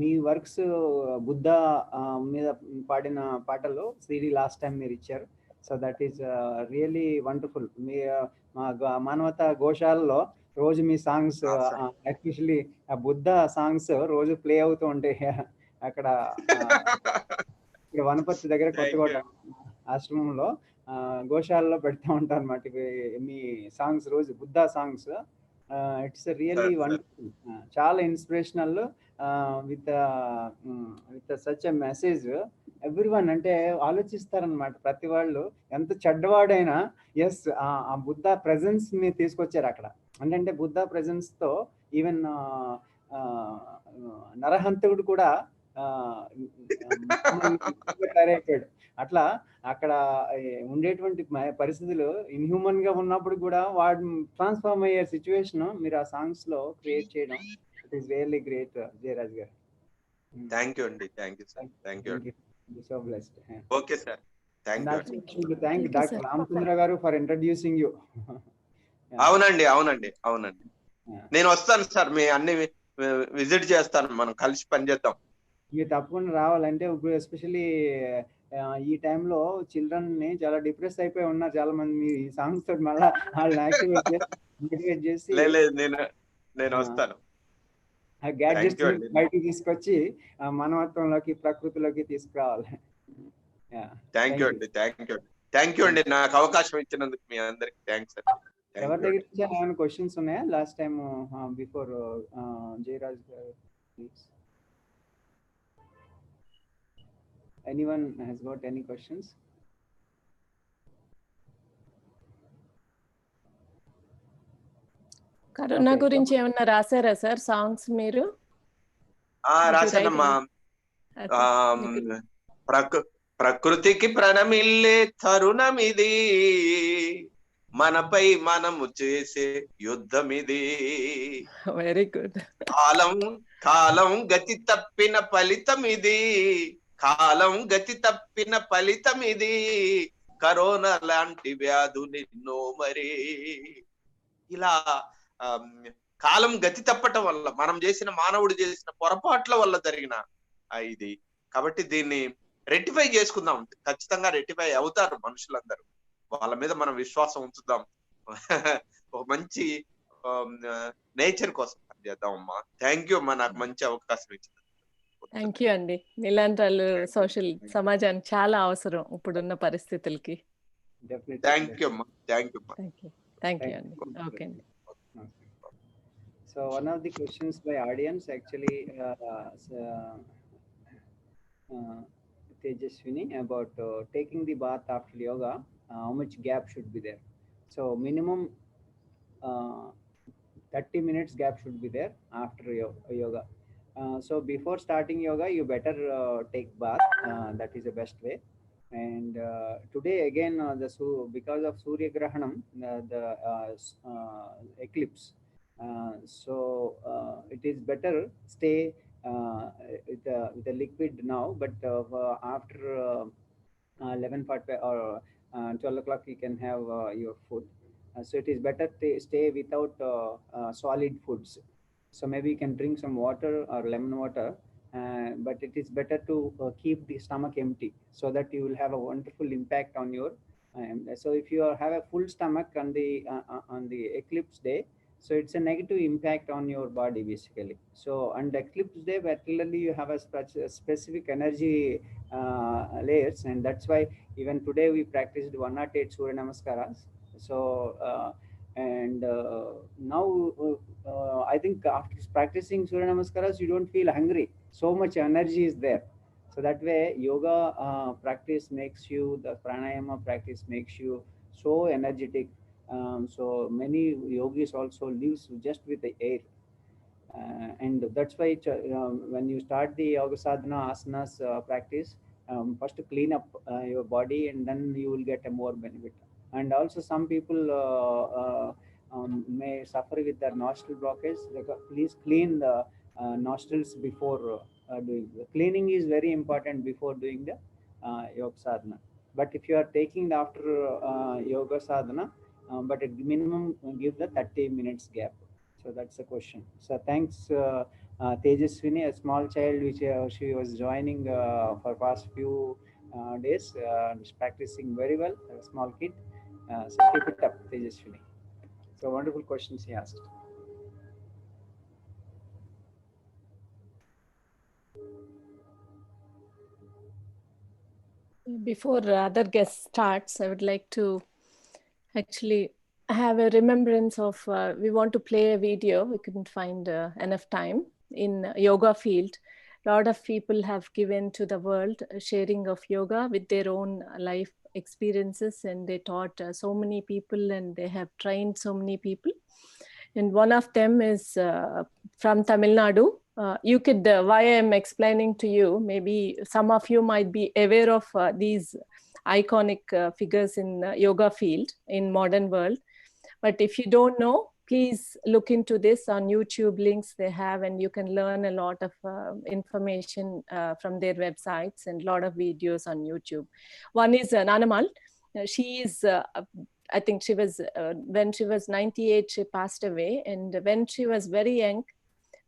మీ వర్క్స్ బుద్ధ మీద పాడిన పాటలు సిడి లాస్ట్ టైం మీరు ఇచ్చారు. So that is really wonderful. మీ మానవత గోశాలలో రోజు మీ సాంగ్స్, ఎస్పెషల్లీ బుద్ధ సాంగ్స్ రోజు ప్లే అవుతూ ఉంటాయి అక్కడ ఇక్కడ వనపర్తి దగ్గర కొత్తకోట ఆశ్రమంలో గోశాలలో పెడతా ఉంటారు అన్నమాట మీ సాంగ్స్, రోజు Buddha songs. It's really wonderful, చాలా inspirational with such a message. Everyone అంటే ఆలోచిస్తారనమాట, ప్రతి వాళ్ళు ఎంత చెడ్డవాడైనా ఎస్ ఆ బుద్ధ ప్రెజెన్స్ ని తీసుకొచ్చారు అక్కడ. అంటే బుద్ధ ప్రెజెన్స్ తో ఈవెన్ నరహంతకుడు కూడా తయారైపోయాడు. అట్లా అక్కడ ఉండేటువంటి పరిస్థితులు ఇన్హ్యూమన్ గా ఉన్నప్పుడు కూడా వాడు ట్రాన్స్ఫార్మ్ అయ్యే సిచ్యువేషన్ మీరు ఆ సాంగ్స్ లో క్రియేట్ చేయడం, it is really great Jayaraj గారు. థ్యాంక్ యూ అండి. Thank you sir. Thank you. So blessed. Okay sir. Thank you. Thank doctor Ramachandra గారు ఫర్ ఇంట్రడ్యూసింగ్ యూ. అవునండి, అవునండి, అవునండి. నేను వస్తాను సార్, మీ అన్ని విజిట్ చేస్తాను, మనం కలిసి పనిచేద్దాం. మీరు తప్పకుండా రావాలంటే ఇప్పుడు ఎస్పెషల్లీ ఈ టైంలో చిల్డ్రన్ ని చాలా డిప్రెస్ అయిపోయి ఉన్నారు చాలా మంది. మీ సాంగ్స్ తోటి మళ్ళీ వాళ్ళని యాక్టివేట్ చేసి నేను వస్తాను. ఆ గ్యాడ్జెట్స్ బయటికి తీసుకొచ్చి మానవత్వంలోకి, ప్రకృతిలోకి తీసుకురావాలి. థ్యాంక్ యూ అండి. థ్యాంక్ యూ అండి. నాకు అవకాశం ఇచ్చినందుకు మీ అందరికి థ్యాంక్స్ అండి. ఎవరి దగ్గర నుంచి ఏమైనా క్వశ్చన్స్ ఉన్నాయా లాస్ట్ టైం బిఫోర్ జయరాజ్ గారు? Anyone has got any questions? Corona గురించి ఏమన్నా రాశారా సార్ సాంగ్స్ మీరు? రాశానమ్మా. ప్రకృతికి ప్రణమిల్లే తరుణమిది, మనపై మనము చేసే యుద్ధమిది. Very good. కాలం గతి తప్పిన ఫలితమిది, కాలం గతి తప్పిన ఫలితమిది, కరోనా లాంటి వ్యాధు నిన్నో మరి. ఇలా కాలం గతి తప్పటం వల్ల మనం చేసిన, మానవుడు చేసిన పొరపాట్ల వల్ల జరిగిన ఇది. కాబట్టి దీన్ని రెక్టిఫై చేసుకుందాం. ఖచ్చితంగా రెక్టిఫై అవుతారు మనుషులందరూ. వాళ్ళ మీద మనం విశ్వాసం ఉంచుదాం. ఒక మంచి నేచర్ కోసం పనిచేద్దాం అమ్మా. థ్యాంక్ యూ అమ్మా, నాకు మంచి అవకాశం ఇచ్చింది. థ్యాంక్ యూ అండి. ఇలాంటి వాళ్ళు సోషల్ సమాజానికి చాలా అవసరం ఇప్పుడున్న పరిస్థితులకి. థ్యాంక్ యూ అమ్మా. Thank you. థ్యాంక్ యూ అండి. ఓకే అండి. So one of the questions by audience actually Tejaswini about taking the bath after yoga, how much gap should be there? So minimum 30 minutes gap should be there after yoga. So before starting yoga, you better take bath. That is the best way. And today again, because of Surya Grahanam, the eclipse. So it is better stay with the liquid now, but after 11:40 or 12 o'clock you can have your food. So it is better to stay without solid foods. So maybe you can drink some water or lemon water, but it is better to keep the stomach empty so that you will have a wonderful impact on your. So if you have a full stomach on the eclipse day, so it's a negative impact on your body basically. So on the eclipse day, particularly you have a specific energy layers, and that's why even today we practiced 108 Surya Namaskaras. So now I think after practicing Surya Namaskaras, you don't feel hungry. So much energy is there. So that way yoga practice makes you, the pranayama practice makes you so energetic. So many yogis also lives just with the air. And that's why when you start the yoga sadhana asanas practice, first clean up your body, and then you will get a more benefit. And also some people may suffer with their nostril blockage. Please clean the nostrils before doing. The cleaning is very important before doing the yoga sadhana. But if you are taking after yoga sadhana, but at minimum give the 30 minutes gap. So that's the question. So thanks, Tejaswini, a small child which she was joining for past few days, is practicing very well, a small kid. So keep it up, Tejaswini. So wonderful questions he asked. Before other guest starts, I would like to actually have a remembrance of, we want to play a video. We couldn't find enough time in yoga field. A lot of people have given to the world sharing of yoga with their own life experiences, and they taught so many people, and they have trained so many people. And one of them is from Tamil Nadu. You could, why I'm explaining to you, maybe some of you might be aware of these iconic figures in yoga field in modern world. But if you don't know, please look into this on YouTube. Links they have, and you can learn a lot of information from their websites, and a lot of videos on YouTube. One is Nanamal. She is I think she was, when she was 98, she passed away. And when she was very young,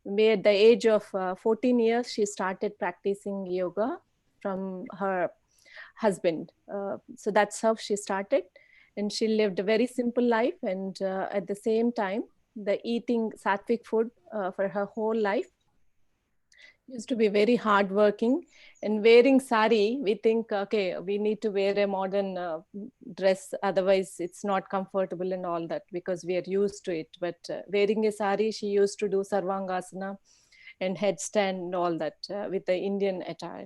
at the age of 14 years, she started practicing yoga from her husband. So that's how she started. And she lived a very simple life. And at the same time, the eating sattvic food for her whole life. Used to be very hardworking, and wearing sari, we think, okay, we need to wear a modern dress, otherwise it's not comfortable and all that, because we are used to it. But wearing a sari, she used to do sarvangasana and headstand and all that with the Indian attire.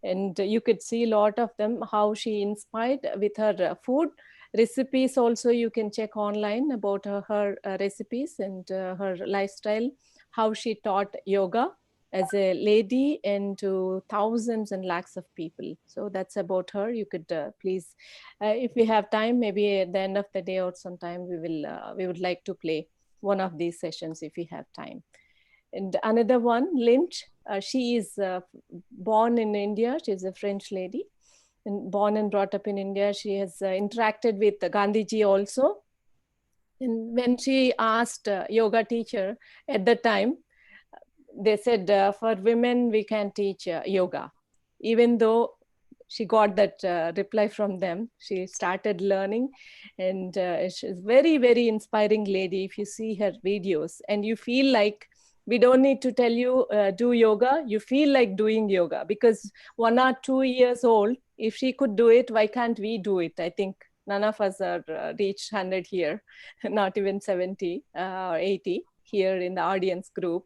And you could see a lot of them, how she inspired with her food recipes. Also, you can check online about her recipes and her lifestyle, how she taught yoga as a lady and to thousands and lakhs of people. So that's about her. You could please, if we have time, maybe at the end of the day or sometime, we would like to play one of these sessions if we have time. And another one, Lynch, she is born in India. She's a French lady, and born and brought up in India. She has interacted with Gandhiji also. And when she asked yoga teacher at the time, they said, for women, we can teach yoga. Even though she got that reply from them, she started learning. And she's very, very inspiring lady. If you see her videos, and you feel like, we don't need to tell you do yoga, you feel like doing yoga, because 1 or 2 years old, if she could do it, why can't we do it? I think none of us are reached 100 here, not even 70 or 80 here in the audience group.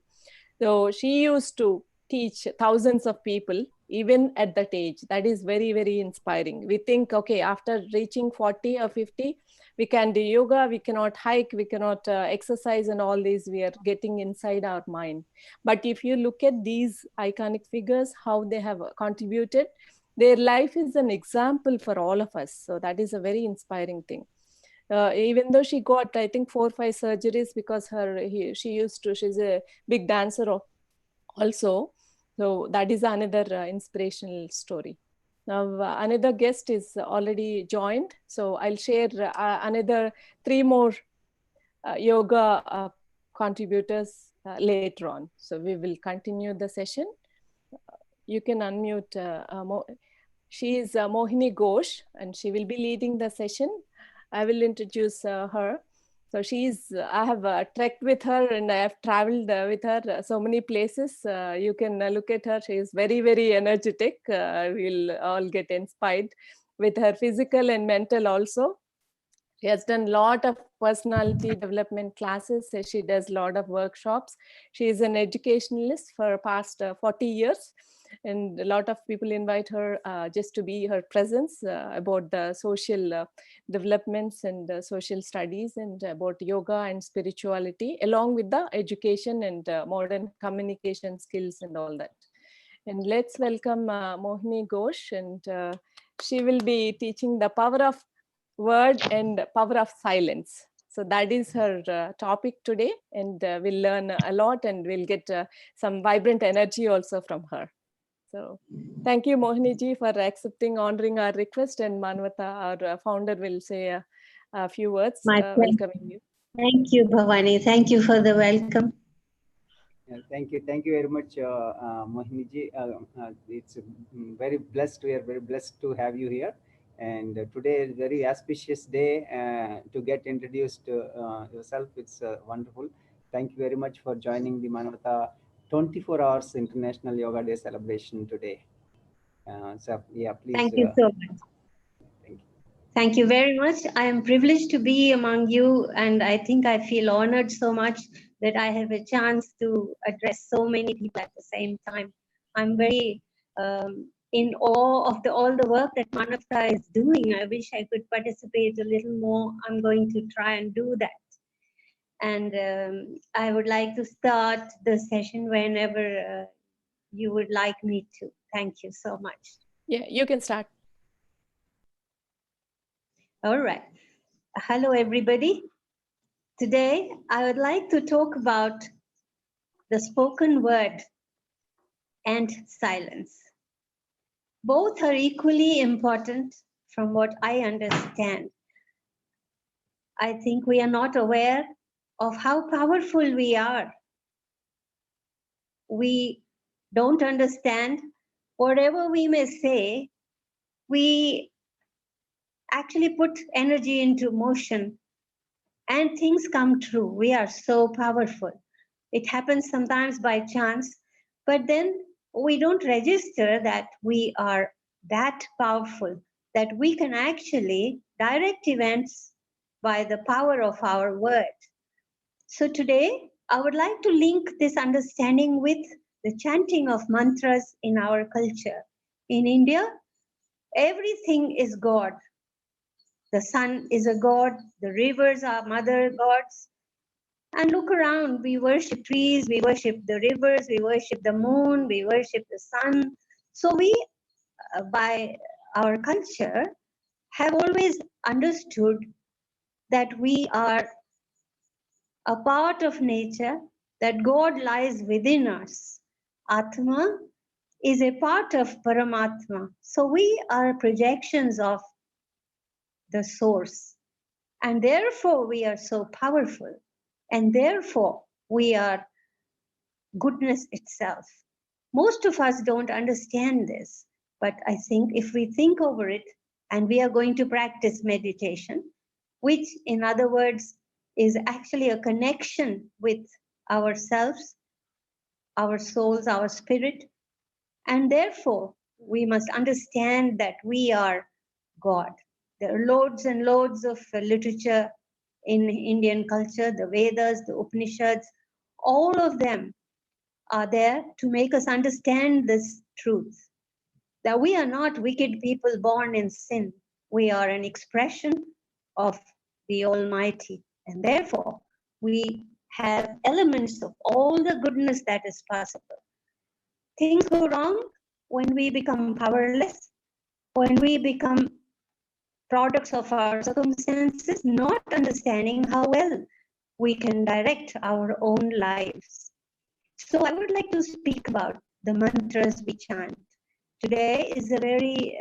So she used to teach thousands of people, even at that age. That is very, very inspiring. We think, okay, after reaching 40 or 50, we can do yoga, we cannot hike, we cannot exercise, and all these we are getting inside our mind. But if you look at these iconic figures, how they have contributed, their life is an example for all of us. So that is a very inspiring thing. Even though she got, I think, 4 or 5 surgeries, because she's a big dancer also. So that is another inspirational story. Now, another guest is already joined. So I'll share another 3 more yoga contributors later on. So we will continue the session. You can unmute. She is Mohini Ghosh, and she will be leading the session. I will introduce her. So I have trekked with her, and I have traveled with her so many places. You can look at her. She is very, very energetic. We'll all get inspired with her physical and mental also. She has done a lot of personality development classes. She does a lot of workshops. She is an educationalist for past 40 years. and a lot of people invite her just to be her presence about the social developments and social studies and about yoga and spirituality, along with the education and modern communication skills and all that. And let's welcome Mohini Ghosh, and she will be teaching the power of word and power of silence. So that is her topic today, and we'll learn a lot and we'll get some vibrant energy also from her. So thank you, Mohini ji, for accepting, honoring our request, and Manavata, our founder, will say a few words welcoming you. Thank you, Bhavani. Thank you for the welcome. Thank you very much, Mohini ji. It's very blessed. We are very blessed to have you here. And today is a very auspicious day to get introduced to yourself. It's wonderful. Thank you very much for joining the Manavata 24 Hours International Yoga Day celebration today. So yeah, please. Thank you so much. Thank you. Thank you very much. I am privileged to be among you, and I think I feel honored so much that I have a chance to address so many people at the same time. I'm very in awe of all the work that Manavata is doing. I wish I could participate a little more. I'm going to try and do that. And I would like to start the session whenever you would like me to. Thank you so much. Yeah, you can start. All right. Hello, everybody. Today, I would like to talk about the spoken word and silence. Both are equally important from what I understand. I think we are not aware of how powerful we are. We don't understand whatever we may say, we actually put energy into motion and things come true. We are so powerful. It happens sometimes by chance, but then we don't register that we are that powerful, that we can actually direct events by the power of our word. So today, I would like to link this understanding with the chanting of mantras in our culture. In India, everything is God. The sun is a god, the rivers are mother gods. And look around, we worship trees, we worship the rivers, we worship the moon, we worship the sun. So we, by our culture, have always understood that we are a part of nature, that God lies within us. Atma is a part of Paramatma. So we are projections of the source. And therefore we are so powerful. And therefore we are goodness itself. Most of us don't understand this, but I think if we think over it, and we are going to practice meditation, which in other words is actually a connection with ourselves, our souls, our spirit, and therefore we must understand that we are God. There are loads and loads of literature in Indian culture, the Vedas, the Upanishads, all of them are there to make us understand this truth, that we are not wicked people born in sin. We are an expression of the Almighty, and therefore we have elements of all the goodness that is possible. Things go wrong when we become powerless, when we become products of our circumstances, not understanding how well we can direct our own lives. So I would like to speak about the mantras we chant. Today is a very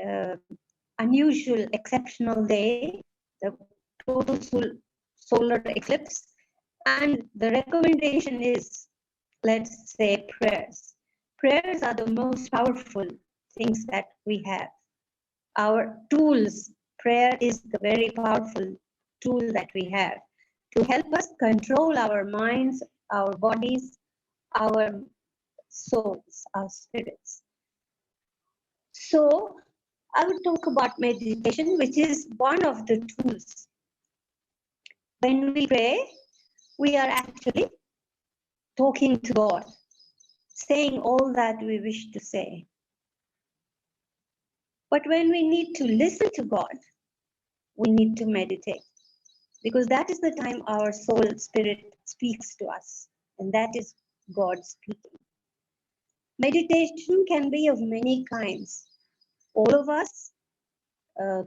unusual, exceptional day, the total solar eclipse. And the recommendation is, let's say, prayers. Prayers are the most powerful things that we have. Our tools, prayer is the very powerful tool that we have to help us control our minds, our bodies, our souls, our spirits. So I would talk about meditation, which is one of the tools. When we pray, we are actually talking to God, saying all that we wish to say. But when we need to listen to God, we need to meditate, because that is the time our soul spirit speaks to us, and that is God speaking. Meditation can be of many kinds. All of us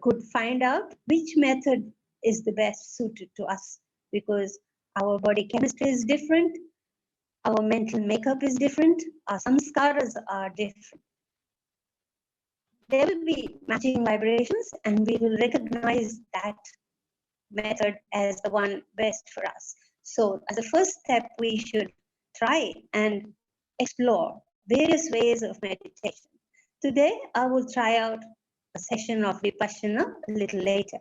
could find out which method is the best suited to us, because our body chemistry is different, our mental makeup is different, our samskaras are different. There will be matching vibrations, and we will recognize that method as the one best for us. So as a first step, we should try and explore various ways of meditation. Today, I will try out a session of Vipassana a little later.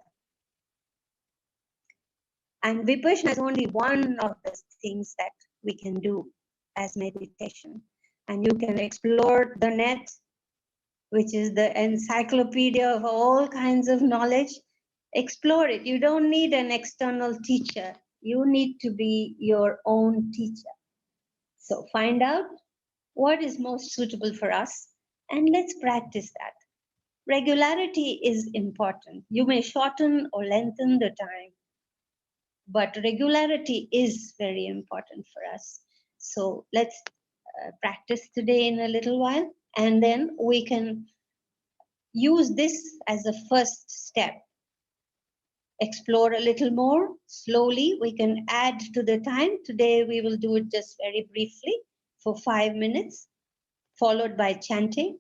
And Vipassana is only one of the things that we can do as meditation. And you can explore the net, which is the encyclopedia of all kinds of knowledge. Explore it. You don't need an external teacher. You need to be your own teacher. So find out what is most suitable for us, and let's practice that. Regularity is important. You may shorten or lengthen the time, but regularity is very important for us. So let's practice today in a little while, and then we can use this as a first step. Explore a little more slowly. We can add to the time. Today we will do it just very briefly for 5 minutes, followed by chanting.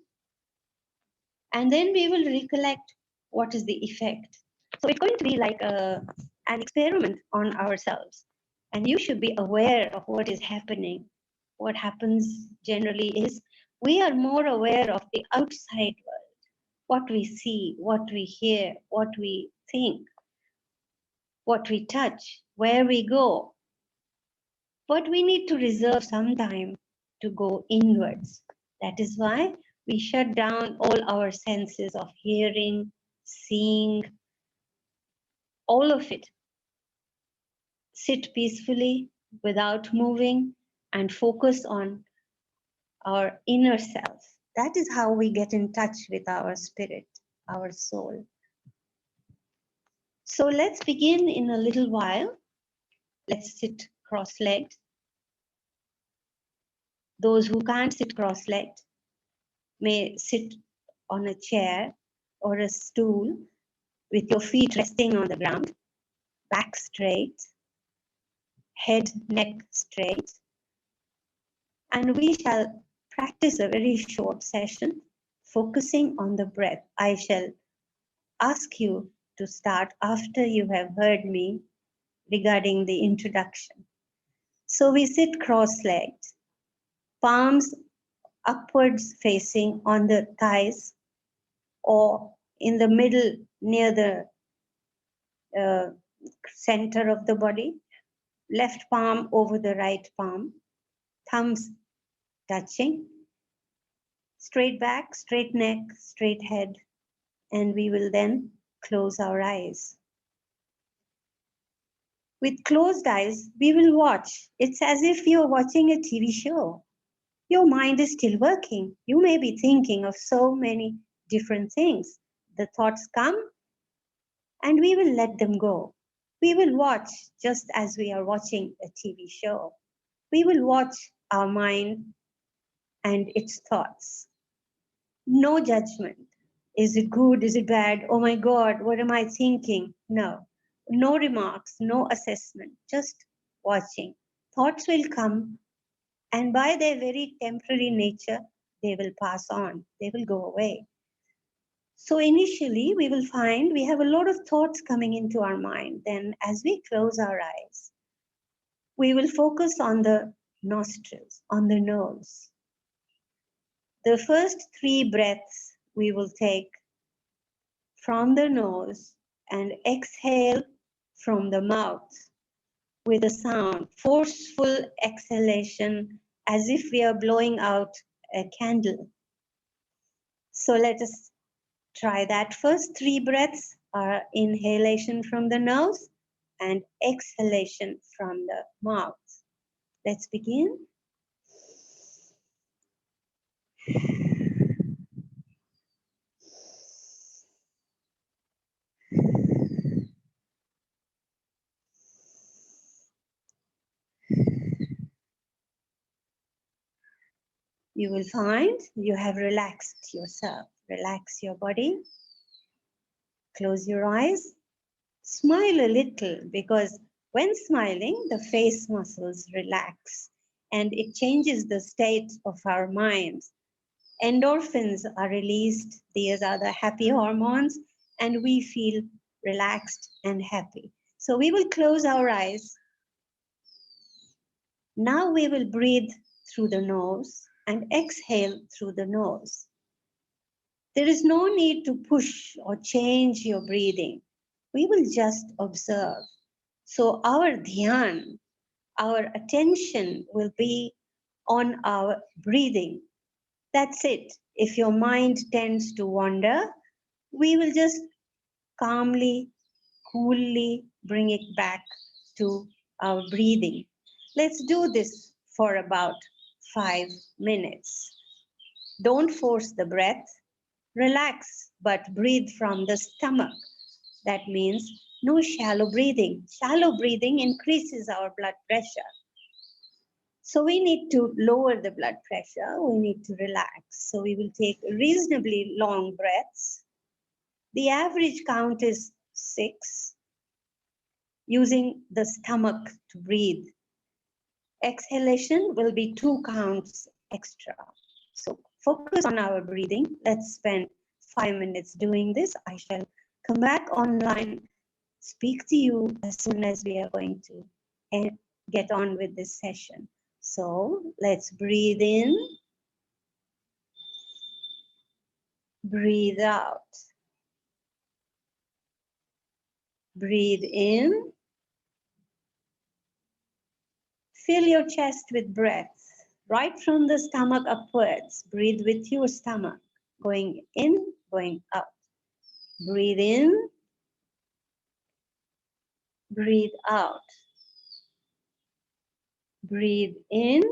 And then we will recollect what is the effect. So it's going to be like an experiment on ourselves. And you should be aware of what is happening. What happens generally is we are more aware of the outside world, what we see, what we hear, what we think, what we touch, where we go. But we need to reserve some time to go inwards. That is why we shut down all our senses of hearing, seeing, all of it. Sit peacefully without moving and focus on our inner self. That is how we get in touch with our spirit, our soul. So let's begin in a little while. Let's sit cross-legged. Those who can't sit cross-legged may sit on a chair or a stool with your feet resting on the ground, back straight, head, neck straight. And we shall practice a very short session focusing on the breath. I shall ask you to start after you have heard me regarding the introduction. So we sit cross-legged, palms upwards facing on the thighs or in the middle near the center of the body, left palm over the right palm, thumbs touching, straight back, straight neck, straight head, and we will then close our eyes. With closed eyes, we will watch. It's as if you're watching a TV show. Your mind is still working. You may be thinking of so many different things. The thoughts come and we will let them go. We will watch just as we are watching a TV show. We will watch our mind and its thoughts. No judgment. Is it good? Is it bad? Oh my God, what am I thinking? No. No remarks, no assessment, just watching. Thoughts will come, and by their very temporary nature, they will pass on. They will go away. So initially, we will find we have a lot of thoughts coming into our mind. Then as we close our eyes, we will focus on the nostrils, on the nose. The first 3 breaths we will take from the nose and exhale from the mouth with a sound, forceful exhalation as if we are blowing out a candle. So let us try that. First 3 breaths are inhalation from the nose and exhalation from the mouth. Let's begin. you will find you have relaxed yourself. Relax your body. Close your eyes. Smile a little, because when smiling, the face muscles relax and it changes the state of our mind. Endorphins are released. These are the happy hormones, and we feel relaxed and happy. So we will close our eyes. Now we will breathe through the nose and exhale through the nose. There is no need to push or change your breathing. We will just observe. So our dhyan, our attention will be on our breathing. That's it. If your mind tends to wander, we will just calmly, coolly bring it back to our breathing. Let's do this for about 5 minutes. Don't force the breath. Relax, but breathe from the stomach. That means no shallow breathing. Shallow breathing increases our blood pressure. So we need to lower the blood pressure. We need to relax. So we will take reasonably long breaths. The average count is 6, using the stomach to breathe. Exhalation will be 2 counts extra. So focus on our breathing. Let's spend 5 minutes doing this. I shall come back online, speak to you as soon as we are going to get on with this session. So let's breathe in, breathe out. Breathe in. Fill your chest with breath, right from the stomach upwards. Breathe with your stomach, going in, going out. Breathe in, breathe out. Breathe in,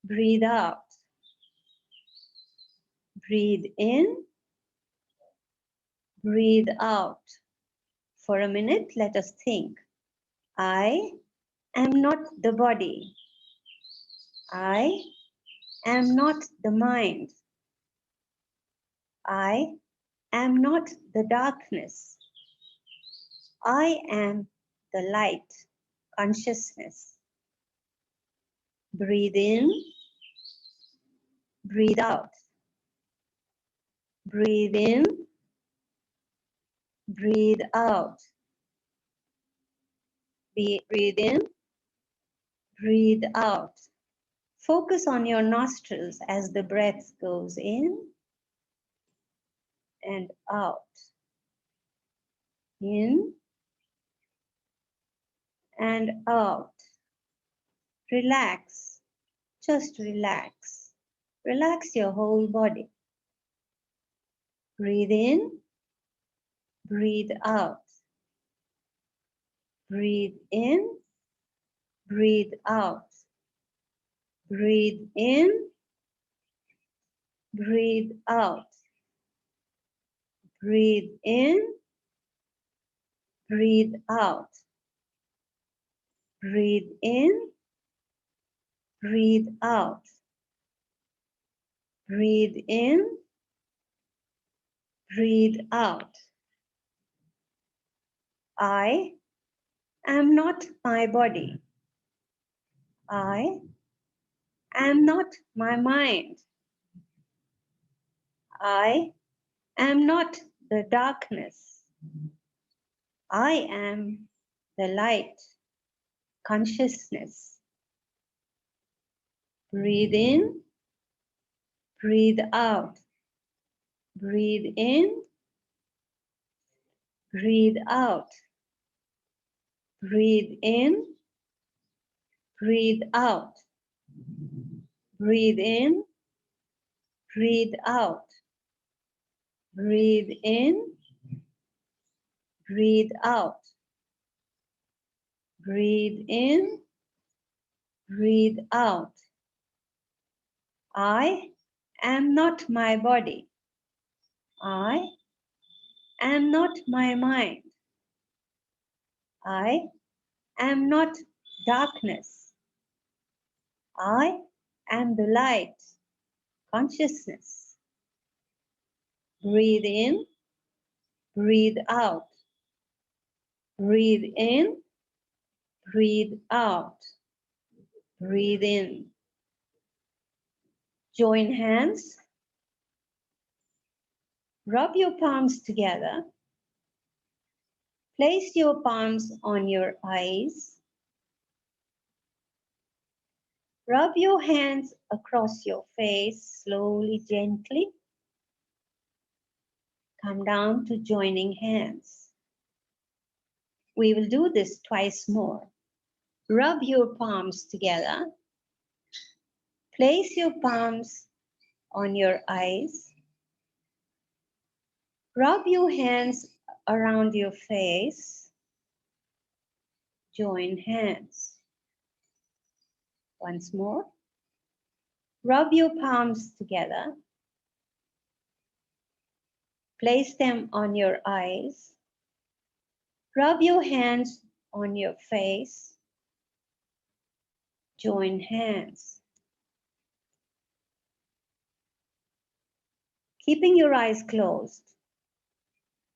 breathe out. Breathe in, breathe out. For a minute, let us think. I am not the body. I am not the mind. I am not the darkness. I am the light, consciousness. Breathe in, breathe out. Breathe in, breathe out. Breathe in, breathe out. Focus on your nostrils as the breath goes in and out. In and out. Relax, just relax. Relax your whole body. Breathe in, breathe out. Breathe in, breathe out. Breathe in, breathe out. Breathe in, breathe out. Breathe in, breathe out. Breathe in, breathe out. I am not my body. I am not my mind. I am not the darkness. I am the light, consciousness. Breathe in, breathe out. Breathe in, breathe out. Breathe in, breathe out. Breathe in, breathe out. Breathe in, breathe out. Breathe in, breathe out. I am not my body. I am not my mind. I am not darkness. I and the light, consciousness. Breathe in, breathe out. Breathe in, breathe out. Breathe in. Join hands. Rub your palms together. Place your palms on your eyes. Rub your hands across your face slowly, gently. Come down to joining hands. We will do this twice more. Rub your palms together. Place your palms on your eyes. Rub your hands around your face. Join hands. Once more. Rub your palms together. Place them on your eyes. Rub your hands on your face. Join hands. Keeping your eyes closed,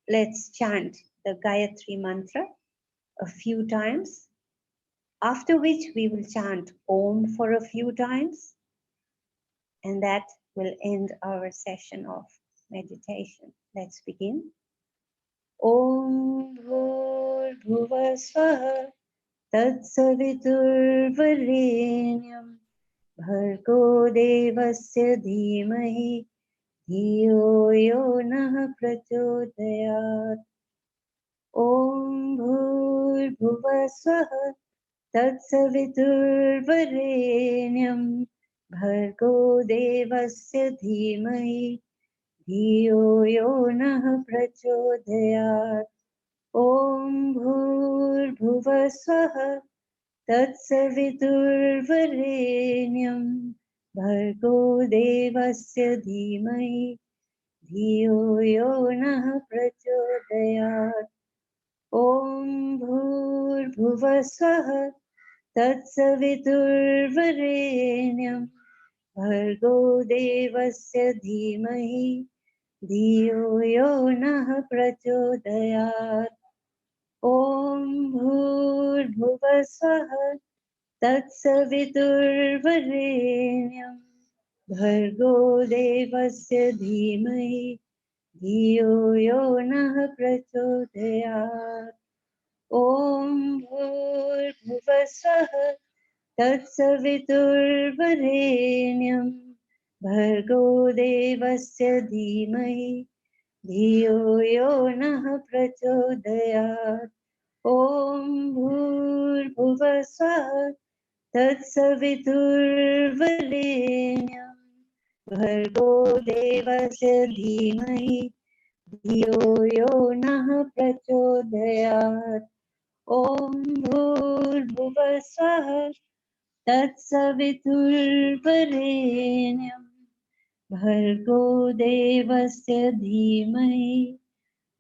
let's chant the Gayatri mantra a few times, after which we will chant Om for a few times, and that will end our session of meditation. Let's begin. Om Bhur Bhuva Swaha Tat Saviturvarenyam Bhargo Devasya Dhimahi Dhiyo Yo Nah Prachodayat. Om Bhur Bhuva Swaha Tat Saviturvarenyam Bhargo Devasya Dhimahi Dhiyo Yo Nah Prachodayat. Om Bhur Bhuva Swaha Tat Saviturvarenyam Bhargo Devasya Dhimahi Dhiyo Yo Nah Prachodayat. Om Bhur Bhuva Swaha Tat Saviturvarenyam Bhargo Devasya Dhimahi Dhiyo Yo Nah Prachodayat. Om Bhur Bhuva Swaha Tat Saviturvarenyam Bhargo Devasya Dhimahi Dhiyo Yo Nah Prachodayat. Om Bhur Bhuva Swaha Tat Saviturvarenyam Bhargo Devasya Dhimahi Dhiyo Yo Nah Prachodayat. Om Bhur Bhuva Swaha Tat Saviturvarenyam Bhargo Devasya Dhimahi Dhiyo Yo Nah Prachodayat. Om Bhur Bhuva Swaha Tat Saviturvarenyam Bhargo Devasya Dhimahi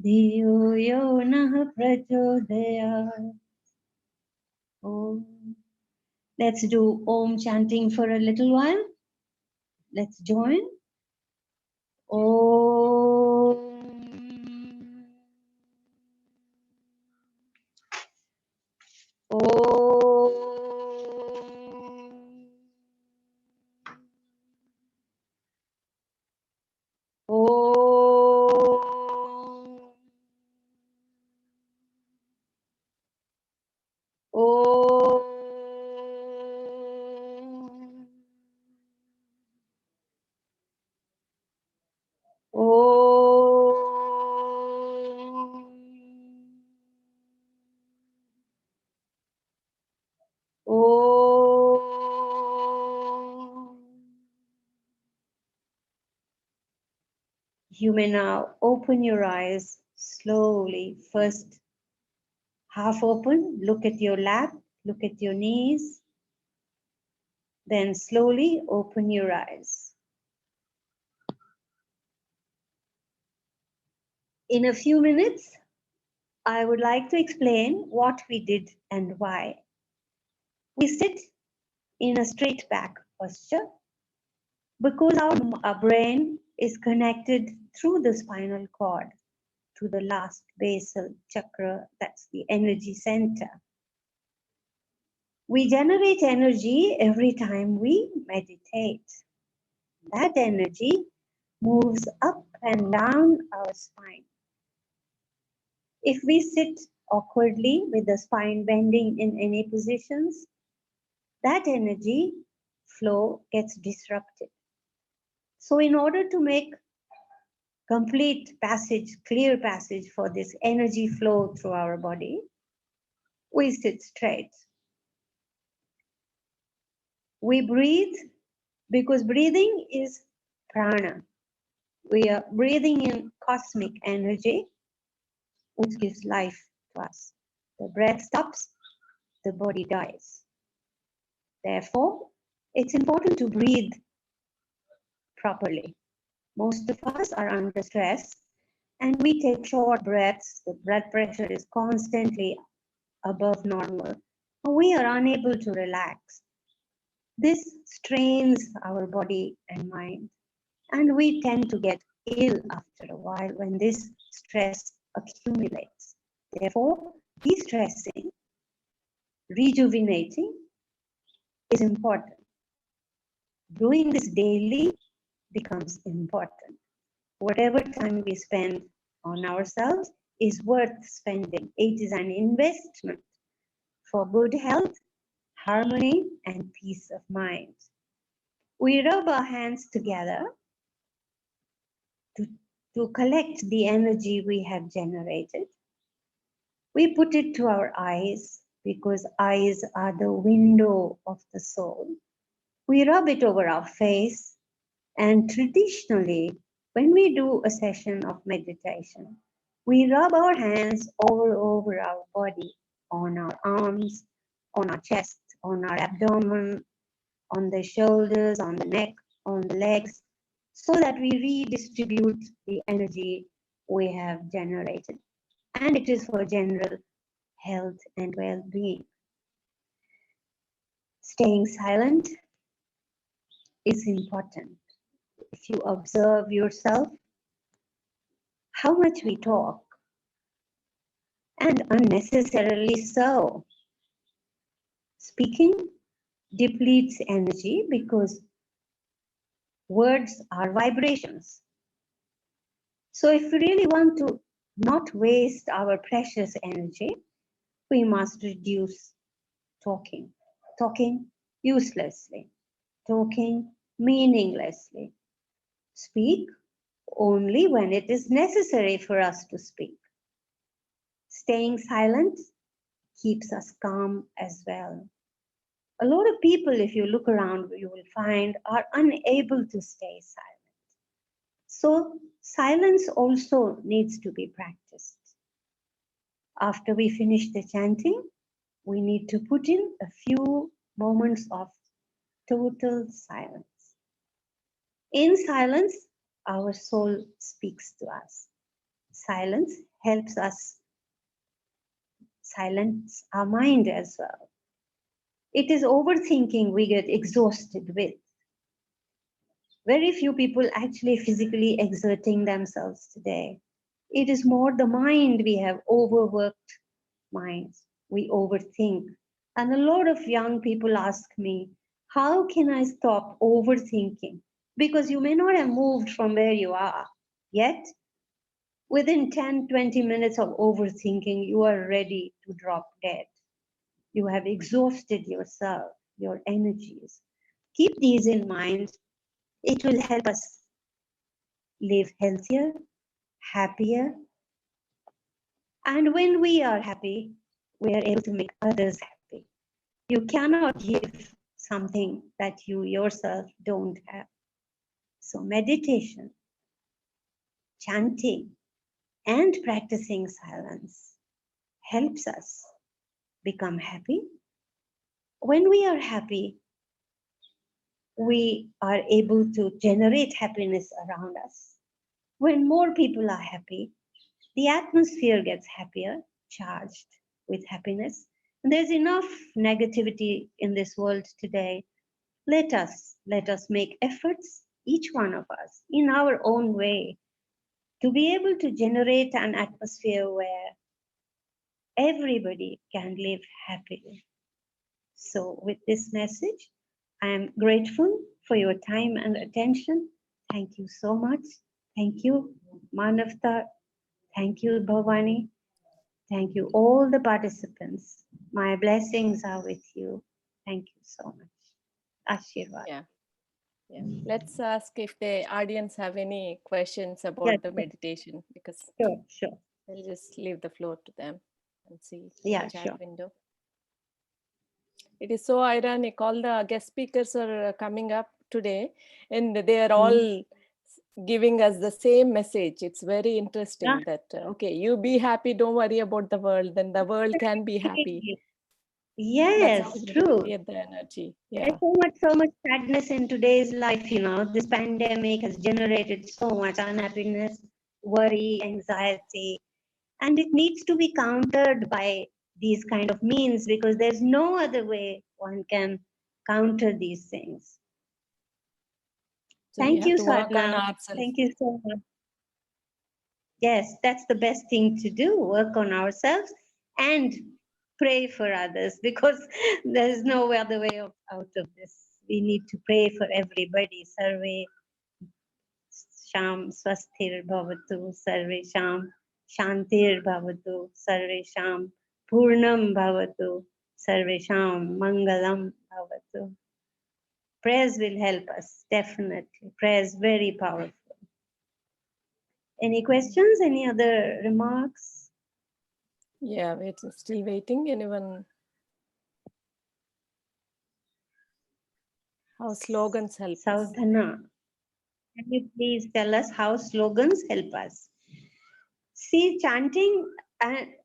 Dhiyo Yo Nah Prachodayat. Om. Let's do Om chanting for a little while. Let's join. Om. Om. You may now open your eyes slowly. First, half open, look at your lap, look at your knees. Then slowly open your eyes. In a few minutes, I would like to explain what we did and why. We sit in a straight back posture because our brain is connected through the spinal cord to the last basal chakra, that's the energy center. We generate energy every time we meditate. That energy moves up and down our spine. If we sit awkwardly with the spine bending in any positions, that energy flow gets disrupted. So in order to make complete passage, clear passage for this energy flow through our body, we sit straight. We breathe because breathing is prana. We are breathing in cosmic energy, which gives life to us. The breath stops, the body dies. Therefore, it's important to breathe properly. Most of us are under stress and we take short breaths. The blood pressure is constantly above normal. We are unable to relax. This strains our body and mind, and we tend to get ill after a while when this stress accumulates. Therefore, de-stressing, rejuvenating is important. Doing this daily becomes important. Whatever time we spend on ourselves is worth spending. It is an investment for good health, harmony, and peace of mind. We rub our hands together to collect the energy we have generated. We put it to our eyes because eyes are the window of the soul. We rub it over our face, and traditionally, when we do a session of meditation, we rub our hands all over our body, on our arms, on our chest, on our abdomen, on the shoulders, on the neck, on the legs, so that we redistribute the energy we have generated. And it is for general health and well-being. Staying silent is important. If you observe yourself, how much we talk, and unnecessarily so. Speaking depletes energy because words are vibrations. So if we really want to not waste our precious energy, we must reduce talking uselessly, talking meaninglessly. Speak only when it is necessary for us to speak. Staying silent keeps us calm as well. A lot of people, if you look around, you will find are unable to stay silent. So silence also needs to be practiced. After we finish the chanting, we need to put in a few moments of total silence. In silence, our soul speaks to us. Silence helps us silence our mind as well. It is overthinking we get exhausted with. Very few people actually physically exerting themselves today. It is more the mind. We have overworked minds. We overthink. And a lot of young people ask me, how can I stop overthinking? Because you may not have moved from where you are, yet within 10, 20 minutes of overthinking, you are ready to drop dead. You have exhausted yourself, your energies. Keep these in mind. It will help us live healthier, happier. And when we are happy, we are able to make others happy. You cannot give something that you yourself don't have. So meditation, chanting, and practicing silence helps us become happy. When we are happy, we are able to generate happiness around us. When more people are happy, the atmosphere gets happier, charged with happiness. And there's enough negativity in this world today. Let us make efforts, each one of us, in our own way, to be able to generate an atmosphere where everybody can live happily. So with this message, I am grateful for your time and attention. Thank you so much. Thank you, Manavata. Thank you, Bhavani. Thank you, all the participants. My blessings are with you. Thank you so much. Ashirvad. Yeah. Let's ask if the audience have any questions about the meditation, because Sure. I'll just leave the floor to them and see Yeah, the chat sure. window. It is so ironic. All the guest speakers are coming up today, and they are all giving us the same message. It's very interesting that, okay, you be happy, don't worry about the world, then the world can be happy. Yes, That's how true. they create the energy. Yeah. There's so much sadness in today's life, you know. This pandemic has generated so much unhappiness, worry, anxiety, and it needs to be countered by these kind of means, because there's no other way one can counter these things. So we Thank have you, to work on Sadhna. ourselves. Thank you so much. Yes, that's the best thing to do, work on ourselves and pray for others, because there's no other way out of this. We need to pray for everybody. Sarve Sham Swasthir Bhavatu, Sarve Sham Shantir Bhavatu, Sarve Sham Purnam Bhavatu, Sarve Sham Mangalam Bhavatu. Prayers will help us, definitely. Prayers very powerful. Any questions? Any other remarks? Yeah, we're still waiting. Anyone? How slogans help us? Sadhana, can you please tell us how slogans help us? See, chanting,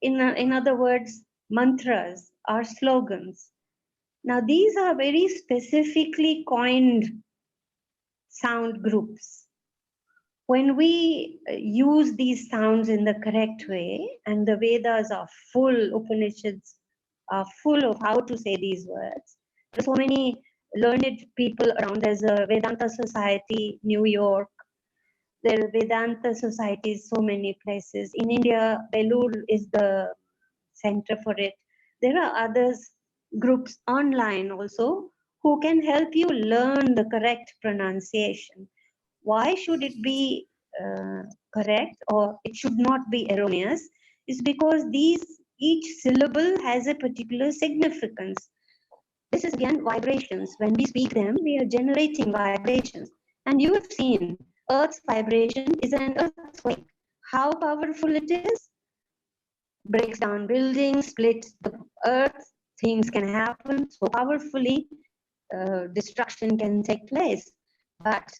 in other words, mantras are slogans. Now, these are very specifically coined sound groups. When we use these sounds in the correct way, and the Vedas are full, Upanishads are full of how to say these words. There's so many learned people around. There's a Vedanta Society, New York. There are Vedanta societies, so many places. In India, Belur is the center for it. There are others, groups online also, who can help you learn the correct pronunciation. Why should it be correct, or it should not be erroneous? Is because each syllable has a particular significance. This is again vibrations. When we speak them, we are generating vibrations. And you have seen Earth's vibration is an earthquake. How powerful it is? Breaks down buildings, splits the earth, things can happen so powerfully, destruction can take place. But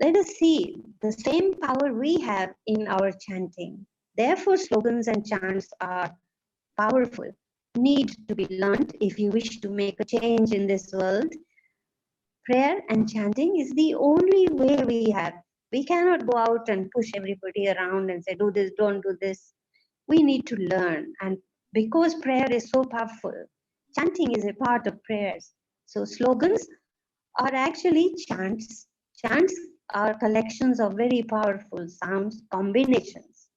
let us see the same power we have in our chanting. Therefore, slogans and chants are powerful, need to be learned if you wish to make a change in this world. Prayer and chanting is the only way we have. We cannot go out and push everybody around and say, do this, don't do this. We need to learn. And because prayer is so powerful, chanting is a part of prayers. So slogans are actually chants. Chants are collections of very powerful sounds, combinations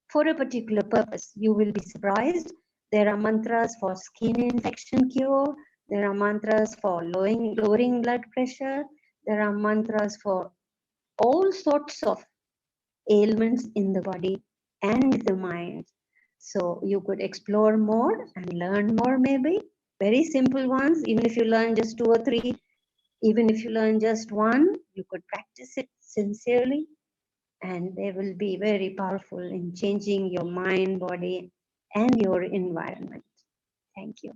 for a particular purpose. You will be surprised. There are mantras for skin infection cure. There are mantras for lowering blood pressure. There are mantras for all sorts of ailments in the body and the mind. So you could explore more and learn more, maybe. Very simple ones. Even if you learn just 2 or 3, even if you learn just 1, you could practice it sincerely, and they will be very powerful in changing your mind, body, and your environment. Thank you.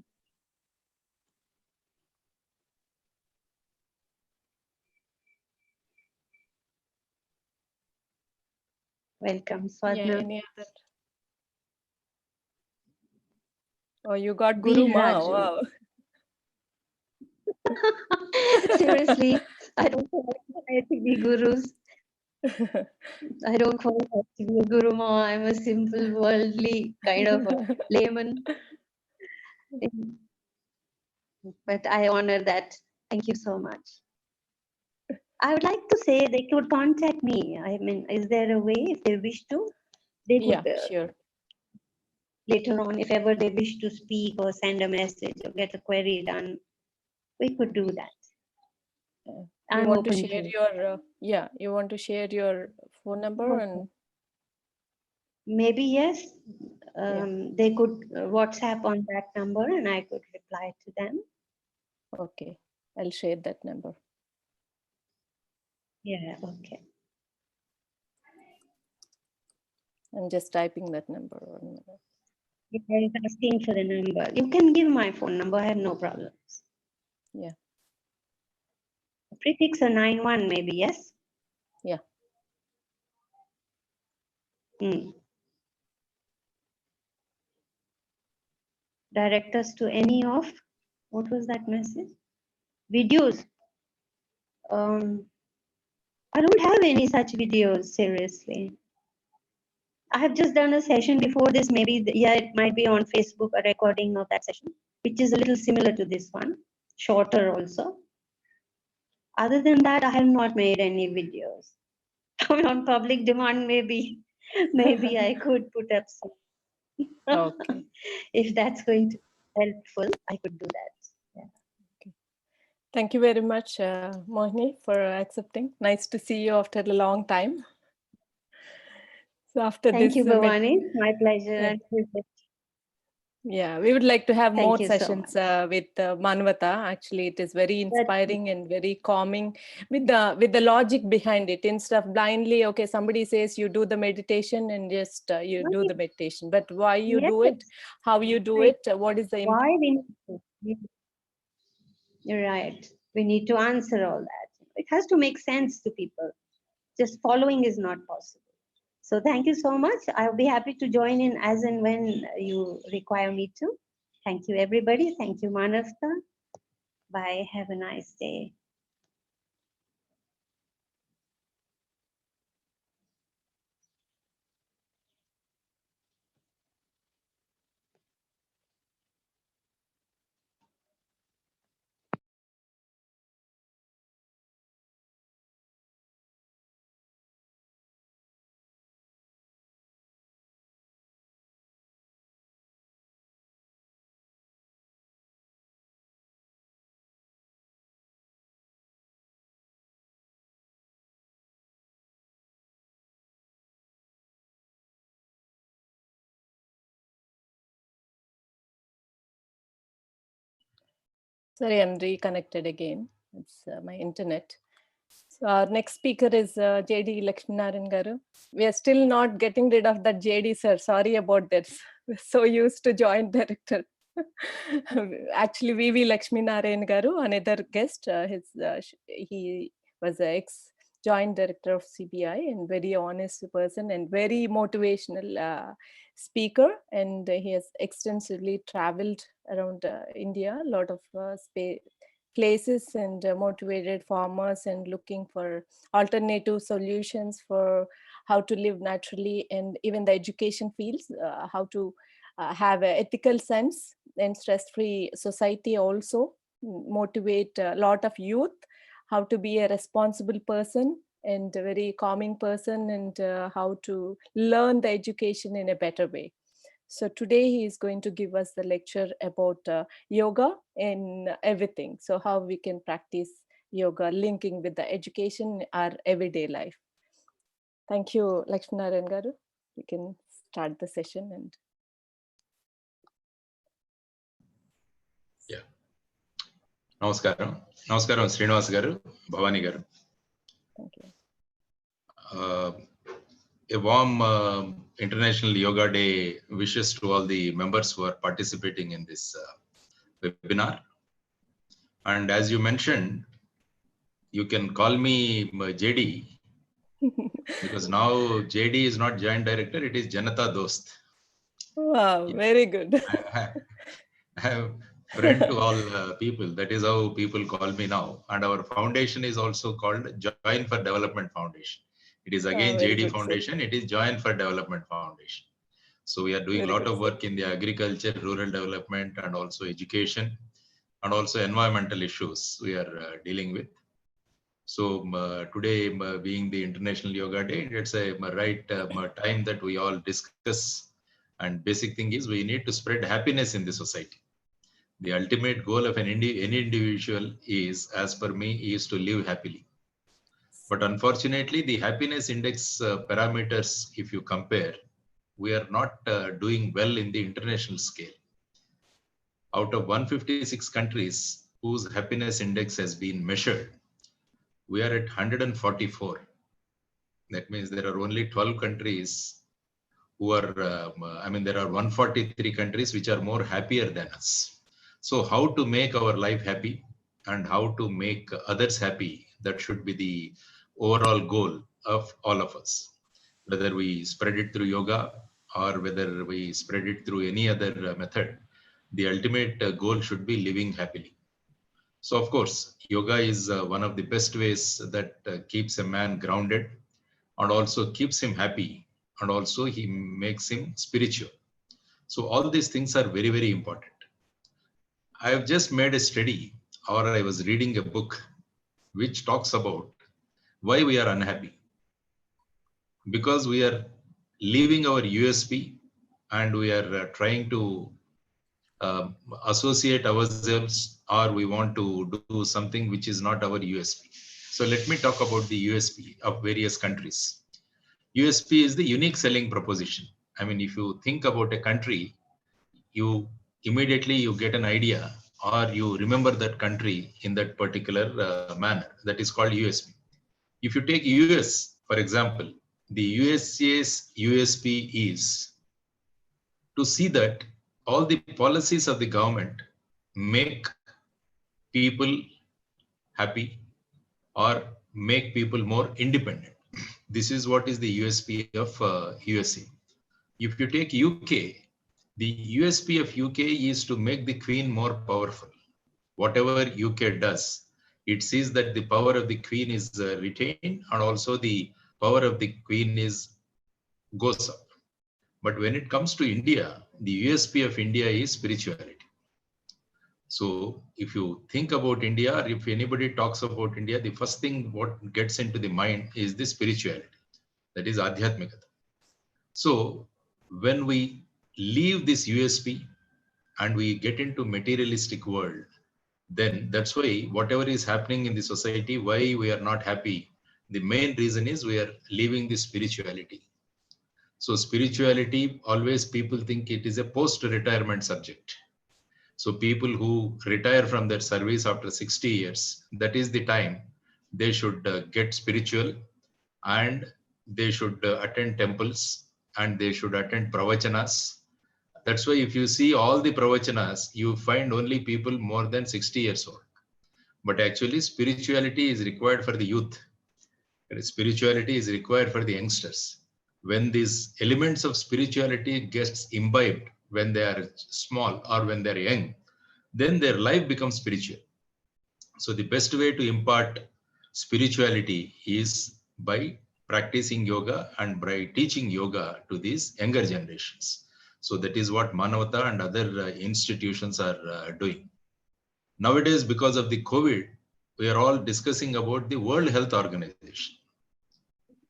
Welcome, Swadna. Yeah, any other? Oh, you got Be Guru Ma. Raju. Wow. Seriously, I don't qualify to be gurus. I don't qualify to be a guru ma. I'm a simple worldly kind of a layman. but I honor that. Thank you so much. I would like to say they could contact me. I mean, is there a way if they wish to? They could, Yeah, sure. later on, if ever they wish to speak or send a message or get a query done, we could do that. You I'm want to open share to it. your you want to share your phone number and Maybe yes. Yeah. They could WhatsApp on that number and I could reply to them. Okay, I'll share that number. Yeah, okay. I'm just typing that number. 1 minute. If I was asking for the number, you can give my phone number. I have no problems. Yeah. Prefix a 91 maybe, yes? Yeah. Direct us to any of, what was that message? Videos. I don't have any such videos, seriously. I have just done a session before this, maybe, yeah, it might be on Facebook, a recording of that session, which is a little similar to this one, shorter also. Other than that, I have not made any videos. On public demand, maybe I could put up some. Okay. If that's going to be helpful, I could do that. Yeah. Okay. Thank you very much, Mohini, for accepting. Nice to see you after a long time. So after Thank this, you, Bhavani. My pleasure. Yeah. And privilege. Yeah, we would like to have Thank more you so sessions with Manavata. Actually, it is very inspiring and very calming with the logic behind it. Instead of blindly, okay, somebody says you do the meditation and just you do the meditation, but why you do it, Yes. how you do Right. it, what is the impact? Why we need to. You're right. We need to answer all that. It has to make sense to people. Just following is not possible. So thank you so much. I'll be happy to join in as and when you require me to. Thank you, everybody. Thank you, Manavata. Bye. Have a nice day. Sorry, I'm reconnected again. It's my internet. So our next speaker is JD Lakshminarayan Garu. We are still not getting rid of that JD sir. Sorry about that. We're so used to joint director. Actually, VV Lakshminarayan Garu, another guest. He was an ex-joint director of CBI and very honest person and very motivational speaker. And he has extensively traveled around India, a lot of places and motivated farmers and looking for alternative solutions for how to live naturally, and even the education fields, how to have an ethical sense and stress-free society, also motivate a lot of youth how to be a responsible person and a very calming person, and how to learn the education in a better way. So today he is going to give us the lecture about yoga in everything. So how we can practice yoga, linking with the education in our everyday life. Thank you, Lakshminarayan Garu. We can start the session. And yeah. Namaskaram. Namaskaram, Srinivas Garu, Bhavani Garu. Thank you. A warm International Yoga Day wishes to all the members who are participating in this webinar. And as you mentioned, you can call me JD, because now JD is not Joint Director, it is Janata Dost. Wow, very good. I have friend to all people. That is how people call me now. And our foundation is also called Join for Development Foundation. It is again very JD good, Foundation. It is Join for Development Foundation. So we are doing a Very lot good, of work in the agriculture, rural development, and also education. and also environmental issues we are dealing with. So today being the International Yoga Day, it's a right time that we all discuss. And basic thing is we need to spread happiness in the society. The ultimate goal of any individual is, as per me, is to live happily. But unfortunately, the happiness index parameters, if you compare, we are not doing well in the international scale. Out of 156 countries whose happiness index has been measured, we are at 144. That means there are only 12 countries who are, there are 143 countries which are more happier than us. So how to make our life happy and how to make others happy, that should be the overall goal of all of us. Whether we spread it through yoga or whether we spread it through any other method, the ultimate goal should be living happily. So of course, yoga is one of the best ways that keeps a man grounded and also keeps him happy, and also he makes him spiritual. So all these things are very, very important. I have just made a study, or I was reading a book which talks about why we are unhappy. Because we are leaving our USP and we are trying to associate ourselves, or we want to do something which is not our USP. So let me talk about the USP of various countries. USP is the unique selling proposition. I mean, if you think about a country, you immediately you get an idea or you remember that country in that particular manner. That is called USP. If you take US, for example, the USA's USP is to see that all the policies of the government make people happy or make people more independent. This is what is the USP of USA. If you take UK, the USP of UK is to make the Queen more powerful. Whatever UK does, it sees that the power of the Queen is retained and also the power of the Queen goes up. But when it comes to India, the USP of India is spirituality. So if you think about India, or if anybody talks about India, the first thing what gets into the mind is the spirituality. That is Adhyatmikata. So when we leave this USP and we get into materialistic world, then that's why whatever is happening in the society, why we are not happy, the main reason is we are leaving the spirituality. So spirituality, always people think it is a post-retirement subject. So people who retire from their service after 60 years, that is the time they should get spiritual, and they should attend temples, and they should attend pravachanas. That's why if you see all the pravachanas, you find only people more than 60 years old. But actually spirituality is required for the youth. Spirituality is required for the youngsters. When these elements of spirituality gets imbibed when they are small or when they're young, then their life becomes spiritual. So the best way to impart spirituality is by practicing yoga and by teaching yoga to these younger generations. So that is what Manavata and other institutions are doing. Nowadays, because of the COVID, we are all discussing about the World Health Organization.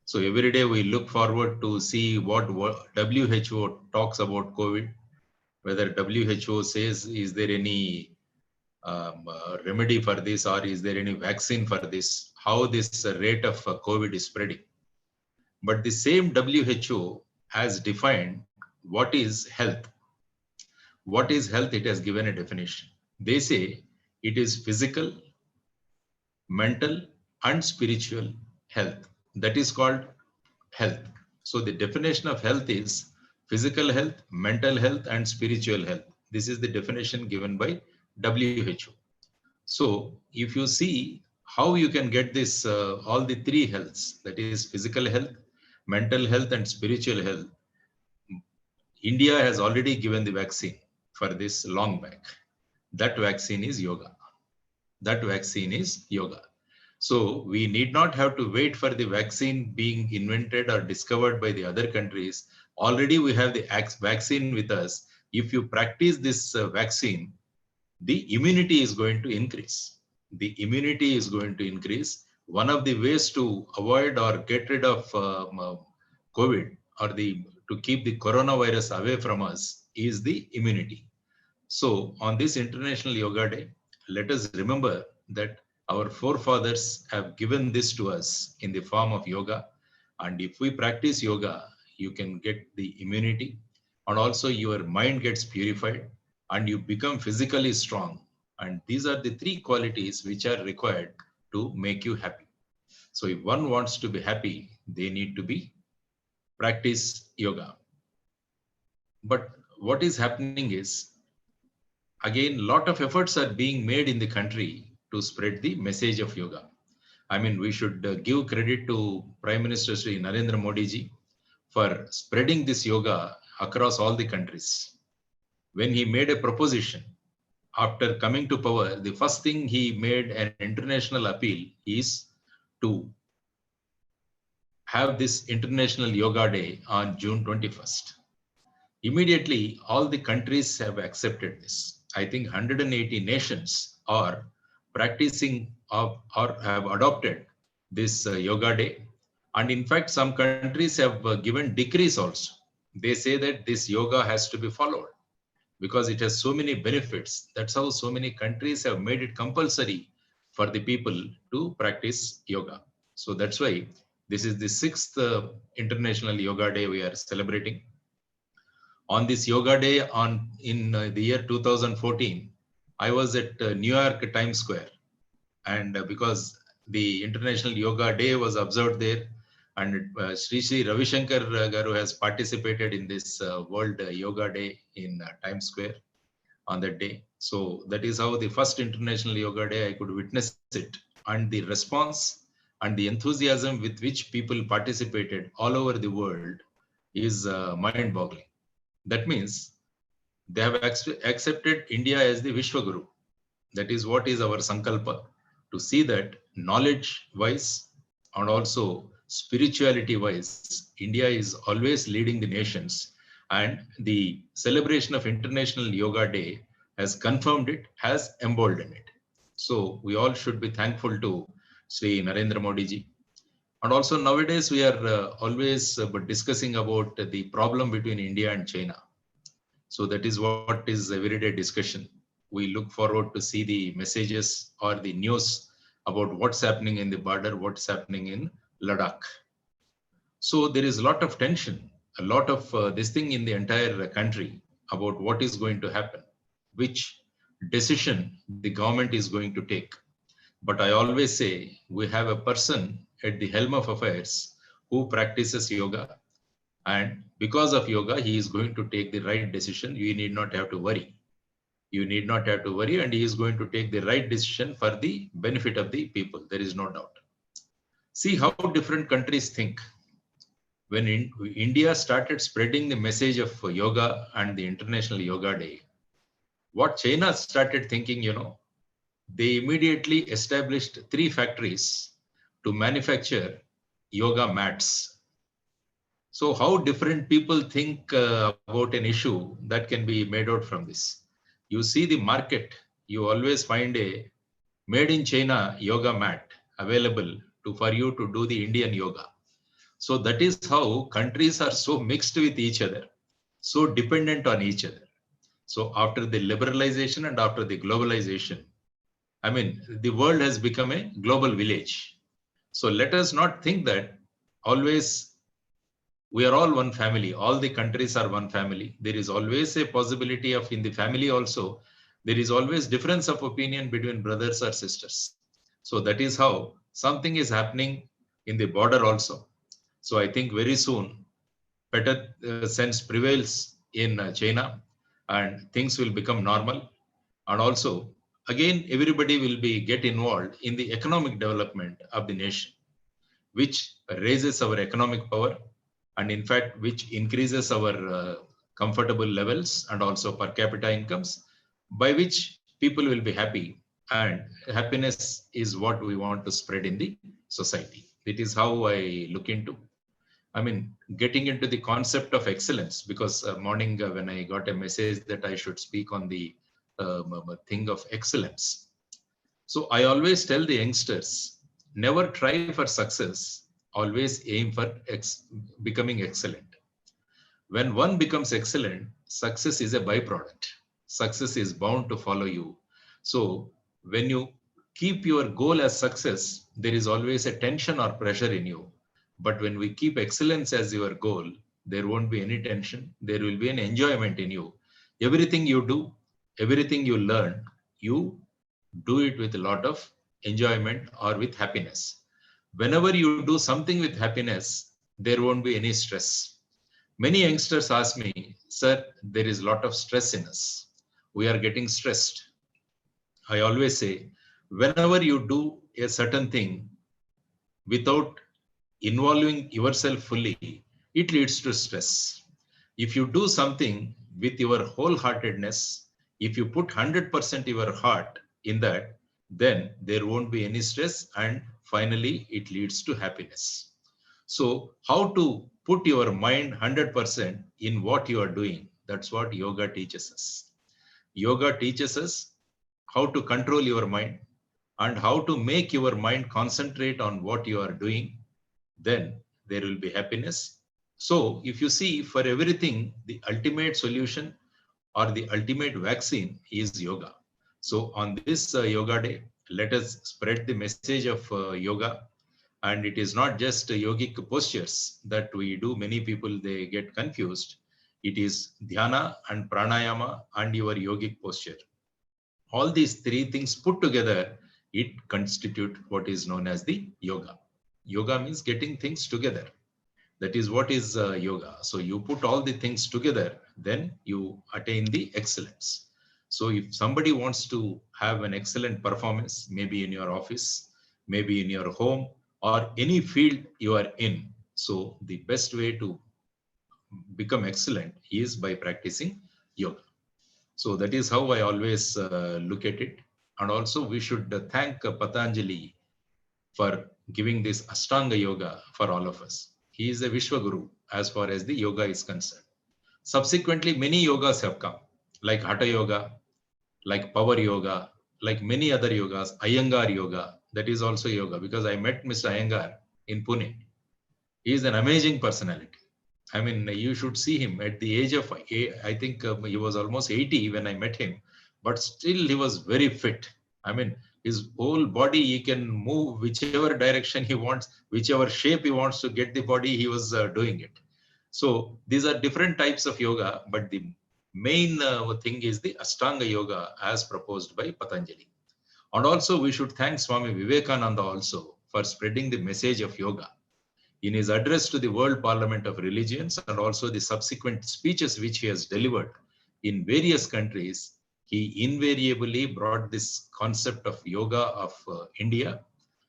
So every day we look forward to see what WHO talks about COVID, whether WHO says, is there any remedy for this, or is there any vaccine for this, how this rate of COVID is spreading. But the same WHO has defined what is health. What is health? It has given a definition. They say it is physical, mental, and spiritual health. That is called health. So the definition of health is physical health, mental health, and spiritual health. This is the definition given by WHO. So if you see how you can get this, all the three healths, that is physical health, mental health, and spiritual health, India has already given the vaccine for this long back. That vaccine is yoga. That vaccine is yoga. So we need not have to wait for the vaccine being invented or discovered by the other countries. Already we have the vaccine with us. If you practice this vaccine, the immunity is going to increase. The immunity is going to increase. One of the ways to avoid or get rid of COVID or to keep the coronavirus away from us is the immunity. So on this International Yoga Day, let us remember that our forefathers have given this to us in the form of yoga. And if we practice yoga, you can get the immunity, and also your mind gets purified and you become physically strong. And these are the three qualities which are required to make you happy. So if one wants to be happy, they need to practice yoga. But what is happening is, again, lot of efforts are being made in the country to spread the message of yoga. I mean, we should give credit to Prime Minister Shri Narendra Modi ji for spreading this yoga across all the countries. When he made a proposition, after coming to power, the first thing he made an international appeal is to have this International Yoga Day on June 21st. Immediately, all the countries have accepted this. I think 180 nations are practicing or have adopted this Yoga Day. And in fact, some countries have given decrees also. They say that this yoga has to be followed because it has so many benefits. That's how so many countries have made it compulsory for the people to practice yoga. So that's why this is the 6th International Yoga Day we are celebrating. On this yoga day in the year 2014, I was at New York Times Square. And because the International Yoga Day was observed there, and Sri Ravi Shankar Garu has participated in this World Yoga Day in Times Square on that day. So that is how the first International Yoga Day I could witness it. And the response and the enthusiasm with which people participated all over the world is mind-boggling. That means they have accepted India as the Vishwaguru. That is what is our sankalpa, to see that knowledge-wise and also spirituality-wise, India is always leading the nations. And the celebration of International Yoga Day has confirmed it, has emboldened it. So we all should be thankful to Sri Narendra Modi ji. And also nowadays we are always discussing about the problem between India and China. So that is what is everyday discussion. We look forward to see the messages or the news about what's happening in the border, what's happening in Ladakh. So there is a lot of tension, a lot of this thing in the entire country about what is going to happen, which decision the government is going to take. But I always say we have a person at the helm of affairs who practices yoga. And because of yoga, he is going to take the right decision. You need not have to worry. You need not have to worry, and he is going to take the right decision for the benefit of the people. There is no doubt. See how different countries think. When India started spreading the message of yoga and the International Yoga Day, what China started thinking, they immediately established 3 factories to manufacture yoga mats. So how different people think about an issue, that can be made out from this. You see the market, you always find a made in China yoga mat available for you to do the Indian yoga. So that is how countries are so mixed with each other, so dependent on each other. So after the liberalization and after the globalization, I mean, the world has become a global village. So let us not think that always we are all one family. All the countries are one family. There is always a possibility of in the family also, there is always difference of opinion between brothers or sisters. So that is how something is happening in the border also. So I think very soon, better sense prevails in China and things will become normal. And also, again, everybody will get involved in the economic development of the nation, which raises our economic power, and in fact, which increases our comfortable levels and also per capita incomes, by which people will be happy. And happiness is what we want to spread in the society. It is how I look into. I mean, getting into the concept of excellence, because morning when I got a message that I should speak on the thing of excellence. So I always tell the youngsters, never try for success, always aim for becoming excellent. When one becomes excellent, success is a byproduct. Success is bound to follow you. So when you keep your goal as success, there is always a tension or pressure in you. But when we keep excellence as your goal, there won't be any tension. There will be an enjoyment in you. Everything you do, everything you learn, you do it with a lot of enjoyment or with happiness. Whenever you do something with happiness, there won't be any stress. Many youngsters ask me, sir, there is a lot of stress in us. We are getting stressed. I always say, whenever you do a certain thing without involving yourself fully, it leads to stress. If you do something with your wholeheartedness, if you put 100% your heart in that, then there won't be any stress, and finally it leads to happiness. So how to put your mind 100% in what you are doing? That's what yoga teaches us. Yoga teaches us how to control your mind and how to make your mind concentrate on what you are doing. Then there will be happiness. So if you see, for everything, the ultimate solution or the ultimate vaccine is yoga. So on this yoga day, let us spread the message of yoga. And it is not just yogic postures that we do. Many people, they get confused. It is dhyana and pranayama and your yogic posture. All these three things put together, it constitute what is known as the yoga. Yoga means getting things together. That is what is yoga. So you put all the things together, then you attain the excellence. So if somebody wants to have an excellent performance, maybe in your office, maybe in your home, or any field you are in, so the best way to become excellent is by practicing yoga. So that is how I always look at it. And also we should thank Patanjali for giving this Ashtanga Yoga for all of us. He is a Vishwaguru as far as the yoga is concerned. Subsequently, many yogas have come, like Hatha Yoga, like Power Yoga, like many other yogas, Iyengar Yoga, that is also yoga, because I met Mr. Iyengar in Pune. He is an amazing personality. I mean, you should see him at the age of, I think he was almost 80 when I met him, but still he was very fit. I mean, his whole body, he can move whichever direction he wants, whichever shape he wants to get the body, he was doing it. So these are different types of yoga, but the main thing is the Ashtanga Yoga as proposed by Patanjali. And also we should thank Swami Vivekananda also for spreading the message of yoga. In his address to the World Parliament of Religions and also the subsequent speeches which he has delivered in various countries, he invariably brought this concept of yoga of India.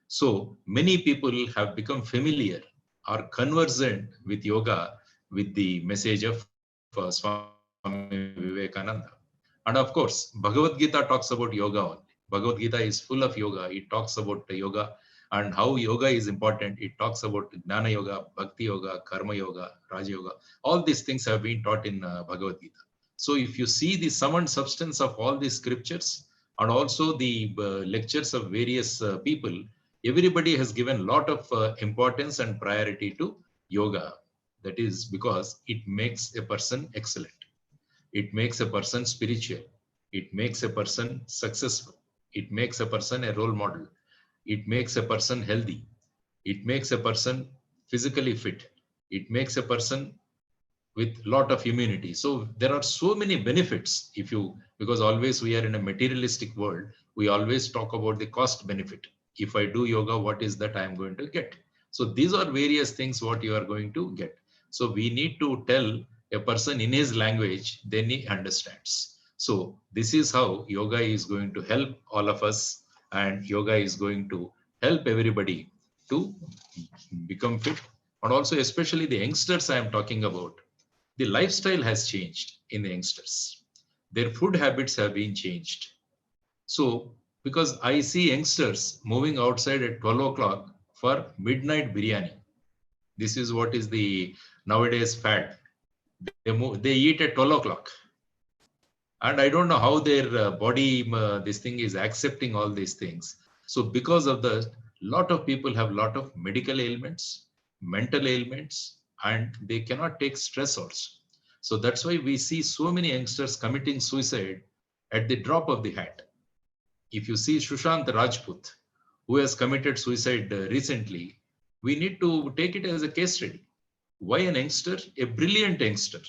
So many people have become familiar or conversant with yoga with the message of Swami Vivekananda. And of course, Bhagavad Gita talks about yoga only. Bhagavad Gita is full of yoga. It talks about yoga and how yoga is important. It talks about Jnana Yoga, Bhakti Yoga, Karma Yoga, Raja Yoga. All these things have been taught in Bhagavad Gita. So if you see the sum and substance of all these scriptures and also the lectures of various people, everybody has given a lot of importance and priority to yoga. That is because it makes a person excellent. It makes a person spiritual. It makes a person successful. It makes a person a role model. It makes a person healthy. It makes a person physically fit. It makes a person with lot of immunity. So there are so many benefits because always we are in a materialistic world. We always talk about the cost benefit. If I do yoga, what is that I am going to get? So these are various things what you are going to get. So we need to tell a person in his language, then he understands. So this is how yoga is going to help all of us, and yoga is going to help everybody to become fit. And also especially the youngsters I am talking about, the lifestyle has changed in the youngsters. Their food habits have been changed. So because I see youngsters moving outside at 12 o'clock for midnight biryani. This is what is the nowadays fad. They eat at 12 o'clock. And I don't know how their body, this thing is accepting all these things. So because of the, lot of people have lot of medical ailments, mental ailments, and they cannot take stress also. So that's why we see so many youngsters committing suicide at the drop of the hat. If you see Sushant Rajput, who has committed suicide recently, we need to take it as a case study. Why an youngster? A brilliant youngster.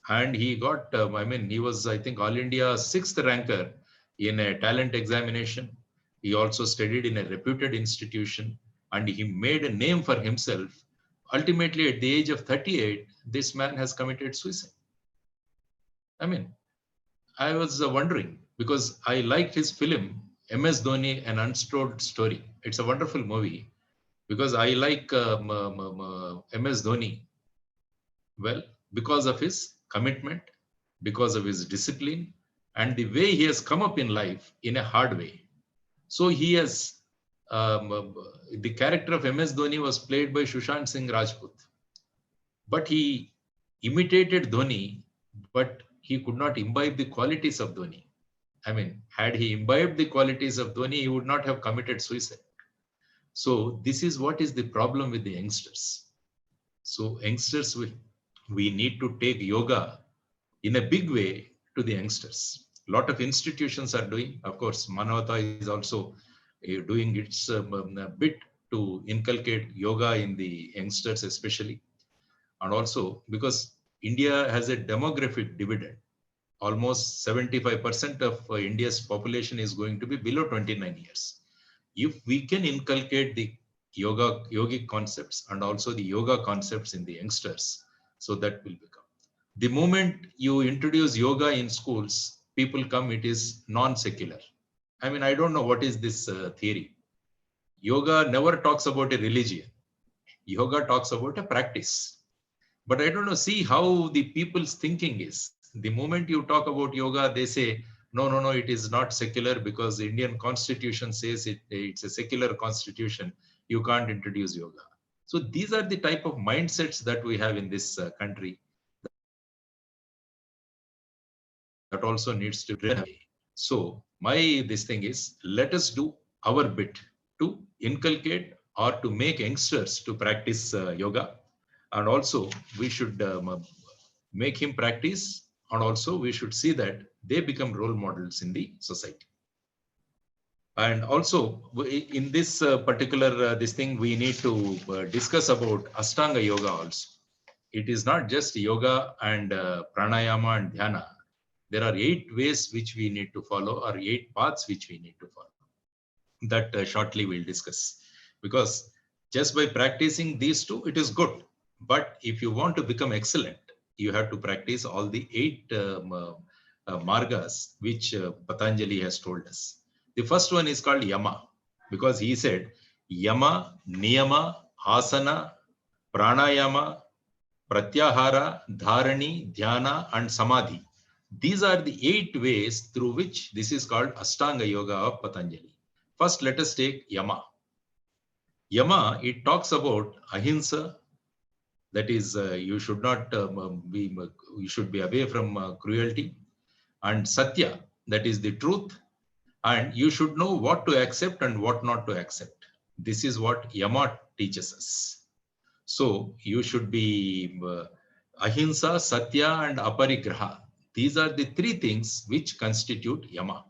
And he got, he was, I think, All India 6th ranker in a talent examination. He also studied in a reputed institution, and he made a name for himself. Ultimately, at the age of 38, this man has committed suicide. I was wondering, because I liked his film, MS Dhoni, An Untold Story. It's a wonderful movie, because I like MS Dhoni, well, because of his commitment, because of his discipline, and the way he has come up in life in a hard way. So he has, the character of MS Dhoni was played by Sushant Singh Rajput. But he imitated Dhoni, but he could not imbibe the qualities of Dhoni. Had he imbibed the qualities of Dhoni, he would not have committed suicide. So this is what is the problem with the youngsters. So youngsters, we need to take yoga in a big way to the youngsters. A lot of institutions are doing. Of course, Manavata is also doing its bit to inculcate yoga in the youngsters especially. And also because India has a demographic dividend. Almost 75% of India's population is going to be below 29 years. If we can inculcate the yogic concepts and also the yoga concepts in the youngsters, so that will become. The moment you introduce yoga in schools, people come, it is non-secular. I don't know what is this theory. Yoga never talks about a religion. Yoga talks about a practice. But I don't know, see how the people's thinking is. The moment you talk about yoga, they say, no, it is not secular because the Indian constitution says it's a secular constitution. You can't introduce yoga. So these are the type of mindsets that we have in this country. That also needs to be. So this thing is, let us do our bit to inculcate or to make youngsters to practice yoga. And also we should make him practice, and also we should see that they become role models in the society. And also in this particular this thing, we need to discuss about Ashtanga yoga also. It is not just yoga and pranayama and dhyana. There are 8 ways which we need to follow, or 8 paths which we need to follow. That shortly we'll discuss. Because just by practicing these 2, it is good. But if you want to become excellent, you have to practice all the 8 margas which Patanjali has told us. The first one is called Yama, because he said Yama, Niyama, Asana, Pranayama, Pratyahara, Dharani, Dhyana, and Samadhi. These are the 8 ways through which this is called Ashtanga Yoga of Patanjali. First, let us take Yama. Yama, it talks about ahimsa, that is, you should not you should be away from cruelty, and Satya, that is the truth, and you should know what to accept and what not to accept. This is what Yama teaches us. So you should be ahimsa, Satya, and aparigraha. These are the 3 things which constitute Yama.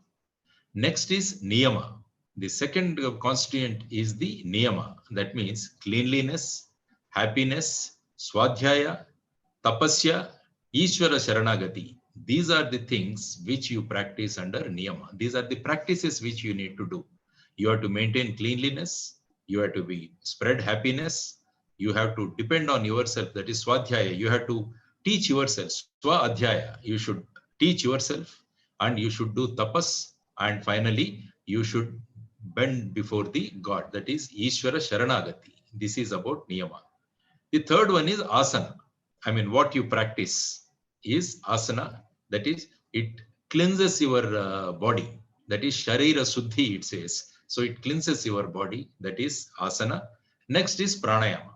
Next is Niyama. The second constituent is the Niyama. That means cleanliness, happiness, Swadhyaya, Tapasya, Ishvara Sharanagati. These are the things which you practice under Niyama. These are the practices which you need to do. You have to maintain cleanliness. You have to spread happiness. You have to depend on yourself. That is Swadhyaya. You have to teach yourself. Swa Adhyaya. You should teach yourself, and you should do tapas. And finally, you should bend before the God. That is Ishvara Sharanagati. This is about Niyama. The third one is Asana. What you practice is Asana. That is, it cleanses your body. That is Sharira Suddhi, it says. So it cleanses your body. That is Asana. Next is Pranayama.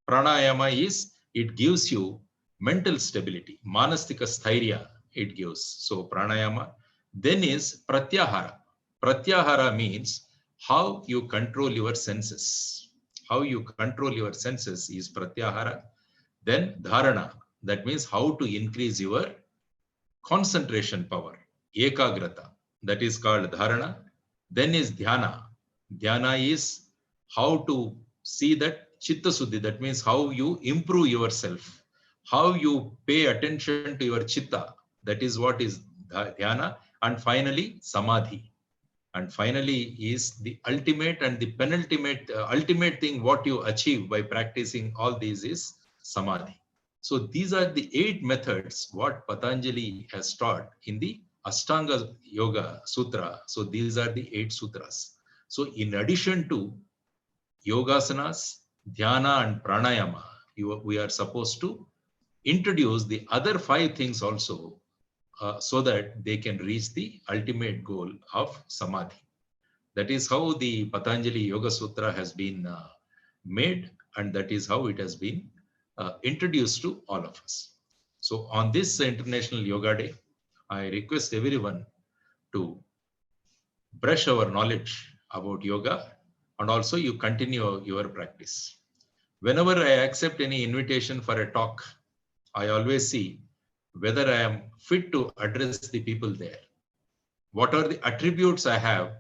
Pranayama is, it gives you mental stability. Manastika Sthairya. it gives. So pranayama. Then is pratyahara. Pratyahara means how you control your senses. How you control your senses is pratyahara. Then dharana. That means how to increase your concentration power. Ekagrata. That is called dharana. Then is dhyana. Dhyana is how to see that chitta suddhi. That means how you improve yourself, how you pay attention to your chitta. That is what is dhyana. And finally, samadhi. And finally is the ultimate and the penultimate, ultimate thing what you achieve by practicing all these is samadhi. So these are the 8 methods what Patanjali has taught in the Ashtanga Yoga Sutra. So these are the 8 sutras. So in addition to yogasanas, dhyana and pranayama, we are supposed to introduce the other 5 things also so that they can reach the ultimate goal of samadhi. That is how the Patanjali Yoga Sutra has been made, and that is how it has been introduced to all of us. So on this International Yoga Day, I request everyone to brush our knowledge about yoga, and also you continue your practice. Whenever I accept any invitation for a talk, I always see whether I am fit to address the people there. What are the attributes I have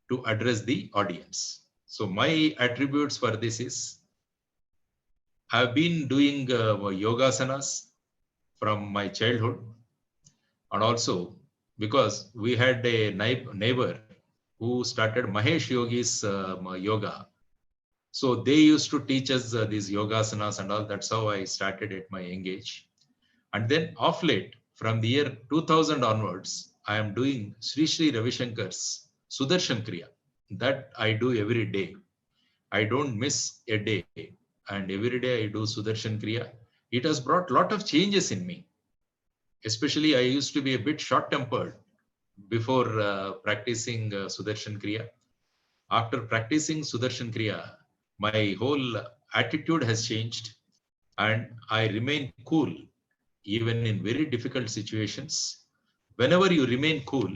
to address the audience? So my attributes for this is, I've been doing yogasanas from my childhood, and also because we had a neighbor who started Mahesh Yogi's yoga. So they used to teach us these yogasanas and all. That's how I started at my young age. And then off late, from the year 2000 onwards, I am doing Sri Sri Ravi Shankar's Sudarshan Kriya. That I do every day. I don't miss a day. And every day I do Sudarshan Kriya. It has brought a lot of changes in me. Especially I used to be a bit short-tempered before practicing Sudarshan Kriya. After practicing Sudarshan Kriya, my whole attitude has changed and I remain cool even in very difficult situations. Whenever you remain cool,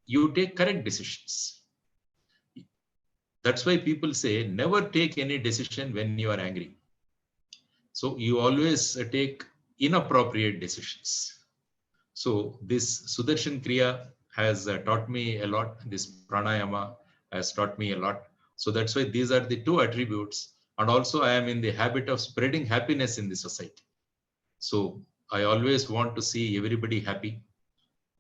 you take correct decisions. That's why people say never take any decision when you are angry. So you always take inappropriate decisions. So this Sudarshan Kriya has taught me a lot. This pranayama has taught me a lot. So that's why these are the 2 attributes. And also I am in the habit of spreading happiness in the society. So I always want to see everybody happy.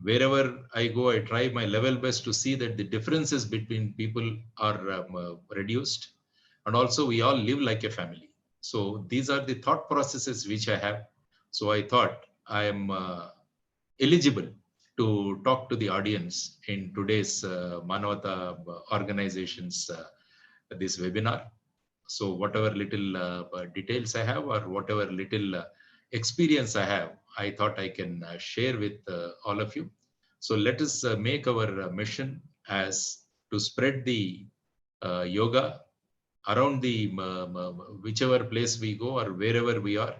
Wherever I go, I try my level best to see that the differences between people are reduced. And also we all live like a family. So these are the thought processes which I have. So I thought I am eligible to talk to the audience in today's Manavata organization's this webinar. So whatever little details I have or whatever little experience I have, I thought I can share with all of you. So let us make our mission as to spread the yoga around the whichever place we go or wherever we are.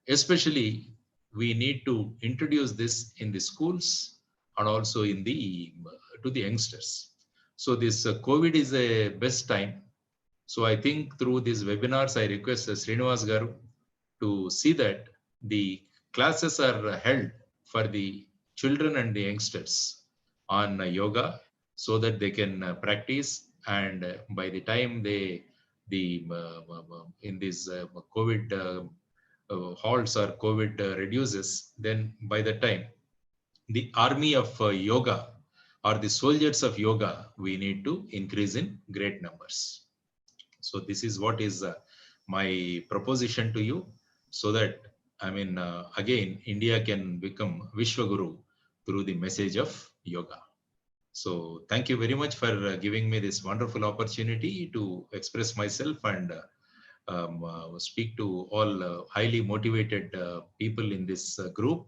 Especially we need to introduce this in the schools and also in the to the youngsters. So this COVID is a best time. So I think through these webinars, I request Srinivas Garu to see that the classes are held for the children and the youngsters on yoga so that they can practice, and by the time they in this COVID halts or COVID reduces, then by the time the army of yoga or the soldiers of yoga, we need to increase in great numbers. So this is what is my proposition to you, so that again India can become Vishwaguru through the message of yoga. So thank you very much for giving me this wonderful opportunity to express myself and speak to all highly motivated people in this group,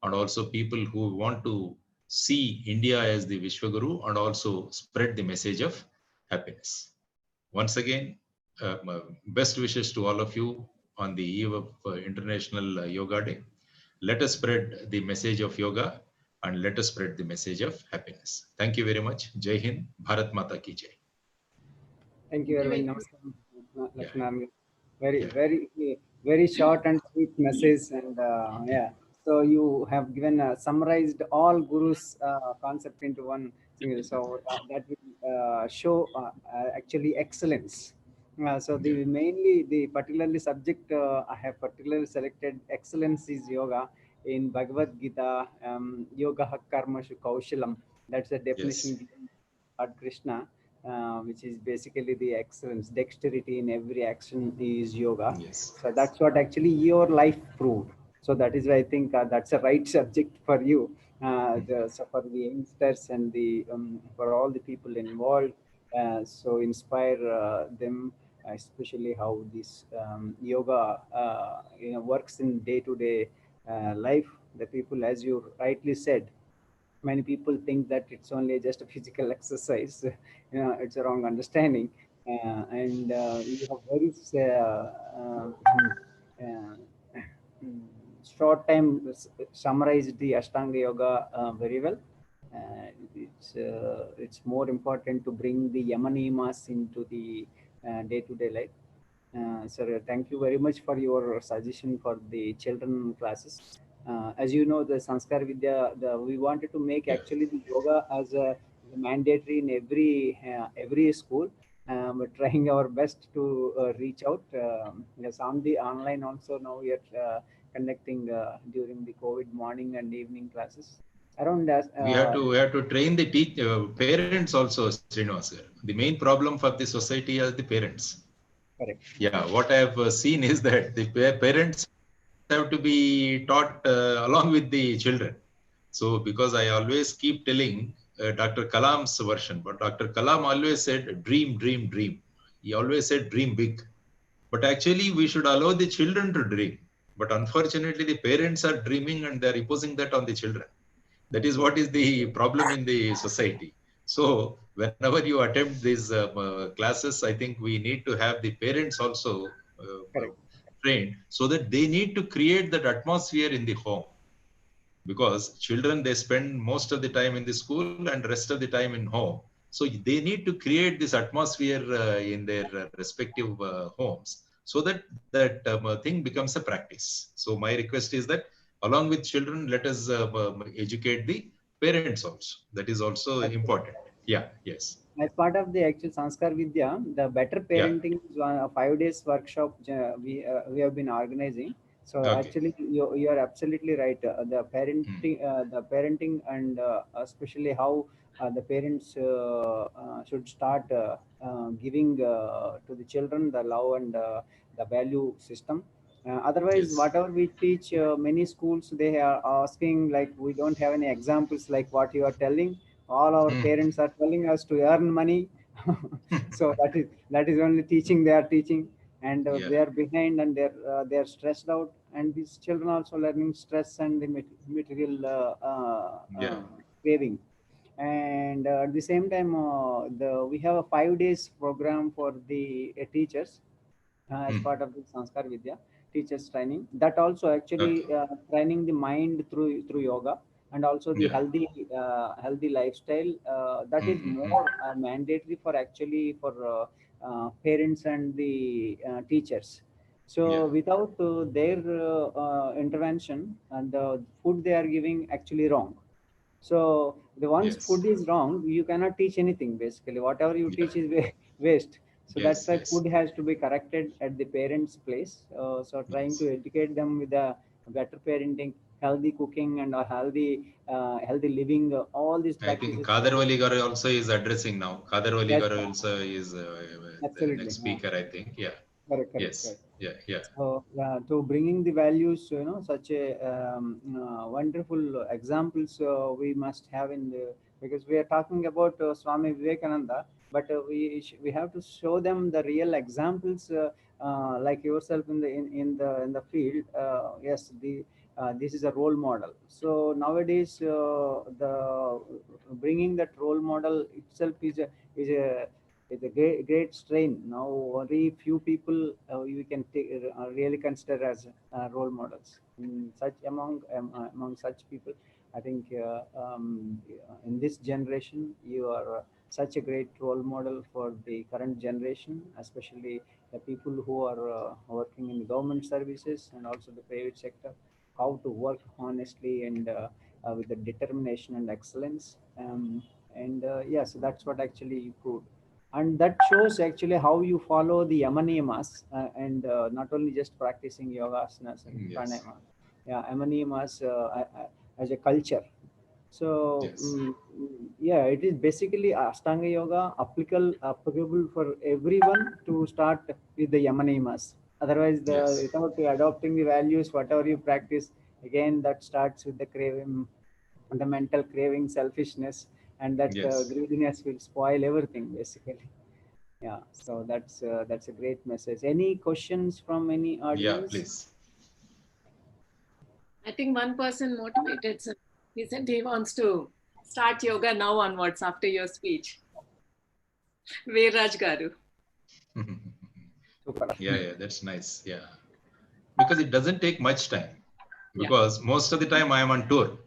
and also people who want to see India as the Vishwaguru and also spread the message of happiness. Once again, best wishes to all of you on the eve of International Yoga Day. Let us spread the message of yoga and let us spread the message of happiness. Thank you very much. Jai Hind, Bharat Mata ki Jai. Thank you very Thank much. Yeah. Lakshman. Very, Yeah. very short and sweet message. And yeah, so you have given summarized all Guru's concept into one single. So that will show actually excellence. So the mainly the particularly subject I have particularly selected excellence is yoga in Bhagavad Gita. Yoga karmashu kaushalam. That's the definition Yes. given by Lord Krishna, which is basically the excellence, dexterity in every action is yoga. Yes. So that's what actually your life proved. So that is why I think that's a right subject for you. So for the youngsters and the for all the people involved, so inspire them, especially how this yoga works in day-to-day life. The people, as you rightly said, many people think that it's only just a physical exercise. It's a wrong understanding. And you have very short time summarized the Ashtanga Yoga very well. It's more important to bring the Yamanimas into the day-to-day life. Sir, thank you very much for your suggestion for the children classes. As you know, the Sanskar Vidya, we wanted to make actually the yoga as a mandatory in every school. We're trying our best to reach out. Yes, on the online also now we are conducting during the COVID morning and evening classes. Around that, We have to train the parents also, Srinivas. The main problem for the society is the parents. Correct. Yeah, what I have seen is that the parents have to be taught along with the children. So because I always keep telling Dr. Kalam's version, but Dr. Kalam always said, dream, dream, dream. He always said, dream big. But actually, we should allow the children to dream. But unfortunately, the parents are dreaming and they're imposing that on the children. That is what is the problem in the society. So whenever you attempt these classes, I think we need to have the parents also trained so that they need to create that atmosphere in the home. Because children, they spend most of the time in the school and rest of the time in home. So they need to create this atmosphere in their respective homes so that that thing becomes a practice. So my request is that along with children, let us educate the parents also. That is also important. Yeah, yes. As part of the actual Sanskar Vidya, the better Yeah. parenting is a 5 days workshop we have been organizing. So Okay. actually, you are absolutely right. The parenting and especially how the parents should start giving to the children the love and the value system. Otherwise, Yes. whatever we teach, many schools they are asking like we don't have any examples like what you are telling. All our parents are telling us to earn money. So that is only teaching they are teaching, and they are behind and they are stressed out, and these children also learning stress and the material craving. And at the same time, we have a 5 days program for the teachers as part of the Sanskar Vidya teachers training. That also actually training the mind through yoga, and also the healthy lifestyle. That is more mandatory for actually for parents and the teachers. So without their intervention, and the food they are giving actually wrong. So the once food is wrong, you cannot teach anything basically. Whatever you teach is waste. So that's why food has to be corrected at the parents' place. So trying to educate them with a better parenting, healthy cooking, and a healthy living. All these I think practices. Kadarwali Garu also is addressing now. Kadarwali That's Garu also is the absolutely. next speaker, I think. Yeah. Correct. Yeah. Yeah. So to bringing the values, such a wonderful examples we must have in the, because we are talking about Swami Vivekananda, but we have to show them the real examples, like yourself in the field. Yes, this is a role model. So nowadays, the bringing that role model itself is a It's a great strain. Now very few people we can really consider as role models. Among such people, I think in this generation you are such a great role model for the current generation, especially the people who are working in government services and also the private sector, how to work honestly and with the determination and excellence. Yes, that's what actually you proved. And that shows actually how you follow the yama niyamas and not only just practicing yoga asanas and pranayama. Yeah, yama niyamas as a culture. So yeah, it is basically Ashtanga yoga applicable for everyone to start with the yama niyamas. Otherwise, without adopting the values, whatever you practice, again that starts with the craving, the mental craving, selfishness, and that greediness will spoil everything basically. Yeah, so that's a great message. Any questions from any audience? Yeah, please. I think one person motivated, sir. He said he wants to start yoga now onwards after your speech. Veeraj Garu. Yeah, that's nice. Yeah, because it doesn't take much time. Because most of the time I am on tour.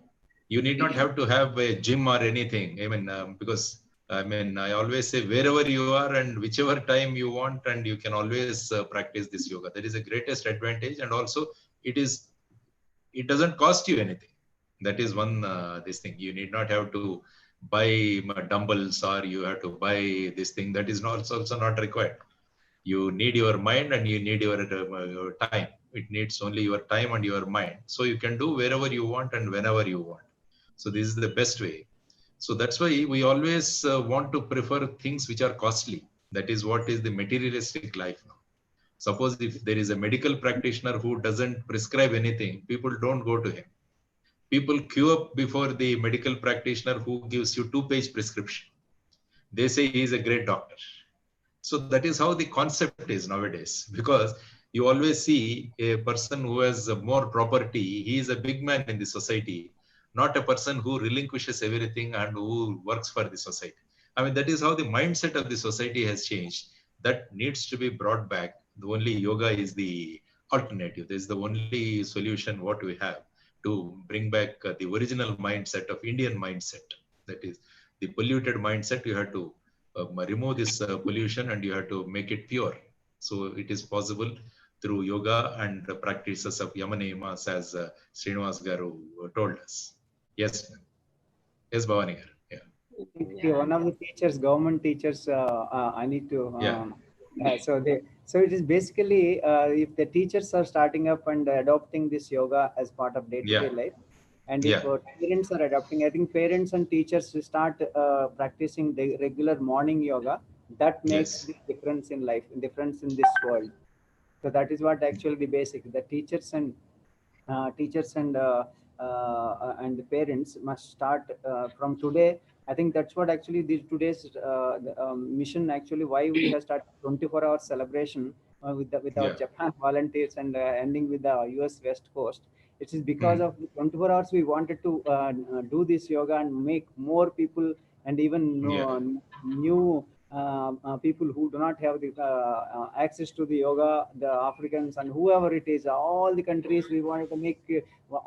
You need not have to have a gym or anything. I mean, because I always say wherever you are and whichever time you want, and you can always practice this yoga. That is the greatest advantage, and also it doesn't cost you anything. That is one this thing. You need not have to buy dumbbells or you have to buy this thing. That is not also not required. You need your mind and you need your time. It needs only your time and your mind. So you can do wherever you want and whenever you want. So this is the best way. So that's why we always want to prefer things which are costly. That is what is the materialistic life now. Suppose if there is a medical practitioner who doesn't prescribe anything, people don't go to him. People queue up before the medical practitioner who gives you 2-page prescription. They say he is a great doctor. So that is how the concept is nowadays, because you always see a person who has more property. He is a big man in the society, not a person who relinquishes everything and who works for the society. I mean, that is how the mindset of the society has changed. That needs to be brought back. The only yoga is the alternative. This is the only solution what we have to bring back the original mindset of Indian mindset. That is the polluted mindset. You have to remove this pollution and you have to make it pure. So it is possible through yoga and the practices of yama niyamas, as Srinivas Garu told us. Yes, ma'am. Yes, Bhavani Garu. Yeah. One of the teachers, government teachers, I need to. So it is basically if the teachers are starting up and adopting this yoga as part of day-to-day life, and if parents are adopting, I think parents and teachers start practicing the regular morning yoga. That makes the difference in life, difference in this world. So that is what actually the basic. The teachers and the parents must start from today. I think that's what actually today's mission actually, why we have started 24-hour celebration with our Japan volunteers and ending with the US West Coast. It is because of the 24 hours we wanted to do this yoga and make more people and even new people who do not have the access to the yoga, the Africans and whoever it is, all the countries, we wanted to make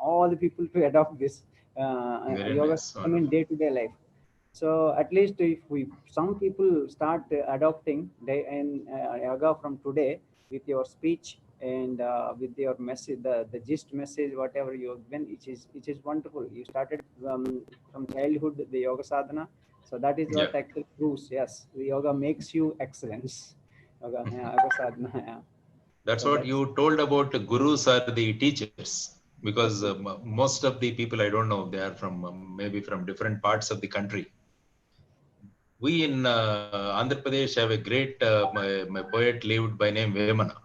all the people to adopt this yoga system in day-to-day life. So at least if some people start adopting yoga from today with your speech and with your message, the gist message, whatever you have been, it is wonderful. You started from childhood the yoga sadhana. So that is what actually proves, yes, the yoga makes you excellence. Yoga sadhana. That's what you told about the gurus are the teachers, because most of the people, I don't know, they are from maybe from different parts of the country. We in Andhra Pradesh have a great my poet lived by name Vemana.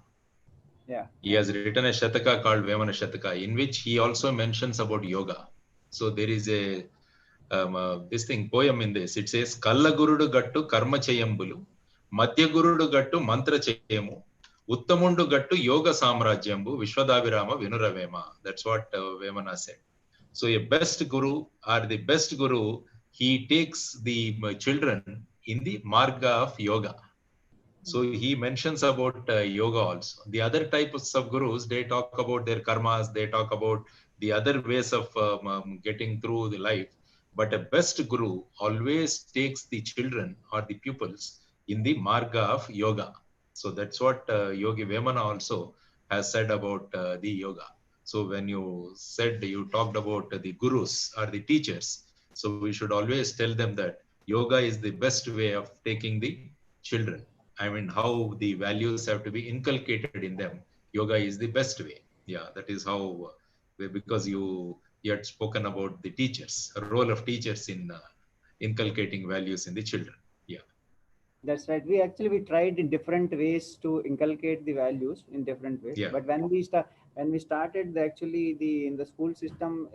He has written a Shataka called Vemana Shataka, in which he also mentions about yoga. So there is a this thing poem in this. It says Kalla Gurudu Gattu Karma Chayambulu, Madhya Gurudu Gattu Mantra Chayamu, Uttamundu Gattu Yoga Samrajyambu, Vishwadavirama Vinuravema. That's what Vemana said. So a best guru or the best guru, he takes the children in the marga of yoga. So he mentions about yoga also. The other types of gurus, they talk about their karmas, they talk about the other ways of getting through the life. But a best guru always takes the children or the pupils in the marga of yoga. So that's what Yogi Vemana also has said about the yoga. So when you talked about the gurus or the teachers, so we should always tell them that yoga is the best way of taking the children. I mean, how the values have to be inculcated in them. Yoga is the best way. Yeah, that is how, because you had spoken about the teachers, role of teachers in inculcating values in the children. Yeah. That's right. We tried in different ways to inculcate the values in different ways. Yeah. But when we started in the school system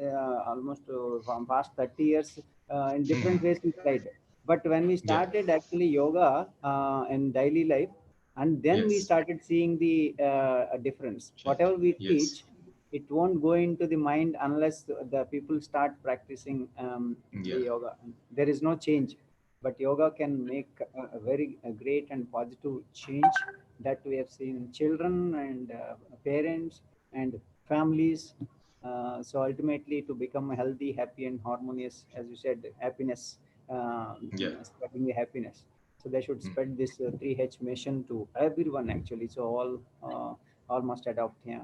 almost from past 30 years in different ways we tried. But when we started actually yoga in daily life, and then we started seeing the difference. Whatever we teach, it won't go into the mind unless the people start practicing the yoga. There is no change. But yoga can make a very great and positive change that we have seen in children and parents and families. So ultimately, to become healthy, happy, and harmonious, as you said, happiness, spreading the happiness. So they should spread this 3H mission to everyone actually. So all must adopt here.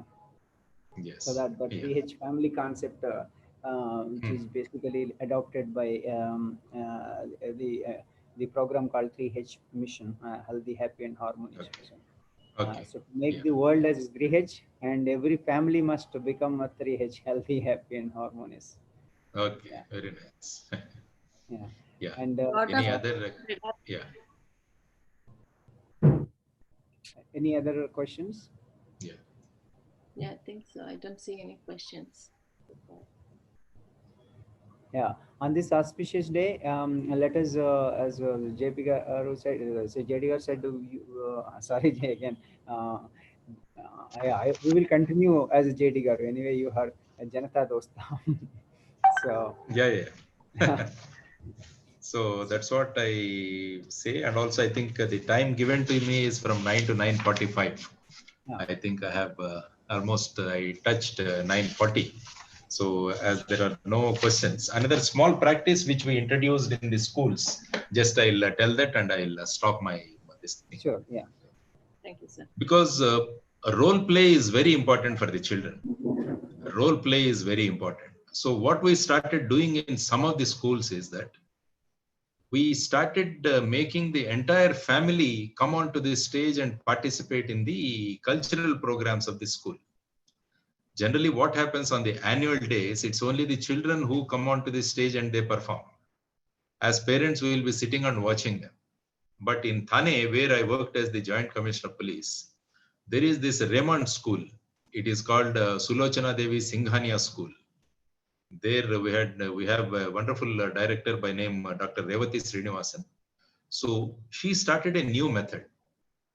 Yes. So that the 3H family concept, which is basically adopted by the program called 3H mission, healthy, happy, and harmonious. So to make the world as 3H, and every family must become a 3H, healthy, happy, and harmonious. Okay, very nice. Yeah. And any other? Yeah. Any other questions? Yeah, I think so. I don't see any questions. Yeah, on this auspicious day, let us, as JP Garu said, JD Garu said, sorry, Jay, again, we will continue as JD Garu. Anyway, you are a Janata Dosta. So, Yeah. So that's what I say. And also, I think the time given to me is from 9 to 9:45. I think I have almost, I touched 9:40. So as there are no questions, another small practice which we introduced in the schools, just I'll tell that and I'll stop this thing. Sure, yeah. Thank you, sir. Because role play is very important for the children. Role play is very important. So what we started doing in some of the schools is that we started making the entire family come onto the stage and participate in the cultural programs of the school. Generally, what happens on the annual days, it's only the children who come onto the stage and they perform. As parents, we will be sitting and watching them. But in Thane, where I worked as the Joint Commissioner of Police, there is this Raymond School. It is called Sulochana Devi Singhania School. There we have a wonderful director by name Dr. Revati Srinivasan. So she started a new method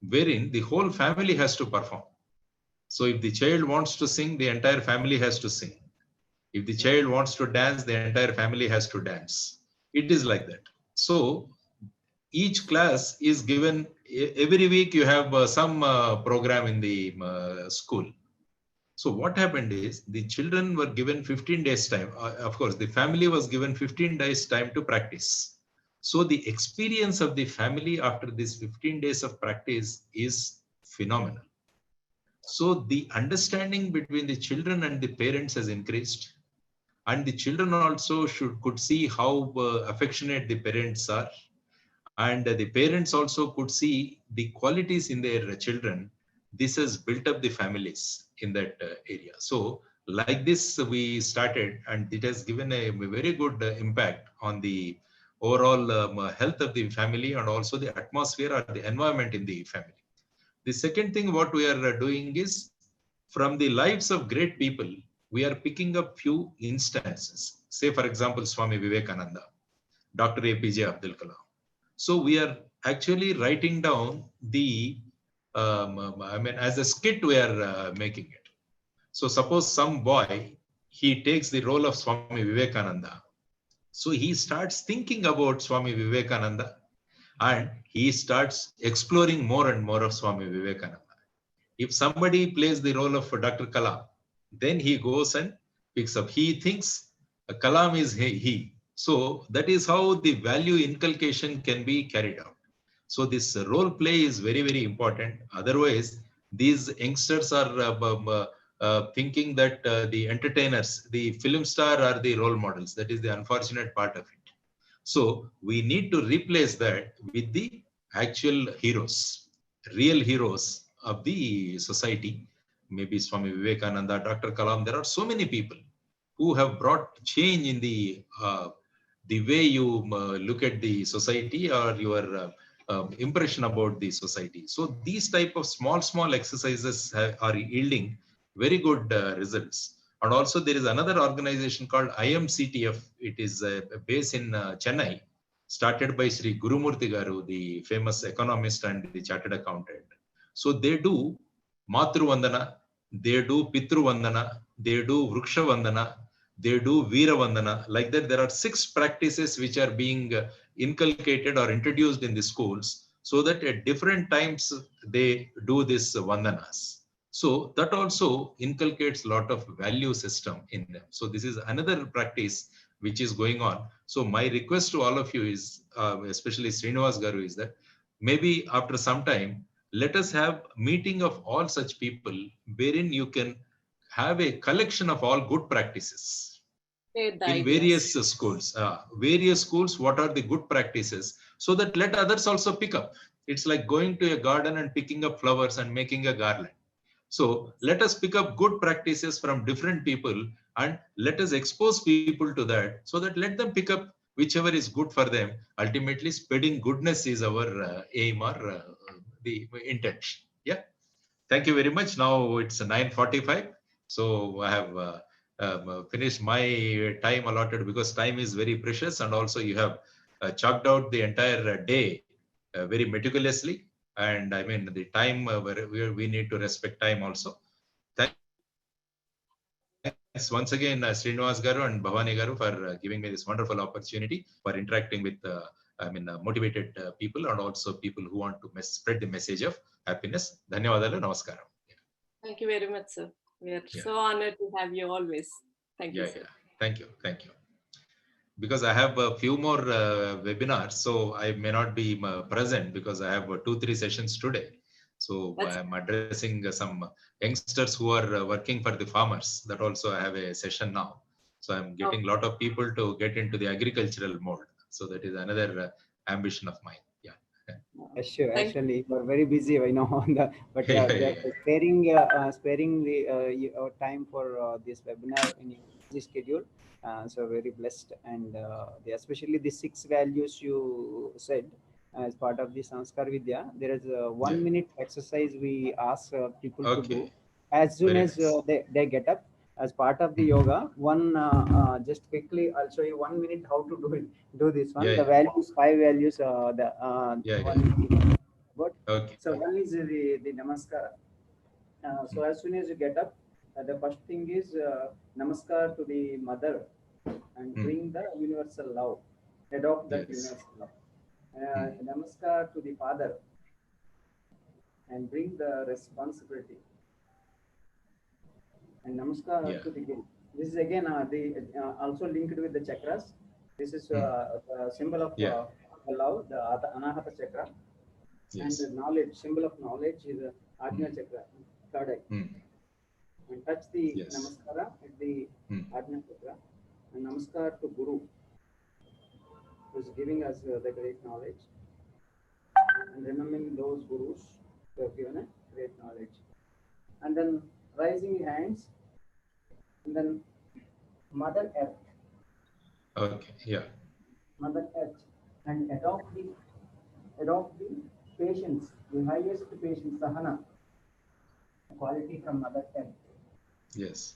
wherein the whole family has to perform. So if the child wants to sing, the entire family has to sing. If the child wants to dance, the entire family has to dance. It is like that. So each class is given, every week you have some program in the school. So what happened is the children were given 15 days time. Of course, the family was given 15 days time to practice. So the experience of the family after this 15 days of practice is phenomenal. So the understanding between the children and the parents has increased. And the children also could see how affectionate the parents are. And the parents also could see the qualities in their children. This has built up the families in that area. So like this we started, and it has given a very good impact on the overall health of the family and also the atmosphere or the environment in the family. The second thing what we are doing is, from the lives of great people, we are picking up few instances. Say for example, Swami Vivekananda, Dr. APJ Abdul Kalam. So we are actually writing down the, as a skit we are making it. So suppose some boy, he takes the role of Swami Vivekananda. So he starts thinking about Swami Vivekananda and he starts exploring more and more of Swami Vivekananda. If somebody plays the role of Dr. Kalam, then he goes and picks up. He thinks Kalam is he. So that is how the value inculcation can be carried out. So this role play is very, very important. Otherwise, these youngsters are thinking that the entertainers, the film star are the role models. That is the unfortunate part of it. So we need to replace that with the actual heroes, real heroes of the society. Maybe Swami Vivekananda, Dr. Kalam. There are so many people who have brought change in the way you look at the society or your impression about the society. So these type of small exercises are yielding very good results. And also there is another organization called IMCTF. It is based in Chennai, started by Sri Gurumurthy Garu, the famous economist and the chartered accountant. So they do Matru Vandana, they do Pitru Vandana, they do Vriksha Vandana, they do Veera Vandana. Like that, there are 6 practices which are being inculcated or introduced in the schools, so that at different times they do this Vandanas. So that also inculcates a lot of value system in them. So this is another practice which is going on. So my request to all of you is, especially Srinivas Garu, is that maybe after some time, let us have meeting of all such people wherein you can have a collection of all good practices in various schools. Various schools, what are the good practices, so that let others also pick up. It's like going to a garden and picking up flowers and making a garland. So let us pick up good practices from different people and let us expose people to that, so that let them pick up whichever is good for them. Ultimately, spreading goodness is our aim or the intention. Yeah. Thank you very much. Now it's 9:45. So I have finished my time allotted, because time is very precious, and also you have chalked out the entire day very meticulously. And I mean, the time we need to respect time also. Thanks once again, Srinivas Garu and Bhavani Garu, for giving me this wonderful opportunity for interacting with motivated people, and also people who want to spread the message of happiness. Dhanyavadalu, namaskaram. Thank you very much, sir. We are so honored to have you always. Thank you, sir. Thank you. Thank you. Because I have a few more webinars, so I may not be present, because I have 2-3 sessions today. So I'm addressing some youngsters who are working for the farmers. That also I have a session now. So I'm getting a lot of people to get into the agricultural mode. So that is another ambition of mine. Yeah. Sure. Actually, you are very busy, I know, but sparing the time for this webinar in your busy schedule. So very blessed, and especially the 6 values you said as part of the Sanskar Vidya. There is a 1-minute exercise we ask people to do as soon as they get up. As part of the yoga, just quickly, I'll show you 1 minute how to do this one. The values, 5 values. So one is the namaskar. So as soon as you get up, the first thing is namaskar to the mother, and bring the universal love. Adopt that universal love. Namaskar to the father, and bring the responsibility. And namaskar to the king. This is again also linked with the chakras. This is a symbol of love, the anahata chakra, and the knowledge, symbol of knowledge is the ajna chakra, third eye. And touch the namaskara at the ajna chakra, and namaskar to Guru, who is giving us the great knowledge, and remembering those gurus who have given a great knowledge. And then raising hands, and then Mother Earth. Okay, yeah. Mother Earth, and adopt the patience, the highest patience, sahana, quality from Mother Earth. Yes.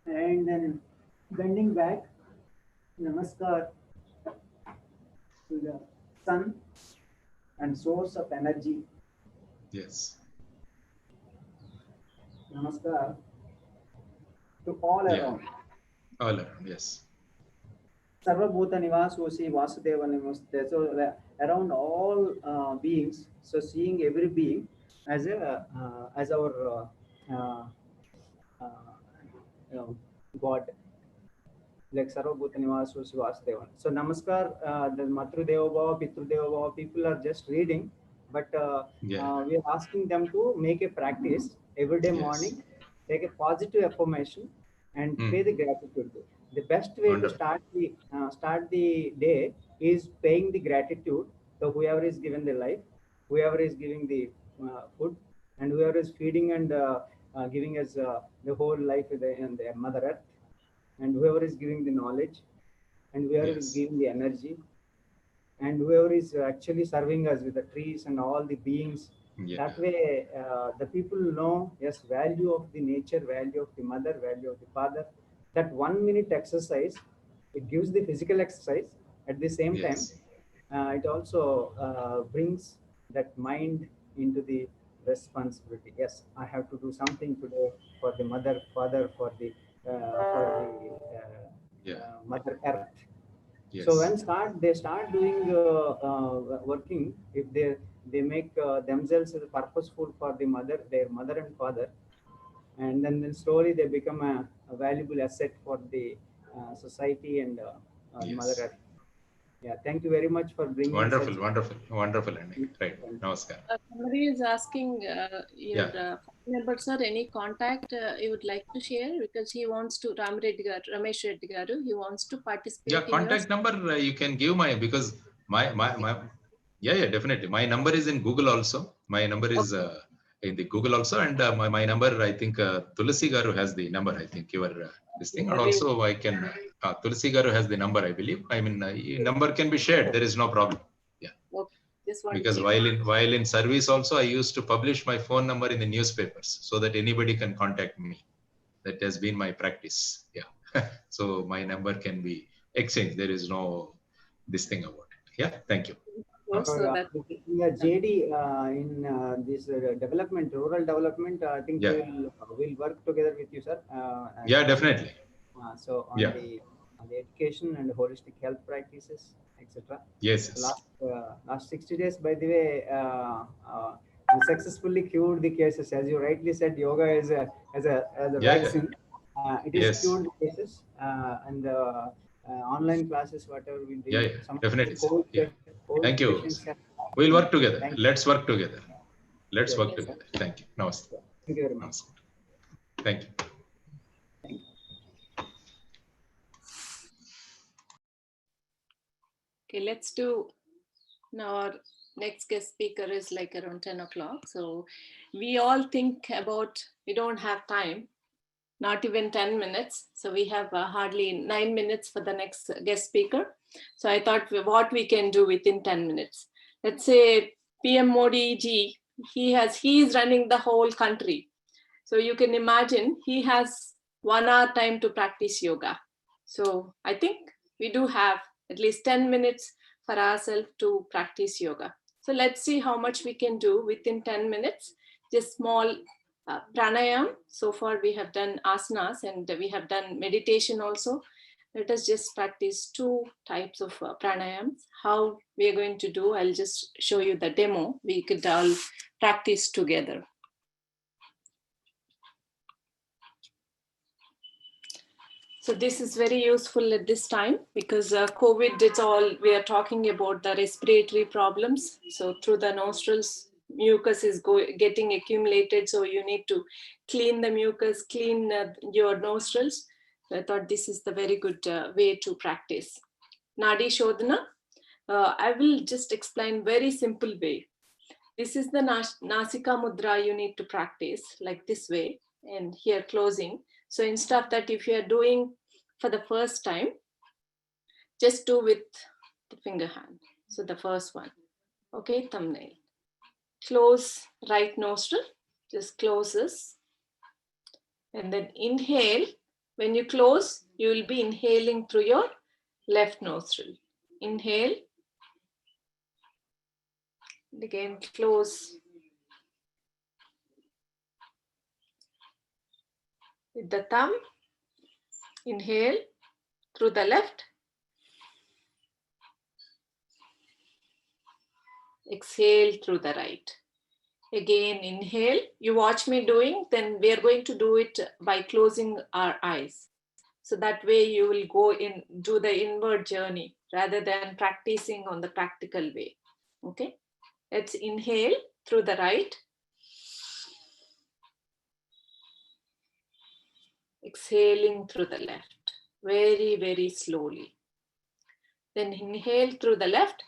And then bending back, namaskar to the sun and source of energy. Yes. Namaskar to all around. All around, yes. Sarvabhuta Nivasosi Vasudeva Namaste. So around all beings, so seeing every being as our God, like Sarvabhuta Nivasosi Vasudeva. So Namaskar, the Matru Deva Bhava, Pitru Deva Bhava, people are just reading, but we are asking them to make a practice every day morning, take a positive affirmation and pay the gratitude. The best way to start the day is paying the gratitude to whoever is given the life, whoever is giving the food, and whoever is feeding and giving us the whole life in the Mother Earth, and whoever is giving the knowledge, and whoever is giving the energy, and whoever is actually serving us with the trees and all the beings. That way, the people know, yes, value of the nature, value of the mother, value of the father. That 1 minute exercise, it gives the physical exercise. At the same time, it also brings that mind into the responsibility. Yes, I have to do something today for the mother, father, for the Mother Earth. So when they start doing working, if they make themselves purposeful for the mother, their mother and father, and then slowly they become a valuable asset for the society and Mother Earth. Yeah, thank you very much for bringing Wonderful, such. wonderful, Andy. Right. Namaskar. Somebody is asking your member, sir, any contact you would like to share, because he wants to, Ramesh Reddy Garu, he wants to participate. Yeah, contact number you can give because my definitely. My number is in Google also. My number is in the Google also, and my number, I think Tulasi Garu has the number. I think your this thing, and also I can Tulasi Garu has the number. I believe. I mean, number can be shared. There is no problem. Yeah. Okay. Just want because to while in service also, I used to publish my phone number in the newspapers so that anybody can contact me. That has been my practice. Yeah. So my number can be exchanged. There is no this thing about it. Yeah. Thank you. In JD in this development, rural development, I think we'll work together with you, sir. Yeah, definitely. So on the education and holistic health practices, etc. Yes. Last 60 days, by the way, we successfully cured the cases. As you rightly said, yoga is a vaccine. It is cured the cases, and online classes, whatever we do. Definitely. Thank you. We'll work together. Let's work together. Let's work together. Thank you. Namaste. Thank you very much. Thank you. Okay, let's do now. Our next guest speaker is like around 10 o'clock. So we all think about, we don't have time, not even 10 minutes. So we have hardly 9 minutes for the next guest speaker. So I thought what we can do within 10 minutes. Let's say PM Modi ji, he is running the whole country. So you can imagine he has 1 hour time to practice yoga. So I think we do have at least 10 minutes for ourselves to practice yoga. So let's see how much we can do within 10 minutes. Just small pranayam. So far we have done asanas and we have done meditation also. Let us just practice 2 types of pranayams. How we are going to do, I'll just show you the demo. We could all practice together. So this is very useful at this time because COVID, it's all, we are talking about the respiratory problems. So through the nostrils, mucus is getting accumulated. So you need to clean the mucus, clean your nostrils. So I thought this is the very good way to practice. Nadi Shodhana, I will just explain very simple way. This is the Nasika Mudra you need to practice like this way, and here closing. So instead of that, if you are doing for the first time, just do with the finger hand. So the first one, okay, thumbnail. Close right nostril, just closes. And then inhale. When you close, you will be inhaling through your left nostril. Inhale. And again, close. With the thumb, inhale through the left, Exhale through the right. Again, inhale. You watch me doing, then we are going to do it by closing our eyes. So that way you will go in, do the inward journey rather than practicing on the practical way. Okay, let's inhale through the right. Exhaling through the left, very, very slowly. Then inhale through the left.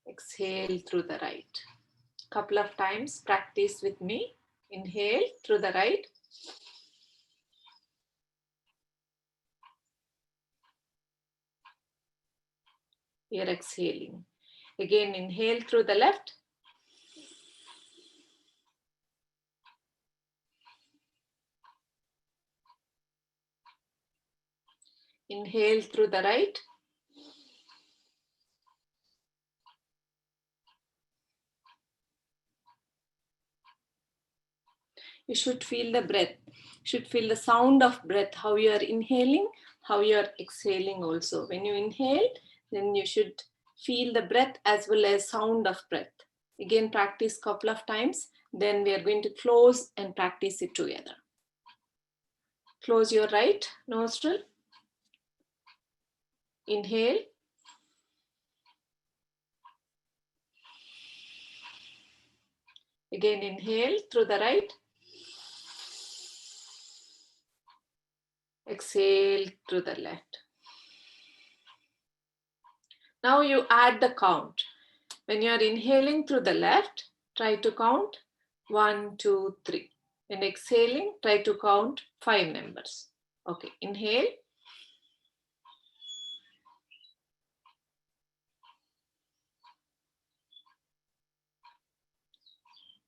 Exhale through the right. Couple of times, practice with me. Inhale through the right. You're exhaling. Again, inhale through the left. Inhale through the right. You should feel the breath. You should feel the sound of breath, how you are inhaling, how you are exhaling also. When you inhale, then you should feel the breath as well as sound of breath. Again, practice couple of times. Then we are going to close and practice it together. Close your right nostril. Inhale. Again, inhale through the right. Exhale through the left. Now you add the count. When you are inhaling through the left, try to count 1, 2, 3. And exhaling, try to count 5 numbers. Okay, inhale.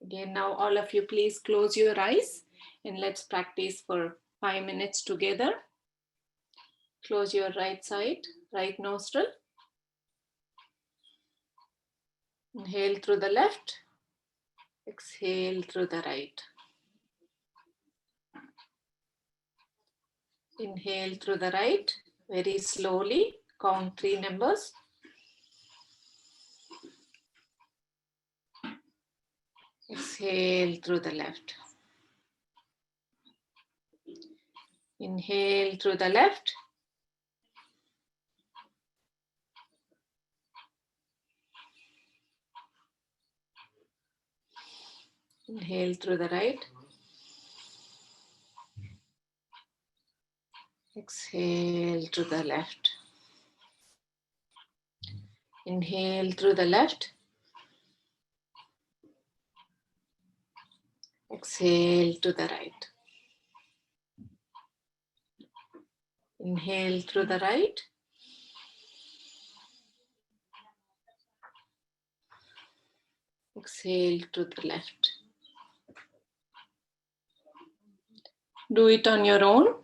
Again, now all of you please close your eyes and let's practice for 5 minutes together. Close your right side, right nostril. Inhale through the left. Exhale through the right. Inhale through the right, very slowly, count 3 numbers. Exhale through the left. Inhale through the left. Inhale through the right. Exhale to the left. Inhale through the left. Exhale to the right. Inhale through the right. Exhale to the left. Do it on your own.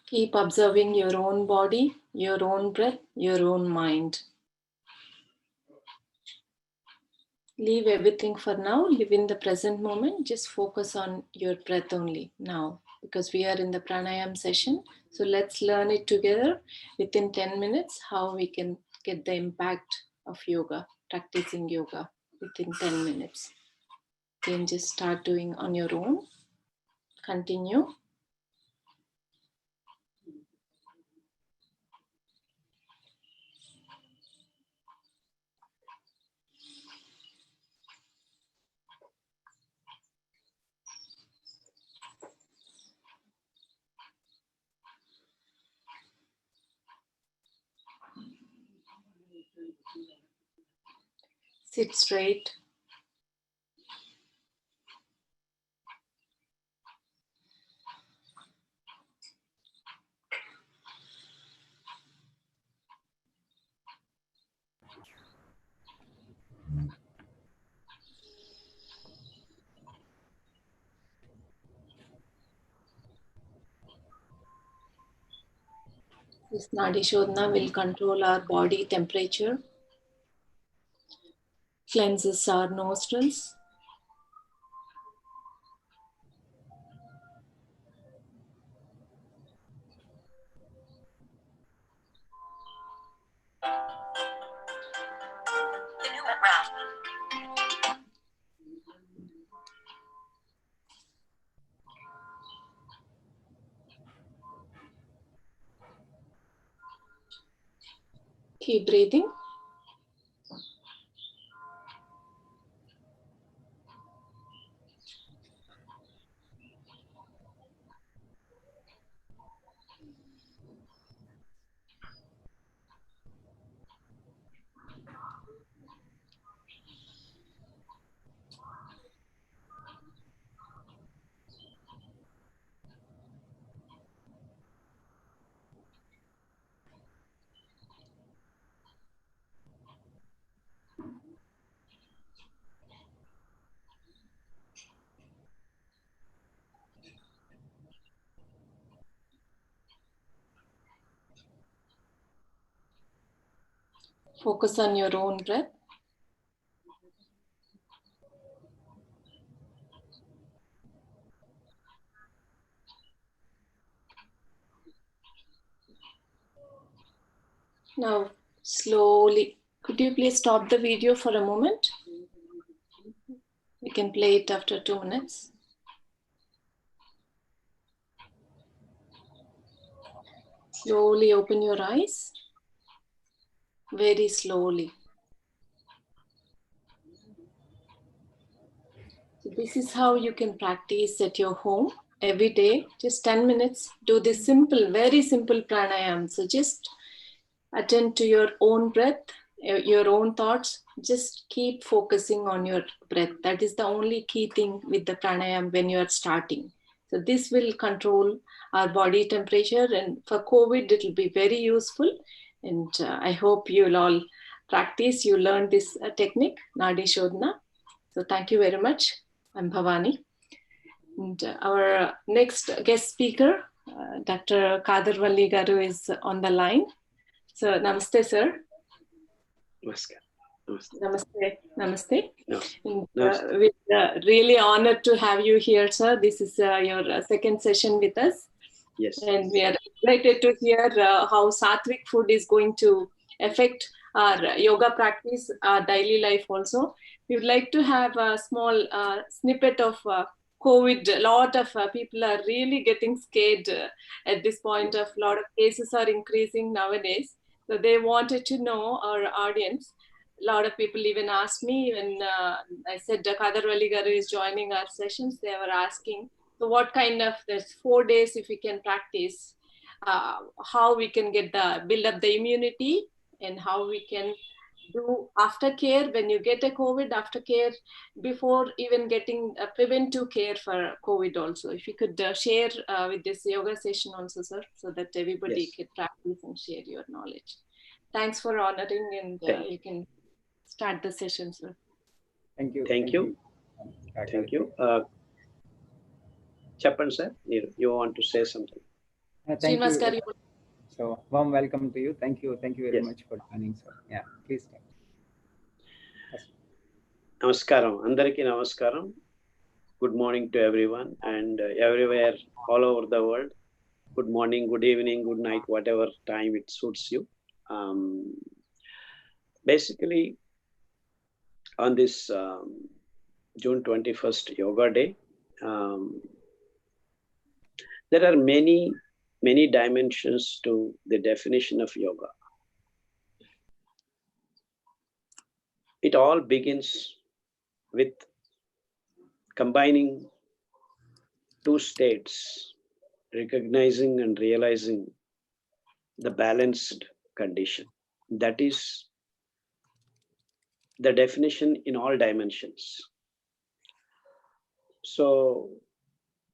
Keep observing your own body, your own breath, your own mind. Leave everything for now. Live in the present moment. Just focus on your breath only now, because we are in the pranayam session. So let's learn it together within 10 minutes, how we can get the impact of yoga, practicing yoga within 10 minutes. You can just start doing on your own. Continue. Sit straight. This Nadi Shodhana will control our body temperature, cleanses our nostrils, keep breathing. Focus on your own breath. Now, slowly, could you please stop the video for a moment? We can play it after 2 minutes. Slowly open your eyes, very slowly. So this is how you can practice at your home every day, just 10 minutes. Do this simple, very simple pranayam. So just attend to your own breath, your own thoughts. Just keep focusing on your breath. That is the only key thing with the pranayam when you are starting. So this will control our body temperature, and for COVID, it will be very useful. And I hope you'll all practice. You learn this technique, Nadi Shodhana. So thank you very much. I'm Bhavani. And our next guest speaker, Dr. Kadarvalli Garu, is on the line. So, namaste, sir. Namaskar. Namaste. Namaste. Namaste. Namaste. And, Namaste. we're really honored to have you here, sir. This is your second session with us. Yes. And we are excited to hear how sattvic food is going to affect our yoga practice, our daily life also. We would like to have a small snippet of COVID. A lot of people are really getting scared at this point. A lot of cases are increasing nowadays. So they wanted to know, our audience. A lot of people even asked me when I said Kadarvalli Garu is joining our sessions. They were asking, so what kind of, there's 4 days if we can practice, how we can get build up the immunity, and how we can do aftercare when you get a COVID, aftercare before even getting a preventive care for COVID also. If you could share with this yoga session also, sir, so that everybody Yes. can practice and share your knowledge. Thanks for honoring, and you can start the session, sir. Thank you. Thank you. Thank you. Chappan sir, you want to say something? Thank Srinivas you. Garu. So warm welcome to you. Thank you. Thank you very Yes. much for joining, sir. Yeah, please start. Namaskaram. Andariki namaskaram. Good morning to everyone and everywhere, all over the world. Good morning, good evening, good night, whatever time it suits you. Basically, on this June 21st Yoga Day, there are many dimensions to the definition of yoga. It all begins with combining two states, recognizing and realizing the balanced condition. That is the definition in all dimensions. So,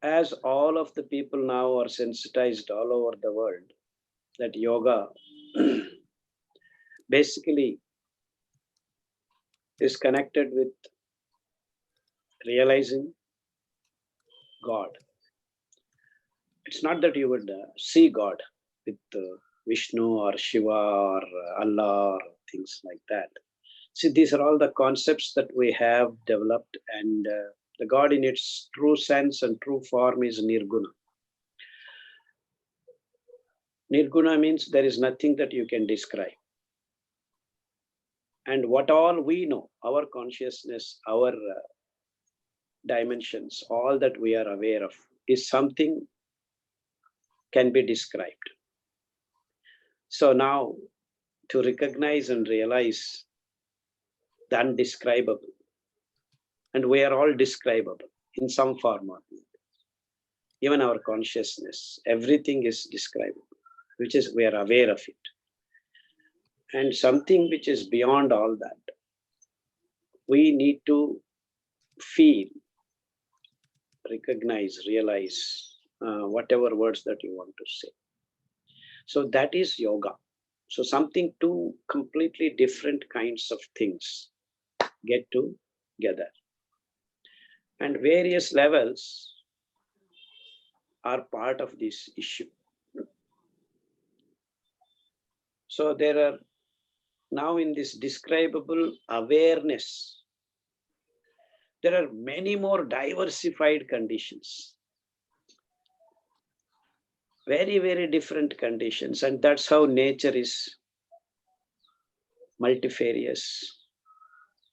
as all of the people now are sensitized all over the world, that yoga basically is connected with realizing God. It's not that you would see God with Vishnu or Shiva or Allah or things like that. See, these are all the concepts that we have developed, and the God in its true sense and true form is Nirguna. Nirguna means there is nothing that you can describe. And what all we know, our consciousness, our dimensions, all that we are aware of is something can be described. So now to recognize and realize the undescribable, and we are all describable in some form or another. Even our consciousness, everything is describable, which is we are aware of it. And something which is beyond all that, we need to feel, recognize, realize, whatever words that you want to say. So that is yoga. So something, two completely different kinds of things get together. And various levels are part of this issue. So there are now in this describable awareness, there are many more diversified conditions. Very, very different conditions. And that's how nature is multifarious,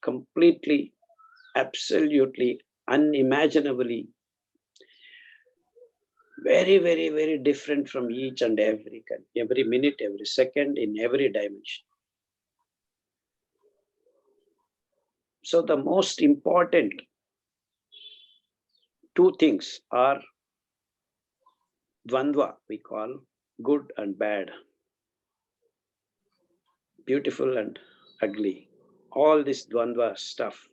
completely, absolutely, unimaginably, very, very, very different from each and every minute, every second, in every dimension. So the most important two things are dvandva, we call good and bad, beautiful and ugly, all this dvandva stuff,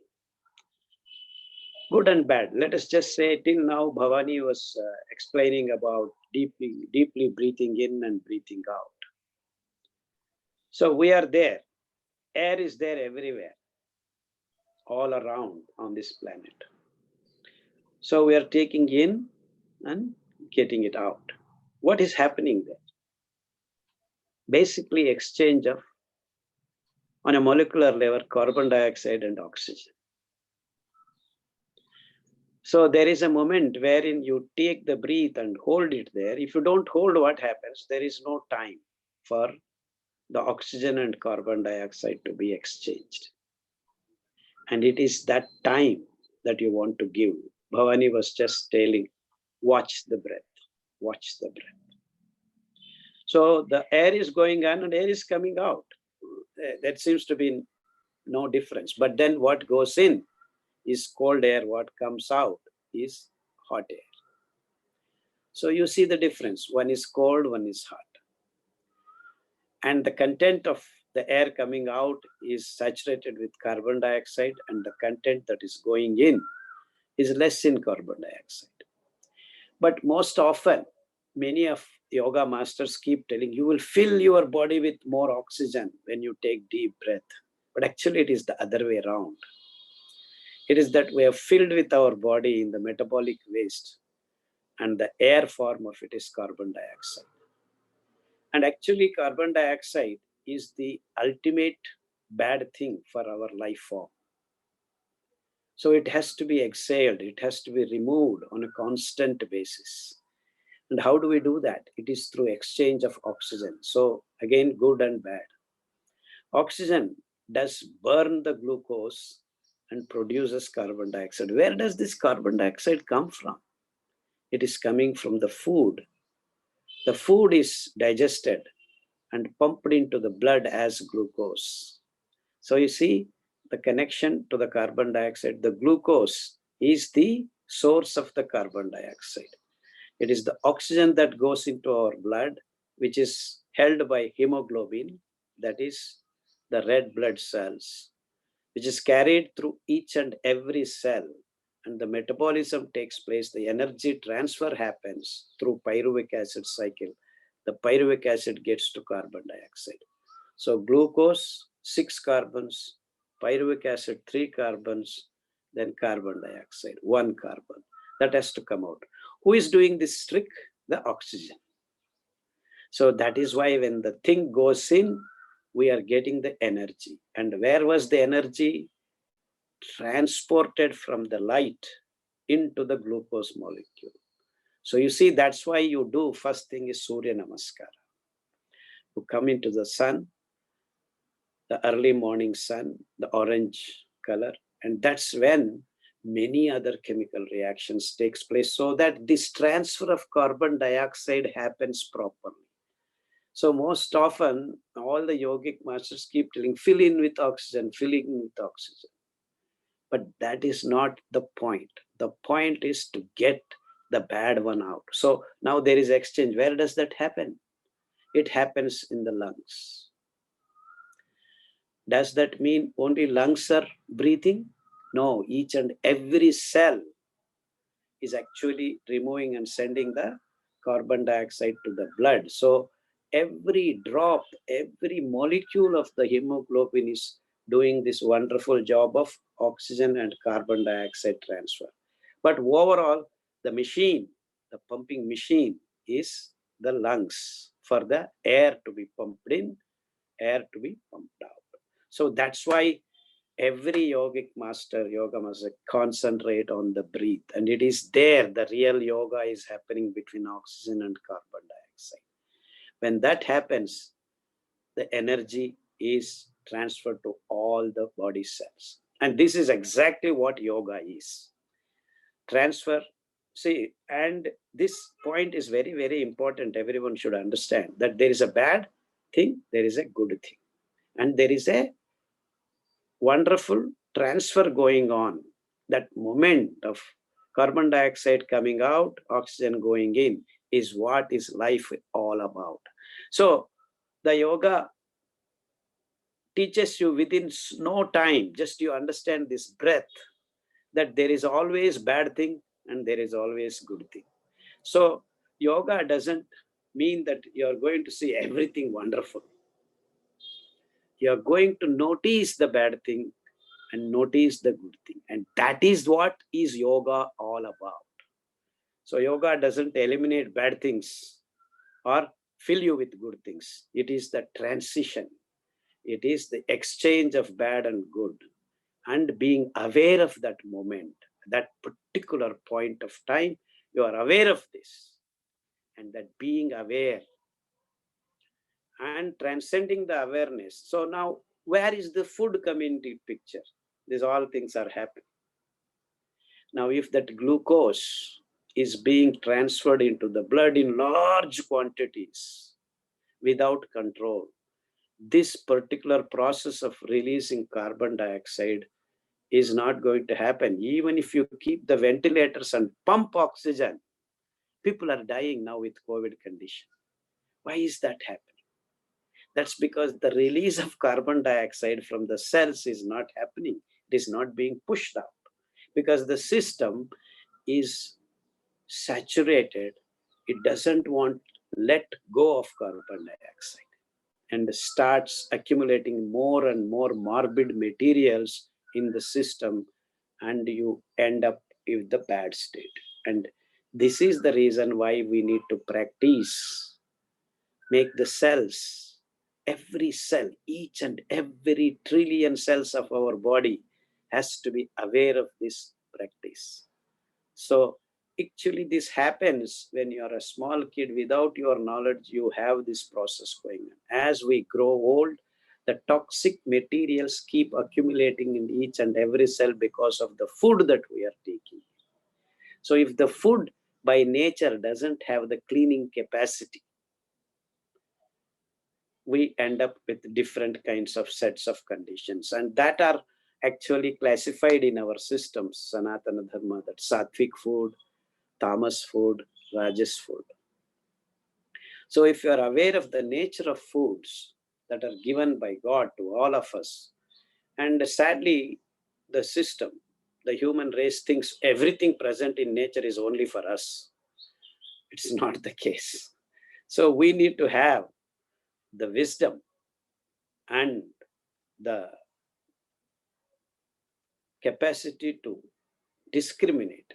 good and bad. Let us just say till now Bhavani was explaining about deeply breathing in and breathing out. So we are there, air is there everywhere, all around on this planet. So we are taking in and getting it out. What is happening there? Basically exchange of, on a molecular level, carbon dioxide and oxygen. So there is a moment wherein you take the breath and hold it there. If you don't hold, what happens? There is no time for the oxygen and carbon dioxide to be exchanged. And it is that time that you want to give. Bhavani was just telling, watch the breath, watch the breath. So the air is going on and air is coming out. That seems to be no difference. But then what goes in is cold air, what comes out is hot air. So you see the difference. One is cold, one is hot. And the content of the air coming out is saturated with carbon dioxide, and the content that is going in is less in carbon dioxide. But most often, many of yoga masters keep telling you will fill your body with more oxygen when you take deep breath. But actually it is the other way around. It is that we are filled with our body in the metabolic waste, and the air form of it is carbon dioxide. And actually carbon dioxide is the ultimate bad thing for our life form. So it has to be exhaled, it has to be removed on a constant basis. And how do we do that? It is through exchange of oxygen. So again, good and bad. Oxygen does burn the glucose and produces carbon dioxide. Where does this carbon dioxide come from? It is coming from the food. The food is digested and pumped into the blood as glucose. So you see the connection to the carbon dioxide. The glucose is the source of the carbon dioxide. It is the oxygen that goes into our blood, which is held by hemoglobin, that is the red blood cells, which is carried through each and every cell. And the metabolism takes place, the energy transfer happens through pyruvic acid cycle. The pyruvic acid gets to carbon dioxide. So glucose, 6 carbons, pyruvic acid, 3 carbons, then carbon dioxide, 1 carbon. That has to come out. Who is doing this trick? The oxygen. So that is why when the thing goes in, we are getting the energy. And where was the energy? Transported from the light into the glucose molecule. So you see, that's why you do first thing is Surya Namaskara. You come into the sun, the early morning sun, the orange color, and that's when many other chemical reactions takes place so that this transfer of carbon dioxide happens properly. So most often, all the yogic masters keep telling, fill in with oxygen, fill in with oxygen. But that is not the point. The point is to get the bad one out. So now there is exchange. Where does that happen? It happens in the lungs. Does that mean only lungs are breathing? No, each and every cell is actually removing and sending the carbon dioxide to the blood. So every drop, every molecule of the hemoglobin is doing this wonderful job of oxygen and carbon dioxide transfer. But overall, the machine, the pumping machine is the lungs for the air to be pumped in, air to be pumped out. So that's why every yoga master concentrate on the breath, and it is there the real yoga is happening between oxygen and carbon dioxide. When that happens, the energy is transferred to all the body cells, and this is exactly what yoga is. Transfer. See, and this point is very, very important. Everyone should understand that there is a bad thing, there is a good thing, and there is a wonderful transfer going on. That moment of carbon dioxide coming out, oxygen going in, is what is life all about. So the yoga teaches you within no time, just you understand this breath, that there is always bad thing and there is always good thing. So yoga doesn't mean that you're going to see everything wonderful. You're going to notice the bad thing and notice the good thing. And that is what is yoga all about. So yoga doesn't eliminate bad things or fill you with good things. It is the transition. It is the exchange of bad and good, and being aware of that moment, that particular point of time, you are aware of this. And that being aware and transcending the awareness. So now, where is the food coming into picture? These all things are happening. Now, if that glucose is being transferred into the blood in large quantities without control, this particular process of releasing carbon dioxide is not going to happen. Even if you keep the ventilators and pump oxygen, people are dying now with COVID condition. Why is that happening? That's because the release of carbon dioxide from the cells is not happening. It is not being pushed out because the system is saturated. It doesn't want to let go of carbon dioxide and starts accumulating more and more morbid materials in the system, and you end up with the bad state. And this is the reason why we need to practice, make the cells, every cell, each and every trillion cells of our body has to be aware of this practice. So actually this happens when you are a small kid. Without your knowledge, you have this process going on. As we grow old, the toxic materials keep accumulating in each and every cell because of the food that we are taking. So if the food by nature doesn't have the cleaning capacity, we end up with different kinds of sets of conditions, and that are actually classified in our systems, Sanatana Dharma, that sattvic food, tamas food, rajas food. So if you are aware of the nature of foods that are given by God to all of us, and sadly, the system, the human race thinks everything present in nature is only for us. It's not the case. So we need to have the wisdom and the capacity to discriminate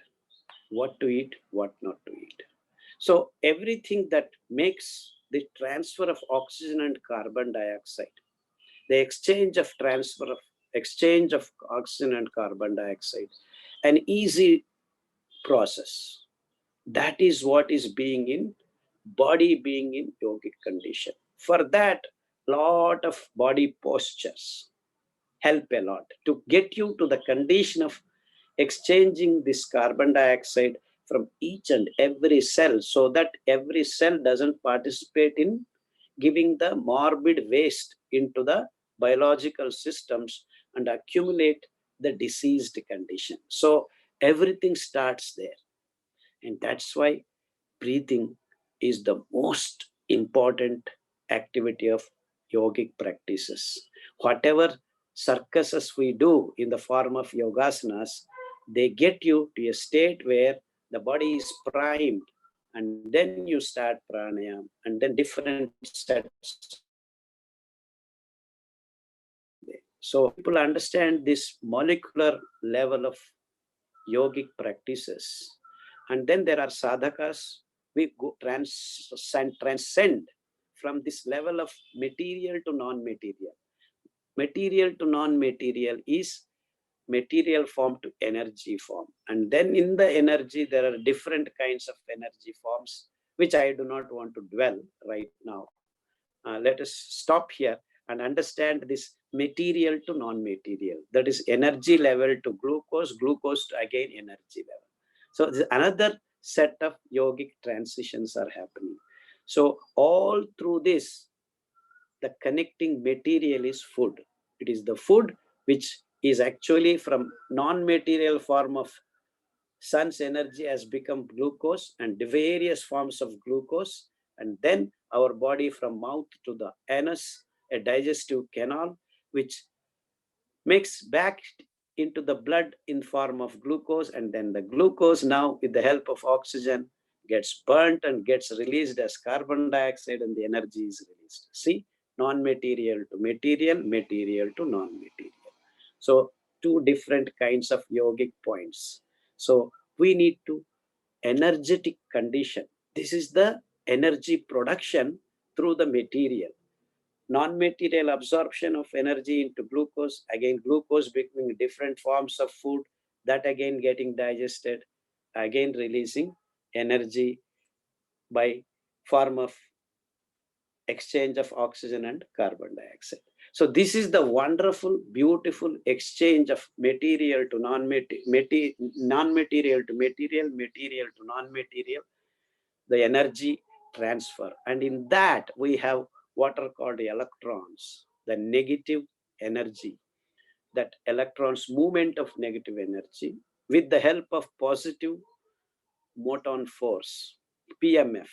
what to eat, what not to eat. So everything that makes the transfer of oxygen and carbon dioxide, the exchange of oxygen and carbon dioxide, an easy process. That is what is being in body being in yogic condition. For that, lot of body postures help a lot to get you to the condition of exchanging this carbon dioxide from each and every cell, so that every cell doesn't participate in giving the morbid waste into the biological systems and accumulate the diseased condition. So everything starts there. And that's why breathing is the most important activity of yogic practices. Whatever circuses we do in the form of yogasanas, they get you to a state where the body is primed, and then you start pranayam, and then different sets. So people understand this molecular level of yogic practices. And then there are sadhakas. We go transcend from this level of material to non-material. Material to non-material is material form to energy form. And then in the energy, there are different kinds of energy forms, which I do not want to dwell right now. Let us stop here and understand this material to non-material. That is energy level to glucose, glucose to again energy level. So another set of yogic transitions are happening. So all through this, the connecting material is food. It is the food which is actually from non-material form of sun's energy has become glucose and the various forms of glucose. And then our body from mouth to the anus, a digestive canal, which makes back into the blood in form of glucose. And then the glucose now with the help of oxygen gets burnt and gets released as carbon dioxide, and the energy is released. See, non-material to material, material to non-material. So two different kinds of yogic points. So we need to energetic condition. This is the energy production through the material. Non-material absorption of energy into glucose, again glucose becoming different forms of food, that again getting digested, again releasing energy by form of exchange of oxygen and carbon dioxide. So this is the wonderful, beautiful exchange of material to non-material to material, material to non-material, the energy transfer. And in that we have what are called electrons, the negative energy, that electrons movement of negative energy with the help of positive moton force, PMF.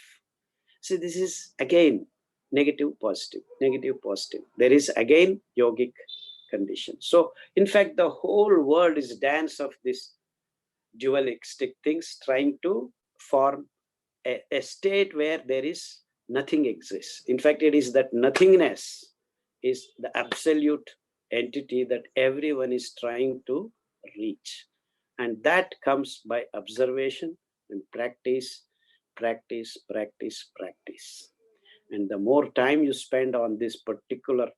See, this is again negative, positive, negative, positive. There is again yogic condition. So in fact, the whole world is dance of this dualistic things, trying to form a state where there is nothing exists. In fact, it is that nothingness is the absolute entity that everyone is trying to reach. And that comes by observation and practice, practice, practice, practice. And the more time you spend on this particular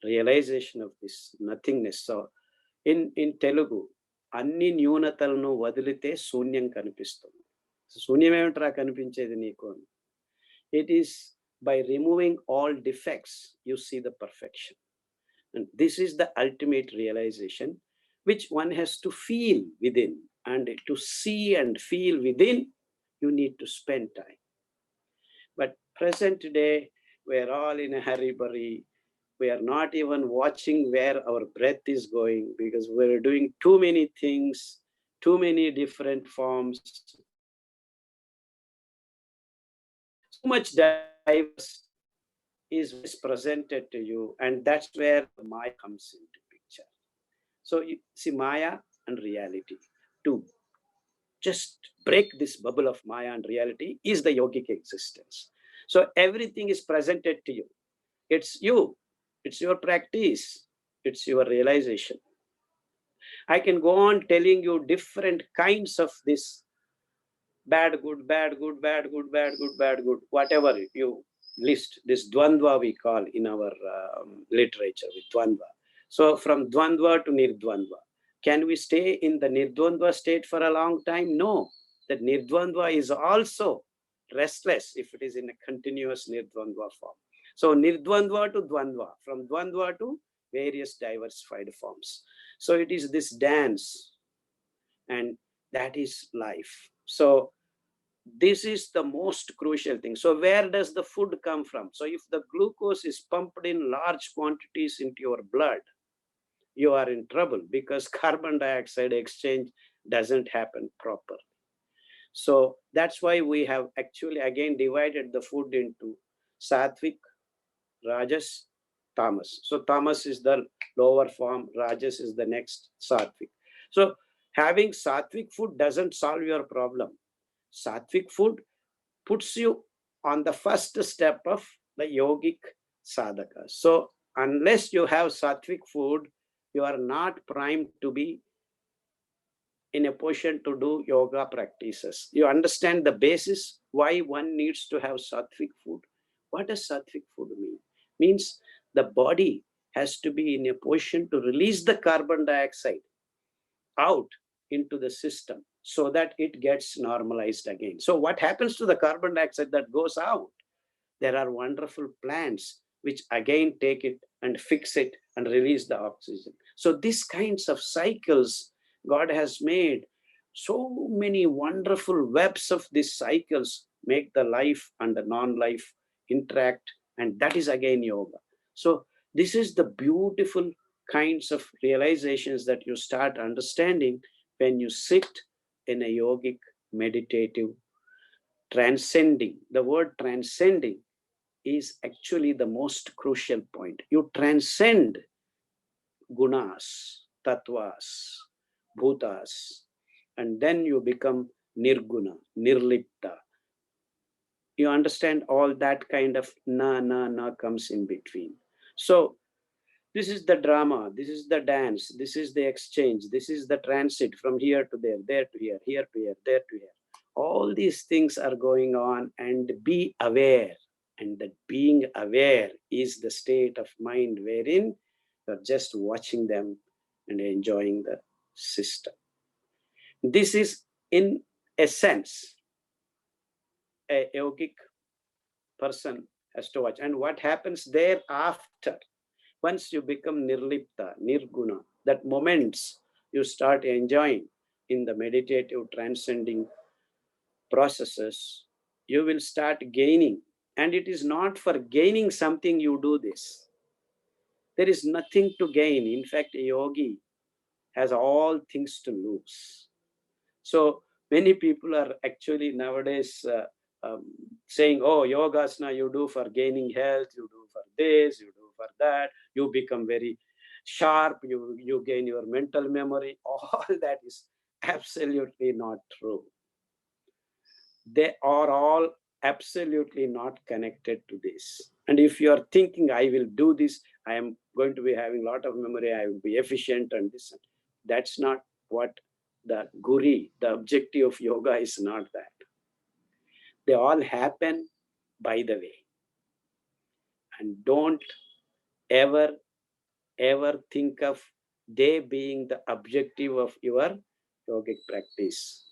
realization of this nothingness. So in Telugu, అన్ని న్యూనతలను వదిలితే శూన్యం కనిపిస్తుంది. శూన్యం ఏమిట్రా కనిపించేది నీకు? It is by removing all defects, you see the perfection. And this is the ultimate realization, which one has to feel within. And to see and feel within, you need to spend time. But present today, we're all in a hurry-burry. We are not even watching where our breath is going, because we're doing too many things, too many different forms. So much diverse is presented to you, and that's where Maya comes into picture. So you see Maya and reality. To just break this bubble of Maya and reality is the yogic existence. So everything is presented to you. It's you. It's your practice. It's your realization. I can go on telling you different kinds of this bad, good, bad, good, bad, good, bad, good, bad, good, whatever you list. This dvandva we call in our literature with dvandva. So from dvandva to nirdvandva. Can we stay in the nirdvandva state for a long time? No. That nirdvandva is also restless if it is in a continuous nirdvandva form. So nirdvandva to dvandva, from dvandva to various diversified forms. So it is this dance, and that is life. So this is the most crucial thing. So where does the food come from? So if the glucose is pumped in large quantities into your blood, you are in trouble because carbon dioxide exchange doesn't happen properly. So that's why we have actually again divided the food into sattvic, rajas, tamas. So tamas is the lower form, rajas is the next sattvic. So having sattvic food doesn't solve your problem. Sattvic food puts you on the first step of the yogic sadhaka. So unless you have sattvic food, you are not primed to be in a position to do yoga practices. You understand the basis why one needs to have sattvic food. What does sattvic food mean? Means the body has to be in a position to release the carbon dioxide out into the system so that it gets normalized again. So what happens to the carbon dioxide that goes out? There are wonderful plants which again take it and fix it and release the oxygen. So these kinds of cycles, God has made so many wonderful webs of these cycles make the life and the non-life interact, and that is again yoga. So this is the beautiful kinds of realizations that you start understanding when you sit in a yogic meditative transcending. The word transcending is actually the most crucial point. You transcend gunas, tattvas, bhutas, and then you become nirguna, nirlipta. You understand all that kind of na comes in between. So this is the drama, this is the dance, this is the exchange, this is the transit from here to there to here to here, there to here. All these things are going on, and be aware. And that being aware is the state of mind wherein you're just watching them and enjoying the system. This is, in a sense, a yogic person has to watch. And what happens thereafter, once you become nirlipta, nirguna, that moments you start enjoying in the meditative transcending processes, you will start gaining. And it is not for gaining something you do this. There is nothing to gain. In fact, a yogi has all things to lose. So many people are actually nowadays saying, oh, yogasana you do for gaining health, you do for this, you do for that, you become very sharp, you gain your mental memory. All that is absolutely not true. They are all absolutely not connected to this. And if you are thinking, I will do this, I am going to be having a lot of memory, I will be efficient and this, that's not what the guri, the objective of yoga is not that. They all happen by the way. And don't ever think of they being the objective of your yogic practice.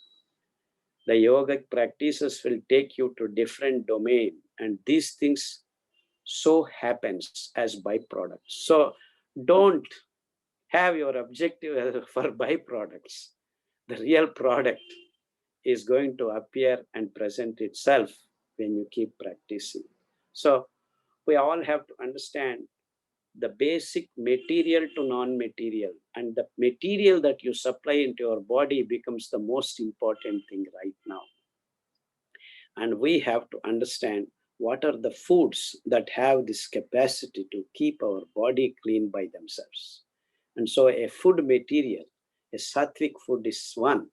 The yogic practices will take you to different domain, and these things so happens as byproducts. So don't have your objective for byproducts. The real product is going to appear and present itself when you keep practicing. So we all have to understand the basic material to non-material, and the material that you supply into your body becomes the most important thing right now. And we have to understand what are the foods that have this capacity to keep our body clean by themselves. And so a food material, a sattvic food is one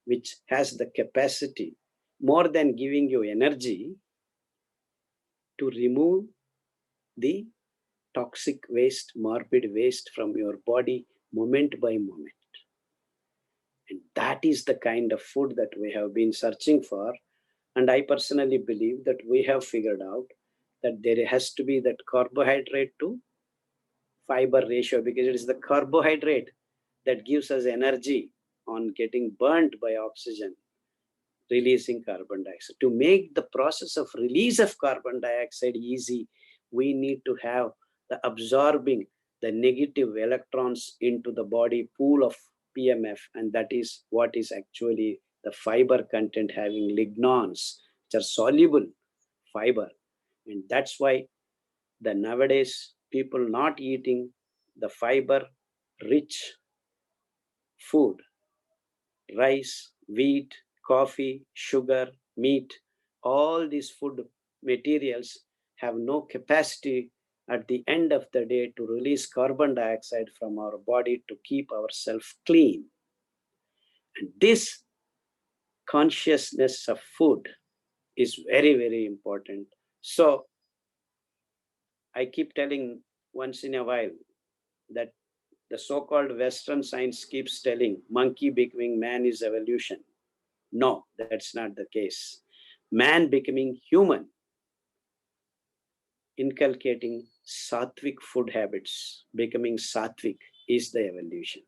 which has the capacity, more than giving you energy, to remove the toxic waste, morbid waste from your body moment by moment. And that is the kind of food that we have been searching for. And I personally believe that we have figured out that there has to be that carbohydrate to fiber ratio, because it is the carbohydrate that gives us energy on getting burnt by oxygen, releasing carbon dioxide. To make the process of release of carbon dioxide easy, we need to have the absorbing the negative electrons into the body pool of PMF, and that is what is actually the fiber content having lignans, which are soluble fiber. And that's why the nowadays people not eating the fiber rich food, rice, wheat, coffee, sugar, meat, all these food materials have no capacity at the end of the day to release carbon dioxide from our body to keep ourselves clean. And this consciousness of food is very, very important. So I keep telling once in a while that the so-called Western science keeps telling monkey becoming man is evolution. No, that's not the case. Man becoming human, inculcating sattvic food habits, becoming sattvic is the evolution.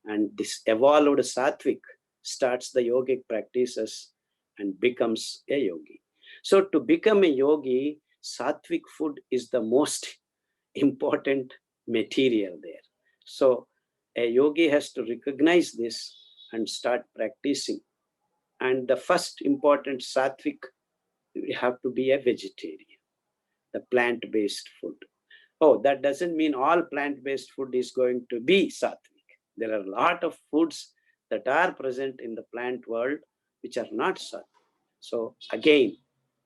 And this evolved sattvic starts the yogic practices and becomes a yogi. So to become a yogi, sattvic food is the most important material there. So a yogi has to recognize this and start practicing. And the first important sattvic, you have to be a vegetarian, the plant-based food. Oh, that doesn't mean all plant-based food is going to be sattvic. There are a lot of foods that are present in the plant world which are not sattvic. So again,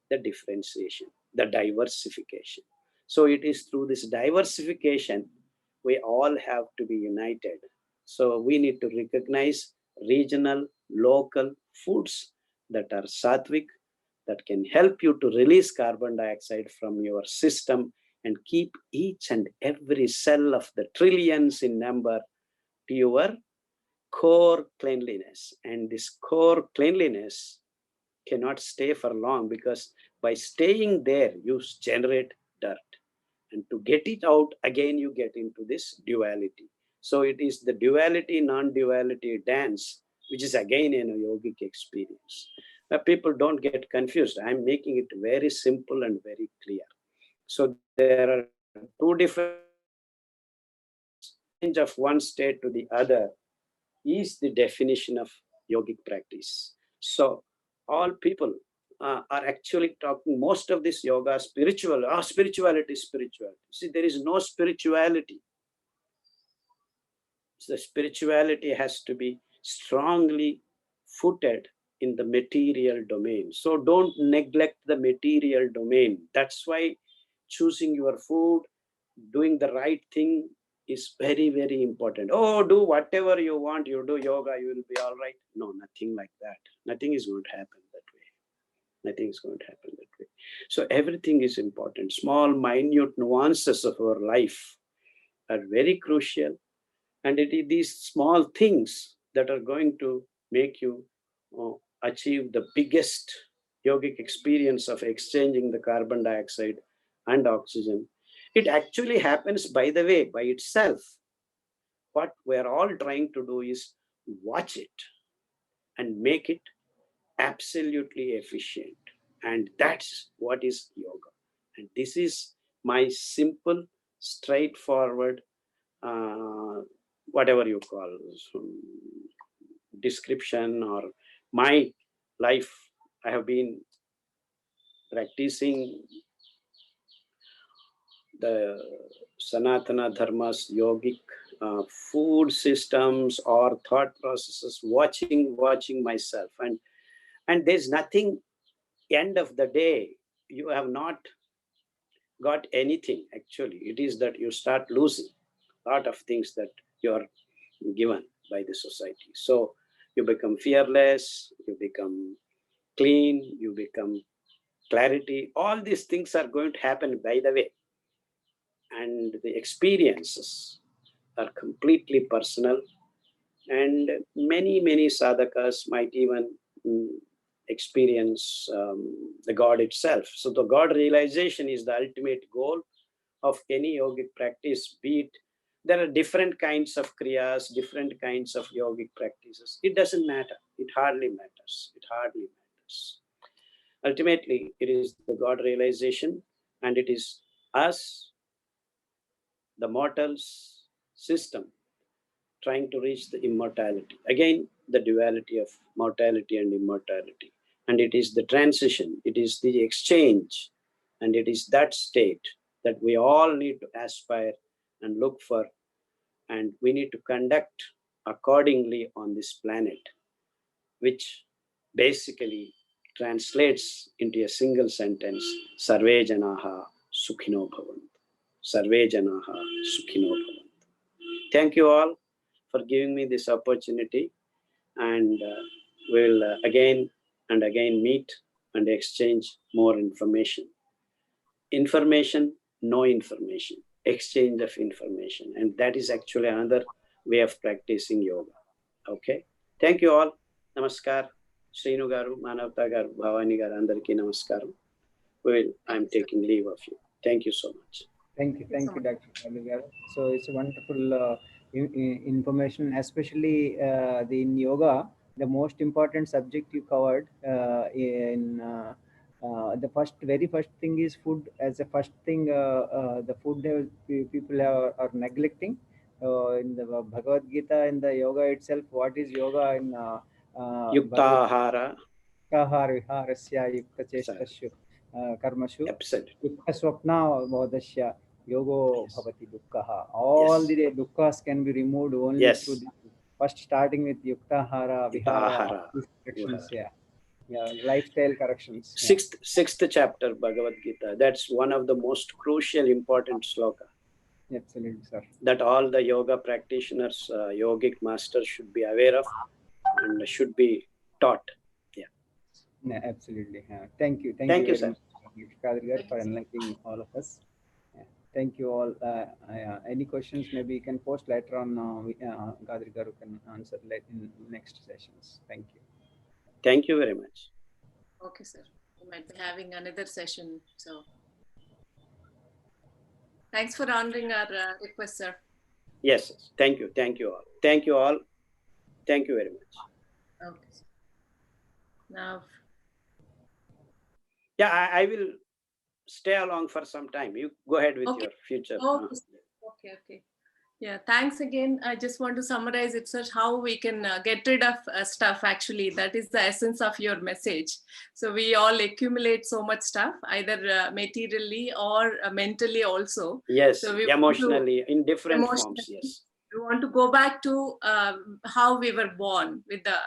the differentiation, the diversification. So it is through this diversification, we all have to be united. So we need to recognize regional, local foods that are sattvic, that can help you to release carbon dioxide from your system and keep each and every cell of the trillions in number to your core cleanliness. And this core cleanliness cannot stay for long, because by staying there, you generate dirt. And to get it out, again, you get into this duality. So it is the duality, non-duality dance, which is again in a yogic experience. People don't get confused. I'm making it very simple and very clear. So there are two different change of one state to the other is the definition of yogic practice. So all people are actually talking most of this yoga spiritual, spirituality. See, there is no spirituality. So spirituality has to be strongly footed in the material domain. So don't neglect the material domain. That's why choosing your food, doing the right thing is very, very important. Oh, do whatever you want, you do yoga, you will be all right. No, nothing like that. Nothing is going to happen that way. Nothing is going to happen that way. So everything is important. Small, minute nuances of our life are very crucial. And it is these small things that are going to make you achieve the biggest yogic experience of exchanging the carbon dioxide and oxygen. It actually happens, by the way, by itself. What we're all trying to do is watch it and make it absolutely efficient. And that's what is yoga. And this is my simple, straightforward, whatever you call description, or my life. I have been practicing the Sanatana Dharma's yogic food systems or thought processes, watching myself. And there's nothing, end of the day, you have not got anything actually. It is that you start losing a lot of things that you are given by the society. So you become fearless, you become clean, you become clarity. All these things are going to happen by the way. And the experiences are completely personal. And many sadhakas might even experience the God itself. So the God realization is the ultimate goal of any yogic practice, be it there are different kinds of kriyas, different kinds of yogic practices. It doesn't matter. It hardly matters. It hardly matters. Ultimately, it is the God realization, and it is us, the mortals system, trying to reach the immortality. Again, the duality of mortality and immortality. And it is the transition, it is the exchange, and it is that state that we all need to aspire and look for, and we need to conduct accordingly on this planet, which basically translates into a single sentence: Sarve Janaha Sukhino Bhavantu. Sarve Janaha Sukhino Bhavantu. Thank you all for giving me this opportunity, and we'll again and again meet and exchange more information. Information, no information, exchange of information, and that is actually another way of practicing yoga. Okay, thank you all. Namaskar. Srinu garu, Manavata garu, Bhavani garu, andariki namaskaram. I'm taking leave of you. Thank you so much. Thank you, Dr. Kaligar. So it's a wonderful information, especially in yoga. The most important subject you covered the very first thing is food. As the first thing, the food people are neglecting. In the Bhagavad Gita, in the yoga itself, what is yoga in Yukta Ahara. Yuktahara viharasya yukta cheshtasya karmashu. Yukta swapna bodhasya yogo bhavati dukkha. All the dukkhas can be removed only through this. First starting with yuktahara vihara corrections. Lifestyle corrections. Sixth chapter Bhagavad Gita. That's one of the most crucial, important sloka. Absolutely, sir. That all the yoga practitioners, yogic masters should be aware of and should be taught. Yeah, absolutely. Thank you. Thank you, very sir. much, Kadrigar, for enlightening all of us. Thank you all. Any questions, maybe you can post later on. Kadrigar can answer in next sessions. Thank you. Thank you very much. Okay, sir. We might be having another session. So thanks for honoring our request, sir. Yes. Thank you. Thank you all. Thank you all. Thank you very much. Okay. Now. Yeah, I will stay along for some time. You go ahead with your future. Okay. Yeah, thanks again. I just want to summarize it, sir, how we can get rid of stuff. Actually, that is the essence of your message. So we all accumulate so much stuff, either materially or mentally also. Yes, so emotionally, in different forms, yes. We want to go back to how we were born with the,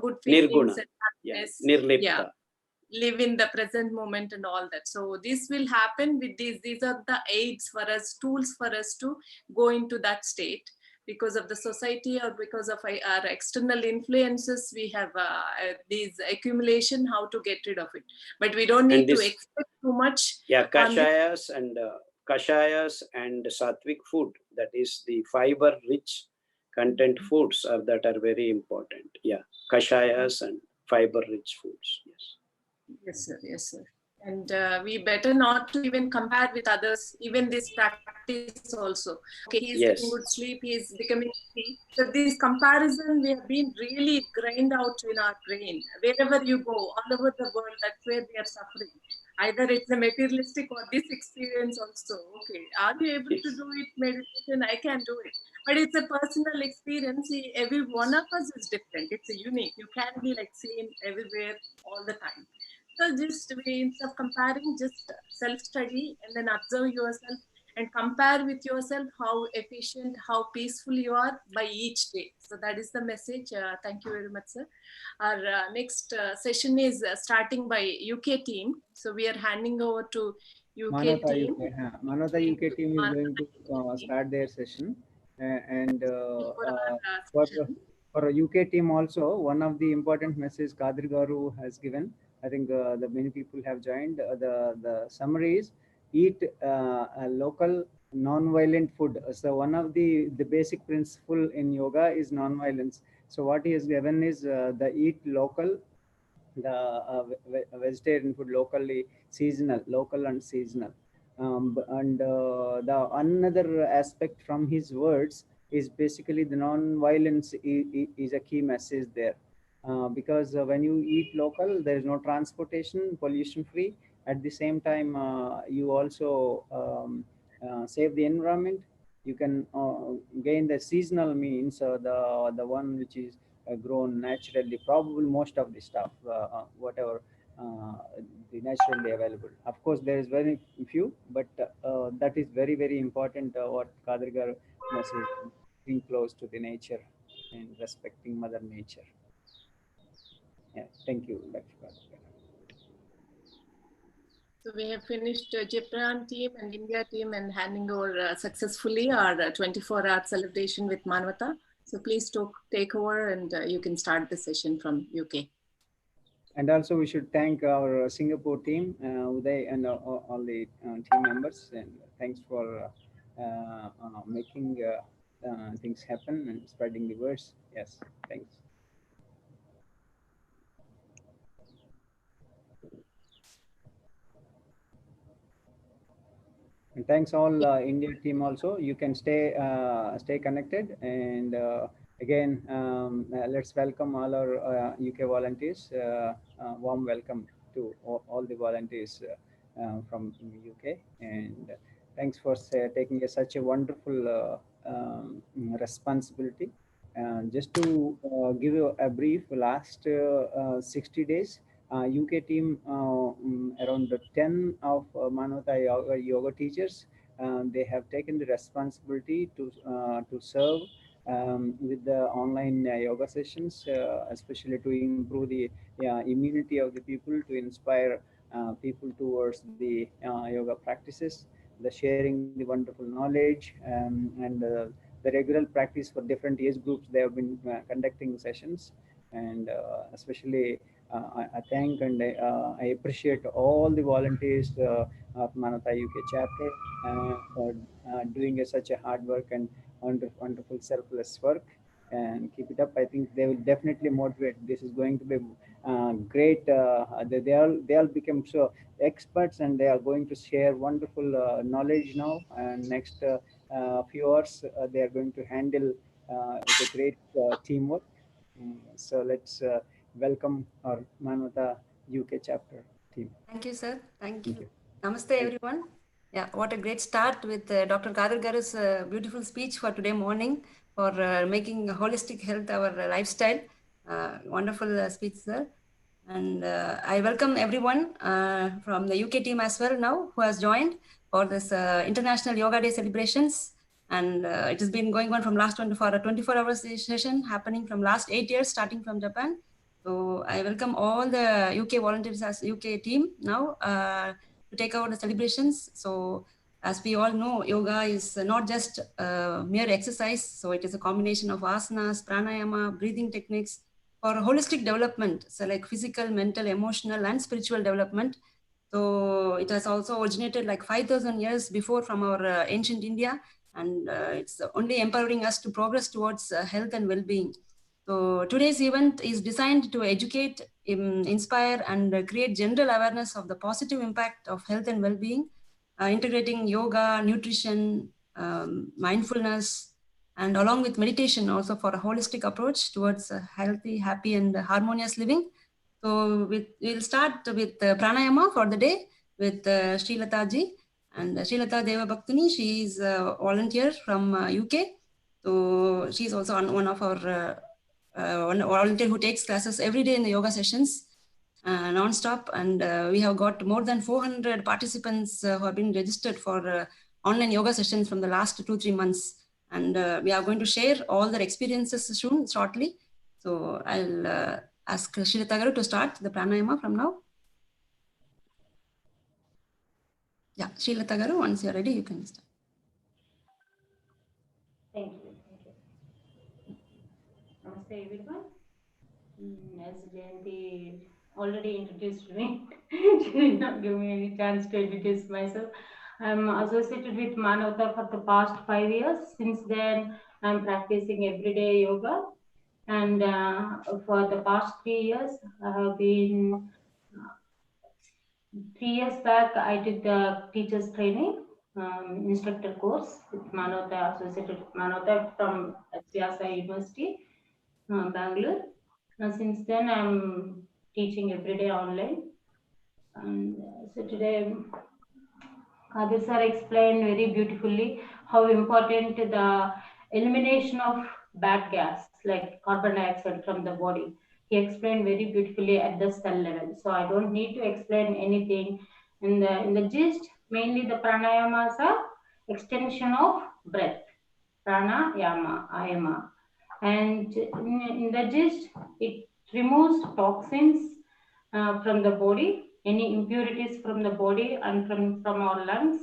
good feelings Nirguna. and happiness. Nirlipta. Live in the present moment and all that. So this will happen with these are the aids for us, tools for us to go into that state. Because of the society or because of our external influences, we have these accumulation, how to get rid of it. But we don't need to expect too much. Yeah, kashayas and sattvic food, that is the fiber rich content foods that are very important. Yeah, kashayas and fiber rich foods. Yes. Yes, sir. Yes, sir. And we better not to even compare with others, even this practice also. Okay, he's getting good sleep, he's becoming free. So this comparison, we have been really grind out in our brain. Wherever you go, all over the world, that's where we are suffering. Either it's a materialistic or this experience also. Okay, are you able to do it, meditation? I can do it. But it's a personal experience. Every one of us is different. It's a unique. You can't be like same everywhere all the time. So just instead of comparing, just self-study and then observe yourself and compare with yourself how efficient, how peaceful you are by each day. So that is the message. Thank you very much, sir. Our next session is starting by UK team. So we are handing over to UK team. Manavata UK team is going to start their session. For a UK team also, one of the important messages Kadri Garu has given, I think the many people have joined. The summary is eat local non-violent food. So one of the basic principle in yoga is non-violence. So what he has given is the eat local vegetarian food locally seasonal, local and seasonal. The another aspect from his words is basically the non-violence is a key message there. Because when you eat local, there is no transportation, pollution free. At the same time, you also save the environment. You can gain the seasonal means, the one which is grown naturally, probably most of the stuff, whatever the naturally available. Of course, there is very few, but that is very, very important, what Kadir message, being close to the nature and respecting Mother Nature. Yeah, thank you, Dr. Kadir. So we have finished Japan team and India team and handing over successfully our 24-hour celebration with Manavata. So please take over and you can start the session from UK. And also we should thank our Singapore team, Uday, and all the team members. And thanks for making things happen and spreading the words. Yes, thanks. And thanks all India team also. You can stay connected. And again, let's welcome all our UK volunteers. Warm welcome to all the volunteers from UK. And thanks for taking such a wonderful responsibility. Just to give you a brief, last 60 days, UK team, around 10 of Manavata yoga teachers, they have taken the responsibility to serve with the online yoga sessions, especially to improve the immunity of the people, to inspire people towards the yoga practices, the sharing the wonderful knowledge, and the regular practice for different age groups. They have been conducting sessions, and especially I thank and I appreciate all the volunteers of Manavata UK chapter for doing such a hard work and wonderful selfless work. And keep it up. I think they will definitely motivate. This is going to be great. They all become so experts, and they are going to share wonderful knowledge now. And next few hours, they are going to handle with a great teamwork. So let's welcome our Manavata UK chapter team. Thank you, sir. Thank you. Thank you. Namaste, everyone. Yeah, what a great start with Dr. Kadir Garu's beautiful speech for today morning for making holistic health our lifestyle. Wonderful speech, sir. And I welcome everyone from the UK team as well now who has joined for this International Yoga Day celebrations. And it has been going on from last 24 hours session happening from last 8 years, starting from Japan. So I welcome all the UK volunteers as UK team now to take over the celebrations. So as we all know, yoga is not just mere exercise. So it is a combination of asanas, pranayama, breathing techniques for holistic development. So like physical, mental, emotional, and spiritual development. So it has also originated like 5,000 years before from our ancient India. And it's only empowering us to progress towards health and well-being. So today's event is designed to educate, inspire, and create general awareness of the positive impact of health and well-being, integrating yoga, nutrition, mindfulness, and along with meditation also for a holistic approach towards a healthy, happy, and harmonious living. So we'll start with pranayama for the day with Srilata ji. And Srilata Deva Bhaktini, she is a volunteer from UK. So she's also one of our one volunteer who takes classes every day in the yoga sessions non-stop. And we have got more than 400 participants who have been registered for online yoga sessions from the last 2-3 months. And we are going to share all their experiences shortly. So I'll ask Srilata Garu to start the pranayama from now. Yeah, Srilata Garu, once you're ready, you can start. Thank you. Namaste, everyone. As Jayanti already introduced me, she did not give me any chance to introduce myself. I'm associated with Manavata for the past 5 years. Since then, I'm practicing everyday yoga. And for the past 3 years, I have been 3 years back, I did the teachers training instructor course with Manavata, associated with Manavata from Vyasa University, Bangalore. And since then, I'm teaching every day online. And so today, Kadir sir explained very beautifully how important the elimination of bad gas like carbon dioxide from the body. He explained very beautifully at the cell level. So I don't need to explain anything. In the gist, mainly the pranayamas are extension of breath. Pranayama, ayama. And in the gist, it removes toxins from the body, any impurities from the body and from our lungs,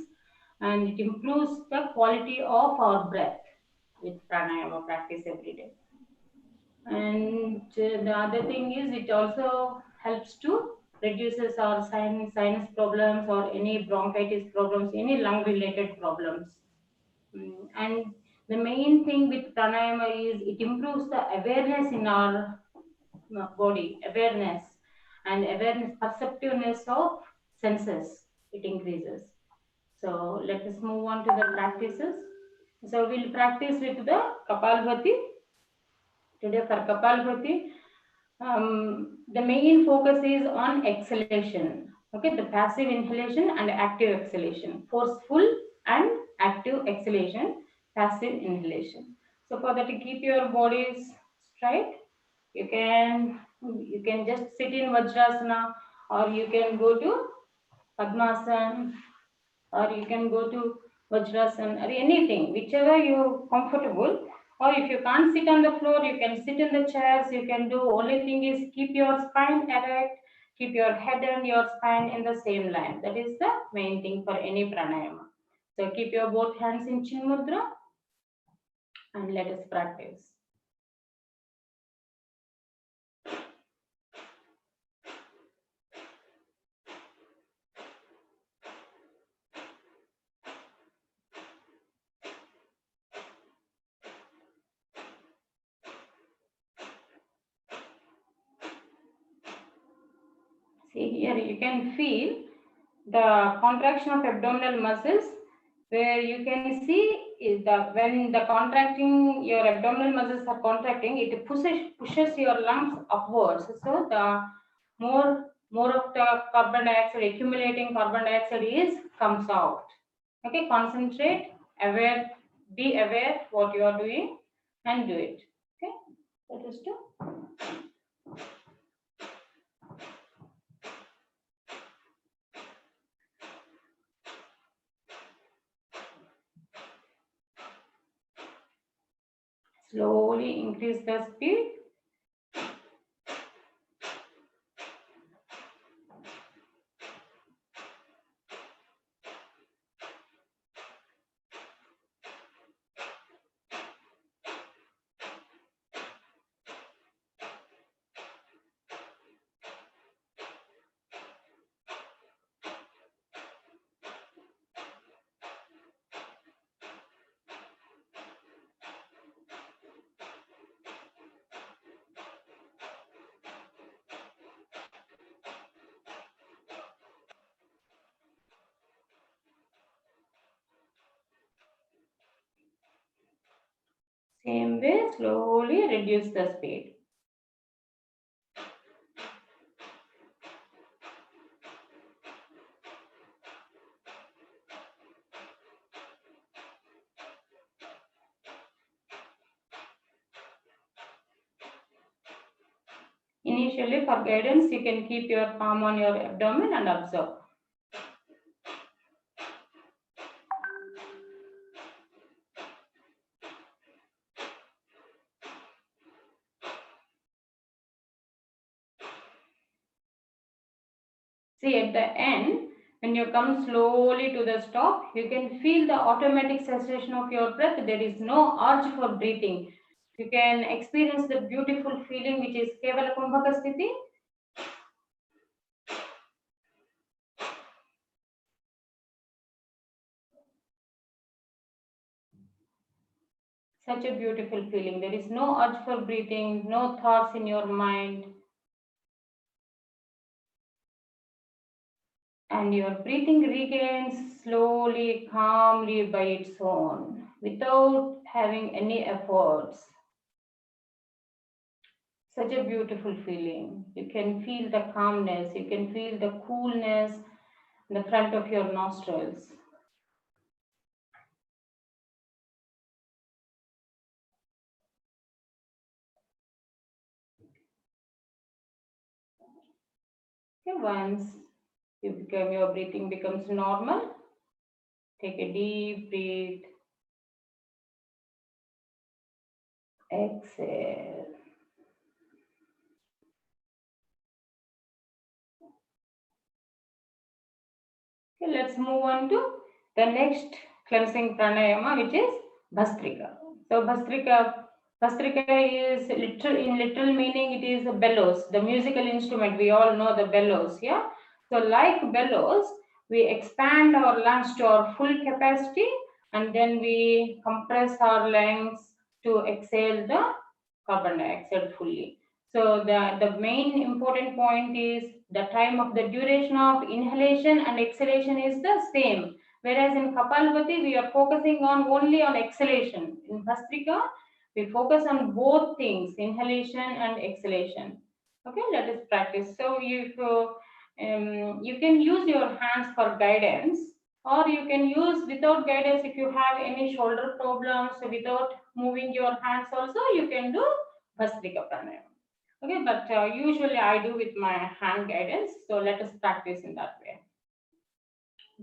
and it improves the quality of our breath with pranayama practice every day. And the other thing is it also helps to reduces our sinus problems or any bronchitis problems, any lung related problems. And the main thing with pranayama is it improves the awareness in our body, awareness and awareness, perceptiveness of senses, it increases. So let us move on to the practices. So we'll practice with the Kapalbhati. Today for Kapalbhati, the main focus is on exhalation. Okay, the passive inhalation and active exhalation. Forceful and active exhalation, passive inhalation. So for that, to keep your bodies straight, you can just sit in Vajrasana, or you can go to Padmasana, or you can go to Vajrasana, or anything, whichever you're comfortable. Or if you can't sit on the floor, you can sit in the chairs. You can do, only thing is keep your spine erect, keep your head and your spine in the same line. That is the main thing for any pranayama. So keep your both hands in Chin Mudra and let us practice. See here, you can feel the contraction of abdominal muscles, where you can see is that when the contracting, your abdominal muscles are contracting, it pushes your lungs upwards. So the more of the carbon dioxide, accumulating carbon dioxide comes out. Okay, concentrate, aware, be aware what you are doing and do it. Okay, that is to. Slowly increase the speed. Same way, slowly reduce the speed. Initially, for guidance, you can keep your palm on your abdomen and observe. See, at the end, when you come slowly to the stop, you can feel the automatic cessation of your breath. There is no urge for breathing. You can experience the beautiful feeling which is Kevala Kumbhaka Sthiti. Such a beautiful feeling. There is no urge for breathing, no thoughts in your mind. And your breathing regains slowly, calmly by its own, without having any efforts. Such a beautiful feeling. You can feel the calmness, you can feel the coolness in the front of your nostrils. Okay, once your breathing becomes normal, take a deep breath. Exhale. Okay, let's move on to the next cleansing pranayama, which is Bhastrika. So Bhastrika is in literal meaning, it is a bellows, the musical instrument. We all know the bellows, yeah. So like bellows, we expand our lungs to our full capacity, and then we compress our lungs to exhale the carbon dioxide fully. So the main important point is the time of the duration of inhalation and exhalation is the same. Whereas in Kapalabhati, we are focusing only on exhalation. In Bhastrika, we focus on both things, inhalation and exhalation. Okay, let us practice. So if you can use your hands for guidance, or you can use without guidance if you have any shoulder problems. So without moving your hands also, you can do Bhastrika pranayama. Okay, but usually I do with my hand guidance. So let us practice in that way.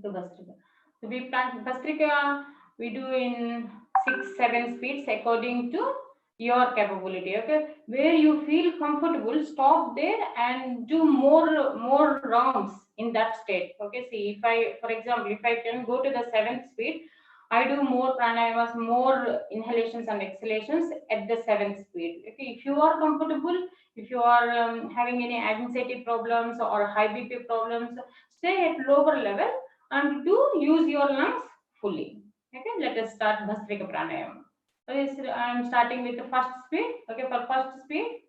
The Bhastrika. So we practice Bhastrika, we do in 6-7 speeds according to your capability. Okay, where you feel comfortable, stop there and do more rounds in that state. Okay, see, if I, for example, if I can go to the 7th speed, I do more pranayamas, more inhalations and exhalations at the 7th speed. Okay, if you are comfortable, if you are having any anxiety problems or high BP problems, stay at lower level and do use your lungs fully. Okay, let us start Bhastrika pranayama. So I am starting with the first speed. Okay, for first speed,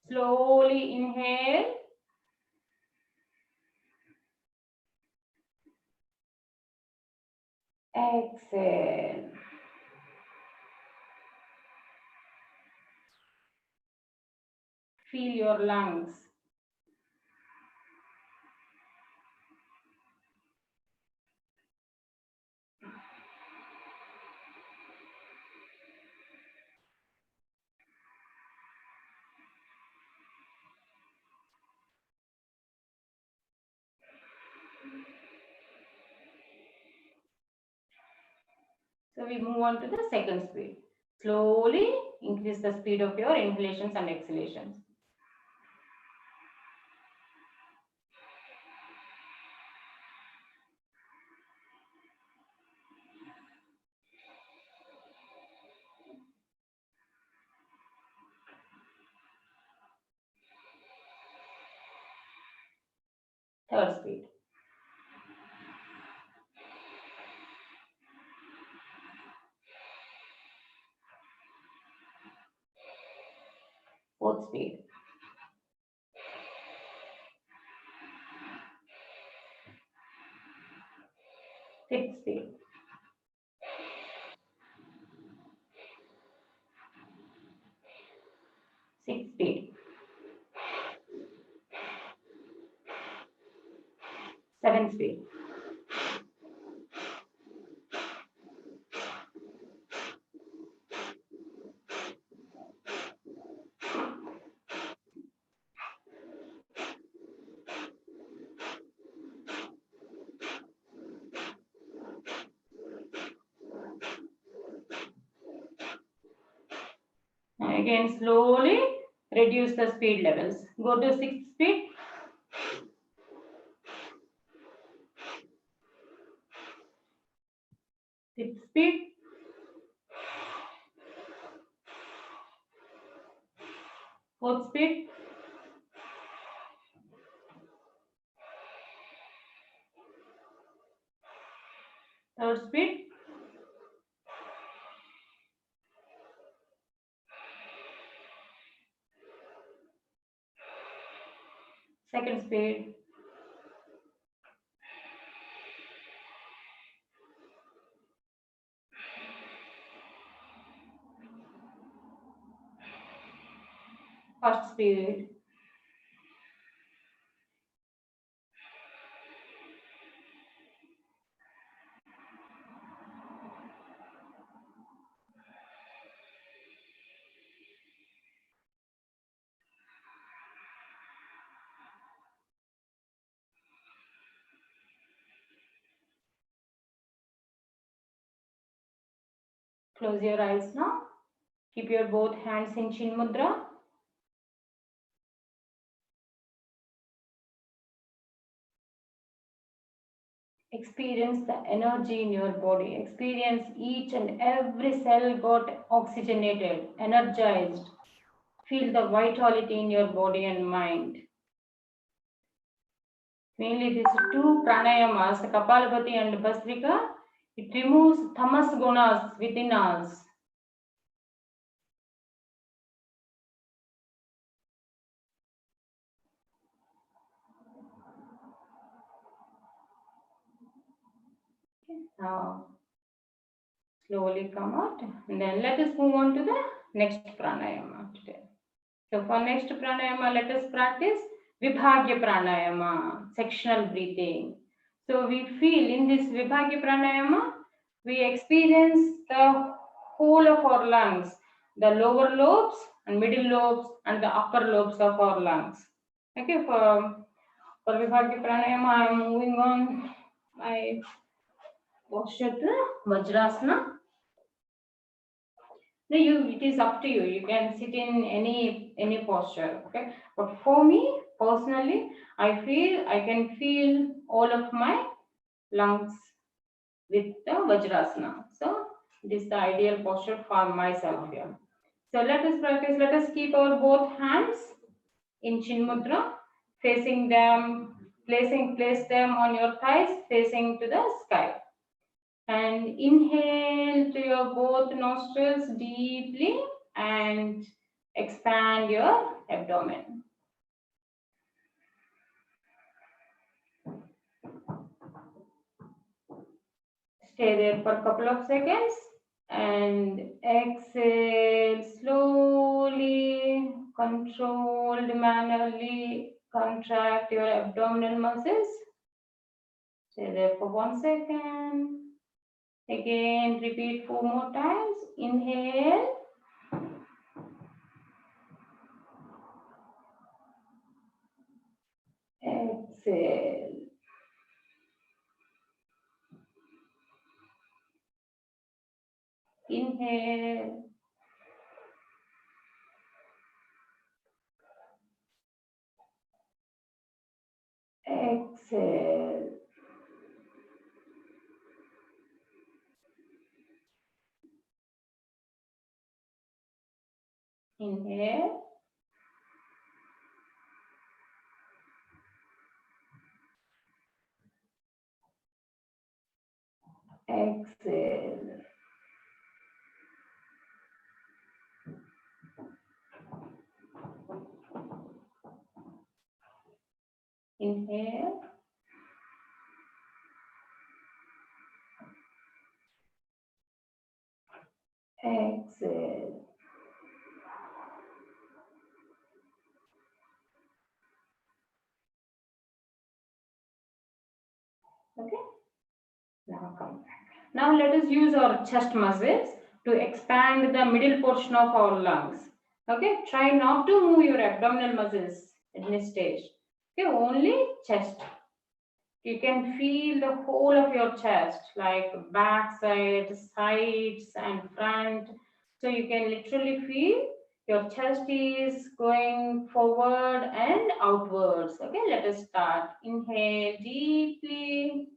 slowly inhale. Exhale. Feel your lungs. So we move on to the second speed. Slowly increase the speed of your inhalations and exhalations. Third speed. Fourth speed. Fifth speed. Sixth speed. Seventh speed. Again, slowly reduce the speed levels. Go to sixth speed. Fifth speed. Fourth speed. Third speed. Second speed. First speed. Close your eyes now. Keep your both hands in Chin Mudra. Experience the energy in your body. Experience each and every cell got oxygenated, energized. Feel the vitality in your body and mind. Mainly these two pranayamas, Kapalabhati and Bhastrika, it removes tamas gunas within us. Now, slowly come out, and then let us move on to the next pranayama today. So for next pranayama, let us practice Vibhagya pranayama, sectional breathing. So we feel in this Vibhagya pranayama, we experience the whole of our lungs, the lower lobes and middle lobes and the upper lobes of our lungs. Okay, for Vibhagya pranayama, I am moving on my posture to Vajrasana. No, it is up to you. You can sit in any posture. Okay, but for me personally, I can feel all of my lungs with the Vajrasana. So this is the ideal posture for myself here. So let us practice. Let us keep our both hands in Chin Mudra, facing them, place them on your thighs, facing to the sky. And inhale to your both nostrils deeply and expand your abdomen. Stay there for a couple of seconds and exhale slowly, controlled mannerly, contract your abdominal muscles. Stay there for 1 second. Again, repeat 4 more times. Inhale. Exhale. Inhale. Exhale. Inhale. Exhale. Inhale. Exhale. Okay. Now come back. Now let us use our chest muscles to expand the middle portion of our lungs. Okay. Try not to move your abdominal muscles at this stage. Okay. Only chest. You can feel the whole of your chest, like back side, sides, and front. So you can literally feel your chest is going forward and outwards. Okay, let us start. Inhale deeply.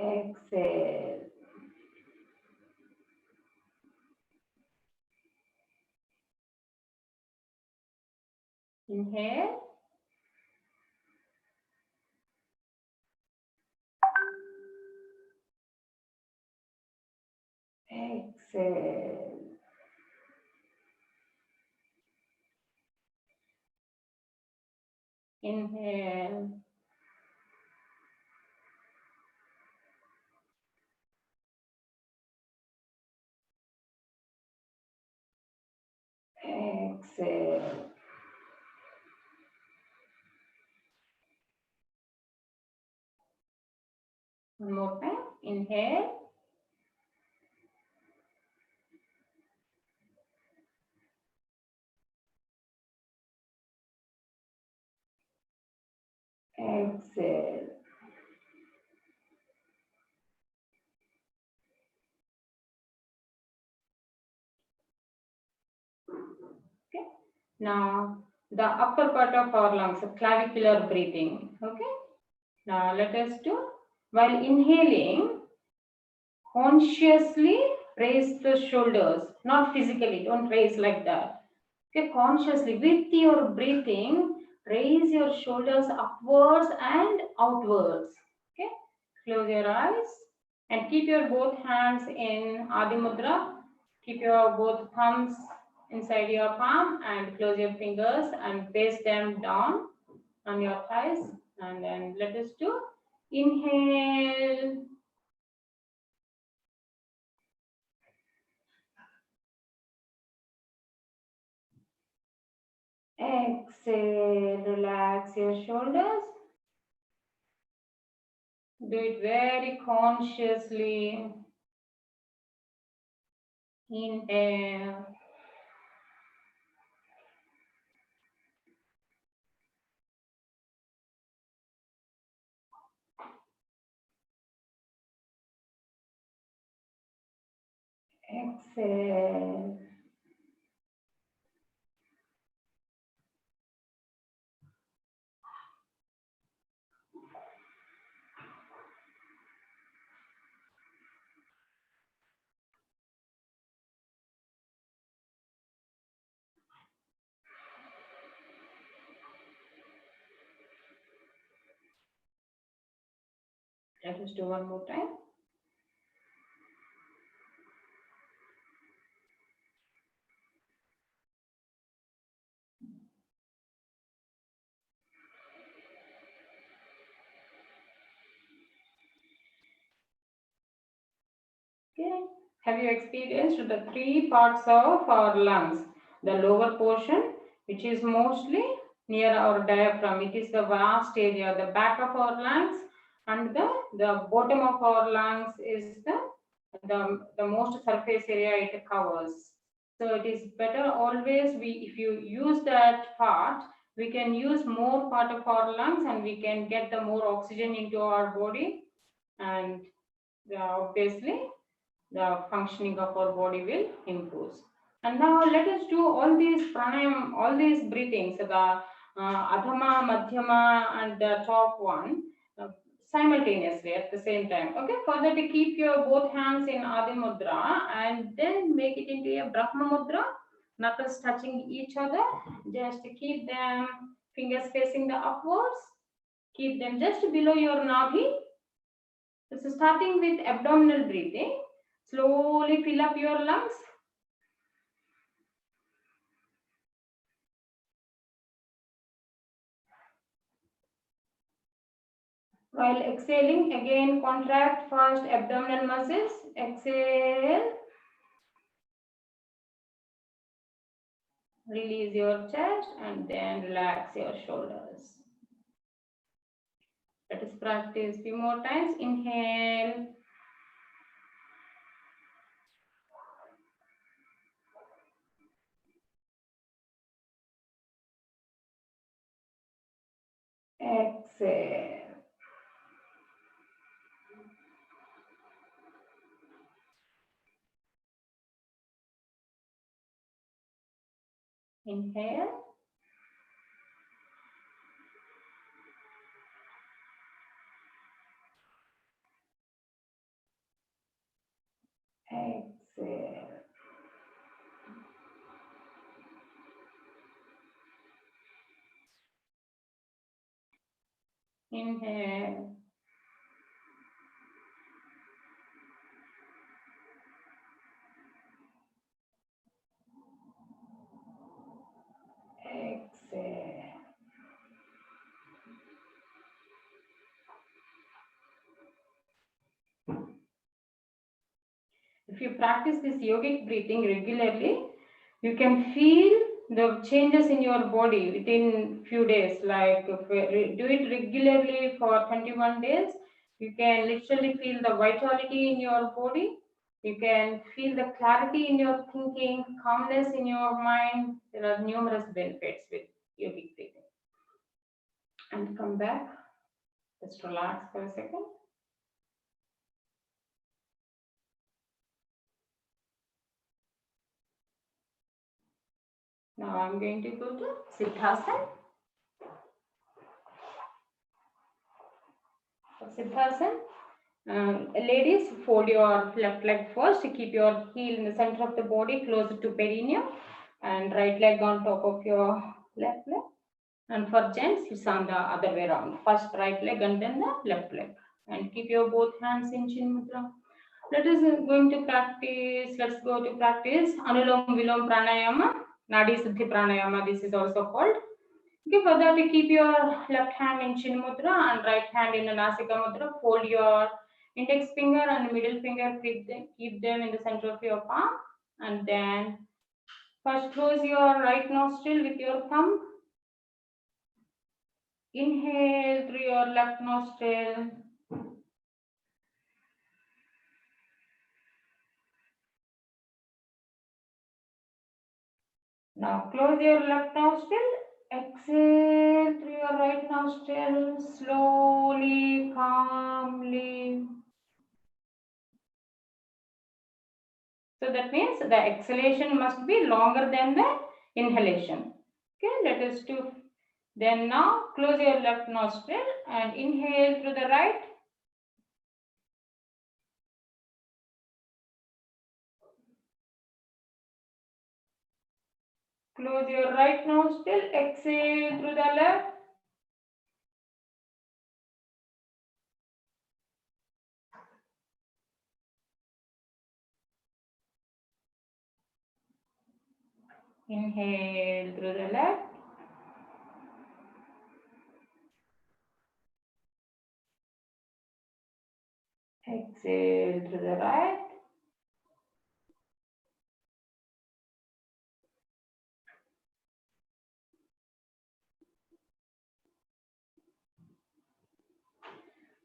Exhale. Inhale. Exhale. Inhale. Exhale. One more time. Inhale. Exhale. Okay. Now the upper part of our lungs, clavicular breathing. Okay. Now let us do. While inhaling, consciously raise the shoulders, not physically. Don't raise like that. Okay. Consciously, with your breathing, raise your shoulders upwards and outwards. Okay. Close your eyes and keep your both hands in Adi Mudra. Keep your both thumbs inside your palm and close your fingers and place them down on your thighs. And then let us do. Inhale. Exhale. Relax your shoulders. Do it very consciously. Inhale. Exhale. Let us do one more time. Okay. Have you experienced the three parts of our lungs? The lower portion, which is mostly near our diaphragm. It is the vast area, the back of our lungs, and the bottom of our lungs is the most surface area it covers. So it is better always if you use that part, we can use more part of our lungs and we can get the more oxygen into our body, and obviously the functioning of our body will improve. And now let us do all these pranayam, all these breathings, the adhama, madhyama, and the top one simultaneously at the same time. Okay, for that keep your both hands in Adi Mudra and then make it into a Brahma Mudra, knuckles touching each other. Just keep them fingers facing the upwards. Keep them just below your navi. So starting with abdominal breathing, slowly fill up your lungs. While exhaling, again contract first abdominal muscles. Exhale. Release your chest and then relax your shoulders. Let us practice few more times. Inhale. Exhale. Inhale. Exhale. Inhale. if you practice this yogic breathing regularly, you can feel the changes in your body within few days. Like if we do it regularly for 21 days, you can literally feel the vitality in your body. You can feel the clarity in your thinking, calmness in your mind. There are numerous benefits with yogic breathing. And come back, just relax for a second. Now I'm going to go to Siddhasana. For Siddhasana, ladies, fold your left leg first. Keep your heel in the center of the body, closer to perineum, and right leg on top of your left leg. And for gents, it's on the other way around. First right leg and then the left leg. And keep your both hands in Chin Mudra. Let us going to practice. Let's go to practice Anulom Vilom Pranayama, Nadi Siddhi Pranayama. This is also called. Okay, for that, you keep your left hand in Chin Mudra and right hand in Nasika Mudra. Fold your index finger and middle finger. Keep them in the center of your palm. And then first close your right nostril with your thumb. Inhale through your left nostril. Now close your left nostril. Exhale through your right nostril. Slowly, calmly. So that means the exhalation must be longer than the inhalation. Okay, let us do. Then now close your left nostril and inhale through the right. Close your right nostril, exhale through the left. Inhale through the left. Exhale through the right.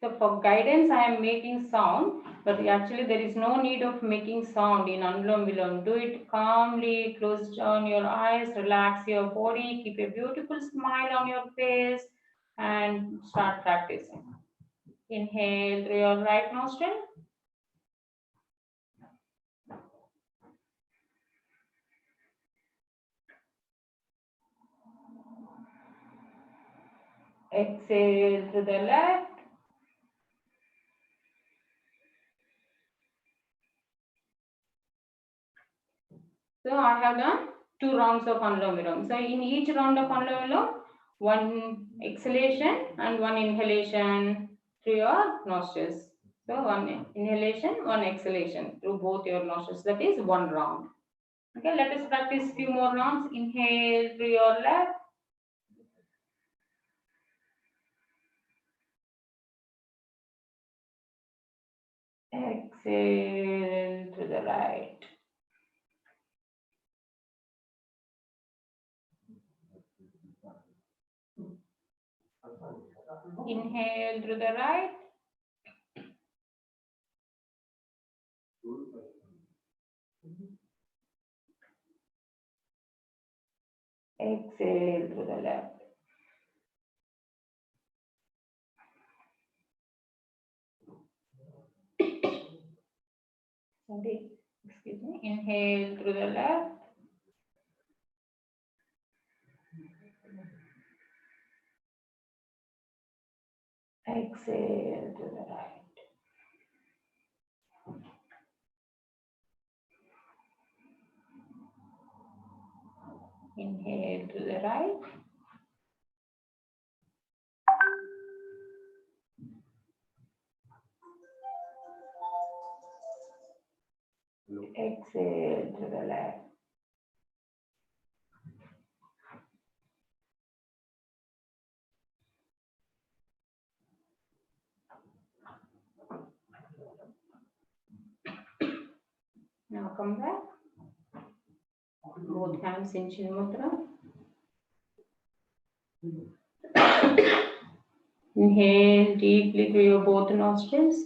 So for guidance, I am making sound, but actually there is no need of making sound in Anulom Vilom. Do it calmly, close down your eyes, relax your body, keep a beautiful smile on your face, and start practicing. Inhale through your right nostril. Exhale through the left. So I have done 2 rounds of Anulom Vilom. So in each round of Anulom Vilom, 1 exhalation and 1 inhalation through your nostrils. So 1 inhalation, 1 exhalation through both your nostrils. That is 1 round. Okay, let us practice few more rounds. Inhale through your left. Exhale to the right. Inhale through the right. Exhale through the left. Sorry, excuse me. Inhale through the left. Exhale to the right. Inhale to the right. Exhale to the left. come back. Both hands in Chin Mudra. Inhale deeply through your both nostrils.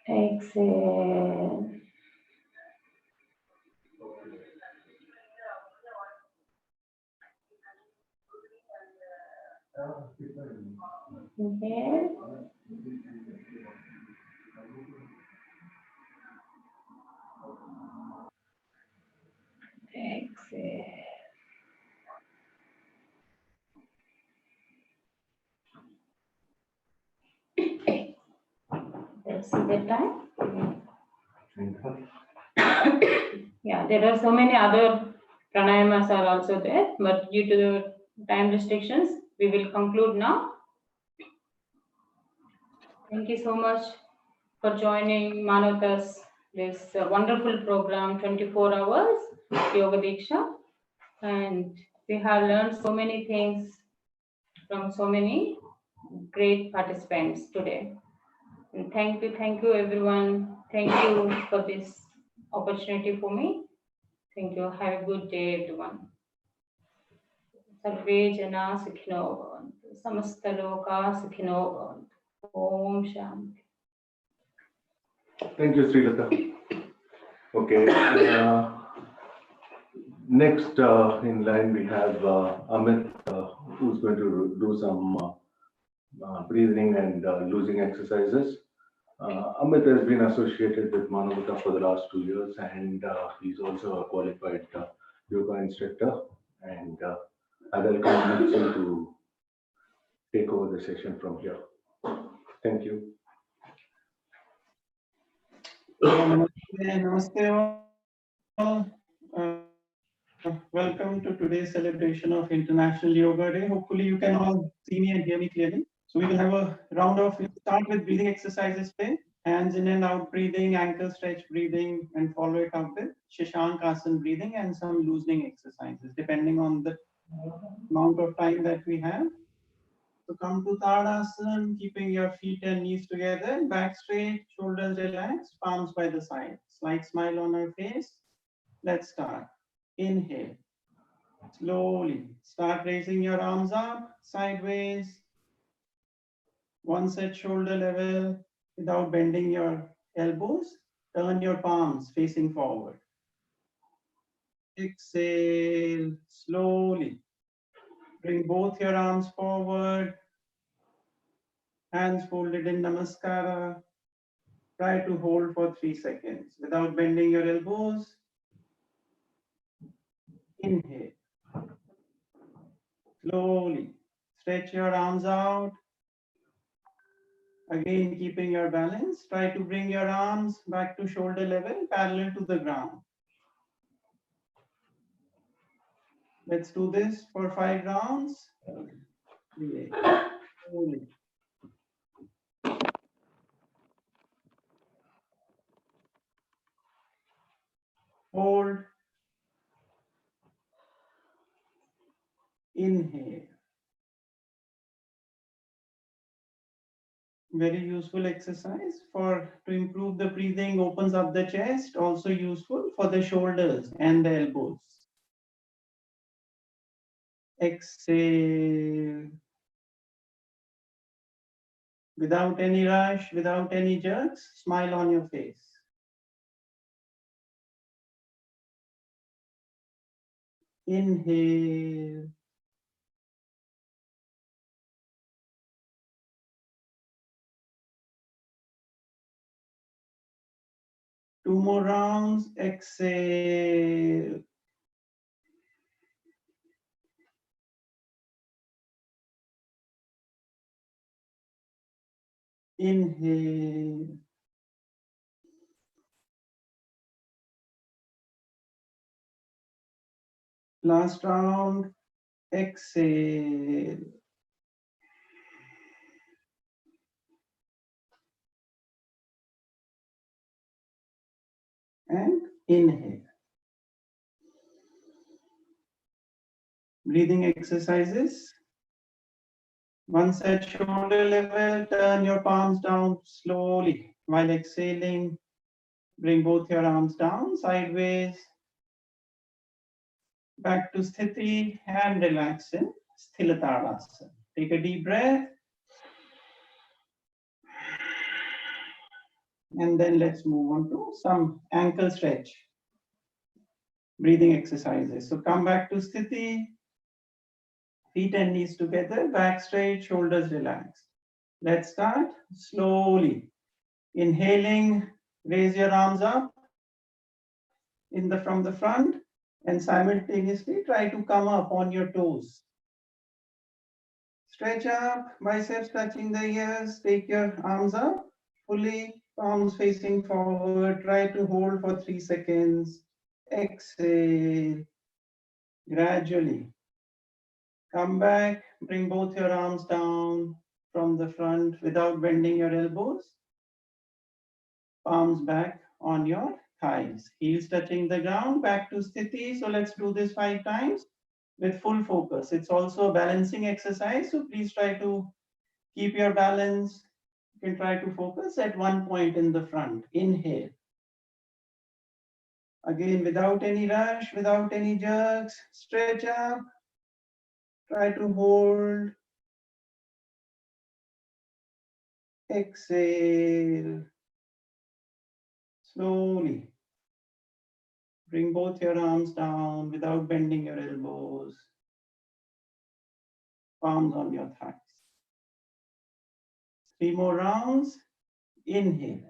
Exhale. Inhale. Exhale. Let's see the time. Yeah, there are so many other pranayamas are also there, but due to the time restrictions, we will conclude now. Thank you so much for joining Manavata's this wonderful program, 24 hours Yoga Diksha. And we have learned so many things from so many great participants today. And thank you everyone. Thank you for this opportunity for me. Thank you. Have a good day, everyone. Sarve jana sukhino bhavantu. Samasta loka sukhino bhavantu. Om Shanti. Thank you, Srilata. Okay. Next in line we have Amit, who's going to do some breathing and losing exercises. Amit has been associated with Manavata for the last 2 years, and he's also a qualified yoga instructor. And I welcome Amit to take over the session from here. Thank you. Namaste all. Welcome to today's celebration of International Yoga Day. Hopefully you can all see me and hear me clearly. So we will have a round of, we'll start with breathing exercises today. Hands in and out breathing, ankle stretch breathing, and follow it up with Shashank breathing and some loosening exercises, depending on the amount of time that we have. So come to Tadasana, keeping your feet and knees together, back straight, shoulders relaxed, palms by the side. Slight smile on our face. Let's start. Inhale. Slowly start raising your arms up, sideways. Once at shoulder level, without bending your elbows, turn your palms facing forward. Exhale, slowly. Bring both your arms forward. Hands folded in Namaskara. Try to hold for 3 seconds without bending your elbows. Inhale. Slowly stretch your arms out. Again, keeping your balance. Try to bring your arms back to shoulder level, parallel to the ground. Let's do this for 5 rounds. Slowly. Hold. Inhale. Very useful exercise to improve the breathing, opens up the chest, also useful for the shoulders and the elbows. Exhale. Without any rush, without any jerks, smile on your face. Inhale. Two more rounds. Exhale. Inhale. Last round. Exhale. And inhale. Breathing exercises. Once at shoulder level, turn your palms down slowly. While exhaling, bring both your arms down sideways. Back to Sthiti and relax in Sthilatadasana. Take a deep breath. And then let's move on to some ankle stretch. Breathing exercises. So come back to Sthiti. Feet and knees together, back straight, shoulders relaxed. Let's start slowly. Inhaling, raise your arms up from the front, and simultaneously try to come up on your toes. Stretch up, biceps touching the ears, take your arms up, fully, palms facing forward, try to hold for 3 seconds. Exhale, gradually. Come back, bring both your arms down from the front without bending your elbows. Palms back on your thighs, heels touching the ground, back to Sthiti. So let's do this 5 times with full focus. It's also a balancing exercise, so please try to keep your balance. You can try to focus at one point in the front. Inhale. Again, without any rush, without any jerks, stretch up. Try to hold. Exhale. Slowly. Bring both your arms down without bending your elbows. Palms on your thighs. 3 more rounds. Inhale.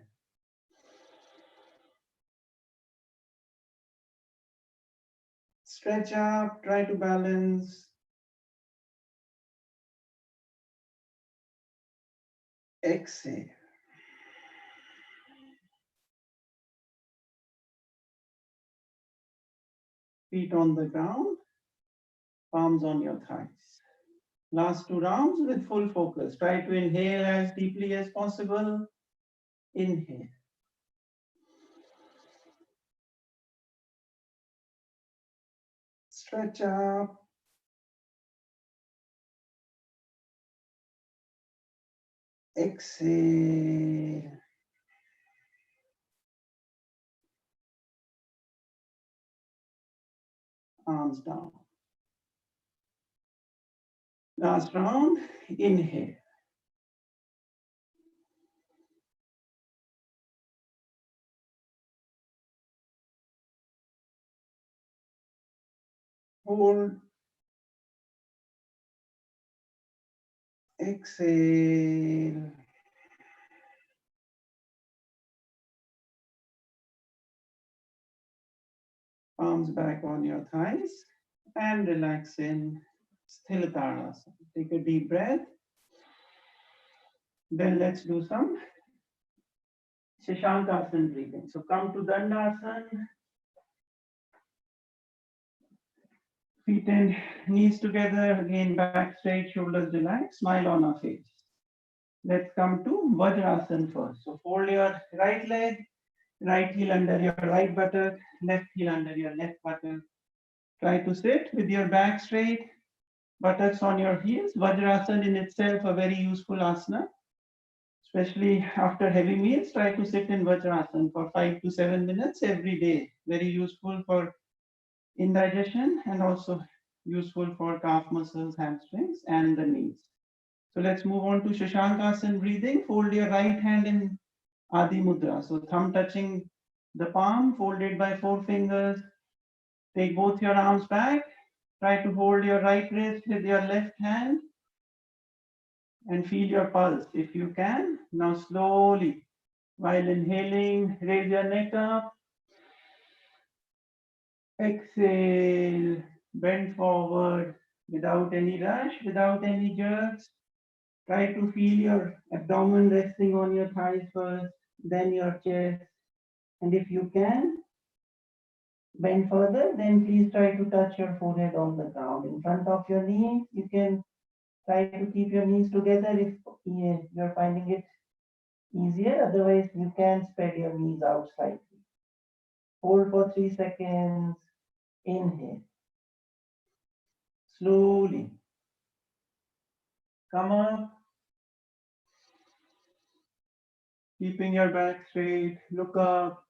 Stretch up, try to balance. Exhale. Feet on the ground, palms on your thighs. Last 2 rounds with full focus. Try to inhale as deeply as possible. Inhale. Stretch up. Exhale. Arms down. Last round. Inhale. Hold. Exhale. Palms back on your thighs and relax in Sthilatadasana. Take a deep breath. Then let's do some Shashankasana breathing. So come to Dandasana. Feet and knees together. Again, back straight, shoulders relaxed, smile on our face. Let's come to Vajrasana first. So fold your right leg, right heel under your right buttock, left heel under your left buttock. Try to sit with your back straight, buttocks on your heels. Vajrasana in itself a very useful asana. Especially after heavy meals, try to sit in Vajrasana for 5 to 7 minutes every day. Very useful for indigestion and also useful for calf muscles, hamstrings, and the knees. So let's move on to Shashankasana breathing. Fold your right hand in Adi Mudra. So thumb touching the palm, folded by 4 fingers. Take both your arms back. Try to hold your right wrist with your left hand and feel your pulse if you can. Now slowly, while inhaling, raise your neck up. Exhale, bend forward without any rush, without any jerks. Try to feel your abdomen resting on your thighs first, then your chest. And if you can, bend further, then please try to touch your forehead on the ground. In front of your knees, you can try to keep your knees together if you're finding it easier. Otherwise, you can spread your knees out slightly. Hold for 3 seconds. Inhale. Slowly. come up, keeping your back straight, look up,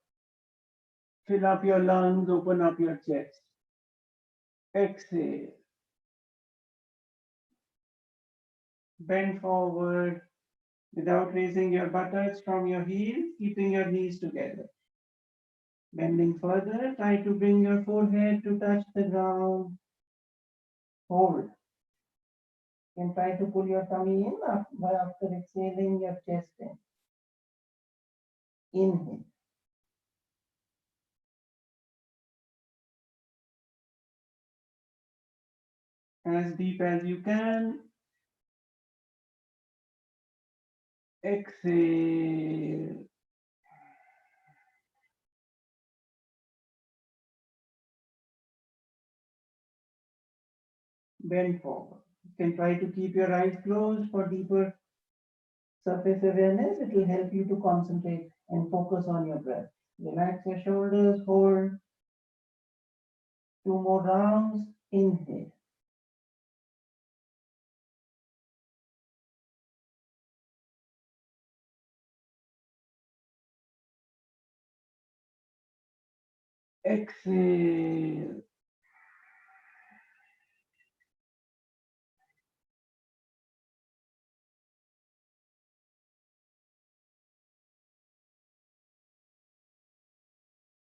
fill up your lungs, open up your chest. Exhale. Bend forward without raising your buttocks from your heels, keeping your knees together. Bending further, try to bring your forehead to touch the ground. Hold. And try to pull your tummy in after exhaling your chest in. Inhale. As deep as you can. Exhale. Bend forward. You can try to keep your eyes closed for deeper surface awareness. It will help you to concentrate and focus on your breath. Relax your shoulders, hold. 2 more rounds. Inhale. Exhale.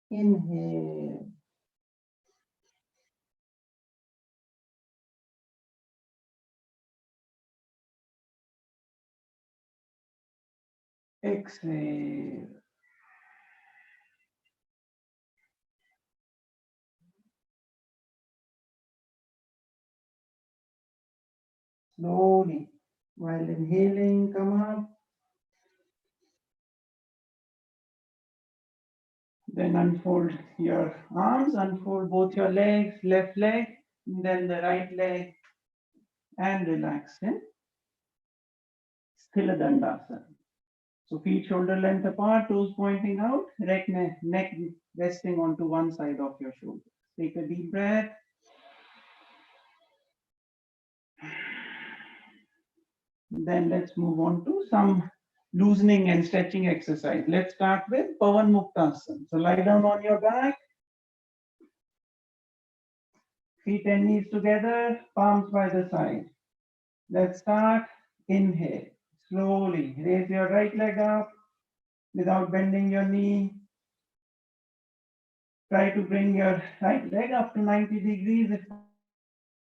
Inhale. Exhale. Slowly, while inhaling, come up. Then unfold your arms, unfold both your legs, left leg, then the right leg, and relax in Sthila Dandasana. So feet shoulder length apart, toes pointing out, neck resting onto one side of your shoulder. Take a deep breath. Then let's move on to some loosening and stretching exercise. Let's start with Pavan Muktasana. So lie down on your back, feet and knees together, palms by the side. Let's start. Inhale. Slowly raise your right leg up without bending your knee. Try to bring your right leg up to 90 degrees if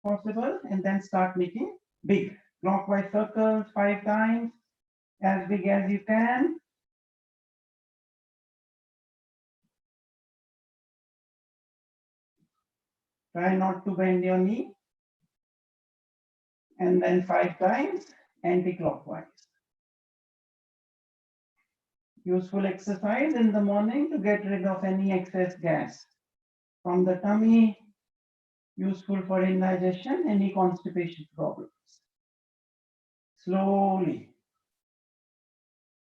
possible, and then start making big clockwise circles 5 times, as big as you can. Try not to bend your knee. And then 5 times anti-clockwise. Useful exercise in the morning to get rid of any excess gas from the tummy. Useful for indigestion, any constipation problems. Slowly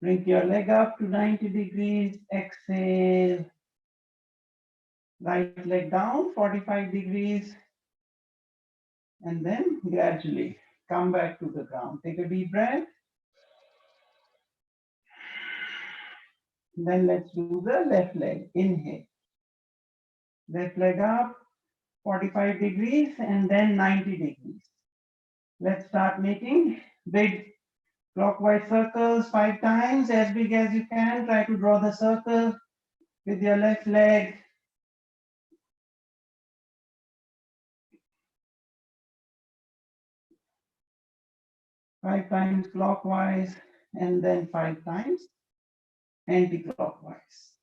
bring your leg up to 90 degrees. Exhale. Right leg down 45 degrees. And then gradually come back to the ground. Take a deep breath. Then let's do the left leg. Inhale. Left leg up 45 degrees and then 90 degrees. Let's start making big clockwise circles 5 times, as big as you can. Try to draw the circle with your left leg. Five times clockwise and then 5 times anti-clockwise.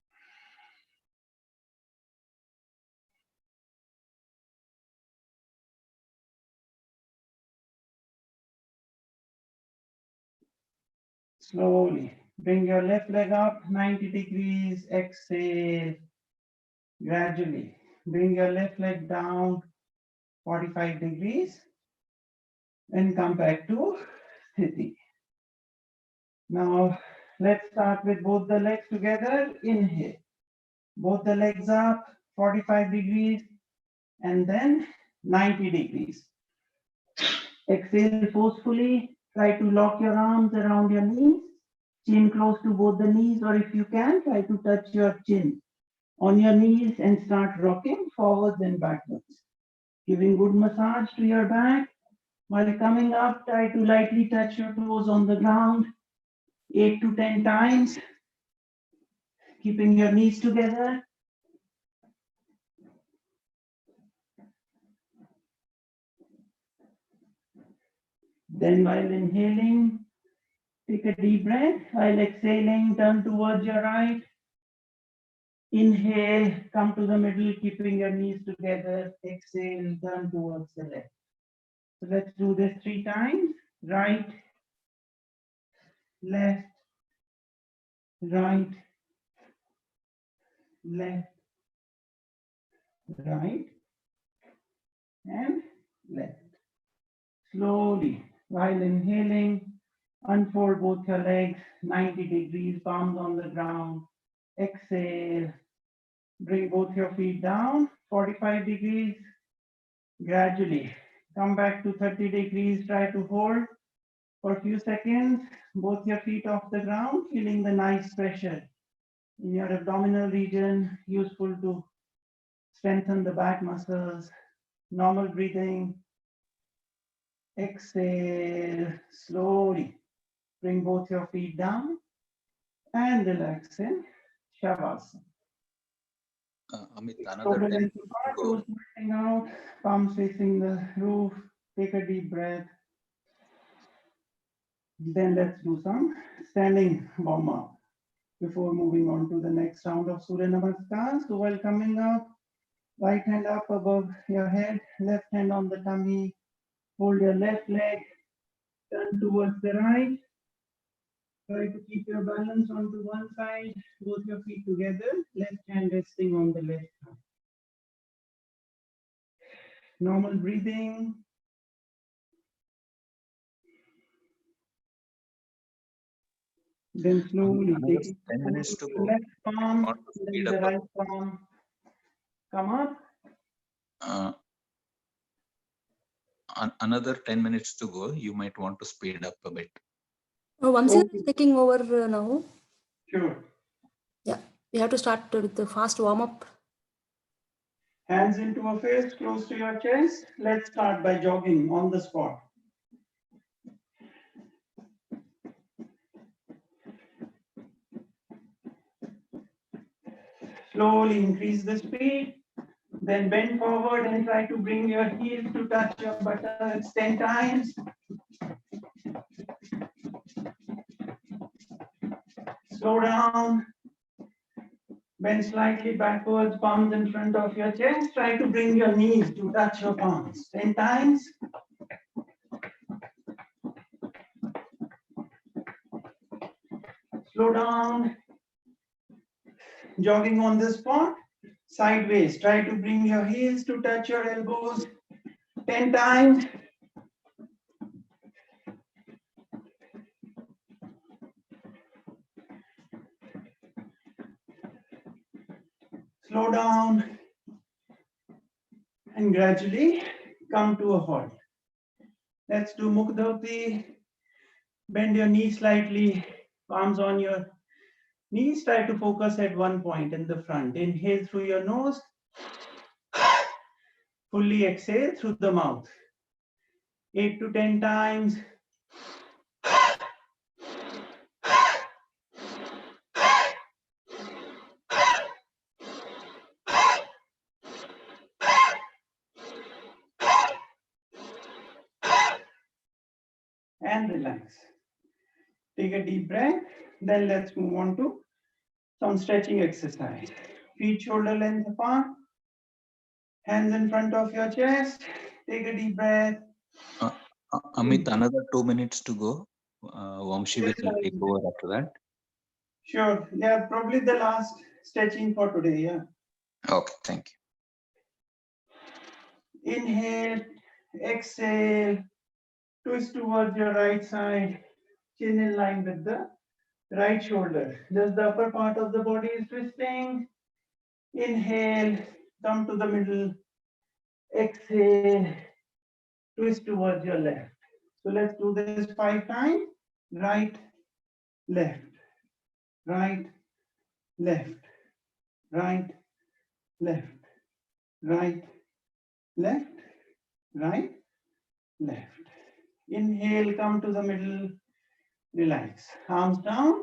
Slowly bring your left leg up 90 degrees. Exhale. Gradually bring your left leg down 45 degrees and come back to Sthiti. Now let's start with both the legs together. Inhale. Both the legs up 45 degrees and then 90 degrees. Exhale forcefully. Try to lock your arms around your knees, chin close to both the knees, or if you can, try to touch your chin on your knees and start rocking forwards and backwards. Giving good massage to your back. While coming up, try to lightly touch your toes on the ground 8 to 10 times, keeping your knees together. Then while inhaling, take a deep breath. While exhaling, turn towards your right. Inhale, come to the middle, keeping your knees together. Exhale, turn towards the left. So let's do this 3 times. Right, left, right, left, right, and left. Slowly, while inhaling, unfold both your legs 90 degrees, palms on the ground. Exhale, bring both your feet down 45 degrees. Gradually, come back to 30 degrees. Try to hold for a few seconds, both your feet off the ground, feeling the nice pressure in your abdominal region, useful to strengthen the back muscles. Normal breathing. Exhale, slowly bring both your feet down and relax in Shavasana. Amit, another Shoulder 10 length apart, toes pointing out, palms facing the roof. Take a deep breath. Then let's do some standing warm up before moving on to the next round of Surya Namaskar. So while coming up, right hand up above your head, left hand on the tummy, hold your left leg, turn towards the right. Try to keep your balance onto one side, both your feet together, left hand resting on the left thigh. Normal breathing. Then slowly another take it 10 minutes to to go. left palm, Want to then speed the up right palm. Come up. Another 10 minutes to go. You might want to speed up a bit. Oh, Vamsi is taking over now. Sure. Yeah, we have to start with the fast warm up. Hands into a fist, close to your chest. Let's start by jogging on the spot. Slowly increase the speed. Then bend forward and try to bring your heels to touch your buttocks 10 times. Slow down. Bend slightly backwards, palms in front of your chest. Try to bring your knees to touch your palms 10 times. Slow down. Jogging on the spot. Sideways. Try to bring your heels to touch your elbows 10 times. Slow down and gradually come to a halt. Let's do Mukh. Bend your knees slightly, palms on your knees. Try to focus at one point in the front. Inhale through your nose. Fully exhale through the mouth. 8 to 10 times. And relax. Take a deep breath. Then let's move on to some stretching exercise. Feet shoulder length apart. Hands in front of your chest. Take a deep breath. Amit, another 2 minutes to go. Vamshi will take over after that. Sure. Yeah, probably the last stretching for today. Yeah. Okay, thank you. Inhale, exhale, twist towards your right side, chin in line with the right shoulder. Just the upper part of the body is twisting. Inhale, come to the middle. Exhale, twist towards your left. So let's do this 5 times. Right, left, right, left, right, left, right, left, right, left. Inhale, come to the middle, relax. Arms down.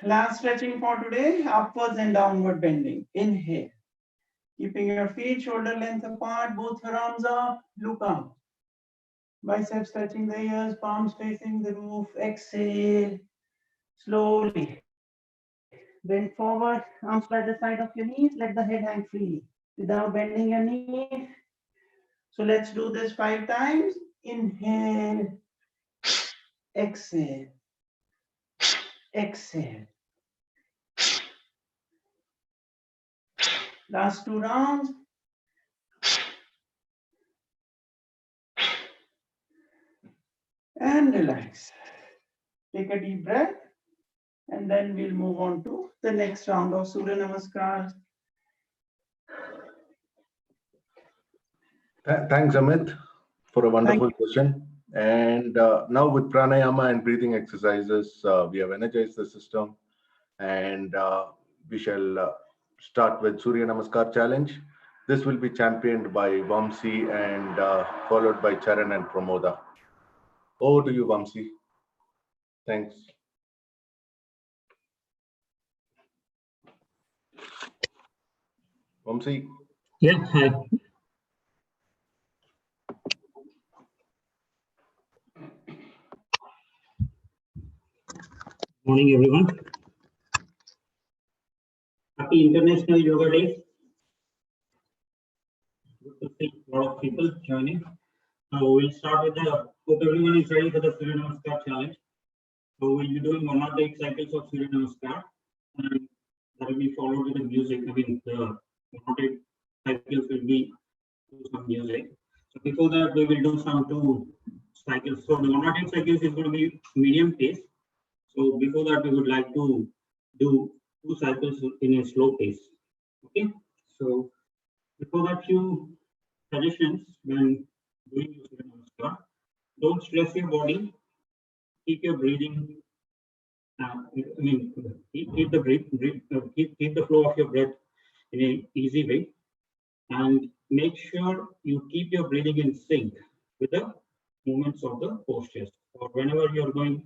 Last stretching for today, upwards and downward bending. Inhale. Keeping your feet shoulder length apart, both your arms up, look up. Biceps touching the ears, palms facing the roof. Exhale. Slowly. Bend forward, arms by the side of your knees, let the head hang freely without bending your knees. So let's do this 5 times. Inhale. Exhale. Exhale. Last 2 rounds. And relax. Take a deep breath. And then we'll move on to the next round of Surya Namaskar. Thanks, Amit, for a wonderful session. And now with pranayama and breathing exercises, we have energized the system, and we shall start with Surya Namaskar challenge. This will be championed by Vamsi and followed by Charan and Pramoda. Over to you, Vamsi. Thanks. Vamsi. Yeah, hi. Morning, everyone. Happy International Yoga Day. Good to see a lot of people joining. We'll start with hope everyone is ready for the Surya Namaskar challenge. So we'll be doing 108 cycles of Surya Namaskar, and that will be followed with the music. I mean, the 108 cycles will be some music. So before that, we will do some 2 cycles. So the 108 cycles is going to be medium pace. So before that, we would like to do 2 cycles in a slow pace. Okay. So before that, few suggestions when doing Surya Namaskar. Don't stress your body. Keep your breathing. Keep the flow of your breath in an easy way, and make sure you keep your breathing in sync with the movements of the postures. Or whenever you are going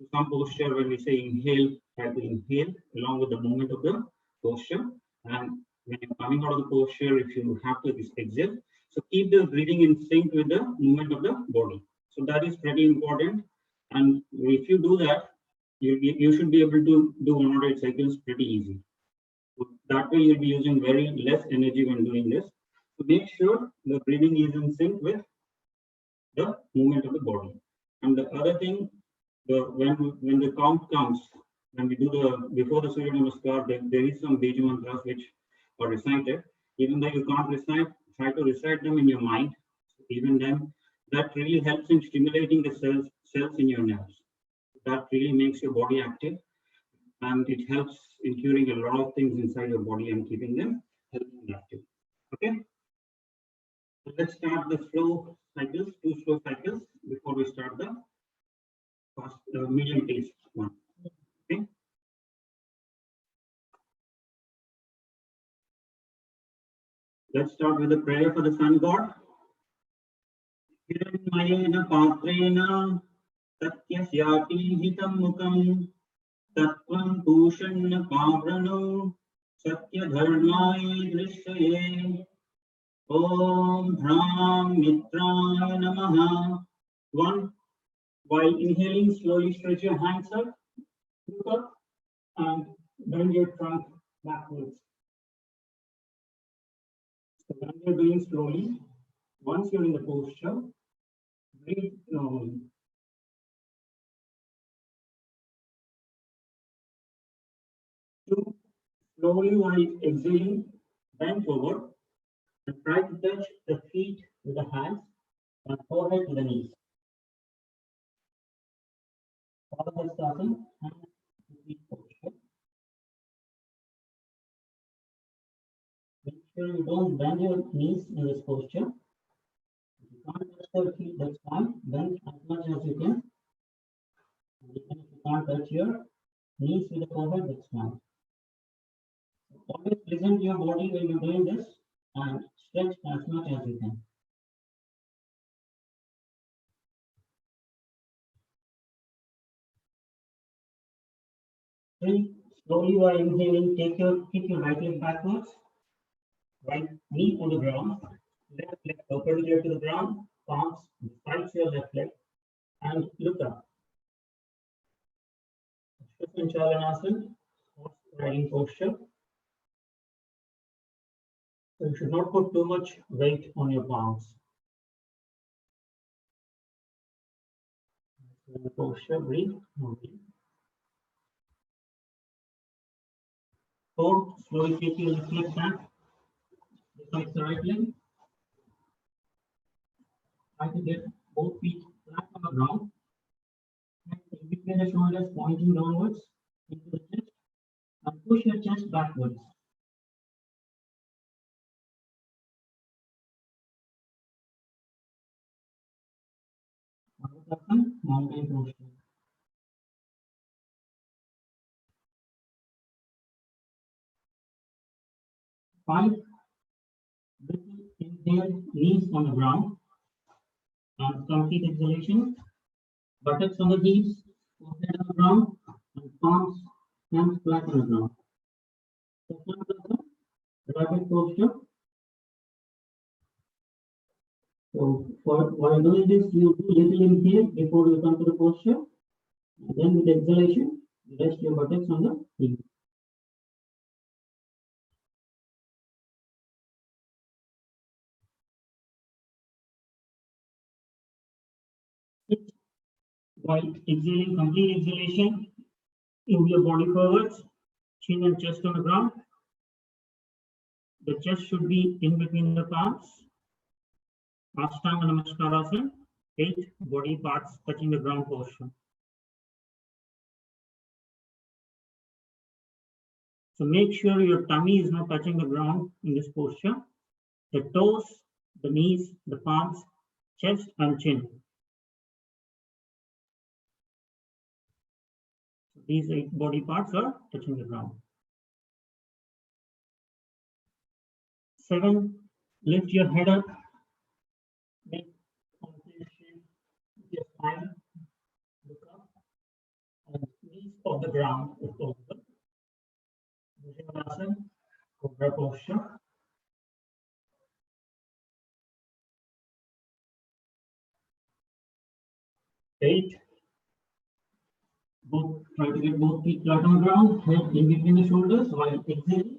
to some posture, when we say inhale, try to inhale along with the movement of the posture. And when you're coming out of the posture, if you have to exhale, so keep the breathing in sync with the movement of the body. So that is pretty important. And if you do that, you should be able to do 108 cycles pretty easy. So that way you'll be using very less energy when doing this. So make sure the breathing is in sync with the movement of the body. And the other thing, when the count comes, when we do before the Surya Namaskar, there is some Bija mantras which are recited. Even though you can't recite, try to recite them in your mind. Even then, that really helps in stimulating the cells in your nerves. That really makes your body active, and it helps in curing a lot of things inside your body and keeping them healthy and active. Okay. So let's start the slow cycles, 2 slow cycles before we start the fast, medium pace one. Okay. Let's start with the prayer for the sun god. Hiranmayena patrena satyasyapi hitam mukam tattvam bhushanna pavrano satyadharmaye drishyaye. Om Bhram Mitraya Namaha. 1. While inhaling, slowly stretch your hands up, look up, and bend your trunk backwards. So when you're doing slowly, once you're in the posture, breathe normally. 2. Slowly while exhaling, bend forward and try to touch the feet with the hands and forehead to the knees. Follow the starting and repeat posture. Make sure you don't bend your knees in this posture. If you can't touch the feet, that's fine. Bend as much as you can. Even if you can't touch your knees with the forehead, that's fine. Always listen to your body when you're doing this and stretch as much as you can. Three, slowly while inhaling, kick your right leg backwards, right knee on the ground, left leg perpendicular to the ground, palms beside your left leg, and look up. Chalanasana, horse riding posture. So you should not put too much weight on your palms. The posture, breathe. Four, slowly take your left leg back, besides the right leg. Try to get both feet flat on the ground. And between the shoulders pointing downwards into the chest, and push your chest backwards. Mountain posture. 5, inhale, knees on the ground, and complete exhalation, buttocks on the knees, forehead on the ground, and palms, hands flat on the ground. Rapid posture. So while doing this, you do little inhale before you come to the posture, and then with exhalation, you rest your buttocks on the knees. While exhaling, complete exhalation, move your body forwards, chin and chest on the ground. The chest should be in between the palms. Ashtanga Namaskar, 8 body parts touching the ground posture. So make sure your tummy is not touching the ground in this posture. The toes, the knees, the palms, chest and chin. These 8 body parts are touching the ground. 7, lift your head up. Make concentration with your spine. Look up. And knees off the ground if possible. Bhujangasana, cobra posture. 8. Try to get both feet flat on the ground, head in between the shoulders while exhaling.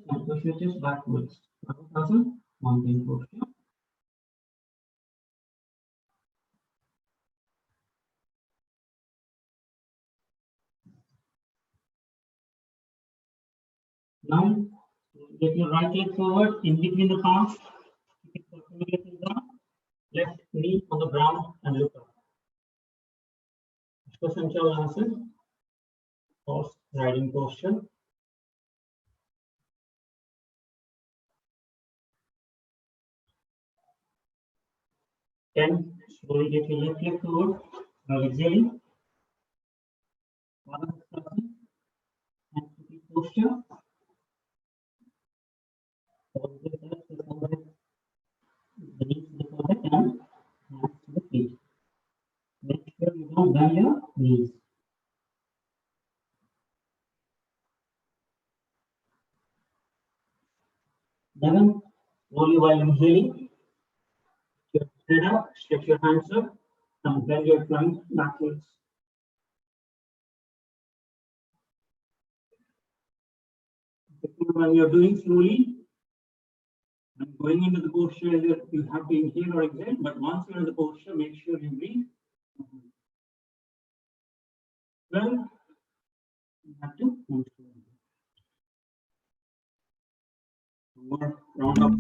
And push your chest backwards. Manavata, mountain posture. 9, get your right leg forward in between the palms. Keep it perpendicular to the ground. Left knee on the ground and look up. Chalanasana, horse riding posture. 10, slowly get your left leg forward while exhaling. Manavata, and repeat posture. The knees to the forehead and hands to the feet. Make sure you don't bend your knees. 11, slowly while inhaling, your head up, stretch your hands up, and bend your trunk backwards. When you're doing slowly, and going into the posture, you have to inhale or exhale, but once you're in the posture, make sure you breathe. Well, you have to move slowly. More round up.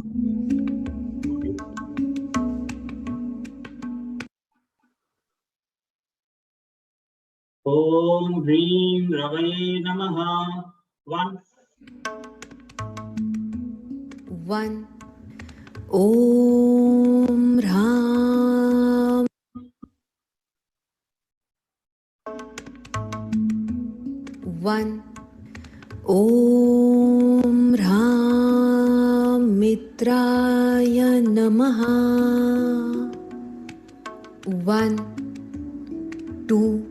Om Hrim Ravaye Namaha. 1. 1. Om Ram. One. Om Ram Mitraya Namaha. 1, 2,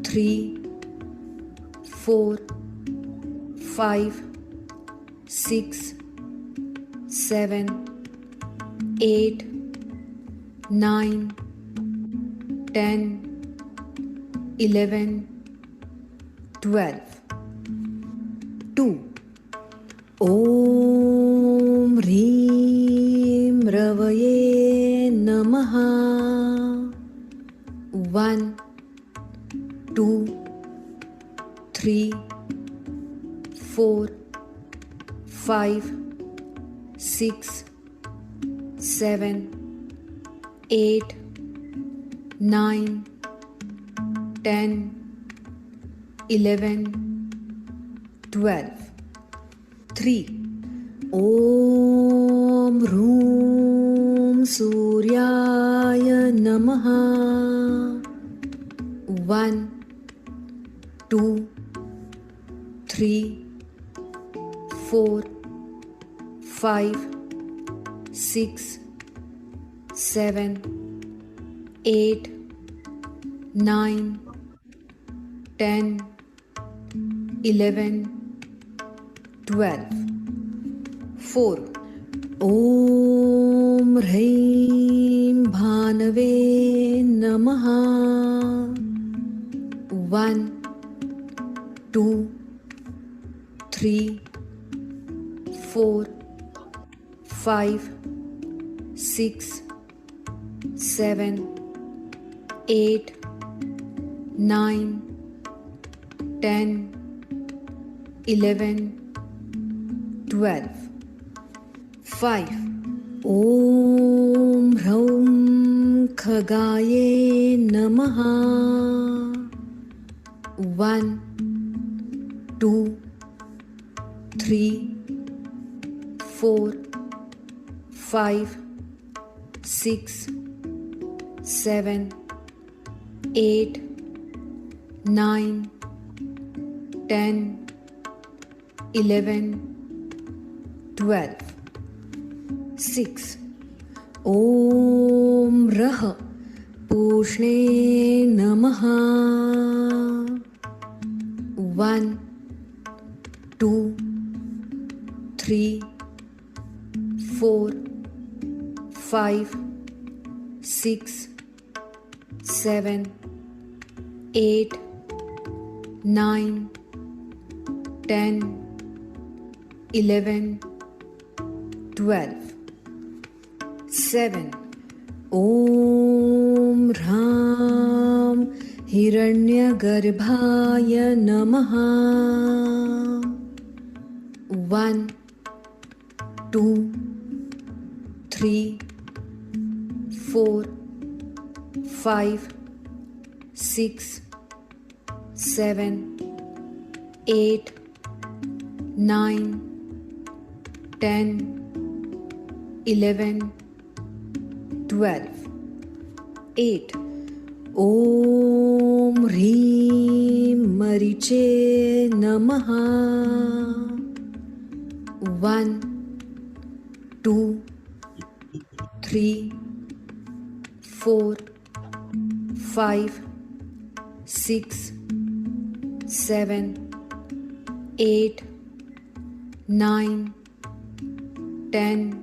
3, 4, 5, 6, 7, 8, 9, 10, 11, 12. 2. Om Reem Ravaye Namaha. 1, 2, 3, 4, 5, 6, 7, 8, 9, 10, 11, 12. 3. Om Room Suryaya Namaha. 1, 2, 3, 4, 5, 6, 7, 8, 9, 10, 11, 12. 4. Om Hreem Bhanave Namaha. 1, 2, 3, 4, 5, 6, 7, 8, 9, 10, 11, 12. 5. Om Hraum Khagaye Namaha. 1, 2, 3, 4, 5, 6, 7, 8, 9, 10, 11, 12. 6. Om Rah Pushne Namaha. 1, 2, 3, 4, 5, 6, 7, 8, 9, 10, 11, 12. 7. Om Ram Hiranyagarbhaya Namaha. 1, 2, 3, 4, 5, 6, 7, 8, 9, 10, 11, 12. 8. Om Reem Mariche Namaha. 1, 2, 3, 4, 5, 6, 7, 8, 9, 10,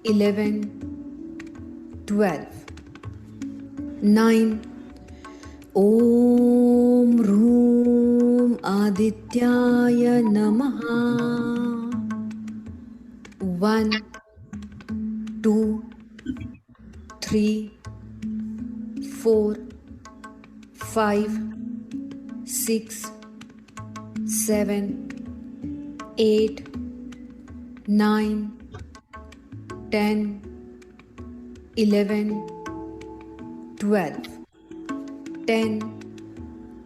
11, 12. 9. Om Room Adityaya Namaha. 1, 2, 3, 4, 5, 6, 7, 8, 9, 10, 11, 12. 10.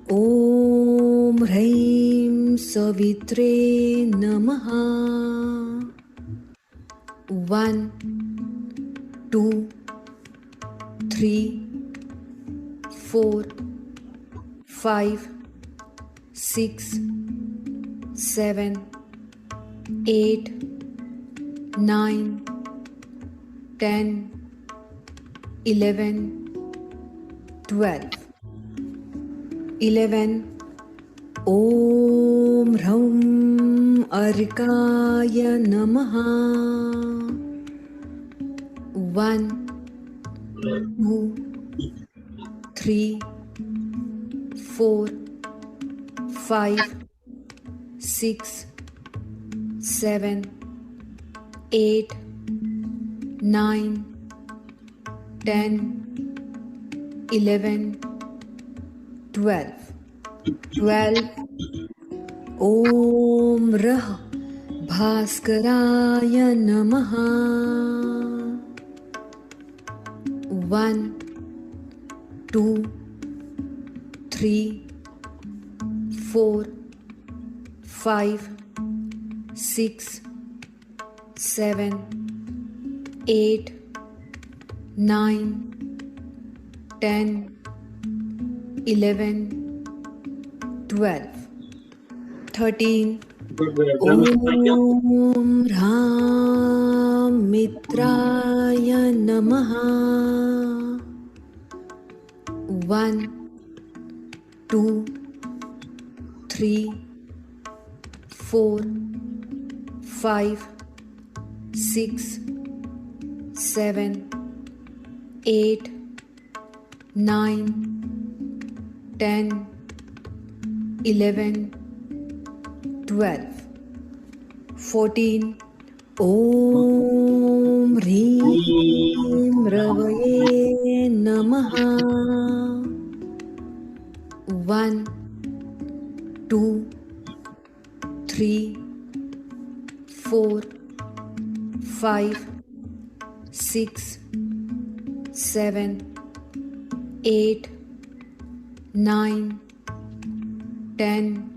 Om Hreem Savitre Namaha. 1, 2, 3, 4, 5, 6, 7, 8, 9, 10, 11, 12. 11. Om Ram Arikaya Namaha. 1, 2, 3, 4, 5, 6, 7, 8, 9, 10, 11, 12. 12. Om Rah Bhaskaraya Namaha. 1, 2, 3, 4, 5, 6, 7, 8, 9, 10, 11, 12. 13. Om Ram Mitraya Namaha. 1, 2, 3, 4, 5, 6, 7, 8, 9, 10, 11, 12. 14. Om Reem Ravaye Namaha. 1, 2, 3, 4, 5, 6, 7, 8, 9, 10,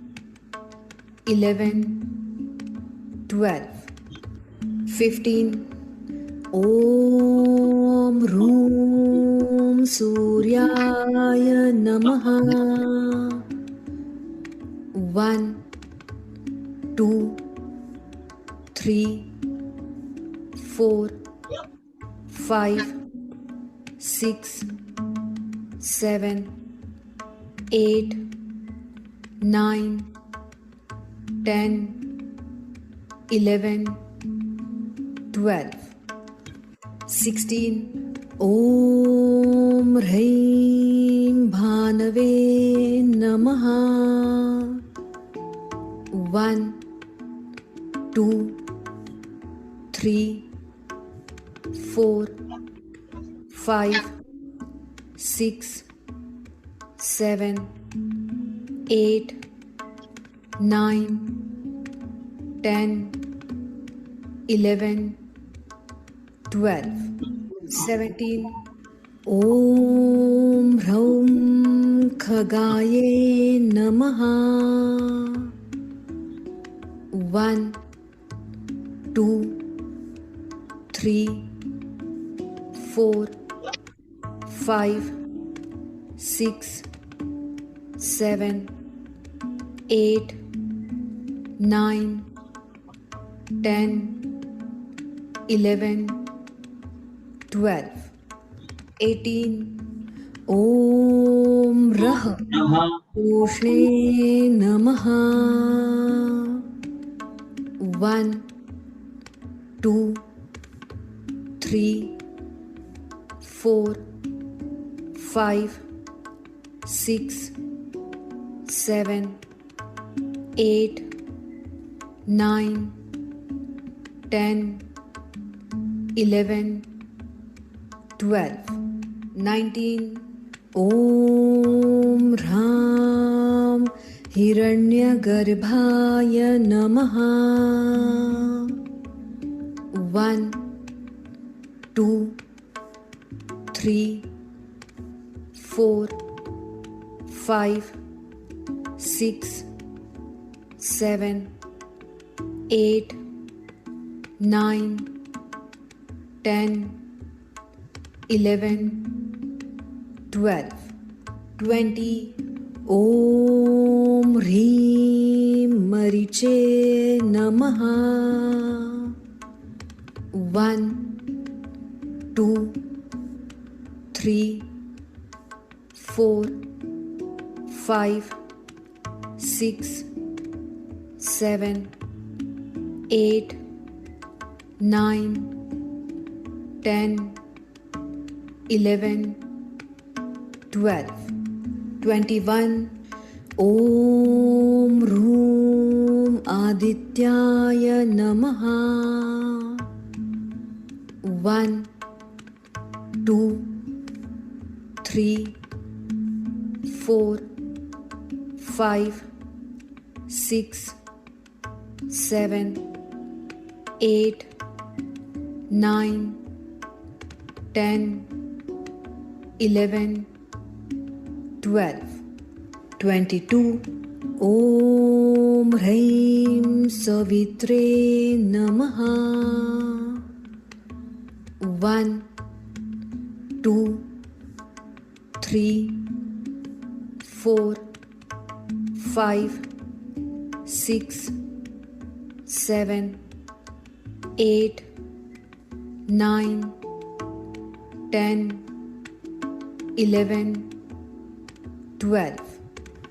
11, 12. 15. Om Room Suryaya Namaha. 1, 2, 3, 4, 5, 6, 7, 8, 9, 10, 11, 12. 16. Om Hreem Bhanave Namaha. 1, 2, 3, 4, 5, 6, 7, 8, 9, 10, 11, 12. 17. Om Raum Khagaye Namaha. 1, 2, 3, 4, 5, 6, 7, 8, 9, 10, 11, 12. 18. Om Rah Ushne Namaha. 1, 2, 3, 4, 5, 6, 7, 8, 9, 10, 11, 12. 19. Om Rah Ushne Namaha. 1, 2, 3, 4, 5, 6, 7, 8, 9, 10, 11, 12. 20. Om Rah Ushne Namaha. 1, 2, 3, 4, 5, 6, 7, 8, 9, 10, 11, 12. 19. Om Ram Hiranyagarbhaya Namaha. 1, 2, 3, 4, 5, 6, 7, 8, 9, 10, 11, 12, 20. Om Hreem Mariche Namaha. 1, 2, 3, 4, 5, 6, 7, 8, 9, 10, 11, 12, 21. Om Room Adityaya Namaha. 1, 2, 3, 4, 5, 6, 7, 8, 9, 10, 11, 12, 22. Om Hreem Savitre Namaha. 1, 2, 3, 4, 5, 6, 7, 8, 9, 10, 11, 12,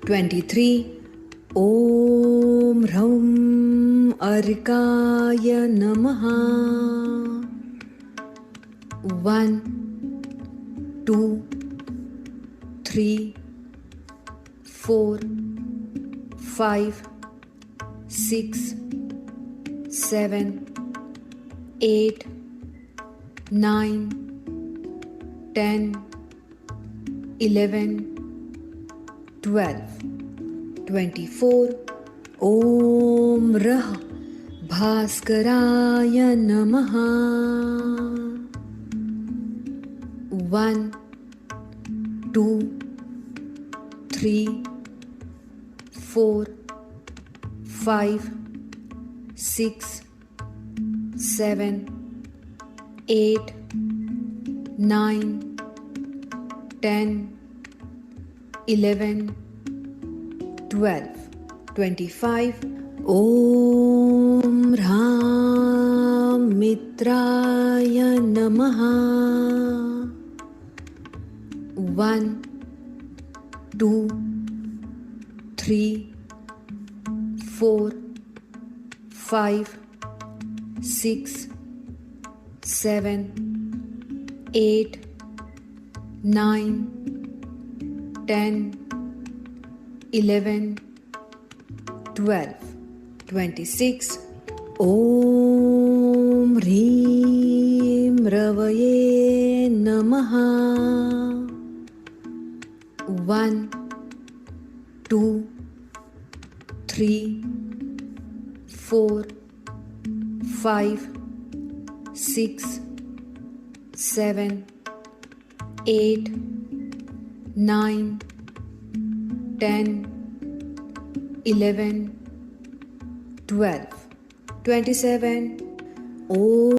23. Om Ram Arikaya Namaha. 1, 2, 3, 4, 5, 6, 7, 8, 9, 10, 11, 12, 24. Om Rah Bhaskaraya Namaha. 1, 2, 3, 4, 5, 6, 7, 8, 9, 10, 11, 12, 25. Om Ram Mitraya Namaha. 1, 2, 3, 4, 5, 6, 7, 8, 9, 10, 11, 12, 26. Om Hreem Ravaye Namaha. 1, 2, 3, 4, 5, 6, 7, 8, 9, 10, 11, 12, 27. Om